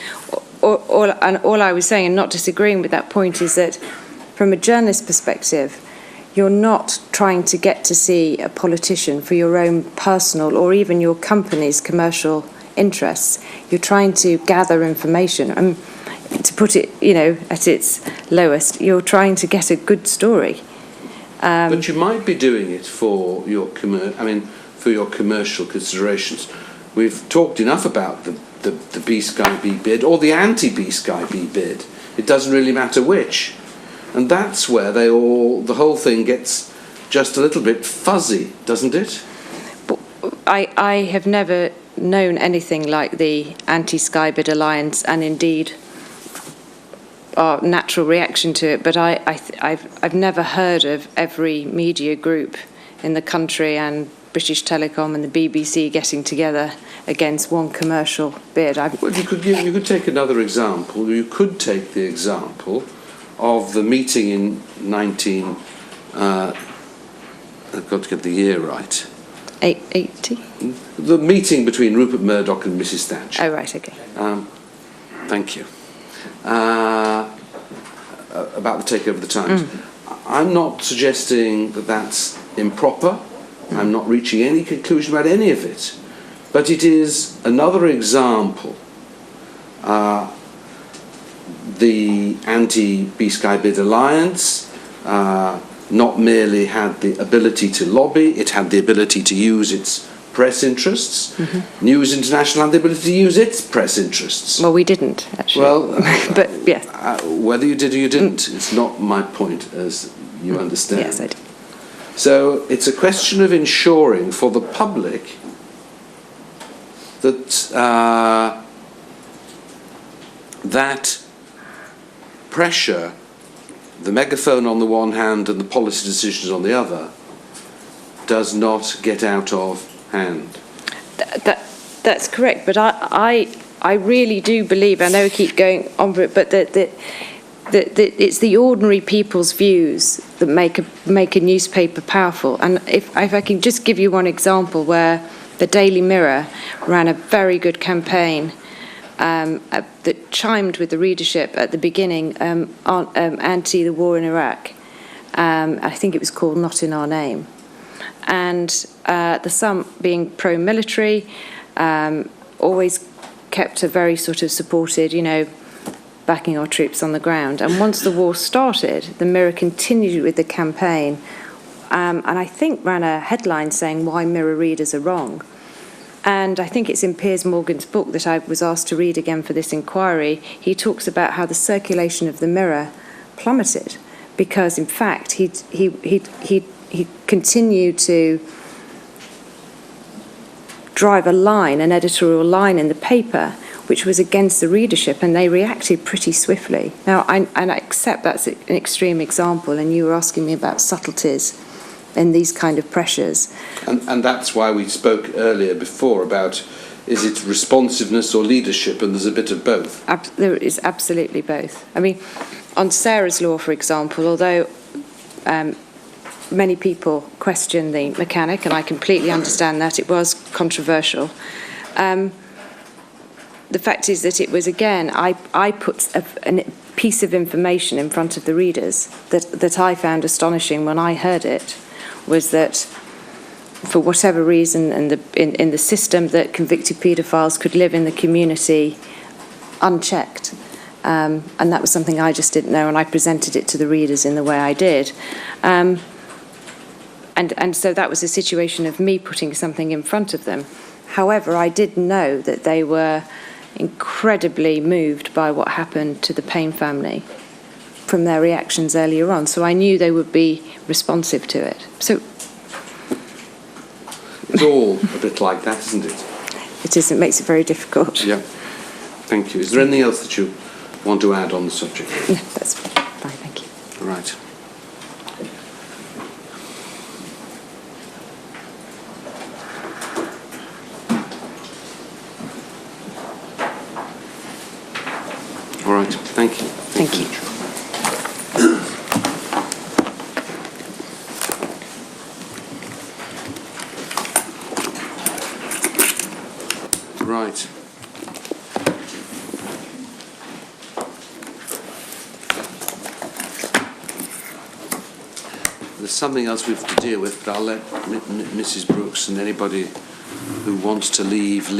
All I was saying, and not disagreeing with that point, is that from a journalist perspective, you're not trying to get to see a politician for your own personal or even your company's commercial interests. You're trying to gather information. And to put it, at its lowest, you're trying to get a good story. But you might be doing it for your commercial considerations. We've talked enough about the B Sky B bid or the anti-B Sky B bid. It doesn't really matter which. And that's where the whole thing gets just a little bit fuzzy, doesn't it? I have never known anything like the anti-Sky Bid Alliance, and indeed our natural reaction to it. But I've never heard of every media group in the country and British Telecom and the BBC getting together against one commercial bid. Well, you could take another example. You could take the example of the meeting in I've got to get the year right. 880? The meeting between Rupert Murdoch and Mrs. Thatcher. Oh, right, okay. Thank you. About the takeover of the Times. I'm not suggesting that that's improper. I'm not reaching any conclusion about any of it. But it is another example. The anti-B Sky Bid Alliance not merely had the ability to lobby, it had the ability to use its press interests. News International had the ability to use its press interests. Well, we didn't, actually. Well, but yes. Whether you did or you didn't, it's not my point, as you understand. Yes, I do. So it's a question of ensuring for the public that that pressure, the megaphone on the one hand and the policy decisions on the other, does not get out of hand. That's correct, but I really do believe, I know we keep going on for it, but that it's the ordinary people's views that make a newspaper powerful. And if I can just give you one example where the Daily Mirror ran a very good campaign that chimed with the readership at the beginning, anti the war in Iraq. I think it was called Not in Our Name. And the some being pro-military, always kept a very sort of supported, backing our troops on the ground. And once the war started, the Mirror continued with the campaign, and I think ran a headline saying why Mirror readers are wrong. And I think it's in Piers Morgan's book that I was asked to read again for this inquiry. He talks about how the circulation of the Mirror plummeted because, in fact, he continued to drive an editorial line in the paper, which was against the readership, and they reacted pretty swiftly. Now, I accept that's an extreme example, and you were asking me about subtleties in these kind of pressures. And that's why we spoke earlier before about, is it responsiveness or leadership, and there's a bit of both. There is absolutely both. I mean, on Sarah's Law, for example, although many people question the mechanic, and I completely understand that, it was controversial. The fact is that it was, again, I put a piece of information in front of the readers that I found astonishing when I heard it, was that for whatever reason in the system that convicted paedophiles could live in the community unchecked. And that was something I just didn't know, and I presented it to the readers in the way I did. And so that was a situation of me putting something in front of them. However, I did know that they were incredibly moved by what happened to the Payne family from their reactions earlier on. So I knew they would be responsive to it. So it's all a bit like that, isn't it? It is. It makes it very difficult. Yeah. Thank you. Is there anything else that you want to add on the subject? No, that's fine. Thank you. All right. All right. Thank you. Thank you. Right. There's something else we have to deal with, but I'll let Mrs. Brooks and anybody who wants to leave.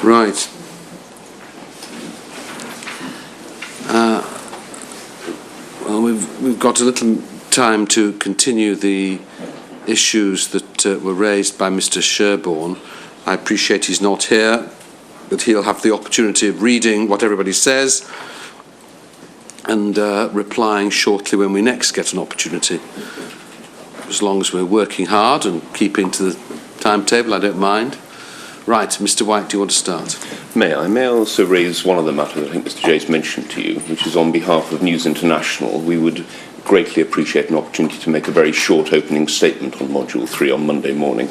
Right. Well, we've got a little time to continue the issues that were raised by Mr. Sherborne. I appreciate he's not here, but he'll have the opportunity of reading what everybody says and replying shortly when we next get an opportunity. As long as we're working hard and keeping to the timetable, I don't mind. Right, Mr. White, do you want to start? May I? May I also raise one of the matters I think Mr. Jay's mentioned to you, which is on behalf of News International. We would greatly appreciate an opportunity to make a very short opening statement on Module 3 on Monday morning.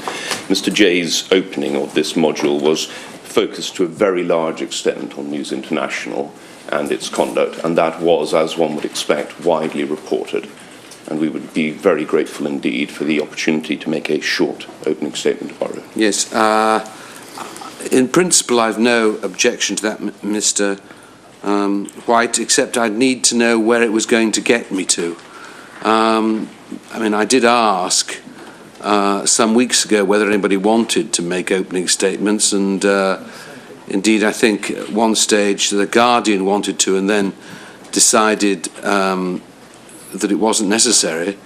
Mr. Jay's opening of this module was focused to a very large extent on News International and its conduct, and that was, as one would expect, widely reported. And we would be very grateful indeed for the opportunity to make a short opening statement of our own. Yes. In principle, I've no objection to that, Mr. White, except I'd need to know where it was going to get me to. I did ask some weeks ago whether anybody wanted to make opening statements, and indeed I think at one stage the Guardian wanted to and then decided that it wasn't necessary.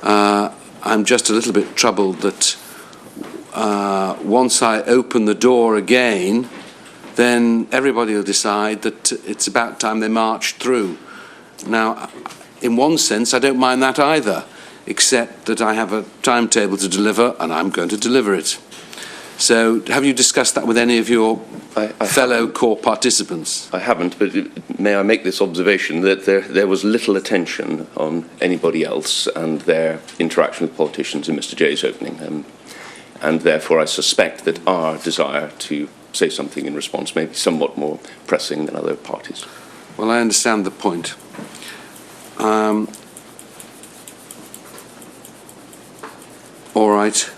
I'm just a little bit troubled that once I open the door again then everybody will decide that it's about time they marched through. Now, in one sense, I don't mind that either, except that I have a timetable to deliver, and I'm going to deliver it. So, have you discussed that with any of your fellow core participants? I haven't, but may I make this observation that there was little attention on anybody else and their interaction with politicians in Mr. Jay's opening, and therefore I suspect that our desire to say something in response may be somewhat more pressing than other parties. Well, I understand the point. All right.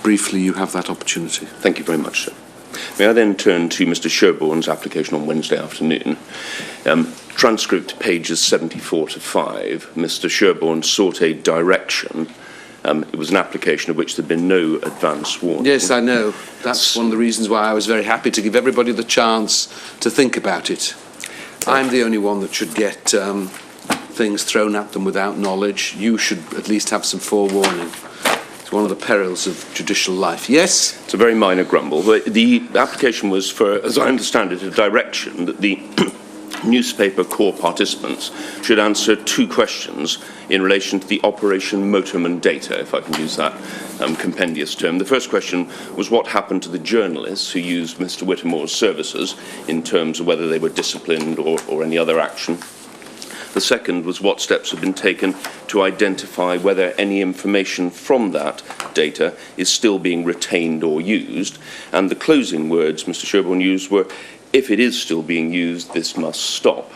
Briefly, you have that opportunity. Thank you very much, sir. May I then turn to Mr. Sherborne's application on Wednesday afternoon. Transcript pages 74 to 5. Mr. Sherborne sought a direction. It was an application of which there had been no advance warning. Yes, I know. That's one of the reasons why I was very happy to give everybody the chance to think about it. I'm the only one that should get things thrown at them without knowledge. You should at least have some forewarning. It's one of the perils of judicial life. Yes? It's a very minor grumble. The application was for, as I understand it, a direction that the newspaper core participants should answer 2 questions in relation to the Operation Motorman data, if I can use that compendious term. The first question was what happened to the journalists who used Mr. Whittemore's services in terms of whether they were disciplined or any other action. The second was what steps have been taken to identify whether any information from that data is still being retained or used. And the closing words Mr. Sherborne used were, if it is still being used, this must stop.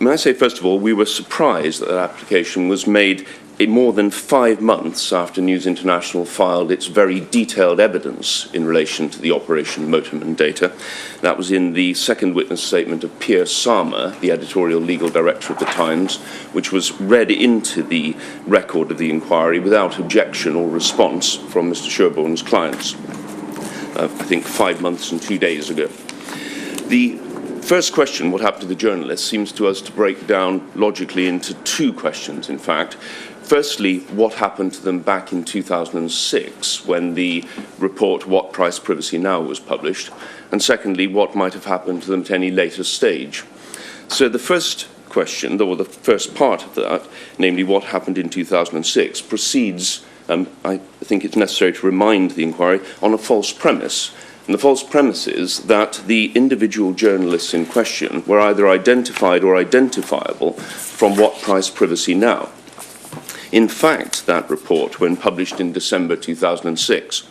May I say, first of all, we were surprised that that application was made in more than 5 months after News International filed its very detailed evidence in relation to the Operation Motorman data. That was in the second witness statement of Pierre Sama, the editorial legal director of the Times, which was read into the record of the inquiry without objection or response from Mr. Sherborne's clients, I think 5 months and 2 days ago. The first question, what happened to the journalists, seems to us to break down logically into 2 questions, in fact. Firstly, what happened to them back in 2006 when the report What Price Privacy Now was published? And secondly, what might have happened to them at any later stage? So the first question, or the first part of that, namely what happened in 2006, proceeds, I think it's necessary to remind the inquiry, on a false premise. And the false premise is that the individual journalists in question were either identified or identifiable from What Price Privacy Now. In fact, that report, when published in December 2006,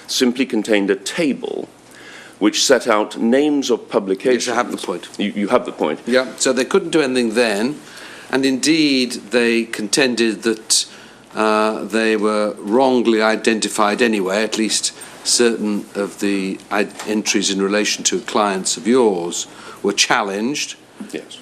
simply contained a table which set out names of publications. Yes, I have the point. You have the point. Yeah, so they couldn't do anything then, and indeed they contended that they were wrongly identified anyway, at least certain of the entries in relation to clients of yours were challenged. Yes.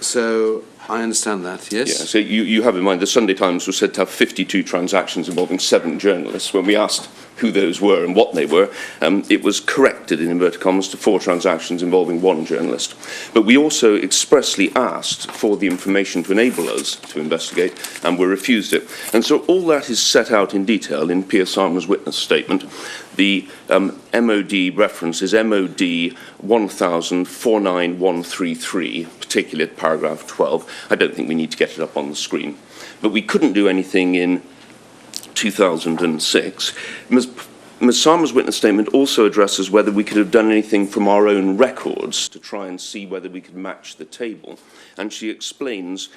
So I understand that, yes? Yeah, so you have in mind the Sunday Times was said to have 52 transactions involving 7 journalists. When we asked who those were and what they were, it was corrected, in inverted commas, to 4 transactions involving 1 journalist. But we also expressly asked for the information to enable us to investigate, and were refused it. And so all that is set out in detail in Pierre Sama's witness statement. The MOD reference is MOD 1000-49133, particularly at paragraph 12. I don't think we need to get it up on the screen. But we couldn't do anything in 2006. Ms. Sama's witness statement also addresses whether we could have done anything from our own records to try and see whether we could match the table. And she explains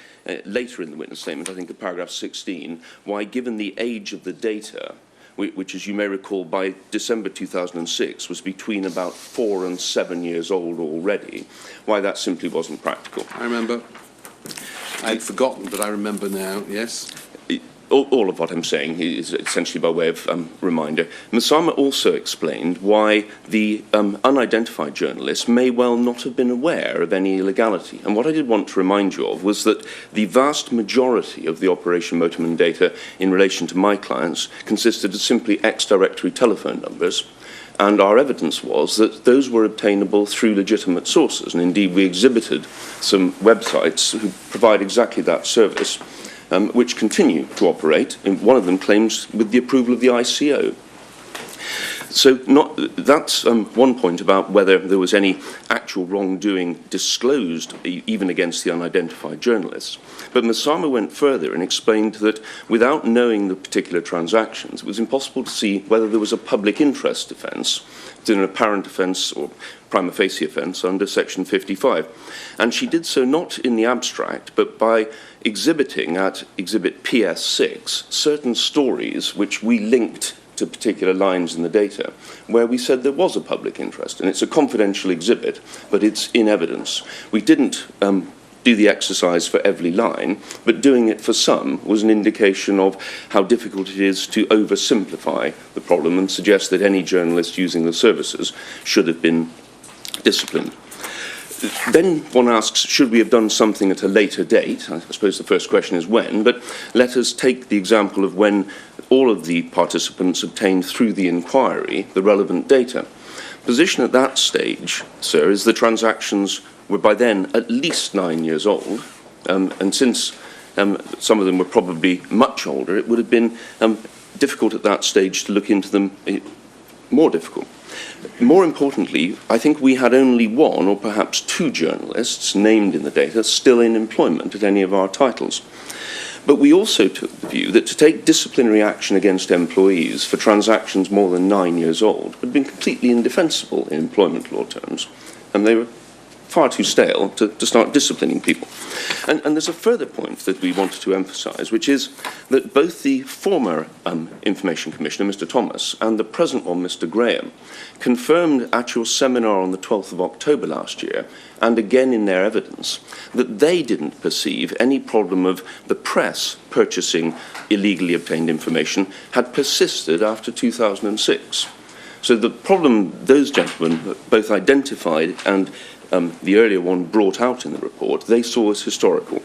later in the witness statement, I think at paragraph 16, why given the age of the data, which, as you may recall, by December 2006 was between about 4 and 7 years old already, why that simply wasn't practical. I remember. I'd forgotten, but I remember now, yes? All of what I'm saying is essentially by way of reminder. Ms. Sama also explained why the unidentified journalists may well not have been aware of any illegality. And what I did want to remind you of was that the vast majority of the Operation Motorman data in relation to my clients consisted of simply ex-directory telephone numbers. And our evidence was that those were obtainable through legitimate sources. And indeed, we exhibited some websites who provide exactly that service. which continue to operate. And one of them claims with the approval of the ICO. So that's one point about whether there was any actual wrongdoing disclosed, even against the unidentified journalists. But Masama went further and explained that without knowing the particular transactions, it was impossible to see whether there was a public interest offence, an apparent offence or prima facie offence under Section 55. And she did so not in the abstract, but by exhibiting at Exhibit PS6 certain stories which we linked to particular lines in the data, where we said there was a public interest. And it's a confidential exhibit, but it's in evidence. We didn't do the exercise for every line, but doing it for some was an indication of how difficult it is to oversimplify the problem and suggest that any journalist using the services should have been disciplined. Then one asks, should we have done something at a later date? I suppose the first question is when, but let us take the example of when all of the participants obtained through the inquiry the relevant data. Position at that stage, sir, is the transactions were by then at least 9 years old, and since some of them were probably much older, it would have been difficult at that stage to look into them, more difficult. More importantly, I think we had only one or perhaps two journalists named in the data still in employment at any of our titles. But we also took the view that to take disciplinary action against employees for transactions more than 9 years old had been completely indefensible in employment law terms, and they were far too stale to start disciplining people. And there's a further point that we wanted to emphasise, which is that both the former Information Commissioner, Mr. Thomas, and the present one, Mr. Graham, confirmed at your seminar on the 12th of October last year, and again in their evidence, that they didn't perceive any problem of the press purchasing illegally obtained information had persisted after 2006. So the problem those gentlemen both identified and the earlier one brought out in the report, they saw as historical.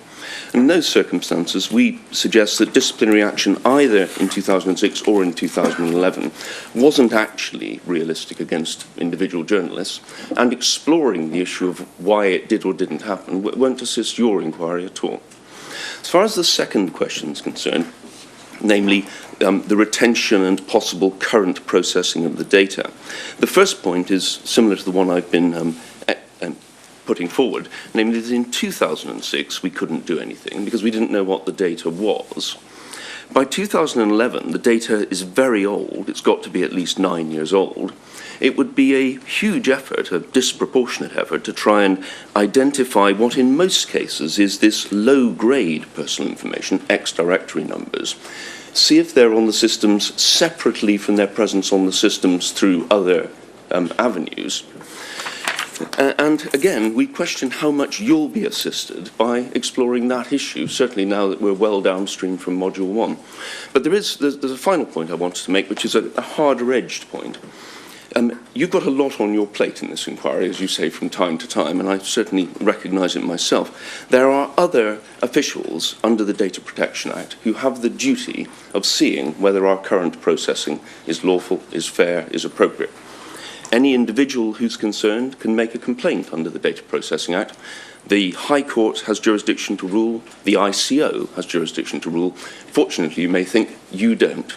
In those circumstances, we suggest that disciplinary action either in 2006 or in 2011 wasn't actually realistic against individual journalists, and exploring the issue of why it did or didn't happen won't assist your inquiry at all. As far as the second question is concerned, namely the retention and possible current processing of the data, the first point is similar to the one I've been putting forward, namely that in 2006 we couldn't do anything because we didn't know what the data was. By 2011, the data is very old. It's got to be at least 9 years old. It would be a huge effort, a disproportionate effort, to try and identify what in most cases is this low-grade personal information, ex-directory numbers, see if they're on the systems separately from their presence on the systems through other avenues. And again, we question how much you'll be assisted by exploring that issue, certainly now that we're well downstream from Module 1. But there's a final point I wanted to make, which is a harder-edged point. You've got a lot on your plate in this inquiry, as you say, from time to time, and I certainly recognise it myself. There are other officials under the Data Protection Act who have the duty of seeing whether our current processing is lawful, is fair, is appropriate. Any individual who's concerned can make a complaint under the Data Processing Act. The High Court has jurisdiction to rule. The ICO has jurisdiction to rule. Fortunately, you may think you don't.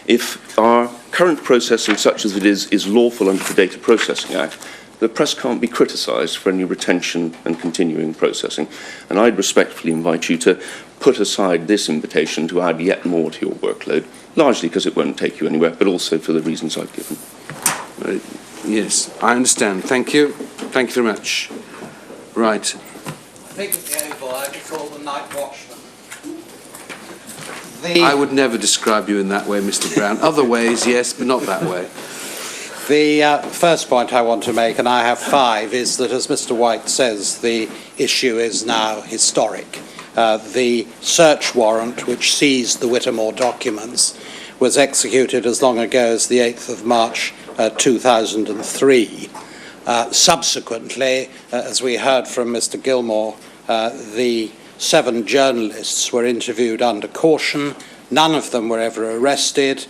If our current processing, such as it is lawful under the Data Processing Act, the press can't be criticised for any retention and continuing processing. And I'd respectfully invite you to put aside this invitation to add yet more to your workload, largely because it won't take you anywhere, but also for the reasons I've given. Right. Yes, I understand. Thank you. Thank you very much. Right. I think at the Oval I'd be called the night watchman. I would never describe you in that way, Mr. Brown. Other ways, yes, but not that way. The first point I want to make, and I have 5, is that, as Mr. White says, the issue is now historic. The search warrant which seized the Whittemore documents was executed as long ago as the 8th of March 2003. Subsequently, as we heard from Mr. Gilmore, the 7 journalists were interviewed under caution. None of them were ever arrested.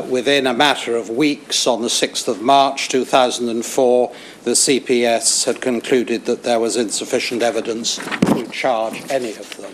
Within a matter of weeks, on the 6th of March 2004, the CPS had concluded that there was insufficient evidence to charge any of them.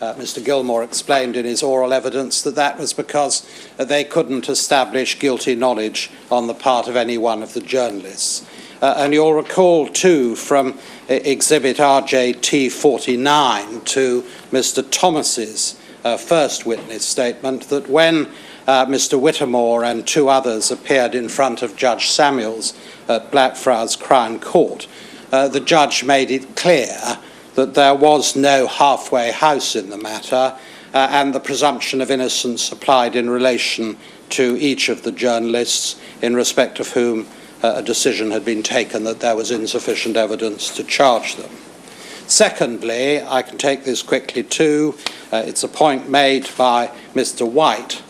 Mr. Gilmore explained in his oral evidence that that was because they couldn't establish guilty knowledge on the part of any one of the journalists. And you'll recall, too, from Exhibit RJT 49 to Mr. Thomas's first witness statement that when Mr. Whittemore and two others appeared in front of Judge Samuels at Blackfriars Crown Court, the judge made it clear that there was no halfway house in the matter, and the presumption of innocence applied in relation to each of the journalists, in respect of whom a decision had been taken that there was insufficient evidence to charge them. Secondly, I can take this quickly too, it's a point made by Mr. White.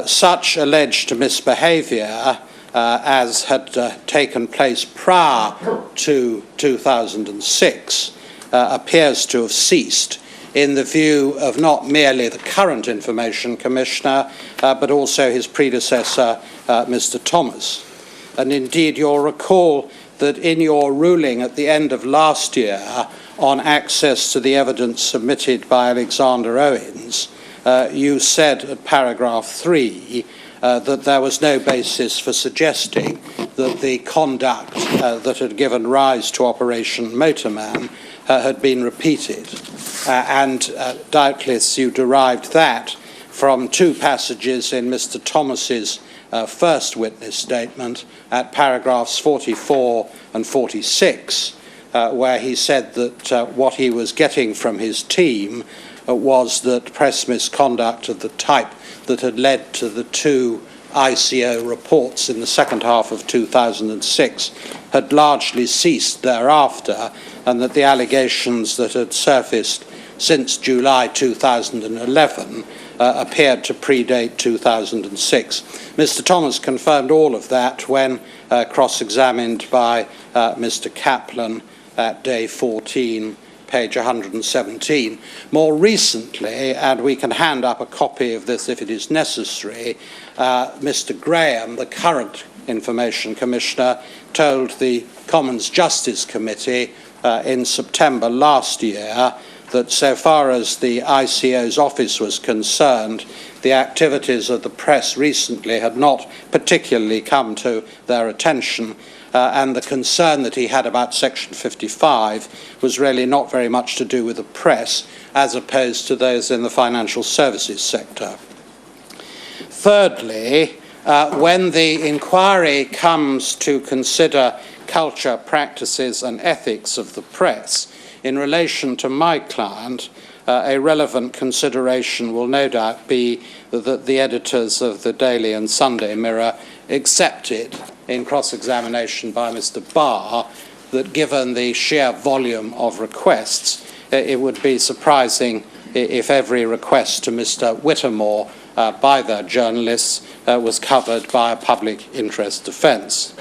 Such alleged misbehaviour as had taken place prior to 2006 appears to have ceased in the view of not merely the current Information Commissioner, but also his predecessor, Mr. Thomas. And indeed, you'll recall that in your ruling at the end of last year on access to the evidence submitted by Alexander Owens, you said at paragraph 3 that there was no basis for suggesting that the conduct that had given rise to Operation Motorman had been repeated. And doubtless you derived that from two passages in Mr. Thomas's first witness statement at paragraphs 44 and 46, where he said that what he was getting from his team was that press misconduct of the type that had led to the two ICO reports in the second half of 2006 had largely ceased thereafter, and that the allegations that had surfaced since July 2011 appeared to predate 2006. Mr. Thomas confirmed all of that when cross-examined by Mr. Kaplan at day 14, page 117. More recently, and we can hand up a copy of this if it is necessary, Mr. Graham, the current Information Commissioner, told the Commons Justice Committee in September last year that so far as the ICO's office was concerned, the activities of the press recently had not particularly come to their attention, and the concern that he had about Section 55 was really not very much to do with the press as opposed to those in the financial services sector. Thirdly, when the inquiry comes to consider culture, practices and ethics of the press, in relation to my client, a relevant consideration will no doubt be that the editors of the Daily and Sunday Mirror accepted in cross-examination by Mr. Barr that given the sheer volume of requests, it would be surprising if every request to Mr. Whittemore by their journalists was covered by a public interest defence.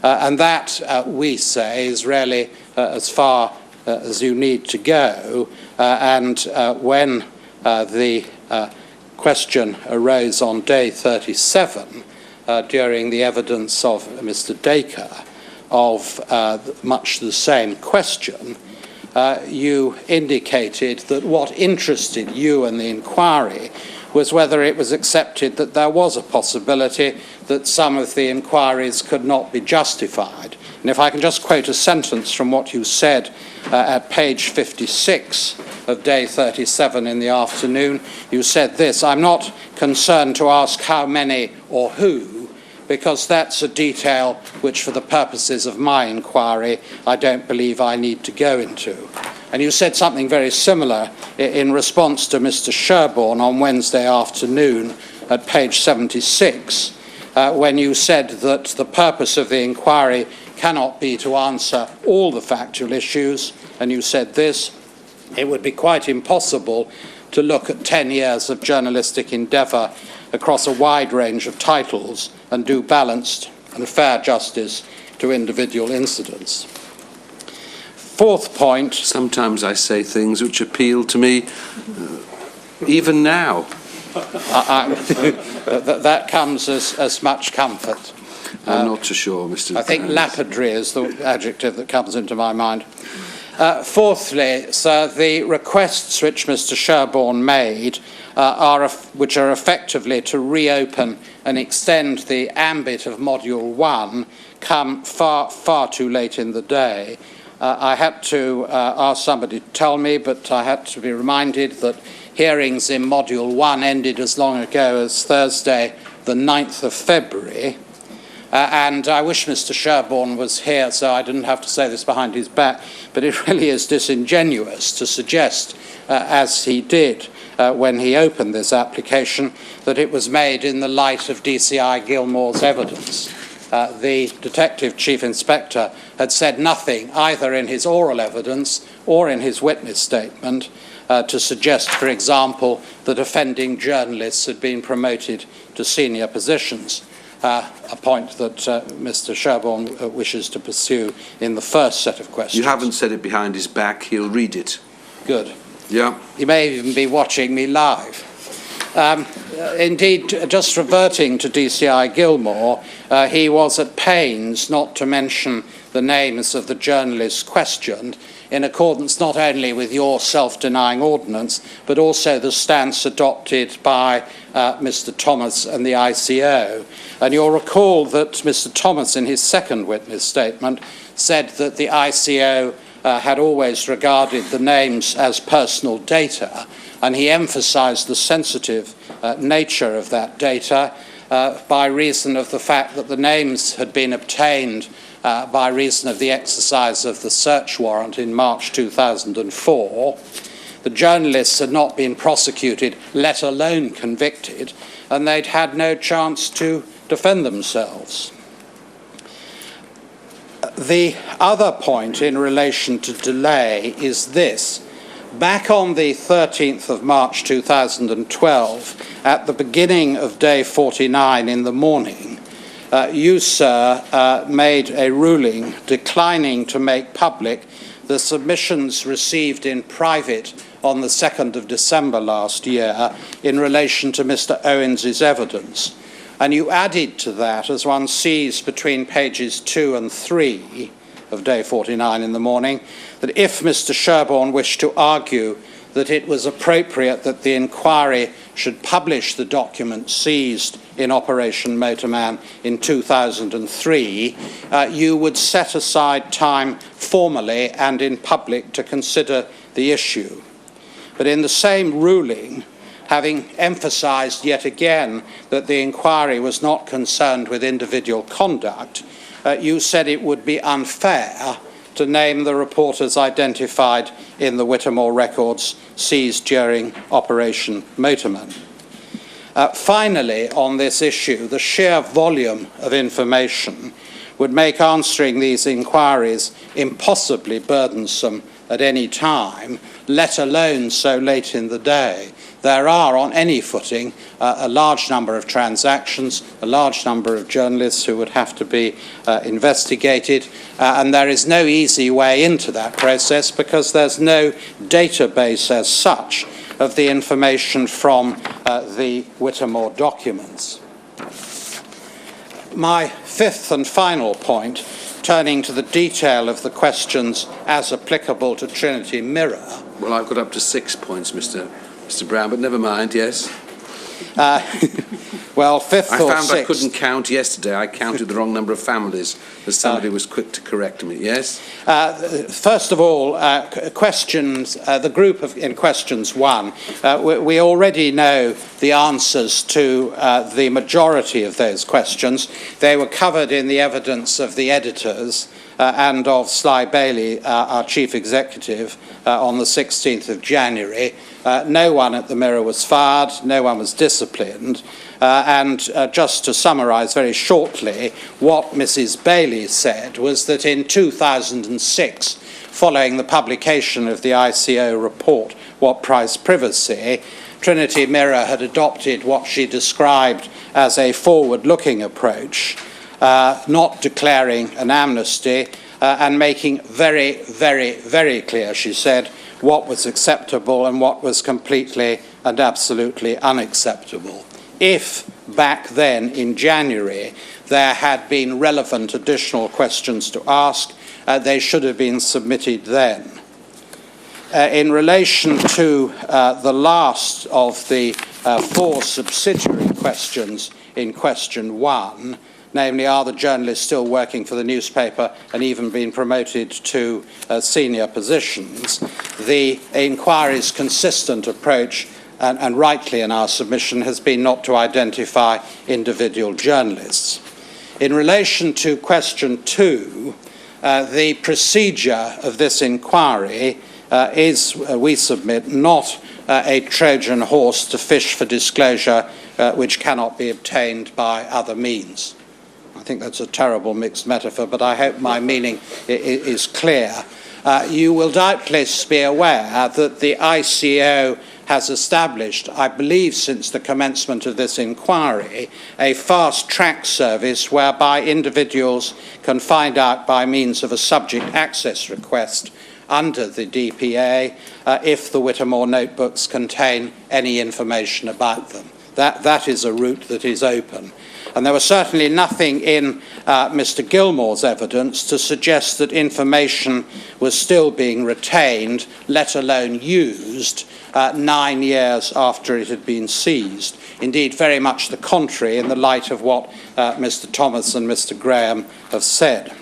And that, we say, is really as far as you need to go, and when the question arose on day 37 during the evidence of Mr. Dacre of much the same question, you indicated that what interested you in the inquiry was whether it was accepted that there was a possibility that some of the inquiries could not be justified. And if I can just quote a sentence from what you said at page 56 of day 37 in the afternoon, you said this: "I'm not concerned to ask how many or who, because that's a detail which for the purposes of my inquiry I don't believe I need to go into." And you said something very similar in response to Mr. Sherborne on Wednesday afternoon at page 76, when you said that the purpose of the inquiry cannot be to answer all the factual issues, and you said this: "It would be quite impossible to look at 10 years of journalistic endeavour across a wide range of titles and do balanced and fair justice to individual incidents." Fourth point. Sometimes I say things which appeal to me even now. That comes as much comfort. I'm not too sure, Mr. I think lapidary is the adjective that comes into my mind. Fourthly, sir, the requests which Mr. Sherborne made which are effectively to reopen and extend the ambit of Module 1 come far, far too late in the day. I had to ask somebody to tell me, but I had to be reminded that hearings in Module 1 ended as long ago as Thursday, the 9th of February. And I wish Mr. Sherborne was here so I didn't have to say this behind his back, but it really is disingenuous to suggest, as he did when he opened this application, that it was made in the light of DCI Gilmore's evidence. The Detective Chief Inspector had said nothing, either in his oral evidence or in his witness statement, to suggest, for example, that offending journalists had been promoted to senior positions, a point that Mr. Sherborne wishes to pursue in the first set of questions. You haven't said it behind his back. He'll read it. Good. Yeah. He may even be watching me live. Indeed, just reverting to DCI Gilmore, he was at pains not to mention the names of the journalists questioned, in accordance not only with your self-denying ordinance, but also the stance adopted by Mr. Thomas and the ICO. And you'll recall that Mr. Thomas, in his second witness statement, said that the ICO had always regarded the names as personal data, and he emphasised the sensitive nature of that data by reason of the fact that the names had been obtained by reason of the exercise of the search warrant in March 2004. The journalists had not been prosecuted, let alone convicted, and they'd had no chance to defend themselves. The other point in relation to delay is this. Back on the 13th of March 2012, at the beginning of day 49 in the morning, you, sir, made a ruling declining to make public the submissions received in private on the 2nd of December last year in relation to Mr. Owens's evidence. And you added to that, as one sees between pages 2 and 3 of day 49 in the morning, that if Mr. Sherborne wished to argue that it was appropriate that the inquiry should publish the document seized in Operation Motorman in 2003, you would set aside time formally and in public to consider the issue. But in the same ruling, having emphasised yet again that the inquiry was not concerned with individual conduct, you said it would be unfair to name the reporters identified in the Whittemore records seized during Operation Motorman. Finally, on this issue, the sheer volume of information would make answering these inquiries impossibly burdensome at any time, let alone so late in the day. There are, on any footing, a large number of transactions, a large number of journalists who would have to be investigated, and there is no easy way into that process because there's no database as such of the information from the Whittemore documents. My fifth and final point, turning to the detail of the questions as applicable to Trinity Mirror. Well, I've got up to 6 points, Mr. Brown, but never mind, yes. Well, fifth or I found sixth. I couldn't count yesterday. I counted the wrong number of families, as somebody was quick to correct me, yes? First of all, questions, the group in questions 1, we already know the answers to the majority of those questions. They were covered in the evidence of the editors and of Sly Bailey, our chief executive, on the 16th of January. No one at the Mirror was fired, no one was disciplined, and just to summarise very shortly, what Mrs. Bailey said was that in 2006, following the publication of the ICO report, What Price Privacy, Trinity Mirror had adopted what she described as a forward-looking approach, not declaring an amnesty and making very, very, very clear, she said, what was acceptable and what was completely and absolutely unacceptable. If back then in January there had been relevant additional questions to ask, they should have been submitted then. in relation to the last of the 4 subsidiary questions in question 1, namely, are the journalists still working for the newspaper and even being promoted to senior positions, the inquiry's consistent approach, and rightly in our submission, has been not to identify individual journalists. In relation to question 2, the procedure of this inquiry is, we submit, not a Trojan horse to fish for disclosure which cannot be obtained by other means. I think that's a terrible mixed metaphor, but I hope my meaning is clear. You will doubtless be aware that the ICO has established, I believe since the commencement of this inquiry, a fast-track service whereby individuals can find out by means of a subject access request under the DPA if the Whittemore notebooks contain any information about them. That is a route that is open. And there was certainly nothing in Mr. Gilmore's evidence to suggest that information was still being retained, let alone used, 9 years after it had been seized. Indeed, very much the contrary in the light of what Mr. Thomas and Mr. Graham have said.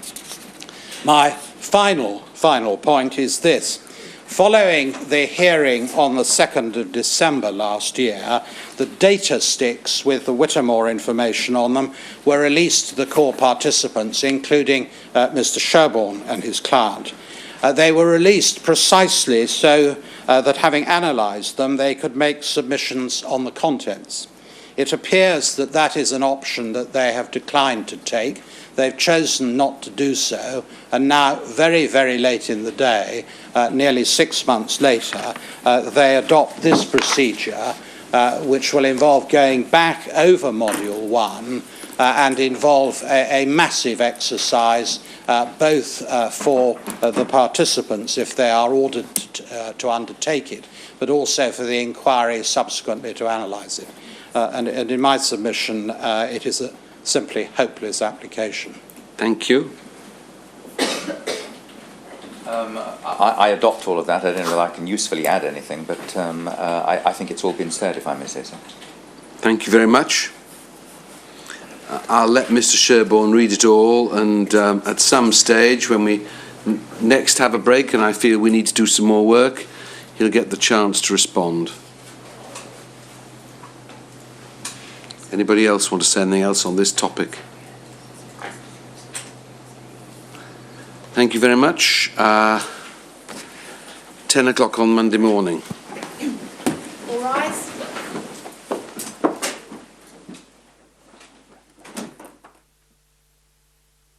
My final point is this. Following the hearing on the 2nd of December last year, the data sticks with the Whittemore information on them were released to the core participants, including Mr. Sherborne and his client. They were released precisely so that, having analysed them, they could make submissions on the contents. It appears that that is an option that they have declined to take. They've chosen not to do so, and now, very, very late in the day, nearly 6 months later, they adopt this procedure, which will involve going back over Module 1 and involve a massive exercise, both for the participants, if they are ordered to undertake it, but also for the inquiry subsequently to analyse it. And in my submission, it is a simply hopeless application. Thank you. I adopt all of that. I don't know if I can usefully add anything, but I think it's all been said, if I may say so. Thank you very much. I'll let Mr. Sherborne read it all, and at some stage when we next have a break and I feel we need to do some more work, he'll get the chance to respond. Anybody else want to say anything else on this topic? Thank you very much. 10 o'clock on Monday morning. All rise.